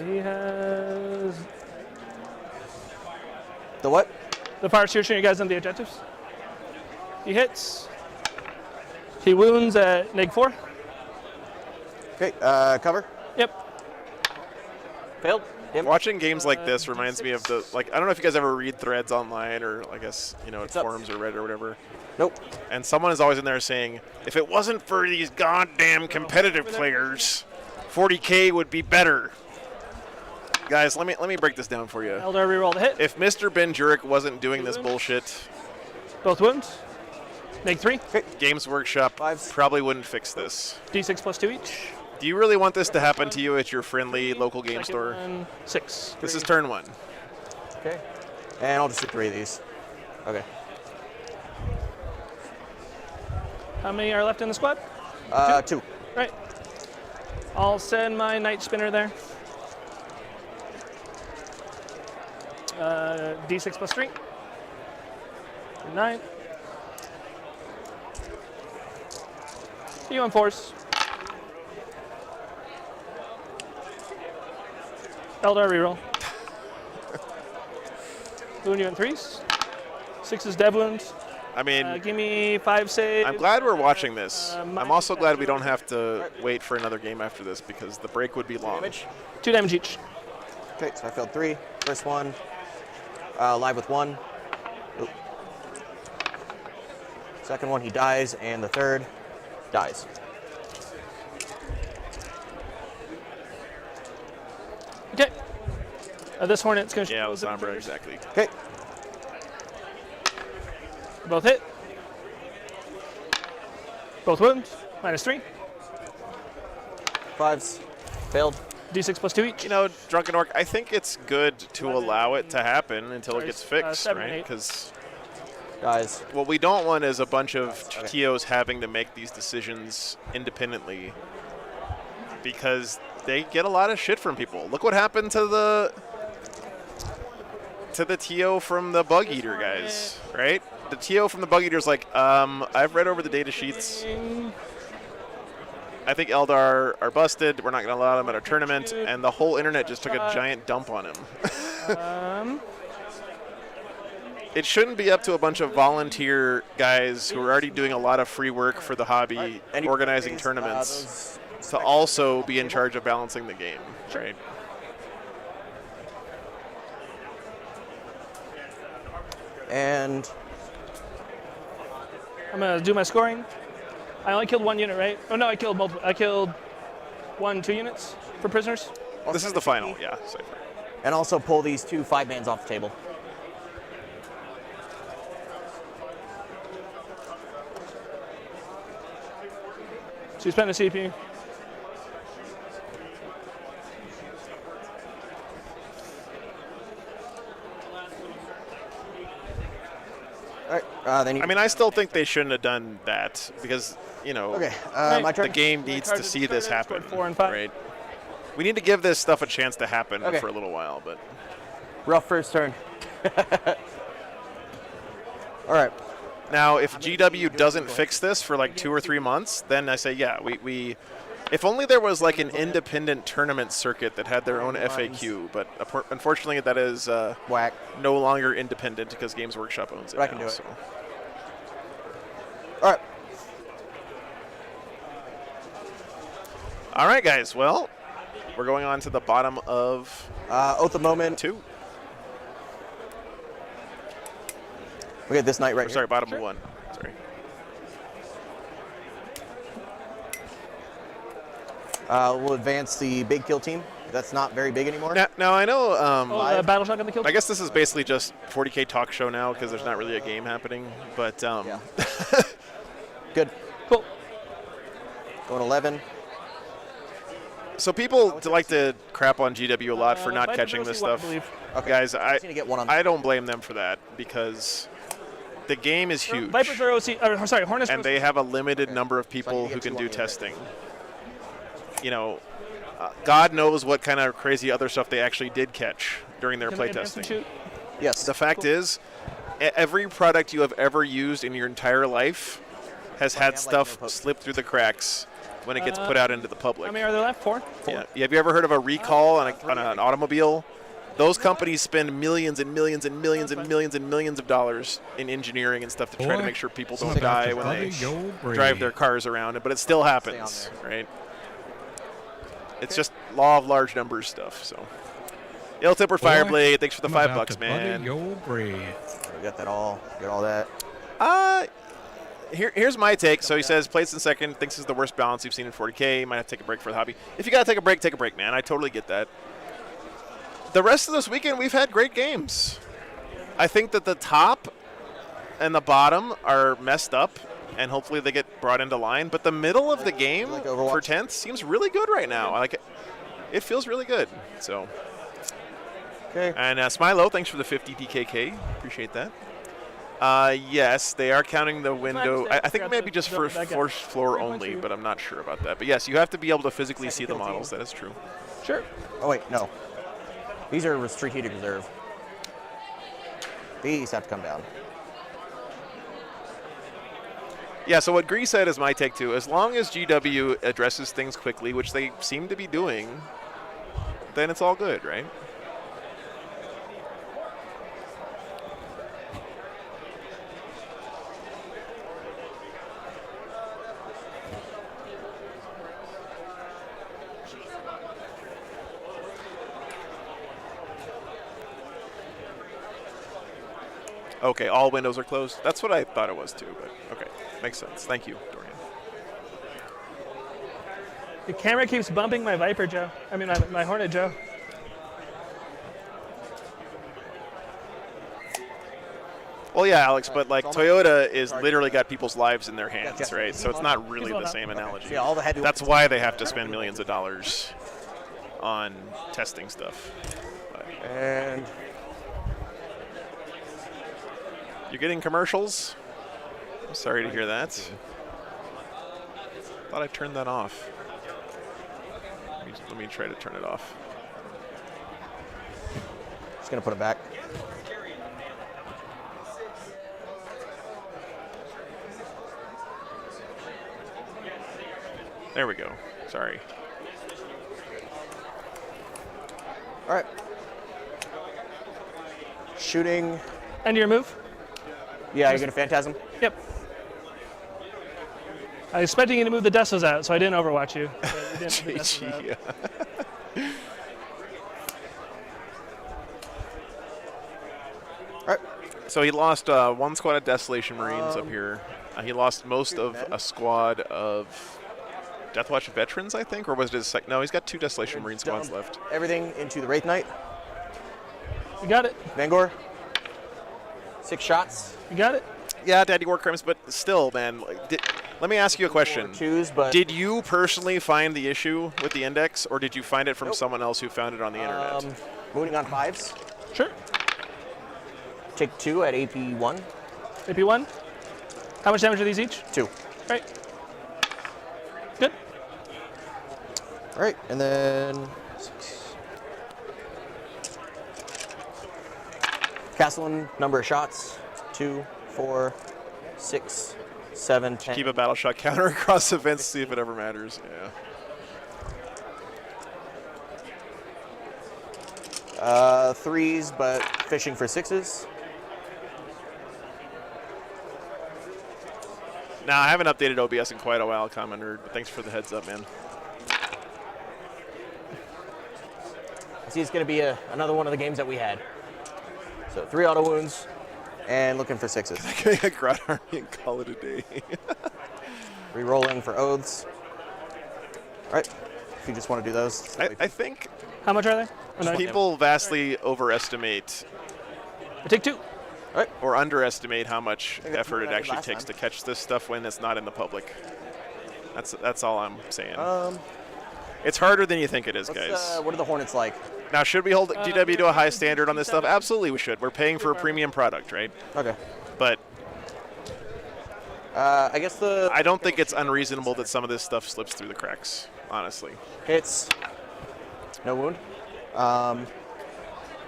He has The what? the fire shooting you guys on the objectives. He hits. He wounds at -4. Okay, cover. Yep. Failed. Him. Watching games like this reminds me of the, like, I don't know if you guys ever read threads online or I guess, you know, at What's up? forums or Reddit or whatever. Nope. And someone is always in there saying, if it wasn't for these goddamn competitive players, 40K would be better. Guys, let me break this down for you. Eldar reroll the hit. If Mr. Ben Jurek wasn't doing this bullshit, Both wounds. -3. Games Workshop Fives. probably wouldn't fix this. D6 plus 2 each. Do you really want this to happen to you at your friendly local game Second store? one, 6. This is turn 1. Okay. And I'll just do 3 of these. Okay. How many are left in the squad? 2. Right. I'll send my Night Spinner there. D6 plus 3. 9. You on 4s. Eldar reroll. Wound you in 3s. 6 is dev wound. I mean, Give me 5 save. I'm glad we're watching this. I'm minus also glad we that. don't have to wait for another game after this because the break would be long. Damage. 2 damage each. Okay, so I failed 3. First one. Live with 1. Oop. Second one, he dies, and the third dies. Okay. This Hornet's going to Yeah, with Sombra, exactly. Okay. Both hit. Both wounds. -3. 5s. Failed. D6 plus 2 each. You know, Drunken Orc, I think it's good to allow it to happen until it gets fixed, 7 and right? 8. Because Dies. what we don't want is a bunch of TOs having to make these decisions independently because they get a lot of shit from people. Look what happened to the TO from the Bug Eater guys, right? The TO from the Bug Eater's like, I've read over the data sheets. I think Eldar are busted. We're not going to allow them at our tournament. And the whole internet just took a giant dump on him. It shouldn't be up to a bunch of volunteer guys who are already doing a lot of free work for the hobby, organizing tournaments, to also be in charge of balancing the game, right? And I'm going to do my scoring. I only killed 1 unit, right? Oh, no, I killed multiple. I killed 2 units for prisoners. This is the final, yeah. Cypher. and also pull these 2 5-mans off the table. So you spend the CPU. All right, then you. I mean, I still think they shouldn't have done that because, you know, Okay, Right. my turn. the game needs to see this happen, Scored 4 and 5. right? We need to give this stuff a chance to happen Okay. for a little while, but Rough first turn. All right. now if GW doesn't fix this for like 2 or 3 months, then I say, yeah, we if only there was like an independent tournament circuit that had their own FAQ, but unfortunately that is Whack. no longer independent because Games Workshop owns it But I can now, do it. so. All right. All right, guys. Well, we're going on to the bottom of Oath of Moment. 2. Okay, this knight right Or, sorry, here. bottom of 1. Sorry. We'll advance the big kill team. That's not very big anymore. Now I know. Battle Shock on the kill. I guess this is basically just 40K talk show now because there's not really a game happening. But Yeah. Good. Cool. Going 11. So people like to crap on GW a lot for not Viper catching Rossi, this I stuff. believe. Okay. Guys, I just need to get one on. I don't blame them for that because the game is huge. Vipers are OC. Sorry, Hornets. And they have a limited number of people need to who get can two do on the testing. You know, God knows what kind of crazy other stuff they actually did catch during their Can I play advance and testing. shoot? Yes. The fact is, every product you have ever used in your entire life has had stuff slip through the cracks when it gets put out into the public. How many are there left? Four? Yeah. Have you ever heard of a recall on an automobile? Those companies spend millions and millions and millions and millions and millions of dollars in engineering and stuff to try to make sure people don't die when they drive their cars around. But it still happens, right? It's just law of large numbers stuff. So, Il Tipper Fireblade, thanks for the $5, man. We got that all. Got all that. Here's my take. So he says, plays in second, thinks this is the worst balance you've seen in 40K. Might have to take a break for the hobby. If you got to take a break, man. I totally get that. The rest of this weekend, we've had great games. I think that the top and the bottom are messed up, and hopefully they get brought into line. But the middle of the game for 10th seems really good right now. I like it. It feels really good. So, okay. And Smilo, thanks for the 50 DKK. Appreciate that. Yes, they are counting the window. I think maybe just for first floor only, but I'm not sure about that. But yes, you have to be able to physically see the models. That is true. Sure. Oh wait, no. These are strategic reserve. These have to come down. Yeah, so what Gree said is my take too. As long as GW addresses things quickly, which they seem to be doing, then it's all good, right? Okay, all windows are closed. That's what I thought it was too, but okay. Makes sense. Thank you, Dorian. The camera keeps bumping my Viper, Joe. I mean, my Hornet, Joe. Well, yeah, Alex, but like Toyota is literally got people's lives in their hands, right? So it's not really the same analogy. Yeah, all the heavy. That's why they have to spend millions of dollars on testing stuff. But And you're getting commercials? I'm sorry to hear that. Thought I turned that off. Let me try to turn it off. just gonna put it back. There we go. Sorry. All right. Shooting. End your move? Yeah, you're gonna phantasm. Yep. I was expecting you to move the Dessos out, so I didn't overwatch you. But you didn't move the Dessos out. All right. So he lost one squad of Desolation Marines up here. He lost most of a squad of Deathwatch veterans, I think, or was it his second? No, he's got 2 Desolation Marine squads left. Everything into the Wraith Knight. You got it. Vangor. 6 shots. You got it. Yeah, Daddy War Crimes, but still, man. Let me ask you a question. Did you personally find the issue with the index, or did you find it from someone else who found it on the internet? Moving on 5s. Sure. Take 2 at AP1. AP1. How much damage are these each? 2. Right. Good. All right, and then 6. Castellan, number of shots. 2, 4, 6, 7, 10. Keep a battle shot counter across events, see if it ever matters. Yeah. 3s, but fishing for 6s. Nah, I haven't updated OBS in quite a while, Commenter, but thanks for the heads up, man. I see it's going to be another one of the games that we had. So 3 auto wounds and looking for 6s. Can I get a Grot Army and call it a day? Rerolling for oaths. All right, if you just want to do those. I think How much are they? Oh, no, people vastly overestimate I take 2. or underestimate how much think that's effort what it I did actually last takes time. to catch this stuff when it's not in the public. That's all I'm saying. It's harder than you think it is, guys. What are the Hornets like? Now, should we hold GW to a high standard on this stuff? Absolutely, we should. We're paying for a premium product, right? Okay. But I guess I don't think it's unreasonable that some of this stuff slips through the cracks, honestly. Hits. No wound.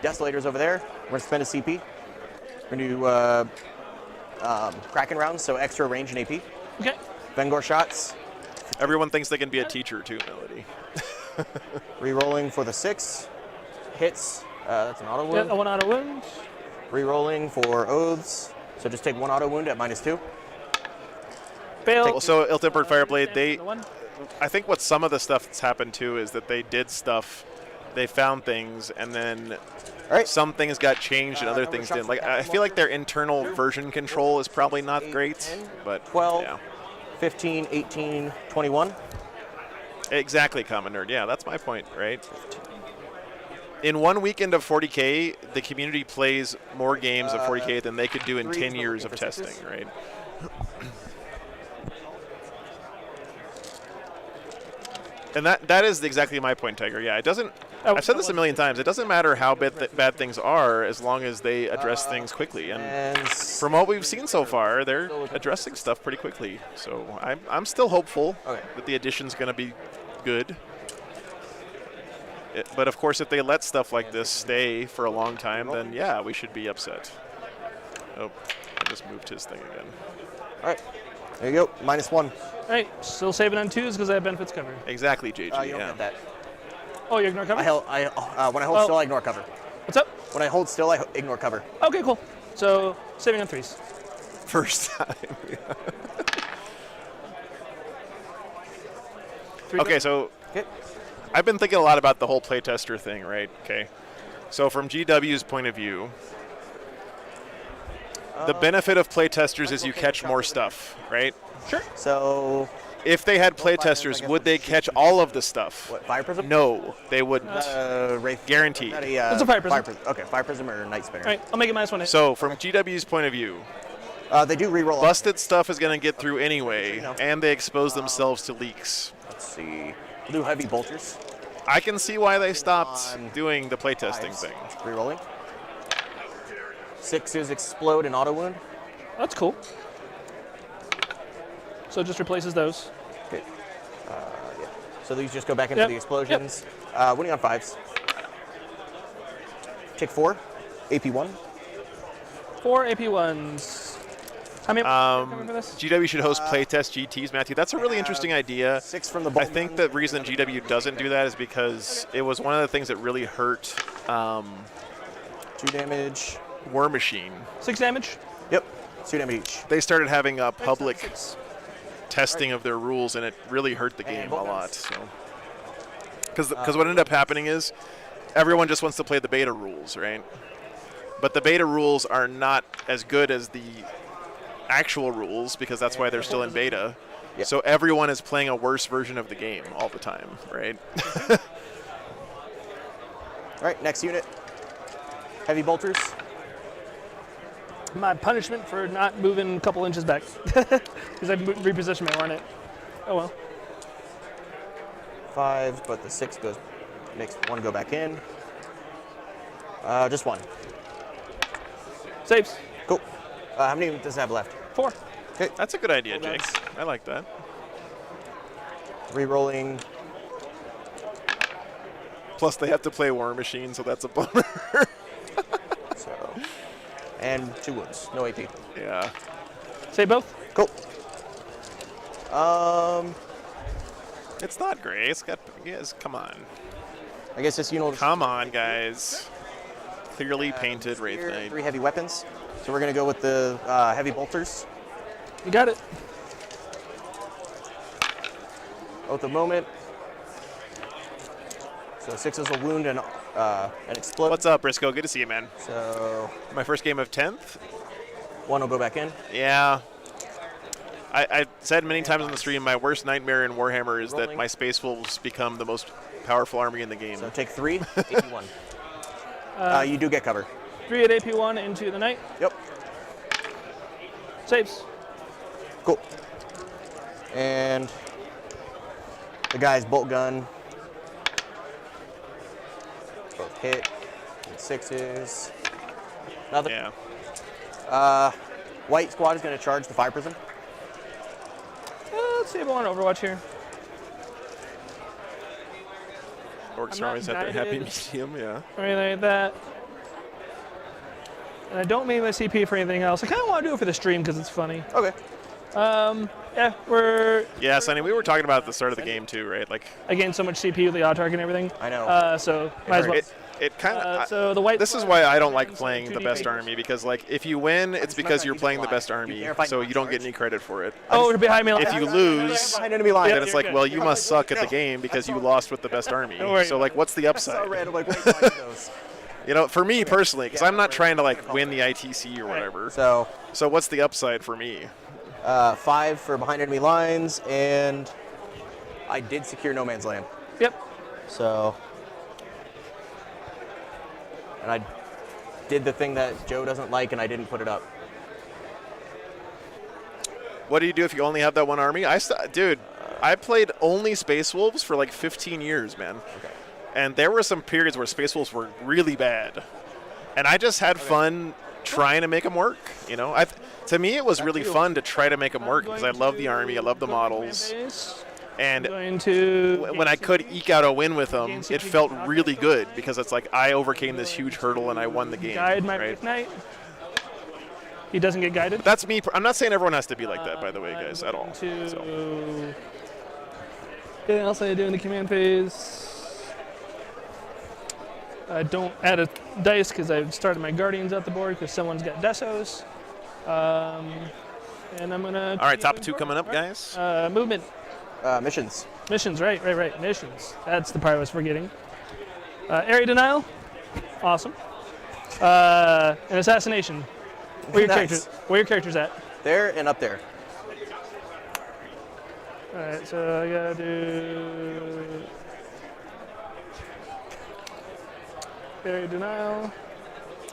Desolator's over there. We're going to spend a CP. We're going to do Kraken rounds, so extra range and AP. Okay. Vengor shots. Everyone thinks they can be a teacher, too, Melody. Rerolling for the 6. Hits. That's an auto wound. Yeah, one auto wound. Rerolling for oaths. So just take 1 auto wound at -2. Fail. So Ill-Tempered Fireblade, I think what some of the stuff that's happened too is that they did stuff, they found things, and then some things got changed and other things didn't. Like I feel like their internal version control is probably not 8, great, 10, but 12, yeah. 15, 18, 21. Exactly, Common Nerd. Yeah, that's my point, right? In 1 weekend of 40K, the community plays more games of 40K than they could do in 10 years of testing, right? And that is exactly my point, Tiger. Yeah, it doesn't. I've said this a million times. It doesn't matter how bad things are, as long as they address things quickly. And from what we've seen so far, they're addressing stuff pretty quickly. So I'm still hopeful that the addition's going to be good. But of course, if they let stuff like this stay for a long time, then yeah, we should be upset. Oh, I just moved his thing again. All right, there you go. -1. All right, still saving on 2s because I have benefits covered. Exactly, JG. You don't yeah. get that. Oh, you ignore cover? When I hold still, I ignore cover. What's up? When I hold still, I ignore cover. Okay, cool. So saving on 3s. First time. Okay, so I've been thinking a lot about the whole playtester thing, right? Okay. So from GW's point of view, the benefit of playtesters is you catch more stuff, right? Sure. So if they had playtesters, would they catch all of the stuff? What, Fire Prism? No, they wouldn't. Wraith. Guaranteed. It's a Fire Prism. Okay, Fire Prism or Night Spinner. All right, I'll make it -1 hit. So from GW's point of view, they do reroll. busted stuff is going to get through anyway, and they expose themselves to leaks. Let's see. We'll do Heavy Bolters. I can see why they stopped doing the playtesting thing. Rerolling. 6s explode and auto wound. That's cool. So it just replaces those. Okay. Yeah. So these just go back into the explosions. Winning on 5s. Take 4. AP1. 4 AP1s. How many coming for this? GW should host playtest GTs, Matthew. That's a really interesting idea. 6 from the I think the reason GW doesn't do that is because it was one of the things that really hurt 2 damage. War Machine. 6 damage? Yep. 2 damage each. They started having a public testing of their rules, and it really hurt the game a lot. So, because what ended up happening is everyone just wants to play the beta rules, right? But the beta rules are not as good as the actual rules because that's why they're still in beta. Yep. So everyone is playing a worse version of the game all the time, right? All right, next unit. Heavy Bolters. My punishment for not moving a couple inches back. Because I repositioned my Hornet. Oh well. 5, but the 6 makes 1 go back in. Just 1. Saves. Cool. How many does it have left? 4. Okay. That's a good idea, Jake. I like that. Rerolling. Plus, they have to play War Machine, so that's a bummer. And 2 wounds. No AP. Yeah. Save both? Cool. It's not great. It's got. Yes, come on. I guess this unit. Come on, guys. Clearly painted Wraith Knight. 3 heavy weapons. So we're going to go with the Heavy Bolters. You got it. Oath of Moment. So 6s will wound and explode. What's up, Briscoe? Good to see you, man. So my first game of 10th. 1 will go back in. Yeah. I said many times on the stream, my worst nightmare in Warhammer is that my Space Wolves become the most powerful army in the game. So take 3, AP1. You do get cover. 3 at AP1 into the night. Yep. Saves. Cool. And the guy's bolt gun Hit. 6s. Nothing. Yeah. White squad is going to charge the fire prism. Let's see if I want Overwatch here. Orcs I'm are not always at their happy guided. medium, yeah. Or anything like that. And I don't mean my CP for anything else. I kind of want to do it for the stream because it's funny. Okay. Yeah, we're. Yeah, Sonny, we were talking about at the start of the game too, right? Like, I gained so much CP with the autark and everything. I know. So might as well. it kind of. So the white. This is why I don't like playing the best army, because like if you win, it's because you're playing the best army, so you don't get any credit for it. Oh, you're behind me. If you lose, Behind enemy line. then it's like, well, you must suck at the game because you lost with the best army. Don't worry. So like, what's the So upside? random, like, wait, find those. You know, for me personally, because I'm not trying to like win the ITC or whatever. So, So what's the upside for me? 5 for behind enemy lines, and I did secure no man's land. Yep. So, and I did the thing that Joe doesn't like, and I didn't put it up. What do you do if you only have that one army? Dude, I played only Space Wolves for like 15 years, man. Okay. And there were some periods where Space Wolves were really bad. And I just had fun trying to make them work, you know? To me, it was really fun to try to make them work because I love the army, I love the models. And Going to. when I could eke out a win with them, it felt really good because it's like I overcame this huge hurdle and I won the game. Guide my right? Knight. He doesn't get guided. That's me. I'm not saying everyone has to be like that, by the way, guys, at all. To. So. Anything else I do in the command phase? I don't add a dice because I've started my Guardians at the board because someone's got Desos. And I'm gonna. All right, top 2 coming up, guys. Movement. Missions. Missions, right. Missions. That's the part I was forgetting. Area denial. Awesome. An assassination. Where your Nice. characters? Where your characters at? There and up there. All right, so I gotta do area denial.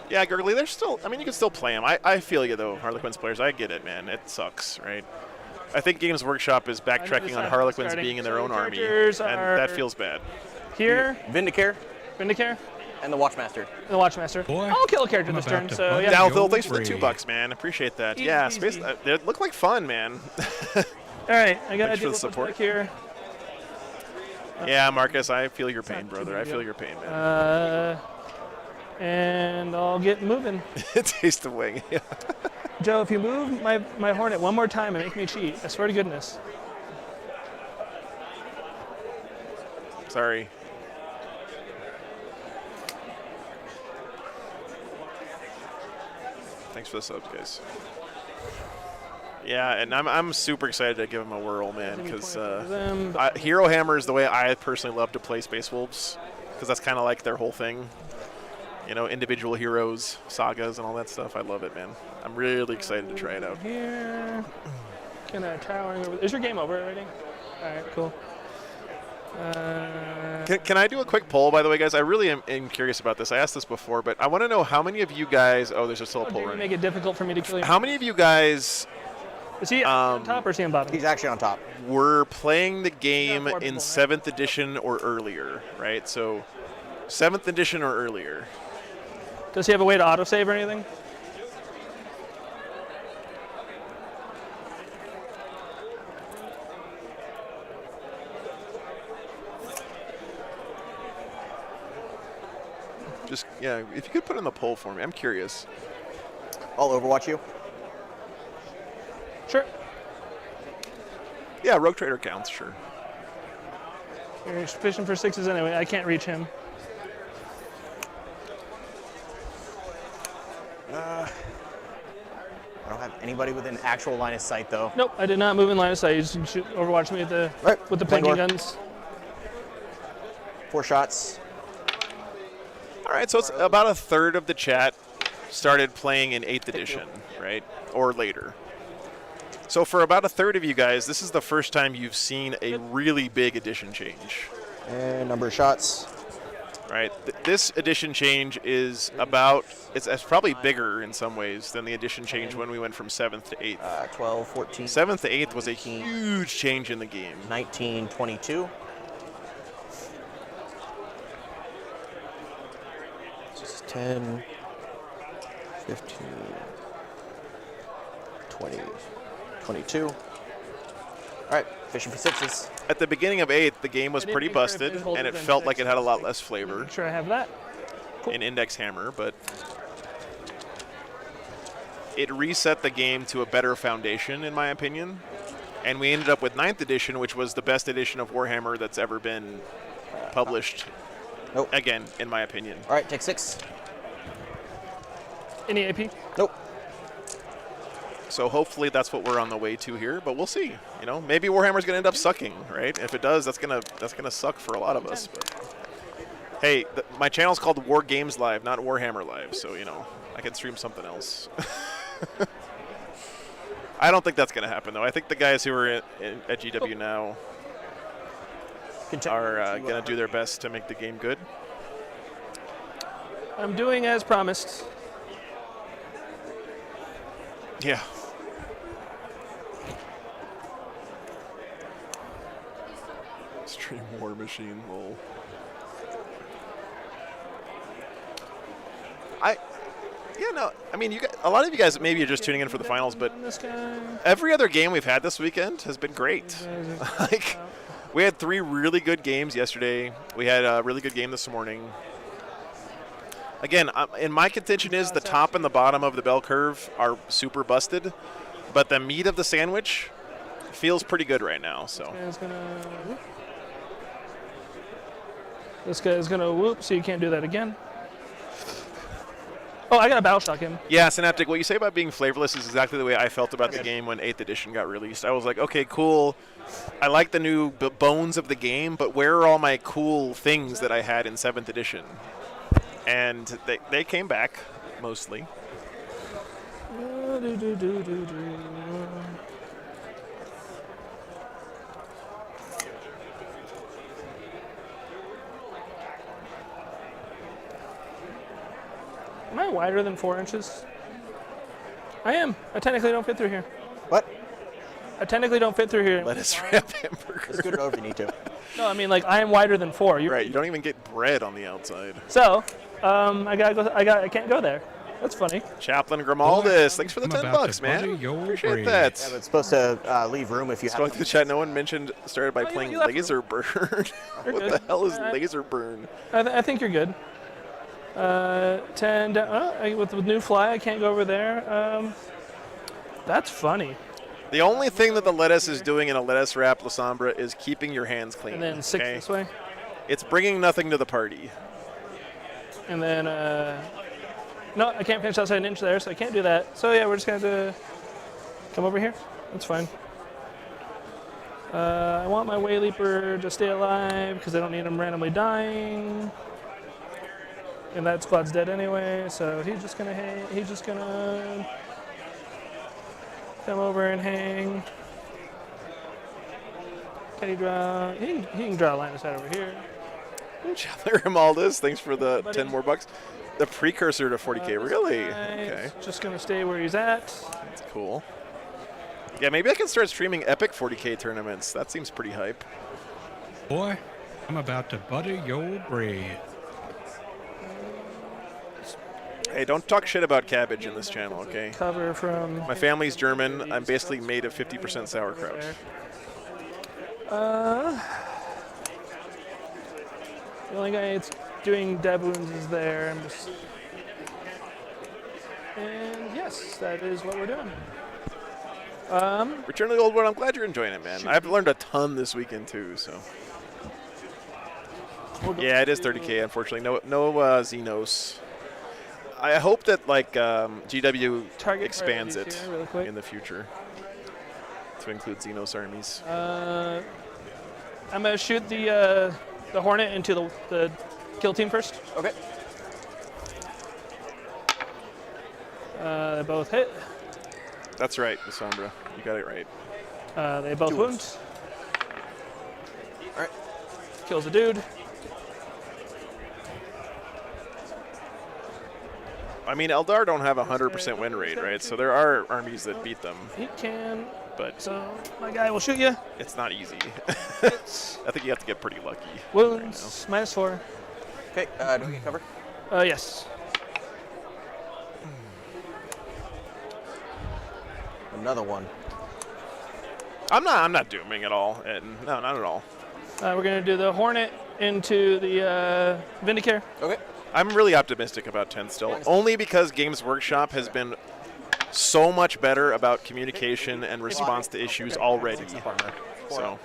Yeah, Gurgly, there's still. I mean, you can still play them. I feel you though, Harlequins players. I get it, man. It sucks, right? I think Games Workshop is backtracking on Harlequins being in their own army, and that feels bad. Here, Vindicare Vindicare, and the Watchmaster. and the Watchmaster. Boy, I'll kill a character I'm this about turn. to So bug yeah. Dalthil, thanks for the brain. $2, man. Appreciate that. Easy Yeah, peasy. space. They look like fun, man. All right, I gotta Thanks for do the what's support. back here. Yeah, Marcus, I feel your pain, not too brother. big I a feel deal. your pain, man. And I'll get moving. Taste of wing. Joe, if you move my Hornet one more time and make me cheat, I swear to goodness. Sorry. Thanks for the subs, guys. Yeah, and I'm super excited to give him a whirl, man, because Hero Hammer is the way I personally love to play Space Wolves, because that's kind of like their whole thing. You know, individual heroes, sagas, and all that stuff. I love it, man. I'm really excited to try it out. Here, kind of towering over. Is your game over already? All right, cool. Can I do a quick poll, by the way, guys? I really am curious about this. I asked this before, but I want to know how many of you guys. Oh, there's still a poll Did you running. make it difficult for me to kill you? How many of you guys Is he on top or is he on bottom? He's actually on top. were playing the game 4 in people, 7th edition or earlier, right? So 7th edition or earlier. Does he have a way to autosave or anything? Just, yeah, if you could put in the poll for me. I'm curious. I'll overwatch you. Sure. Yeah, Rogue Trader counts, sure. You're fishing for 6s anyway. I can't reach him. I don't have anybody within actual line of sight, though. Nope, I did not move in line of sight. You just shoot, overwatch me with the blinking Vanguard. guns. 4 shots. All right, so it's about a third of the chat started playing in 8th edition, right? Or later. So for about a third of you guys, this is the first time you've seen a really big edition change. And number of shots. Right. This edition change is about, it's probably bigger in some ways than the edition change when we went from 7th to 8th. 12, 14. 7th to 8th was a huge change in the game. 19, 22. 10, 15, 20, 22. All right, fishing for sixes. At the beginning of 8th, the game was pretty busted, and it felt like it had a lot less flavor. Make sure I have that. Cool. In Index Hammer, but it reset the game to a better foundation, in my opinion. And we ended up with 9th edition, which was the best edition of Warhammer that's ever been published. Nope. Again, in my opinion. All right, take 6. Any AP? Nope. So hopefully that's what we're on the way to here, but we'll see. You know, maybe Warhammer's gonna end up sucking, right? If it does, that's gonna suck for a lot of us. But hey, my channel's called War Games Live, not Warhammer Live, so you know I can stream something else. I don't think that's gonna happen though. I think the guys who are at GW now are gonna do their best to make the game good. I'm doing as promised. Yeah. Stream War Machine, lol. I mean, a lot of you guys maybe are just tuning in for the finals, but This guy. every other game we've had this weekend has been great. Like, we had 3 really good games yesterday. We had a really good game this morning. Again, in my contention is the top and the bottom of the bell curve are super busted, but the meat of the sandwich feels pretty good right now. So This guy's gonna whoop, so you can't do that again. Oh, I got a battle shock him. yeah, Synaptic, what you say about being flavorless is exactly the way I felt about the game when 8th edition got released. I was like, okay, cool. I like the new bones of the game, but where are all my cool things that I had in 7th edition? And they came back, mostly. Am I wider than 4 inches? I am. I technically don't fit through here. What? I technically don't fit through here. Lettuce wrap hamburger. Just scoot it over if you need to. No, I mean, like, I am wider than 4. Right, you don't even get bread on the outside. So, I gotta go. I can't go there. That's funny. Chaplain Grimaldus, thanks for the I'm $10, about to man. buddy your Appreciate brain. that. Yeah, but it's supposed to leave room if you Going have through the chat, no one mentioned started by playing you left Laser Burn. You're What good. the hell is Alright. Laser Burn? I think you're good. 10 down. With the new fly, I can't go over there. That's funny. The only thing that the lettuce is doing in a lettuce wrap La Sombra is keeping your hands clean. And then 6 okay? this way. It's bringing nothing to the party. And then, no, I can't finish outside an inch there, so I can't do that. So yeah, we're just gonna have to come over here. That's fine. I want my Way Leaper to stay alive because I don't need him randomly dying. And that squad's dead anyway, so he's just gonna hang. He's just gonna come over and hang. Can he draw? He can draw a line of sight over here. Chaplain Grimaldus, thanks for the Buddy. 10 more bucks. The precursor to 40K, really? This Okay, guy's just gonna stay where he's at. that's cool. Yeah, maybe I can start streaming epic 40K tournaments. That seems pretty hype. Boy, I'm about to butter your bread. Hey, don't talk shit about cabbage in this channel, okay? Cover from. My family's German. I'm basically made of 50% sauerkraut. The only guy that's doing dead wounds is there. And yes, that is what we're doing. Return to the Old World. I'm glad you're enjoying it, man. I've learned a ton this weekend too. So yeah, it is 30K. Unfortunately, no Xenos. I hope that like GW Target expands priorities it here, really quick. in the future to include Xenos armies. I'm gonna shoot the Hornet into the kill team first. Okay. They both hit. That's right, Sombra. You got it right. They both wound. All right. Kills a dude. I mean, Eldar don't have a 100% win rate, right? So there are armies that beat them, He can. but So my guy will shoot you. it's not easy. I think you have to get pretty lucky. Wounds -4. Okay. Do we get cover? Yes. another one. I'm not dooming at all. No, not at all. We're going to do the Hornet into the Vindicare. Okay. I'm really optimistic about 10 still, only because Games Workshop has been so much better about communication and response to issues already. So,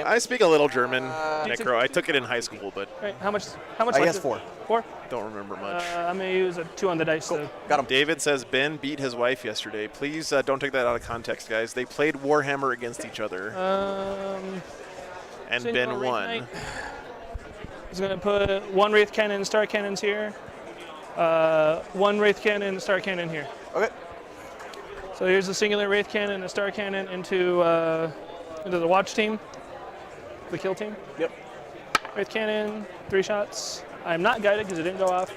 I speak a little German, Necro. I took it in high school, but Right, how much? He left has is- 4. 4? don't remember much. I'm going to use a 2 on the dice. So. Got him. David says Ben beat his wife yesterday. Please don't take that out of context, guys. They played Warhammer against each other, and Senor Ben Wraith won. Knight. I was going to put 1 Wraith Cannon, Star Cannons here. 1 Wraith Cannon, Star Cannon here. Okay. So here's a singular Wraith Cannon and a Star Cannon into the watch team, the kill team. Yep. Wraith Cannon, 3 shots. I'm not guided because it didn't go off.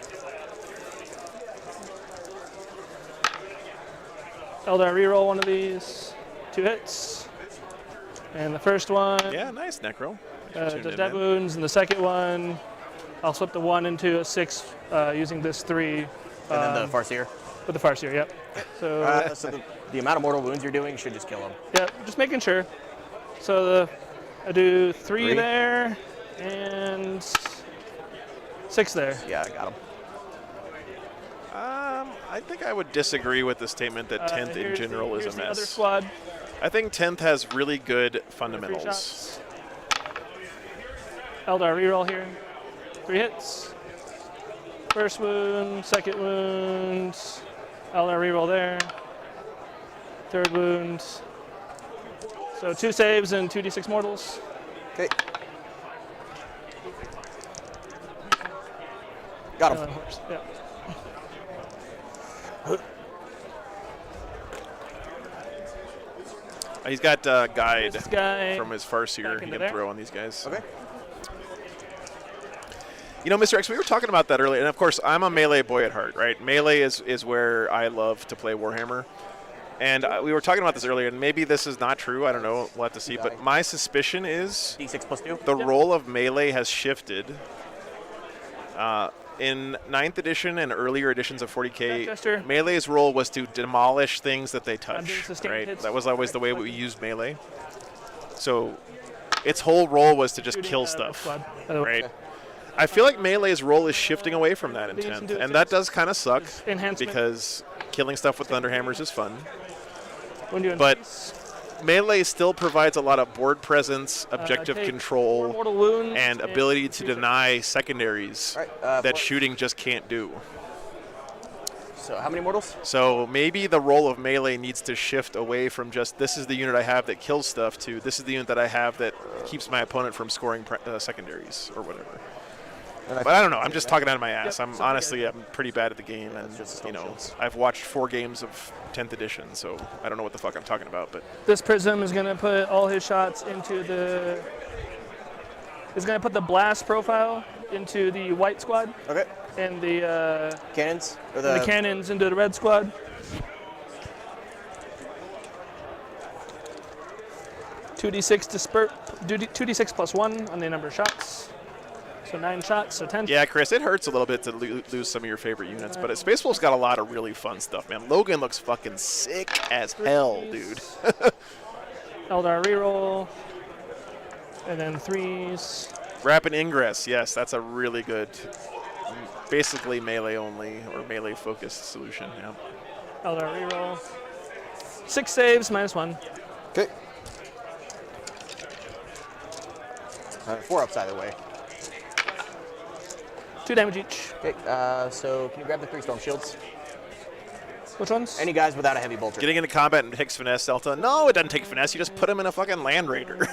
Eldar reroll one of these. 2 hits. And the first one Yeah, nice, Necro. does dead wounds, and the second one, I'll flip the 1 into a 6 using this 3. And then the Farseer. With the Farseer, yep. So, So the amount of mortal wounds you're doing should just kill him. yeah, just making sure. So I do 3 3. there and 6 there. Yeah, I got him. I think I would disagree with the statement that 10th in Here's general is a here's the other mess. squad. I think 10th has really good 3 fundamentals. shots. Eldar reroll here. 3 hits. First wound, second wound. Eldar reroll there. Third wound. So 2 saves and 2d6 mortals. Okay. Got him. Yeah. He's got guide This guy. from his Farseer back he into can there. throw on these guys. Okay. You know, Mr. X, we were talking about that earlier, and of course, I'm a melee boy at heart, right? Melee is where I love to play Warhammer. And we were talking about this earlier, and maybe this is not true. I don't know. We'll have to see. But my suspicion is D6 plus 2. the role of melee has shifted. In 9th edition and earlier editions of 40K, Jester. melee's role was to demolish things that they doing touch, sustained right? hits. That was always the way we used melee. So its whole role was to just Shooting, kill the stuff, squad. right? I feel like melee's role is shifting away from that in These 10th, do and that does kind of suck Enhancement. because killing stuff with thunderhammers is fun. When doing But these, melee still provides a lot of board presence, objective take 4 control, mortal wounds and ability to deny secondaries All right, that 4. shooting just can't do. So how many mortals? So maybe the role of melee needs to shift away from just this is the unit I have that kills stuff to this is the unit that I have that keeps my opponent from scoring secondaries or whatever. But I don't know. I'm just talking out of my ass. I'm honestly I'm pretty bad at the game, and you know I've watched 4 games of 10th edition, so I don't know what the fuck I'm talking about. But This Prism is going to put all his shots into the. Is going to put the blast profile into the white squad Okay. and the Cannons? Or the cannons into the red squad. Two d6 disperse. 2d6 plus 1 on the number of shots. So 9 shots. So 10. yeah, Chris, it hurts a little bit to lose some of your favorite units, but Space Wolf's got a lot of really fun stuff, man. Logan looks fucking sick as hell, dude. Eldar reroll. And then 3s. Rapid Ingress, yes, that's a really good, basically melee only or melee focused solution. Yeah. Eldar reroll. 6 saves, -1. Okay. 4 ups either way. 2 damage each. Okay, so can you grab the 3 storm shields? Which ones? Any guys without a heavy bolter. Getting into combat and takes finesse, Delta. No, it doesn't take finesse. You just put him in a fucking Land Raider.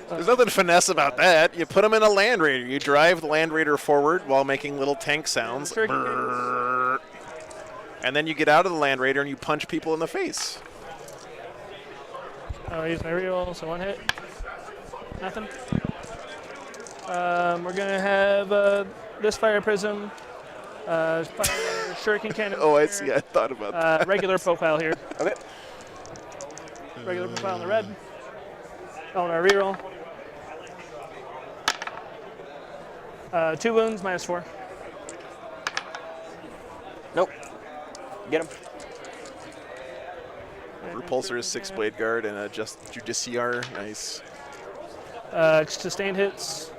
There's nothing finesse about that. You put him in a Land Raider. You drive the Land Raider forward while making little tank sounds. Brrr. And then you get out of the Land Raider and you punch people in the face. I'll use my reroll, so 1 hit. Nothing. We're going to have this Fire Prism, fire Shuriken Cannon. Oh, I see. I thought about that. Regular profile here. Okay. Regular profile on the red. Eldar reroll. 2 wounds, -4. Nope. Get him. Repulsor is 6 Blade Guard and a Justiciar. Nice. Sustained hits.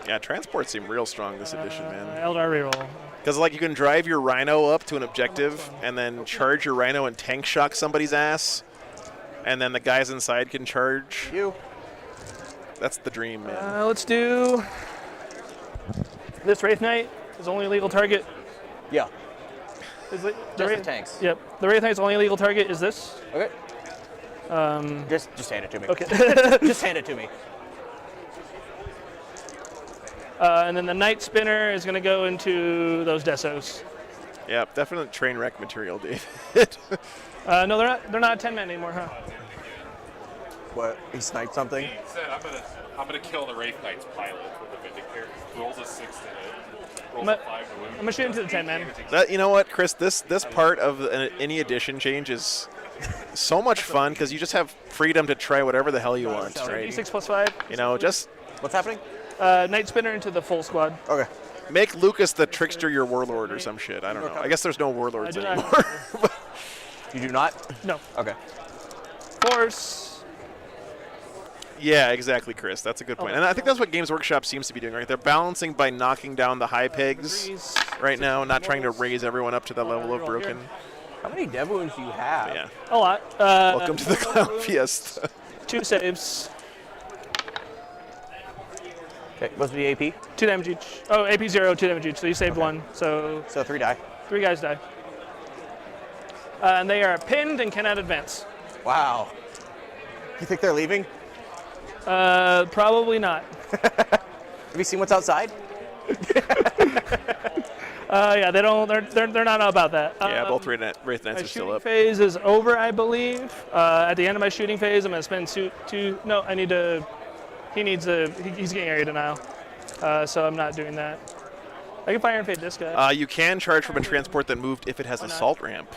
Yeah, transports seem real strong this edition, man. Eldar reroll. Because like you can drive your Rhino up to an objective and then charge your Rhino and tank shock somebody's ass, and then the guys inside can charge. That's the dream, man. Let's do this Wraith Knight is only legal target. Yeah. Is it, Just the tanks. Yep. The Wraith Knight's only legal target is this. Okay. Just hand it to me. Okay. Just hand it to me. And then the Night Spinner is going to go into those Desos. Yeah, definitely train wreck material, David. No, they're not 10 men anymore, huh? What? He sniped something? He said, I'm gonna kill the Wraith Knight's pilot with the Vindicator. Rolls a 6 to hit. Rolls a 5 to wound. I'm gonna shoot into the 10 men. You know what, Chris? This part of any edition change is so much fun because you just have freedom to try whatever the hell you want, right? D6 plus 5. You know, just What's happening? Night Spinner into the full squad. Okay. make Lucas the trickster, your warlord or some shit. I don't know. I guess there's no warlords I do not. anymore. You do not? No. Okay. Force. Yeah, exactly, Chris. That's a good point. And I think that's what Games Workshop seems to be doing, right? They're balancing by knocking down the high pegs right now, not trying to raise everyone up to that level of broken. How many dev wounds do you have? Yeah. A lot. Welcome to the Clown Fiesta. 2 saves. Okay, what's the AP? 2 damage each. Oh, AP 0, 2 damage each. So you saved 1. So 3 die. 3 guys die. And they are pinned and cannot advance. Wow. You think they're leaving? Probably not. Have you seen what's outside? Yeah, they don't. They're not about that. Yeah, both Wraith Knights My are still shooting up. phase is over, I believe. At the end of my shooting phase, I'm gonna spend 2. No, I need to. He needs a. He's getting area denial, so I'm not doing that. I can fire and fade this guy. You can charge from a transport that moved if it has Why not? assault ramp.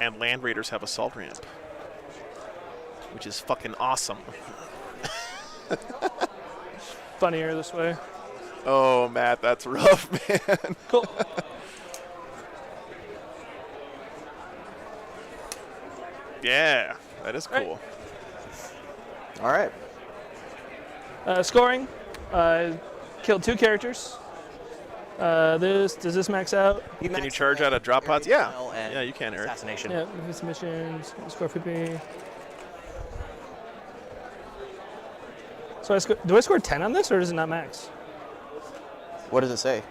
And Land Raiders have assault ramp. Which is fucking awesome. Funnier this way. Oh, Matt, that's rough, man. Cool. Yeah, that is cool. All right. Scoring. Killed 2 characters. Does this max out? Can you charge out of drop pods? Yeah. and Yeah, you can, Eric. Assassination. Yeah, this missions. Score 50. So do I score 10 on this, or does it not max? What does it say?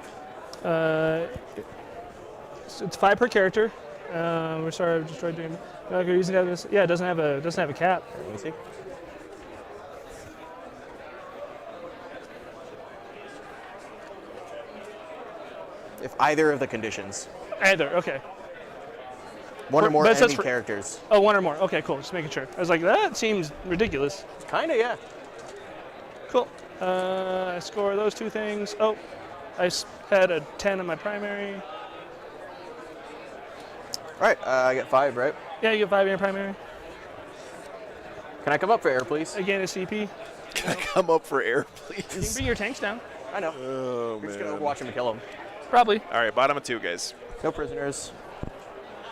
It's 5 per character. We're sorry, I've just tried doing. Yeah, it doesn't have a cap. Let me see. If either of the conditions. Either, okay. One or more But it says enemy for- characters. Oh, 1 or more. Okay, cool. Just making sure. I was like, that seems ridiculous. Kinda, yeah. Cool. I score those 2 things. Oh, I had a 10 on my primary. All right, I get 5, right? Yeah, you get 5 in your primary. Can I come up for air, please? Again, a CP. Can I come up for air, You can please? bring your tanks down. I know. Oh, We're just gonna man. watch him and kill him. Probably. All right, bottom of 2, guys. No prisoners.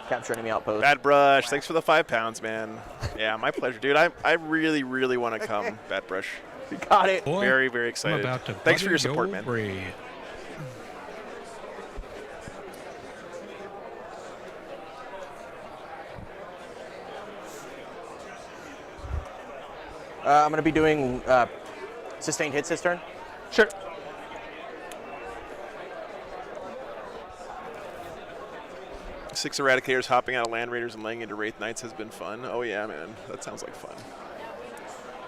Capture enemy outpost. Bad Brush, thanks for the 5 pounds, man. Yeah, my pleasure, dude. I really, really want to come, Bad Brush. You got it. Boy, Very, very I'm excited. about to Thanks for butter your support, man. bread. I'm gonna be doing sustained hits this turn. Sure. Six Eradicators hopping out of Land Raiders and laying into Wraith Knights has been fun. Oh, yeah, man. That sounds like fun.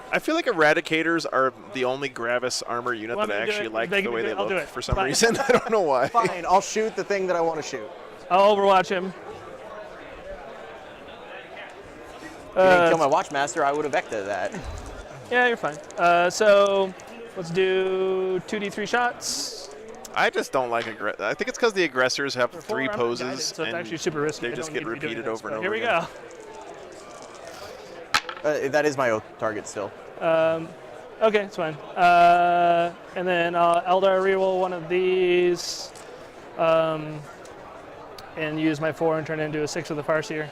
I feel like Eradicators are the only Gravis armor unit Want that I me to do actually it? like They the can way do they it. I'll do look it. for some Fine. reason. I don't know why. Fine, I'll shoot the thing that I want to shoot. I'll overwatch him. If you didn't kill my Watchmaster, I would have vected that. Yeah, you're fine. So let's do 2d3 shots. I just don't like I think it's because the aggressors have For 3 4, I'm poses. guided, so it's and actually super risky. They I just don't get need to be doing repeated this, over and but over Here again. we go. That is my target still. Okay, it's fine. And then Eldar reroll one of these. and use my 4 and turn it into a 6 with the Farseer.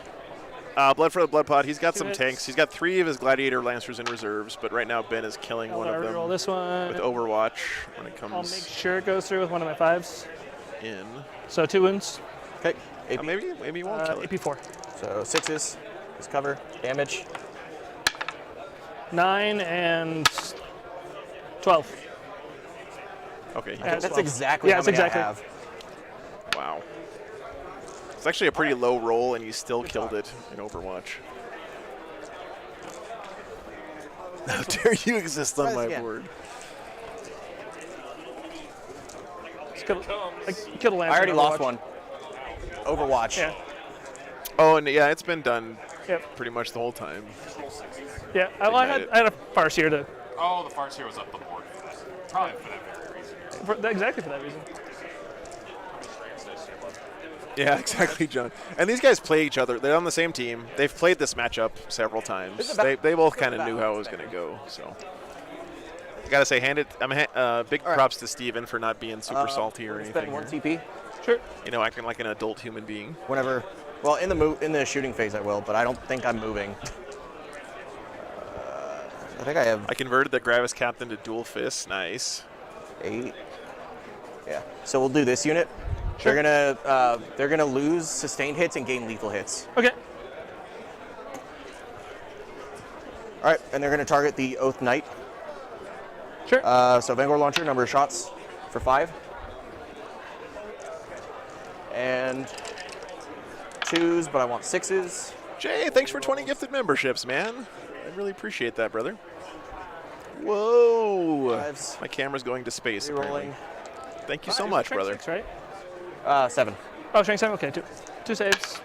Blood for the Blood Pot. He's got Two some hits. tanks. He's got 3 of his Gladiator Lancers in reserves, but right now Ben is killing one of Roll them this one. with Overwatch when it I'll comes make sure it goes through with one of my 5s. in. So 2 wounds. Okay. AP. Maybe you won't kill it. AP 4. So 6s. Just cover. Damage. 9 and 12. Okay. Yeah, That's exactly how it's many exactly. I have. Wow. It's actually a pretty low roll, and you still killed it in Overwatch. How dare you exist on Try this my again. board? Just kill a Lancer. I already in lost Overwatch. one. Overwatch. Yeah. Oh, and yeah, it's been done Yep. pretty much the whole time. Yeah. I had a Farseer to. Oh, the Farseer was up the board. Probably for that very reason. Exactly for that reason. Yeah, exactly, John. And these guys play each other. They're on the same team. They've played this matchup several times. They both kind of knew how it was going to go. So, I gotta say, big props to Steven for not being super salty or Spend anything. 1 here. CP. Sure. You know, acting like an adult human being. Whenever. Well, in the shooting phase I will, but I don't think I'm moving. I think I have I converted the Gravis Captain to dual fists. Nice. 8. Yeah. So we'll do this unit. Sure. They're gonna lose sustained hits and gain lethal hits. Okay. All right, and they're gonna target the Oath Knight. Sure. So Vanguard launcher, number of shots for 5. And 2s, but I want 6s. Jay, thanks for 20 gifted memberships, man. I really appreciate that, brother. Whoa. 5s. My camera's going to space, apparently. Rerolling. Thank you so much, Strength brother. 6, right? 7. Oh, strength 7. Okay, 2 saves.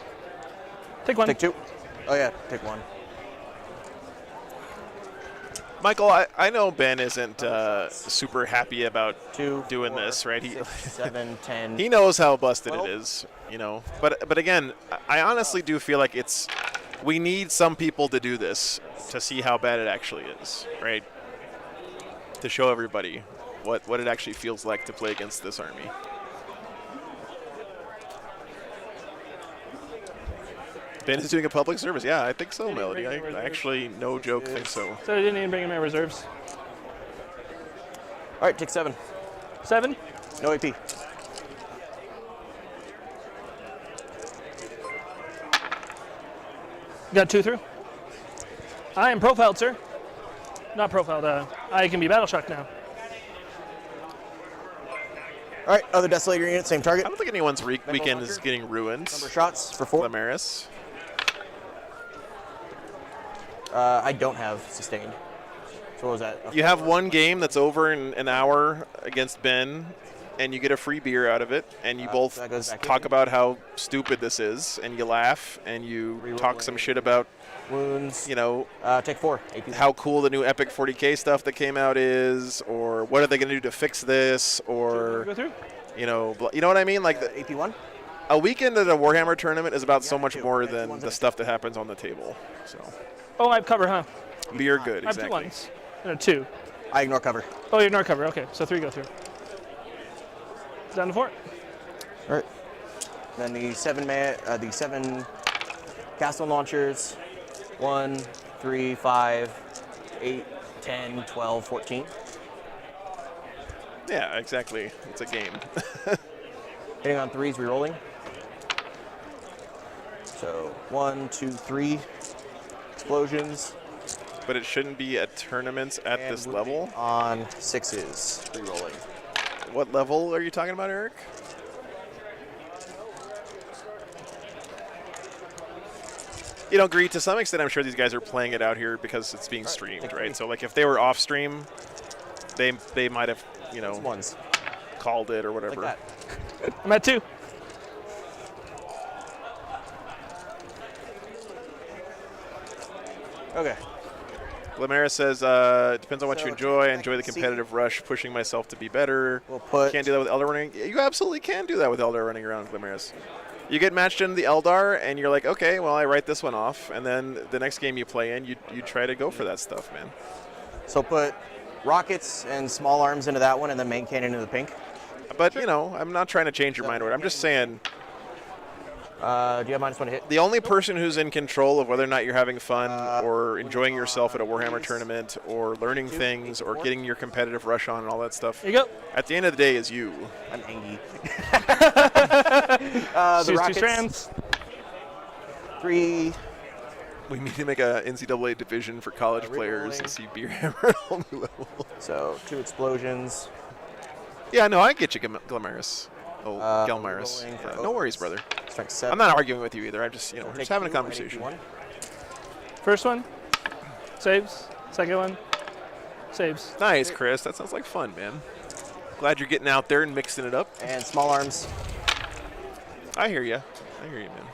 Take 1. Take 2. Oh yeah, take 1. Michael, I know Ben isn't super happy about 2 doing 4, this, right? 6, 7, 10. He knows how busted 12. it is, you know. But again, I honestly do feel like we need some people to do this to see how bad it actually is, right? To show everybody what it actually feels like to play against this army. Ben is doing a public service. Yeah, I think so, Melody. I actually, no joke, think so. So I didn't even bring in my reserves. All right, take 7. 7. No AP. Got 2 through. I am profiled, sir. Not profiled. I can be battle shocked now. All right, other Desolator unit, same target. I don't think anyone's weekend is getting ruined. Number of shots for 4. Glamaris. I don't have sustained. So what was that? You have one game that's over in an hour against Ben, and you get a free beer out of it, and you both that goes back talk in. about how stupid this is, and you laugh, and you talk some shit about, Wounds. you know, Take 4. AP. how cool the new Epic 40K stuff that came out is, or what are they going to do to fix this, or, Go through. you know what I mean? Like, AP 1. a weekend at a Warhammer tournament is about so much 2. more Yeah, 2 than ones the in it. stuff that happens on the table. So, Oh, I have cover, huh? beer good, I have 2 exactly. ones. No, 2. I ignore cover. Oh, you ignore cover. Okay, so 3 go through. Down to 4. All right. Then the 7 castle launchers. 1, 3, 5, 8, 10, 12, 14. Yeah, exactly. It's a game. Hitting on 3s, rerolling. So 1, 2, 3 explosions. But it shouldn't be at tournaments at And this moving level. on 6s, rerolling. What level are you talking about, Eric? You know, Greed, to some extent, I'm sure these guys are playing it out here because it's being streamed, take right? 3. So, like, if they were off stream, they might have, you know, 1s. called it or Like whatever. that. I'm at 2. Okay. Glamera says, depends on what So you enjoy. I I enjoy the can see- competitive rush, pushing myself to be better. We'll put. Can't do that with Eldar running. You absolutely can do that with Eldar running around, Glameris. You get matched into the Eldar, and you're like, okay, well, I write this one off. And then the next game you play in, you try to go for that stuff, man. So put rockets and small arms into that one, and then main cannon into the pink. But, you know, I'm not trying to change your mind. I'm just saying, Do you have -1 to hit? The only person who's in control of whether or not you're having fun or enjoying yourself at a Warhammer tournament or learning things or getting your competitive rush on and all that stuff, There you go. at the end of the day is you. I'm angry. Choose The 2 Rockets. strands. 3. We need to make a NCAA division for college players and see beer hammer at a whole new level. So 2 explosions. Yeah, no, I get you, Glamaris. Oh, Gelmaris. rolling for Yeah, both no worries, of us. brother. Strength 7. I'm not arguing with you either. I'm just, we're Take just having a 2, conversation. 1. First one. Saves. Second one. Saves. Nice, Chris. That sounds like fun, man. Glad you're getting out there and mixing it up. And small arms. I hear you. I hear you, man.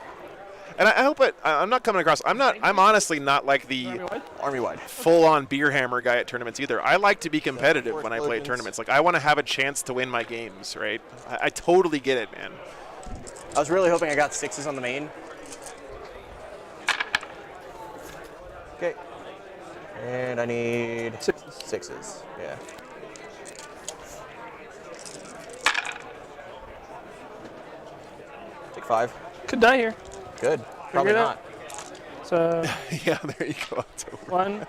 And I hope I'm not coming across. I'm honestly not like the Army wide. full-on beer hammer guy at tournaments either. I like to be competitive when I play explosions. tournaments. Like I want to have a chance to win my games, right? I totally get it, man. I was really hoping I got 6s on the main. Okay. And I need 6s. Yeah. Take 5. Could die here. Good. Probably it out. not. So Yeah, there you go. October. 1,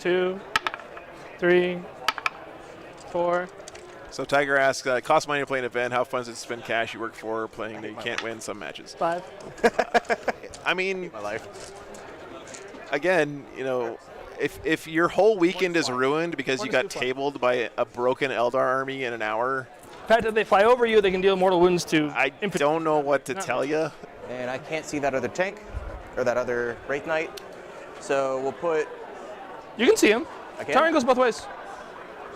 2, 3, 4. So Tiger asks, cost money to play an event. How fun is it to spend cash you work for playing that you can't win some matches? 5. I mean, My life. again, if your whole weekend is ruined because you got tabled by a broken Eldar army in an hour, The fact that they fly over you, they can deal mortal wounds to I don't know what to tell you. And I can't see that other tank, or that other Wraith Knight. So we'll put. You can see him. I can? Towering goes both ways.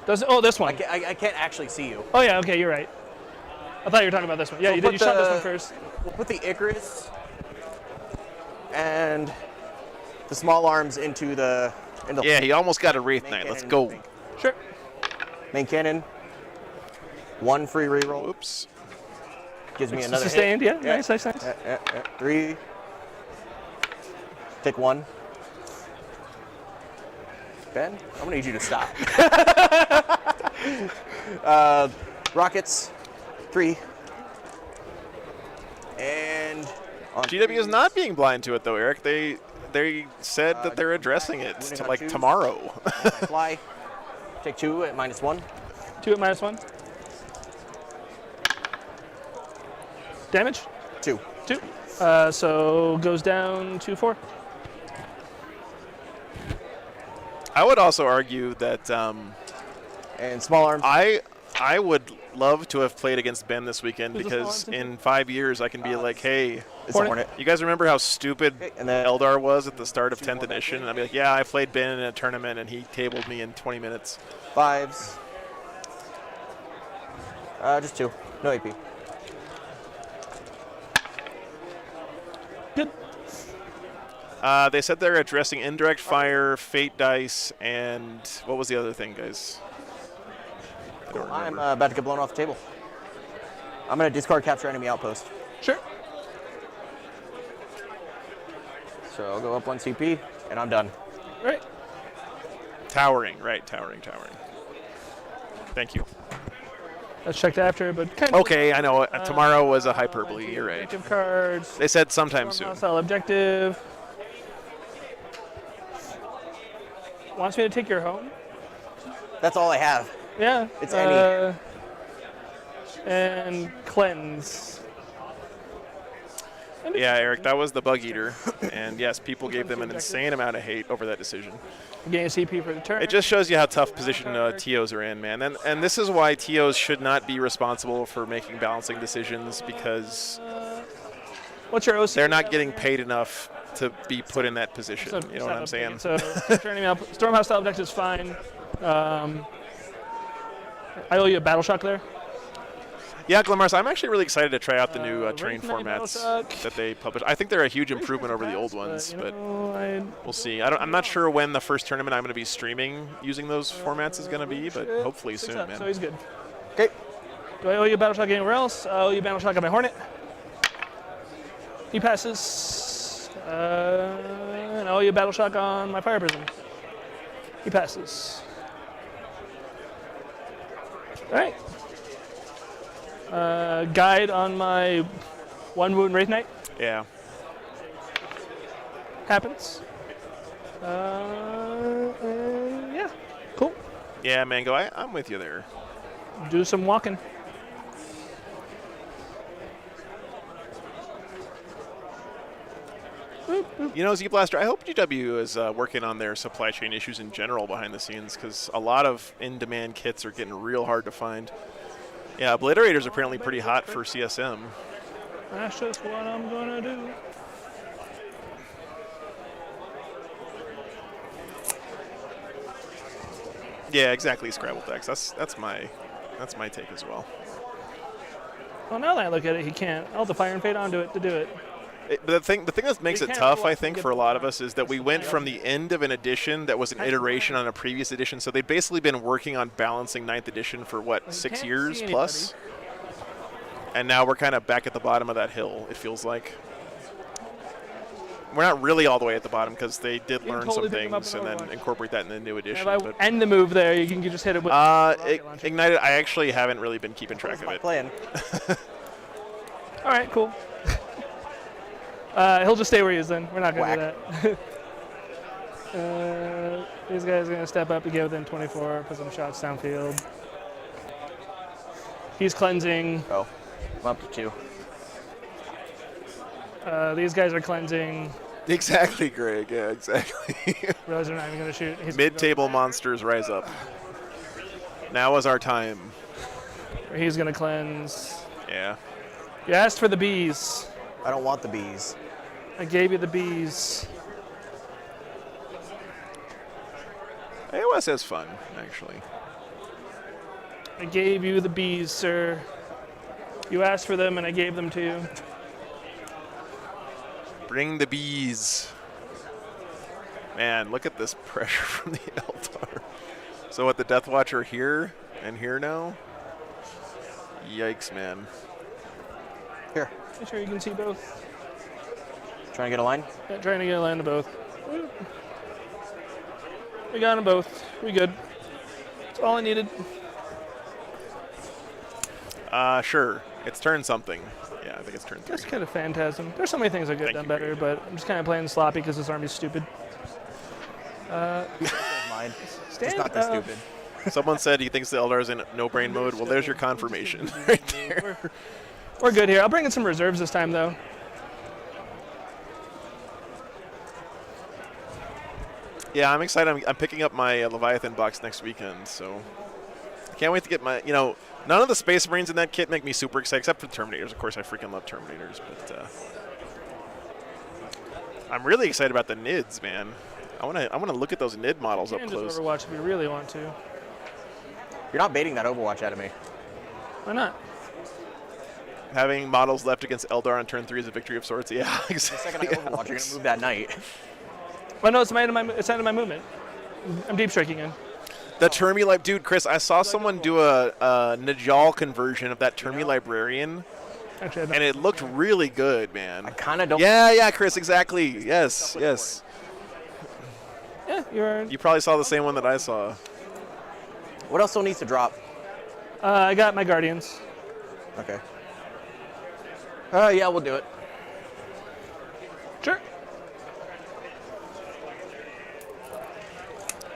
This one. I can't actually see you. Oh yeah, okay, you're right. I thought you were talking about this one. Yeah, So you did. You put shot this the- one first. We'll put the Icarus and the small arms into the. Yeah, he almost got a Wraith main Knight. Let's cannon go. thing. Sure. Main cannon. 1 free reroll. Oops. Gives me another Sustained, hit. yeah. Nice. Yeah. 3. Take 1. Ben, I'm gonna need you to stop. Rockets. 3. And on GW is 3s, not being blind to it though, Eric. They said that they're addressing it Winning to on like 2s. tomorrow. I fly. Take 2 at -1. 2 at -1. Damage. 2. 2. So goes down to 4. I would also argue that And small arms. I would love to have played against Ben this weekend Who's the because small arms in 5 years I can be like, hey, It's a Hornet. you guys remember how stupid Okay, and then Eldar was at the start of 10th edition? And I'd be like, yeah, I played Ben in a tournament and he tabled me in 20 minutes. 5s. Just 2. No AP. Good. They said they're addressing indirect fire, fate dice, and what was the other thing, guys? I don't I'm remember. about to get blown off the table. I'm going to discard capture enemy outpost. Sure. So I'll go up 1 CP, and I'm done. Right. Towering, right, towering. Thank you. That's checked after, but kind of. Okay, I know. Tomorrow was a hyperbole. You're right. Objective cards. They said sometime soon. Hostile objective. Wants me to take your home? That's all I have. Yeah. It's any. And cleanse. Yeah, Eric, that was the Bug Eater. And yes, people gave them an insane amount of hate over that decision. Gain a CP for the turn. It just shows you how tough position TOs are in, man. And this is why TOs should not be responsible for making balancing decisions because What's your OC? they're not getting paid enough to be put in that position. You know what I'm saying? So turning out storm hostile objective is fine. I owe you a battle shock there. Yeah, Glamars, I'm actually really excited to try out the new terrain Wraith Knight formats Battleshock. that they published. I think they're a huge improvement over the old ones, but we'll see. I'm not sure when the first tournament I'm going to be streaming using those formats is going to be, but hopefully soon, man. So he's good. Okay. Do I owe you a battle shock anywhere else? I owe you a battle shock on my Hornet. He passes. And I owe you a battle shock on my Fire Prism. He passes. All right. Guide on my 1 wound Wraith Knight. Yeah. Happens. And yeah, cool. Yeah, Mango, I'm with you there. Do some walking. You know, Z-Blaster, I hope GW is working on their supply chain issues in general behind the scenes, because a lot of in-demand kits are getting real hard to find. Yeah, Obliterator's apparently pretty hot for CSM. That's just what I'm gonna do. Yeah, exactly, Scrabble Dex. That's my take as well. Well, now that I look at it, he can't. I'll the Fire and Fade onto it to do it. But the thing that makes You it can't tough, go I up think, and for a get lot the of us is that we went from the end of an edition that was an iteration on a previous edition. So they've basically been working on balancing 9th edition for, what, 6 can't years see plus? And now we're kind of back at the bottom of that hill, it feels like. We're not really all the way at the bottom because they did can learn totally some pick 'em up things in and then Overwatch. incorporate that in the new edition. If I But end the move there, you can just hit it with rocket launcher. Ignited, I actually haven't really been keeping track of it. Plan. All right, cool. He'll just stay where he is then. We're not going to do that. These guys are going to step up and get within 24, put some shots downfield. He's cleansing. Oh, I'm up to 2. These guys are cleansing. Exactly, Greg. Yeah, exactly. Realize they're not even going to shoot. Mid-table monsters rise up. Now is our time. He's going to cleanse. Yeah. You asked for the bees. I don't want the bees. I gave you the bees. AOS has fun, actually. I gave you the bees, sir. You asked for them, and I gave them to you. Bring the bees. Man, look at this pressure from the Eldar. So what, the Deathwatch are here and here now? Yikes, man. Here. Make sure you can see both. Trying to get a line? Yeah, trying to get a line of both. We got them both. We good. That's all I needed. Sure. It's turn something. Yeah, I think it's turn 3. That's kind of Phantasm. There's so many things I could have done better, but I'm just kind of playing sloppy because this army's stupid. Mine. It's Stand not that up. stupid. Someone said he thinks the Eldar's in no-brain mode. Well, there's your confirmation right there. We're good here. I'll bring in some reserves this time, though. Yeah, I'm excited. I'm picking up my Leviathan box next weekend, so I can't wait to get my, none of the Space Marines in that kit make me super excited, except for Terminators. Of course, I freaking love Terminators, but I'm really excited about the NIDs, man. I want to look at those NID models You up can close. just Overwatch if you really want to. You're not baiting that Overwatch out of me. Why not? Having models left against Eldar on turn 3 is a victory of sorts. Yeah, The exactly. second I Overwatch, you're going to move that knight. Well, no, it's the end of my movement. I'm deep striking in. The Termi Lib, dude, Chris, I saw someone do a Najal conversion of that Termi Librarian, Actually, and it looked really good, man. I kind of don't. Yeah, Chris, exactly. Yes. yeah, you're. You probably saw the same one that I saw. What else still needs to drop? I got my Guardians. Okay. Yeah, we'll do it. Sure.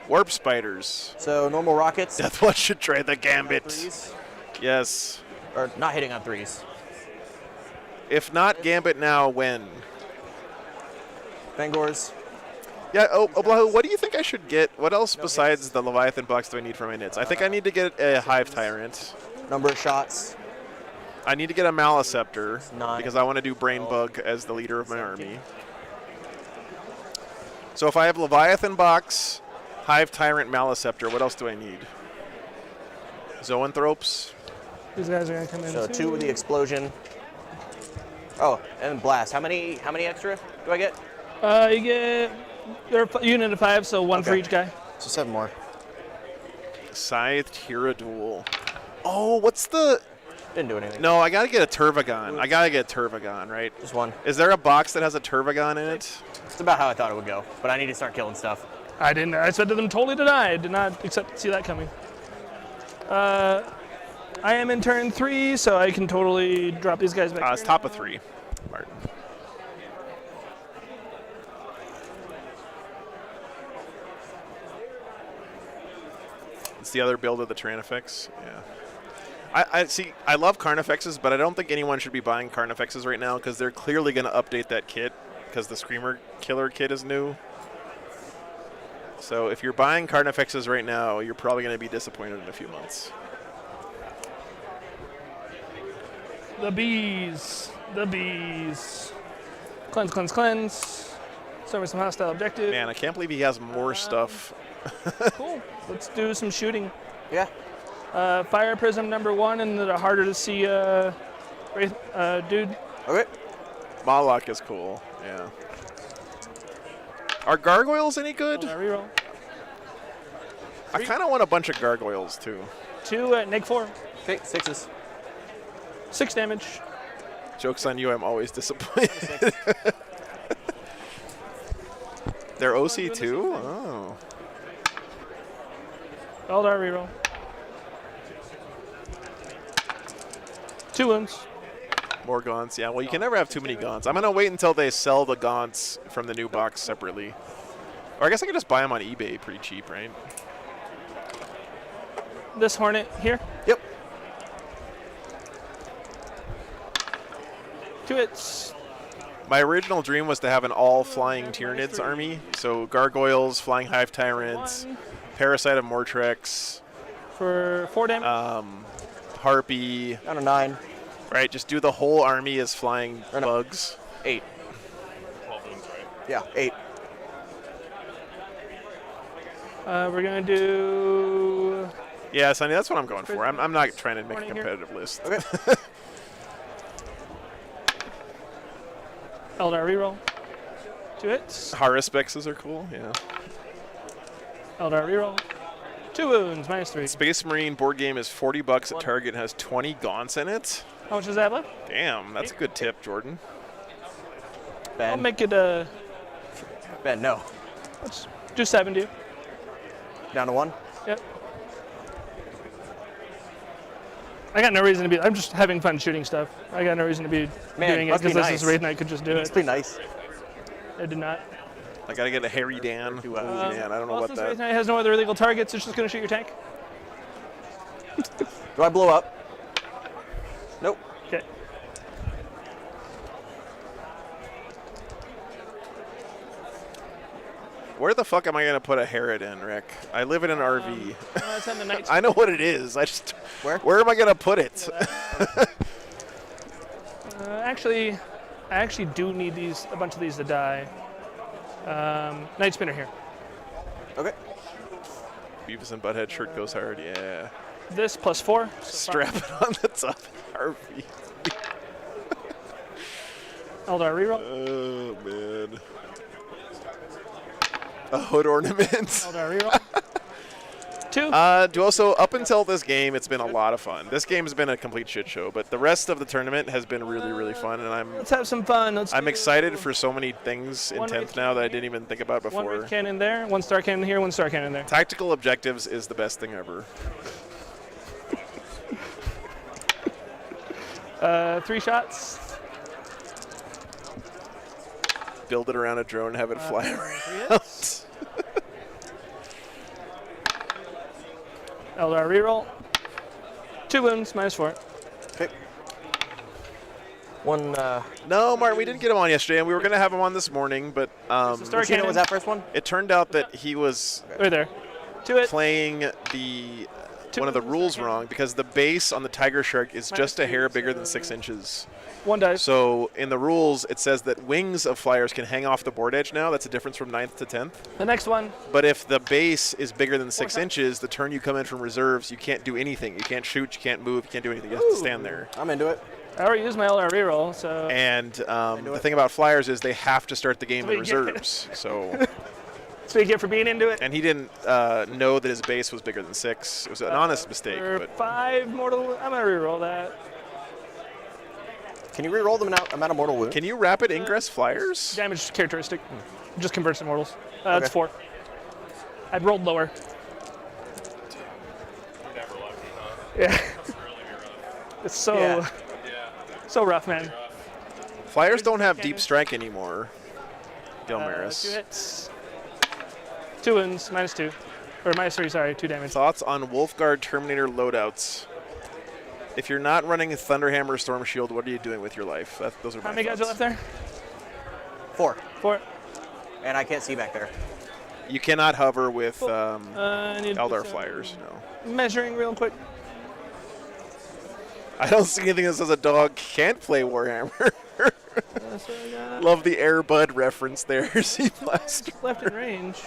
Warp Spiders. So normal rockets. Deathwatch should try the Gambit. 3s, Yes. or not hitting on 3s. If not Gambit now, when? Fangors. Yeah, Oblahu, what do you think I should get? What else besides the Leviathan box do I need for my knits? I think I need to get a Hive Tyrant. Number of shots. I need to get a Maliceptor 9. because I want to do Brain Bug as the leader of my army. So if I have Leviathan box, Hive Tyrant, Maliceptor, what else do I need? Zoanthropes. These guys are gonna come in. So too. 2 with the explosion. Oh, and blast. How many extra do I get? You get. They're a unit of 5, so 1 for Okay. each guy. So 7 more. Scythe Tyradul. Oh, what's the... Didn't do anything. No, I got to get a Turvagon. I got to get a Turvagon, right? Just 1. Is there a box that has a Turvagon in it? It's about how I thought it would go, but I need to start killing stuff. I didn't. I said to them, totally deny. I did not see that coming. I am in turn 3, so I can totally drop these guys back. It's here top now. of 3. It's the other build of the Tyrannifex. Yeah. I see. I love Carnifexes, but I don't think anyone should be buying Carnifexes right now because they're clearly going to update that kit because the Screamer Killer kit is new. So if you're buying Carnifexes right now, you're probably going to be disappointed in a few months. The bees. The bees. Cleanse, cleanse, cleanse. Start with some hostile objective. Man, I can't believe he has more stuff. Cool. Let's do some shooting. Yeah. Fire Prism #1 and the harder to see dude. Okay. Malak is cool. Yeah. Are gargoyles any good? Reroll. I kind of want a bunch of gargoyles too. 2 at neg 4. Okay, 6s. 6 damage. Joke's on you, I'm always disappointed. They're OC too? Oh. Eldar reroll. 2 wounds. More gaunts. Yeah, well, you can never have too many gaunts. I'm going to wait until they sell the gaunts from the new box separately. Or I guess I could just buy them on eBay pretty cheap, right? This Hornet here. Yep. 2 hits. My original dream was to have an all-flying Tyranids army. So gargoyles, flying hive tyrants, 1 parasite of Mortrex, for 4 damage. harpy. Down to 9. Right, just do the whole army as flying Or no. bugs. 8. 12 wounds, right? Yeah, 8. We're gonna do. Yeah, Sonny, that's what I'm going for. I'm not trying to make a Morning here. competitive list. Okay. Eldar reroll. 2 hits. Haraspexes are cool, yeah. Eldar reroll. 2 wounds, -3. Space Marine board game is $40 at Target and has 20 gaunts in it. How much does that left? Damn, that's a good tip, Jordan. Ben. I'll make it Ben, no. let's do 70. Down to 1. Yep. I got no reason to be. I'm just having fun shooting stuff. I got no reason to be doing it must be because this nice. is Wraith and I could just do It's it. pretty nice. I did not. I gotta get a hairy Dan. Oh, man, I don't know Well, what since Wraith that. Knight has no other illegal targets, it's just going to shoot your tank. Do I blow up? Nope. Okay. Where the fuck am I gonna put a Herod in, Rick? I live in an RV. It's on the night. I know what it is. I just. Where? Am I gonna put it? Actually, I actually do need a bunch of these to die. Night Spinner here. Okay. Beavis and Butthead shirt goes hard. Yeah. This +4. Strap it on the top of the RV. Eldar reroll. Oh man. A hood ornament. Eldar reroll. 2. Also, up until this game, it's been a lot of fun. This game has been a complete shit show, but the rest of the tournament has been really, really fun, and Let's have some fun. I'm excited for so many things in One 10th Wraith now that I didn't even think about 1 before. Wraith Cannon there, 1 Star Cannon here, 1 Star Cannon there. Tactical objectives is the best thing ever. 3 shots. Build it around a drone, have it fly 3 around. hits. Eldar reroll. 2 wounds, -4. Okay. 1. No, Martin, we didn't get him on yesterday, and we were going to have him on this morning, but Star Which unit Cannon was that first one? it turned out that he was Right there. 2 hits. playing one of the rules wrong because the base on the Tiger Shark is just a hair bigger than 6 inches. 1 dice. So in the rules, it says that wings of flyers can hang off the board edge now. That's a difference from 9th to 10th. The next one. But if the base is bigger than 6 inches, the turn you come in from reserves, you can't do anything. You can't shoot, you can't move, you can't do anything. You have to stand there. I'm into it. I already used my Eldar reroll, so. And the thing about flyers is they have to start the game So in you get- reserves. So, That's what you get for being into it. and he didn't know that his base was bigger than 6. It was an honest mistake. For But 5 mortal. I'm going to reroll that. Can you re-roll the amount of mortal wounds? can you rapid ingress flyers? Damage characteristic. Just converts to mortals. That's 4. I'd rolled lower. Never lucky, huh? Yeah. Must really be rough. It's so Yeah. so rough, man. Flyers don't have deep strike anymore. 2 Delmaris. hits. 2 wounds, -2. Or -3, sorry, 2 damage. Thoughts on Wolfguard Terminator loadouts? If you're not running Thunderhammer Storm Shield, what are you doing with your life? Those are How my many guys are thoughts. left there? 4. 4. And I can't see back there. You cannot hover with I need to Eldar do flyers. No. measuring real quick. I don't see anything that says a dog can't play Warhammer. So I got Love the Air Bud reference there. See Blaster. left in range.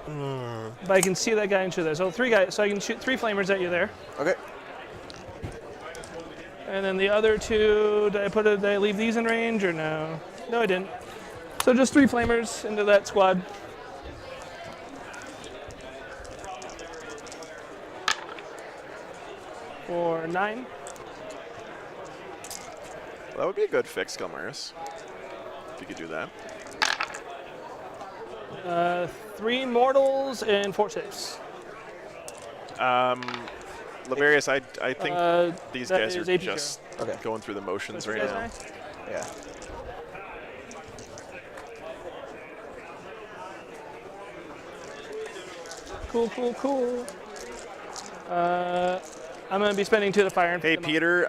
But I can see that guy and shoot there. So 3 guys. So I can shoot 3 flamers at you there. Okay. And then the other 2, did I leave these in range or no? No, I didn't. So just 3 flamers into that squad. For 9. That would be a good fix, Gilmaris. If you could do that. 3 mortals and 4 saves. Lavarius, I think these that guys is are AP just Okay. going through the motions So right you guys now. nice? Yeah. Cool. I'm going to be spending 2 to fire. And Hey, pick them up. Peter,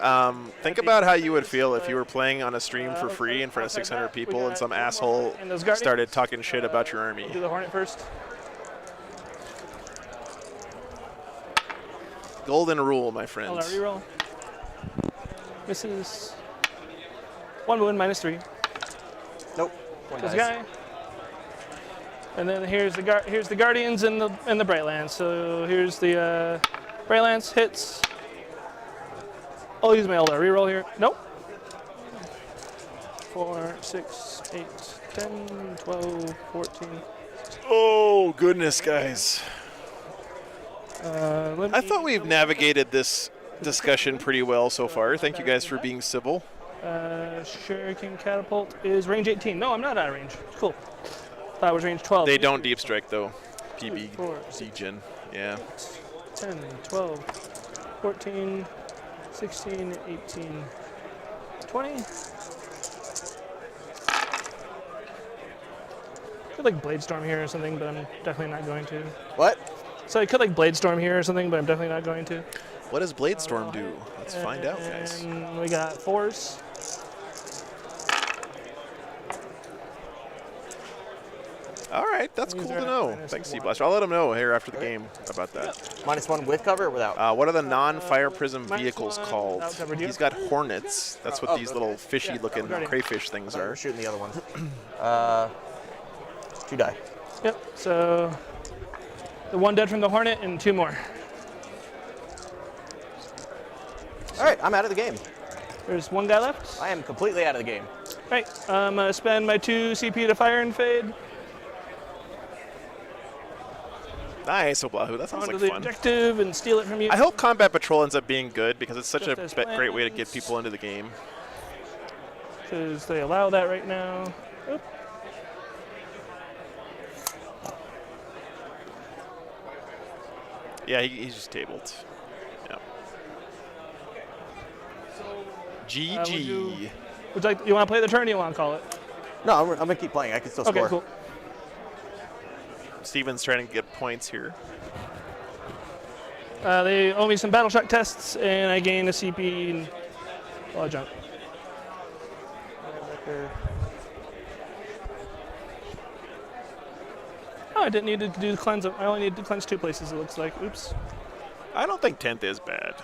think about how you would feel if you were playing on a stream for free in front of 600 people and some asshole And those Guardians? started talking shit about your Do army. the Hornet first. Golden rule, my Hold friends. on, reroll. Misses. 1 wound, -3. Nope. One This dies. guy. And then here's the Guardians and the Bright Lance. So here's the Bright Lance hits. I'll use my Eldar. Reroll here. Nope. 4, 6, 8, 10, 12, 14. Oh, goodness, guys. Let I me- thought we've navigated this discussion pretty well so far. Thank you guys for being civil. Shuriken Catapult is range 18. No, I'm not out of range. Cool. Thought it was range 12. They don't deep strike, though. PB, 4, Z-Gen. Yeah. 10, 12, 14, 16, 18, 20. Could like Blade Storm here or something, but I'm definitely not going to. What? So I could like Blade Storm here or something, but I'm definitely not going to. What does Blade Storm do? Let's find out, guys. And we got 4s. All right, that's These cool are to know. minus Thanks, one. C-Blaster. I'll let them know here after the game about that. -1 with cover or without? What are the non-fire prism minus vehicles one called? without cover. Do you He's have- got Hornets. That's what these little fishy-looking Guardian. crayfish things We're are. shooting the other ones. 2 die. Yep. So the 1 dead from the Hornet and 2 more. All right, I'm out of the game. There's 1 guy left. I am completely out of the game. Right. I'm gonna spend my 2 CP to fire and fade Nice, Oblahu. That sounds onto like the fun. objective and steal it from you. I hope Combat Patrol ends up being good because it's such Just a as great way to get plans. people into the game. Because they allow that right now. Oop. Yeah, he's just tabled. Yeah. GG. Would you want to play the turn or you want to call it? No, I'm gonna keep playing. I can still Okay, score. cool. Steven's trying to get points here. They owe me some battle shock tests, and I gain a CP. And, well, I jump. Oh, I didn't need to do the cleanse. I only need to cleanse 2 places, it looks like. Oops. I don't think 10th is bad.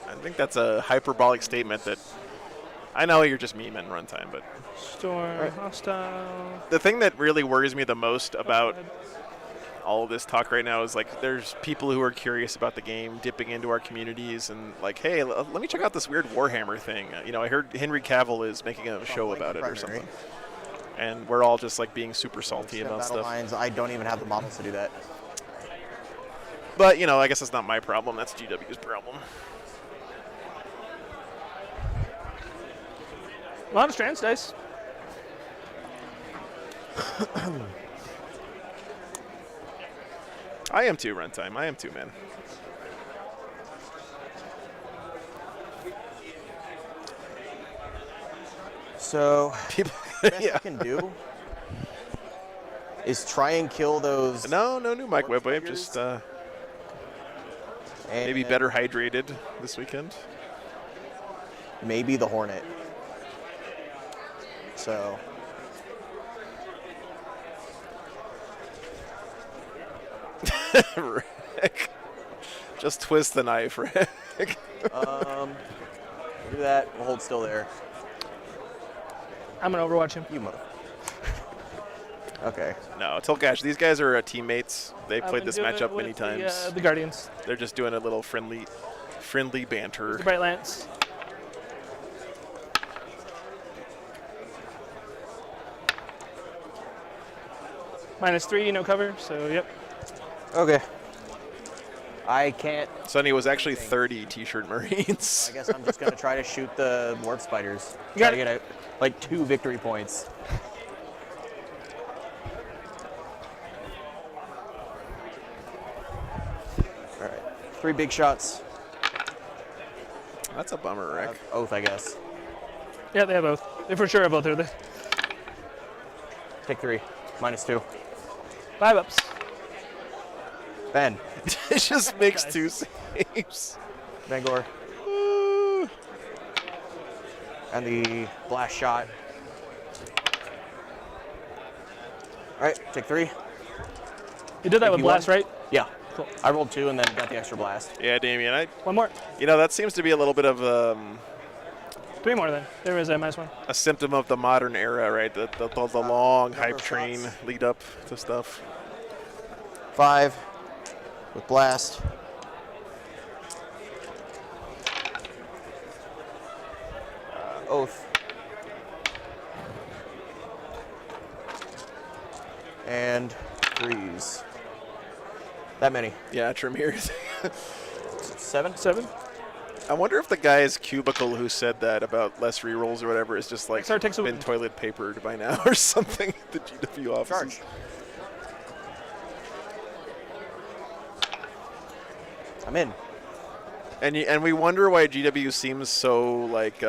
I think that's a hyperbolic statement that I know you're just memeing runtime, but Storm, hostile. the thing that really worries me the most about all of this talk right now is like there's people who are curious about the game dipping into our communities and like, hey, let me check out this weird Warhammer thing. You know, I heard Henry Cavill is making a show about it or something. And we're all just like being super salty about Battle stuff. lines. I don't even have the models to do that. But, you know, I guess that's not my problem. That's GW's problem. A lot of strands dice. I am too, runtime. I am too, man. So People, best yeah. I can do is try and kill those. No new Mike Webwave. Just maybe better hydrated this weekend. Maybe the Hornet. So. Rick. Just twist the knife, Rick. Do that. We'll hold still there. I'm gonna overwatch him. You mother. Okay. No, Tilkash, these guys are teammates. They I've played been this doing matchup it many with times. The Guardians. They're just doing a little friendly banter. The Bright Lance. -3, no cover, so yep. Okay. I can't. Sonny was actually 30 T-shirt Marines. I guess I'm just going to try to shoot the warp spiders. You got Try to get like 2 victory points. All right. 3 big shots. That's a bummer, Rick. Oath, I guess. Yeah, they have both. They for sure have both. They're the Take 3. -2. 5 ups. Ben. It just makes 2 saves. Bangor. And the blast shot. All right, take 3. You did that with AP1? blast, right? Yeah. Cool. I rolled 2 and then got the extra blast. Yeah, Damien. One more. That seems to be a little bit of 3 more then. There is a -1. a symptom of the modern era, right? The long hype train lead up to stuff. 5 with blast. Oath. And 3s. That many. Yeah, Tremere. 7? 7. I wonder if the guy's cubicle who said that about less rerolls or whatever is just like XR takes a- been toilet papered by now or something. The GW office. Charge. I'm in. And we wonder why GW seems so like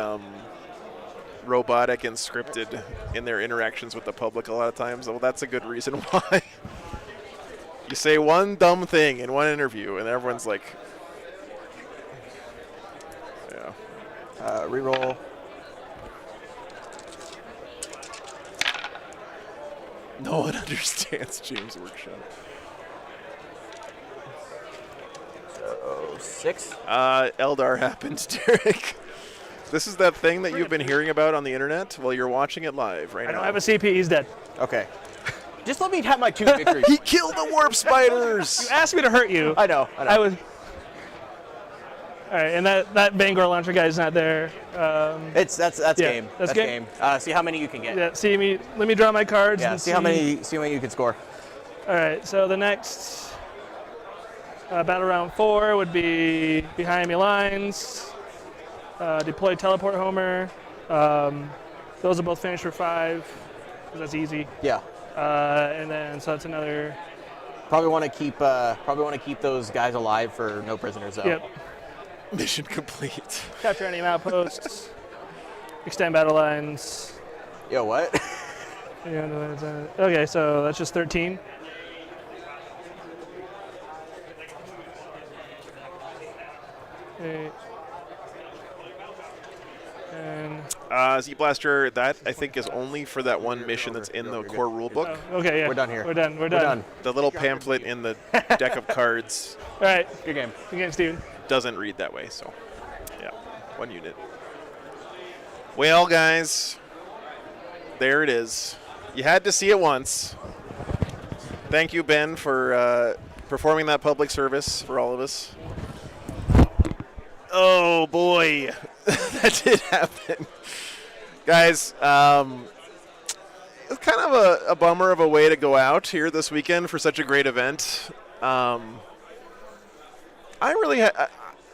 robotic and scripted in their interactions with the public a lot of times. Well, that's a good reason why. You say one dumb thing in one interview, and everyone's like, yeah. Reroll. No one understands James Workshop. 6. Eldar happened, Derek. This is that thing that you've been hearing about on the internet. Well, you're watching it live right I now. don't have a CP. He's dead. Okay. Just let me have my 2 victories. He killed the warp spiders. You asked me to hurt you. I know. I was. All right, and that Bangor launcher guy is not there. That's Yeah, game. that's game. See how many you can get. Yeah. See me. Let me draw my cards. Yeah. And See how many you can score. All right. So the next battle round 4 would be behind enemy lines. Deploy teleport homer. Those are both finished for 5. 'Cause that's easy. Yeah. And then so that's another. Probably want to keep those guys alive for no prisoners though. Yep. Mission complete. Capture enemy outposts. Extend battle lines. Yo, what? Okay, so that's just 13. Eight. And Z Blaster, that I think is only for that one mission that's in the core rulebook. okay, yeah. We're done here. We're done. The little pamphlet in the deck of cards All right. Good game. Good game, Steven. doesn't read that way, so yeah, 1 unit. Well, guys, there it is. You had to see it once. Thank you, Ben, for performing that public service for all of us. Oh, boy. That did happen. Guys, it's kind of a bummer of a way to go out here this weekend for such a great event.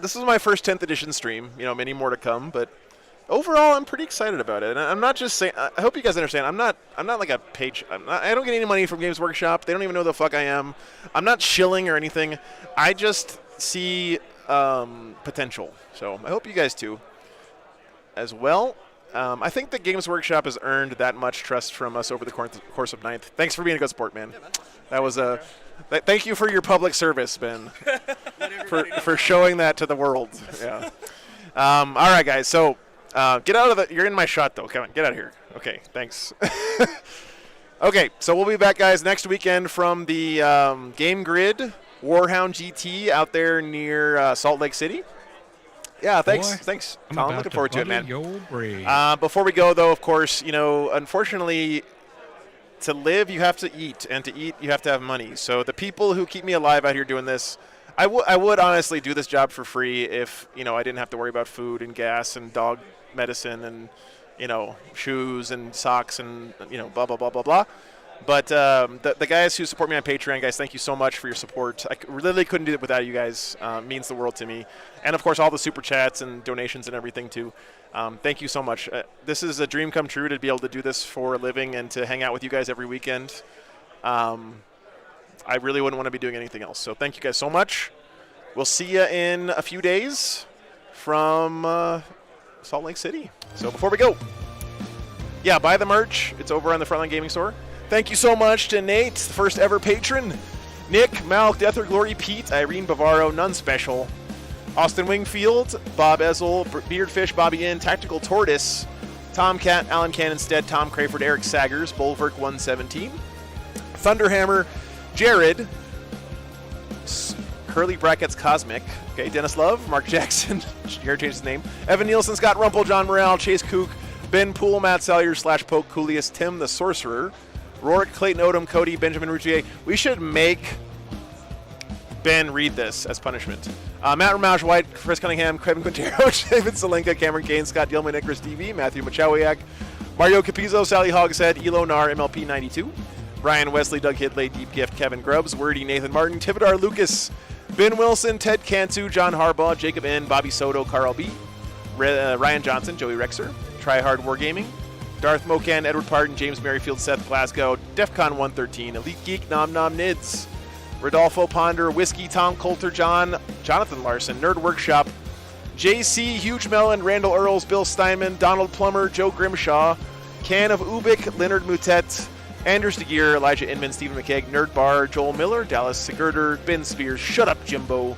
This is my first 10th edition stream, many more to come, but overall I'm pretty excited about it. And I'm not just saying, I hope you guys understand, I'm not like a page, I don't get any money from Games Workshop. They don't even know who the fuck I am. I'm not shilling or anything. I just see potential. So I hope you guys too as well. I think the Games Workshop has earned that much trust from us over the course of 9th. Thanks for being a good sport, man. That was a. Thank you for your public service, Ben, for showing that to the world. Yeah. All right, guys. So get out of the. You're in my shot, though, Kevin. Get out of here. Okay. Thanks. Okay. So we'll be back, guys, next weekend from the Game Grid Warhound GT out there near Salt Lake City. Yeah, thanks. Boy, Thanks, I'm Tom. about Looking to forward to it, butter man. your brain. Before we go, though, of course, unfortunately, to live, you have to eat, and to eat, you have to have money. So the people who keep me alive out here doing this, I would honestly do this job for free if, I didn't have to worry about food and gas and dog medicine and, shoes and socks and, blah, blah, blah, blah, blah. But the guys who support me on Patreon, guys, thank you so much for your support. I really couldn't do it without you guys. It means the world to me. And, of course, all the super chats and donations and everything, too. Thank you so much. This is a dream come true to be able to do this for a living and to hang out with you guys every weekend. I really wouldn't want to be doing anything else. So thank you guys so much. We'll see you in a few days from Salt Lake City. So before we go, yeah, buy the merch. It's over on the Frontline Gaming Store. Thank you so much to Nate, the first ever patron. Nick, Mal, Death or Glory, Pete, Irene Bavaro, None Special, Austin Wingfield, Bob Ezel, Beardfish, Bobby Inn, Tactical Tortoise, Tomcat, Alan Cannonstead, Tom Crayford, Eric Saggers, Bulwark 117, Thunderhammer, Jared, Curly Brackets Cosmic, okay, Dennis Love, Mark Jackson, Jared changed his name, Evan Nielsen, Scott Rumpel, John Morrell, Chase Kook, Ben Poole, Matt Salyer, /Poke, Coolius, Tim the Sorcerer, Rorik, Clayton Odom, Cody, Benjamin Routier. We should make Ben read this as punishment. Matt Ramage White, Chris Cunningham, Kevin Quintero, David Salenka, Cameron Kane, Scott Gilman, Nicholas DV, Matthew Machowiak, Mario Capizzo, Sally Hogshead, Elo Nar, MLP 92, Brian Wesley, Doug Hidley, Deep Gift, Kevin Grubbs, Wordy, Nathan Martin, Tivadar Lucas, Ben Wilson, Ted Cantu, John Harbaugh, Jacob N, Bobby Soto, Carl B, Ryan Johnson, Joey Rexer, Try Hard Wargaming, Darth Mokan, Edward Pardon, James Merrifield, Seth Glasgow, DEFCON 113, Elite Geek, Nom Nom Nids, Rodolfo Ponder, Whiskey, Tom Coulter, Jonathan Larson, Nerd Workshop, JC, Huge Melon, Randall Earls, Bill Steinman, Donald Plummer, Joe Grimshaw, Can of Ubik, Leonard Mutet, Anders DeGear, Elijah Inman, Stephen McKegg, Nerd Bar, Joel Miller, Dallas Sigurder, Ben Spears, Shut Up Jimbo,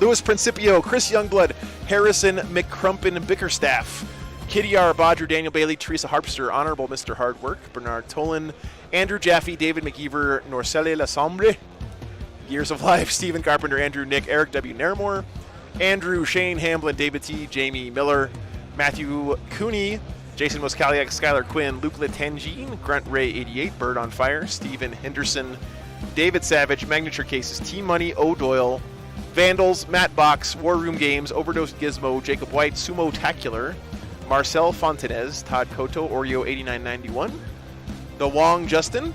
Louis Principio, Chris Youngblood, Harrison McCrumpin Bickerstaff, Kitty R. Bodger, Daniel Bailey, Teresa Harpster, Honorable Mr. Hard Work, Bernard Tolan, Andrew Jaffe, David McGeever, Norcelle Lassemble, Years of Life, Stephen Carpenter, Andrew Nick, Eric W. Nairmore, Andrew, Shane Hamblin, David T., Jamie Miller, Matthew Cooney, Jason Moskaliak, Skylar Quinn, Luke Latangine, Grunt Ray 88, Bird on Fire, Stephen Henderson, David Savage, Magnature Cases, Team Money, O'Doyle, Vandals, Matt Box, War Room Games, Overdose Gizmo, Jacob White, Sumo Tacular, Marcel Fontanez, Todd Koto, Oreo 8991, The Wong Justin,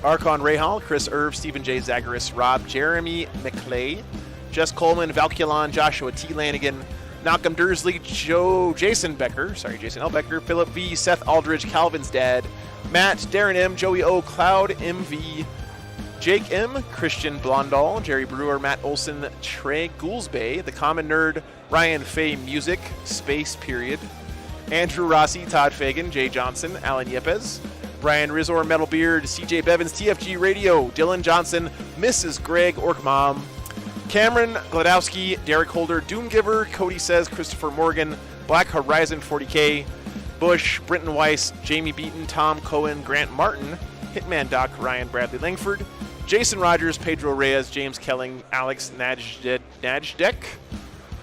Archon Rahal, Chris Irv, Stephen J. Zagaris, Rob, Jeremy McClay, Jess Coleman, Valkulon, Joshua T. Lanigan, Malcolm Dursley, Jason L. Becker, Philip V., Seth Aldridge, Calvin's Dad, Matt, Darren M., Joey O., Cloud MV, Jake M., Christian Blondal, Jerry Brewer, Matt Olson, Trey Goulsbay, The Common Nerd, Ryan Fay Music, Space Period, Andrew Rossi, Todd Fagan, Jay Johnson, Alan Yepes, Brian Rizor, Metal Beard, CJ Bevins, TFG Radio, Dylan Johnson, Mrs. Greg Orkmom, Cameron Gladowski, Derek Holder, Doomgiver, Cody Says, Christopher Morgan, Black Horizon 40K, Bush, Brenton Weiss, Jamie Beaton, Tom Cohen, Grant Martin, Hitman Doc, Ryan Bradley Langford, Jason Rogers, Pedro Reyes, James Kelling, Alex Najdek,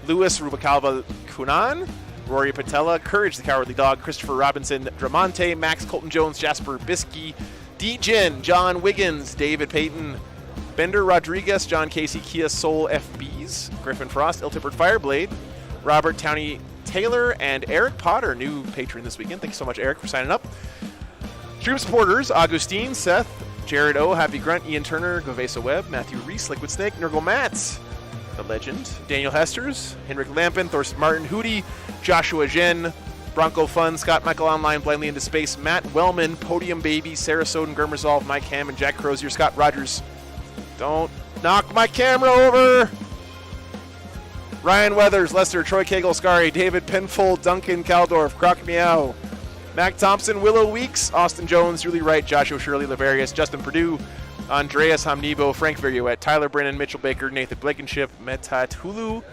Louis Rubicalva Kunan, Rory Patella, Courage the Cowardly Dog, Christopher Robinson, Dramonte, Max Colton Jones, Jasper Biskey, D-Jin, John Wiggins, David Payton, Bender Rodriguez, John Casey, Kia Soul FBs, Griffin Frost, Ill-Tempered Fireblade, Robert Towney Taylor, and Eric Potter, new patron this weekend. Thank you so much, Eric, for signing up. Stream supporters, Augustine, Seth, Jared O, Happy Grunt, Ian Turner, Govesa Webb, Matthew Reese, Liquid Snake, Nurgle Mats, The Legend, Daniel Hesters, Henrik Lampin, Thorsten Martin, Hootie, Joshua Jen, Bronco Fun, Scott Michael Online, Blindly Into Space, Matt Wellman, Podium Baby, Sarah Soden, Gurmresolve, Mike Hammond, Jack Crozier, Scott Rogers. Don't knock my camera over! Ryan Weathers, Lester, Troy Cagle, Scary, David Penfold, Duncan Caldorf, Croc Meow, Mac Thompson, Willow Weeks, Austin Jones, Julie Wright, Joshua Shirley, Lavarius, Justin Perdue, Andreas Hamnibo, Frank Verriouet, Tyler Brennan, Mitchell Baker, Nathan Blankenship, Metat Hulu,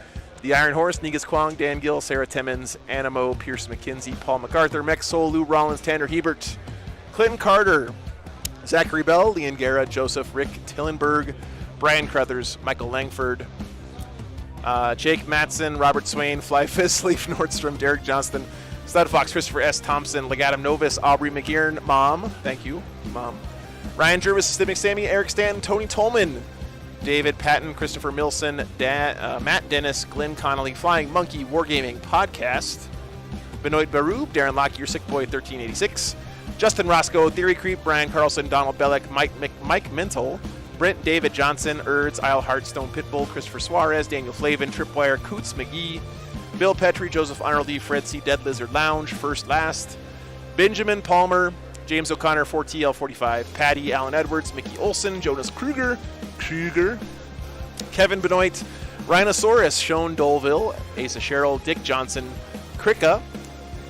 The Iron Horse, Negus Kwong, Dan Gill, Sarah Timmons, Animo, Pierce McKenzie, Paul MacArthur, Mex Soul, Lou Rollins, Tanner Hebert, Clinton Carter, Zachary Bell, Leon Guerra, Joseph, Rick Tillenberg, Brian Crothers, Michael Langford, Jake Matson, Robert Swain, Flyfist, Leaf Nordstrom, Derek Johnston, Stud Fox, Christopher S. Thompson, Legatum Novus, Aubrey McGearn, Mom, thank you, Mom, Ryan Jervis, Systemic Sammy, Eric Stanton, Tony Tolman, David Patton, Christopher Milson, Matt Dennis, Glenn Connolly, Flying Monkey, Wargaming Podcast, Benoit Barub, Darren Lockyer, Sick Boy 1386, Justin Roscoe, Theory Creep, Brian Carlson, Donald Bellick, Mike Mental, Brent David Johnson, Erds, Isle Heartstone, Pitbull, Christopher Suarez, Daniel Flavin, Tripwire, Coots McGee, Bill Petrie, Joseph Arnoldy, Fred C. Dead Lizard Lounge, First Last, Benjamin Palmer, James O'Connor, 4TL45, Patty, Alan Edwards, Mickey Olson, Jonas Kruger, Kevin Benoit, Rhinosaurus, Sean Doleville, Asa Sherrill, Dick Johnson, Krika,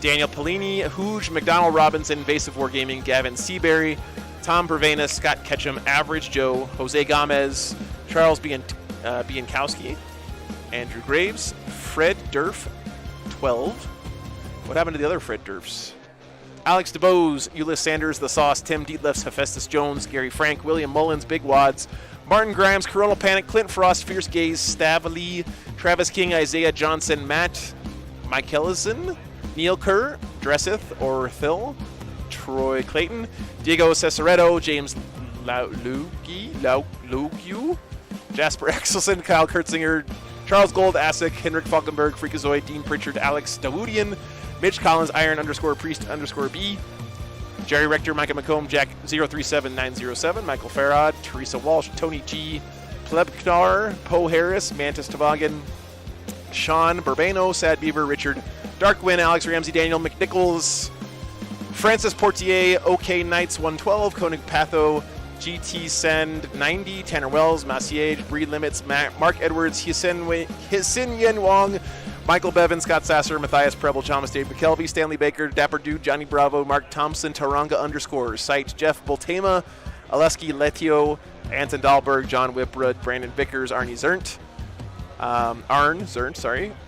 Daniel Pellini, Hooge, McDonald Robinson, Invasive Wargaming, Gavin Seabury, Tom Pervanis, Scott Ketchum, Average Joe, Jose Gomez, Charles Biankowski, Andrew Graves, Fred Durf, 12. What happened to the other Fred Durfs? Alex DeBose, Ulyss Sanders, The Sauce, Tim Dietlefs, Hephaestus Jones, Gary Frank, William Mullins, Big Wads, Martin Grimes, Coronal Panic, Clint Frost, Fierce Gaze, Stavely, Travis King, Isaiah Johnson, Matt Michaelison, Neil Kerr, Dresseth or Thill, Troy Clayton, Diego Cesaretto, James Lugu, Jasper Axelson, Kyle Kurtzinger, Charles Gold, Asic, Henrik Falkenberg, Freakazoid, Dean Pritchard, Alex Dawudian, Mitch Collins, Iron_Priest_B, Jerry Rector, Micah McComb, Jack 037907, Michael Farad, Teresa Walsh, Tony G, Plebknar, Poe Harris, Mantis Toboggan, Sean Burbano, Sad Beaver, Richard Darkwin, Alex Ramsey, Daniel McNichols, Francis Portier, OK Knights 112, Koenig Patho, GT Send 90, Tanner Wells, Massiage, Breed Limits, Mark Edwards, Hisin Yen Wong, Michael Bevan, Scott Sasser, Matthias Preble, Thomas Dave McKelvey, Stanley Baker, Dapper Dude, Johnny Bravo, Mark Thompson, Taranga_, Site, Jeff Bultema, Aleski Letio, Anton Dahlberg, John Whiprud, Brandon Vickers, Arne Zernt,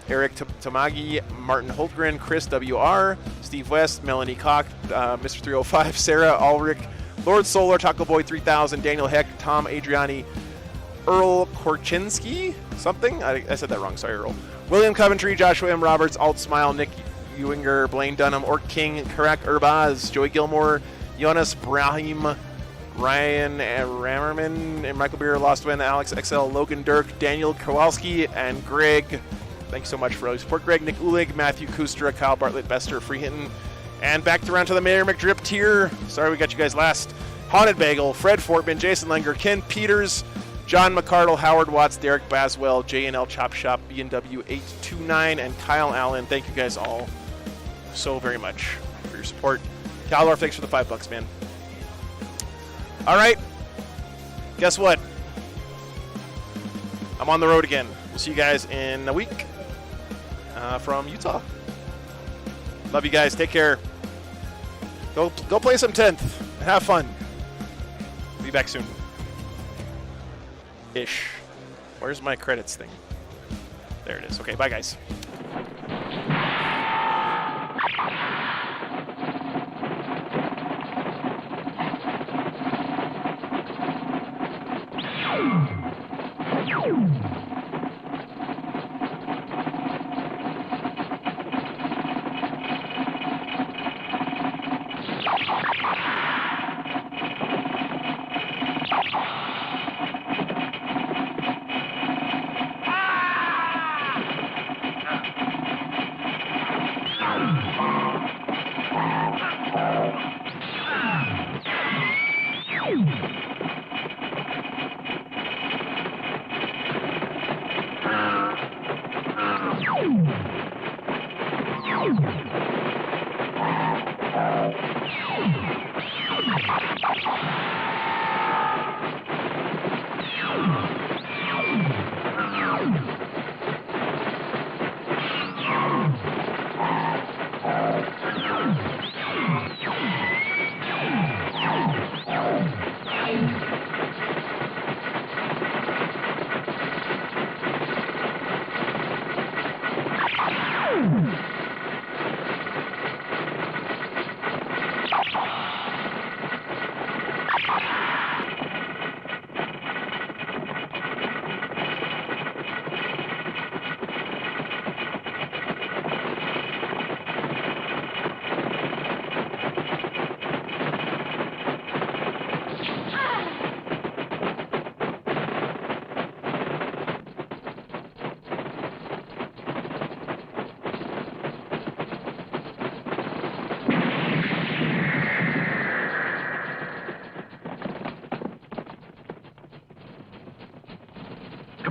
Eric Tamagi, Martin Holtgren, Chris WR, Steve West, Melanie Koch, Mr. 305, Sarah Ulrich, Lord Solar, Taco Boy 3000, Daniel Heck, Tom Adriani, Earl Korchinski, something? I said that wrong, sorry Earl. William Coventry, Joshua M. Roberts, Alt Smile, Nick Ewinger, Blaine Dunham, Orc King, Karak Urbaz, Joey Gilmore, Jonas Brahim, Ryan Rammerman, and Michael Beer, Lost Win, Alex XL, Logan Dirk, Daniel Kowalski, and Greg. Thank you so much for all your support, Greg, Nick Ulig, Matthew Kustra, Kyle Bartlett, Bester, Freehinton, and back around to the Mayor McDrip tier. Sorry we got you guys last. Haunted Bagel, Fred Fortman, Jason Lenger, Ken Peters, John McCardle, Howard Watts, Derek Baswell, J&L Chop Shop, B&W 829, and Kyle Allen. Thank you guys all so very much for your support. Caldor, thanks for the $5, man. All right. Guess what? I'm on the road again. We'll see you guys in a week from Utah. Love you guys. Take care. Go play some 10th. Have fun. Be back soon. Ish. Where's my credits thing? There it is. Okay, bye guys.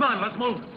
on, let's move.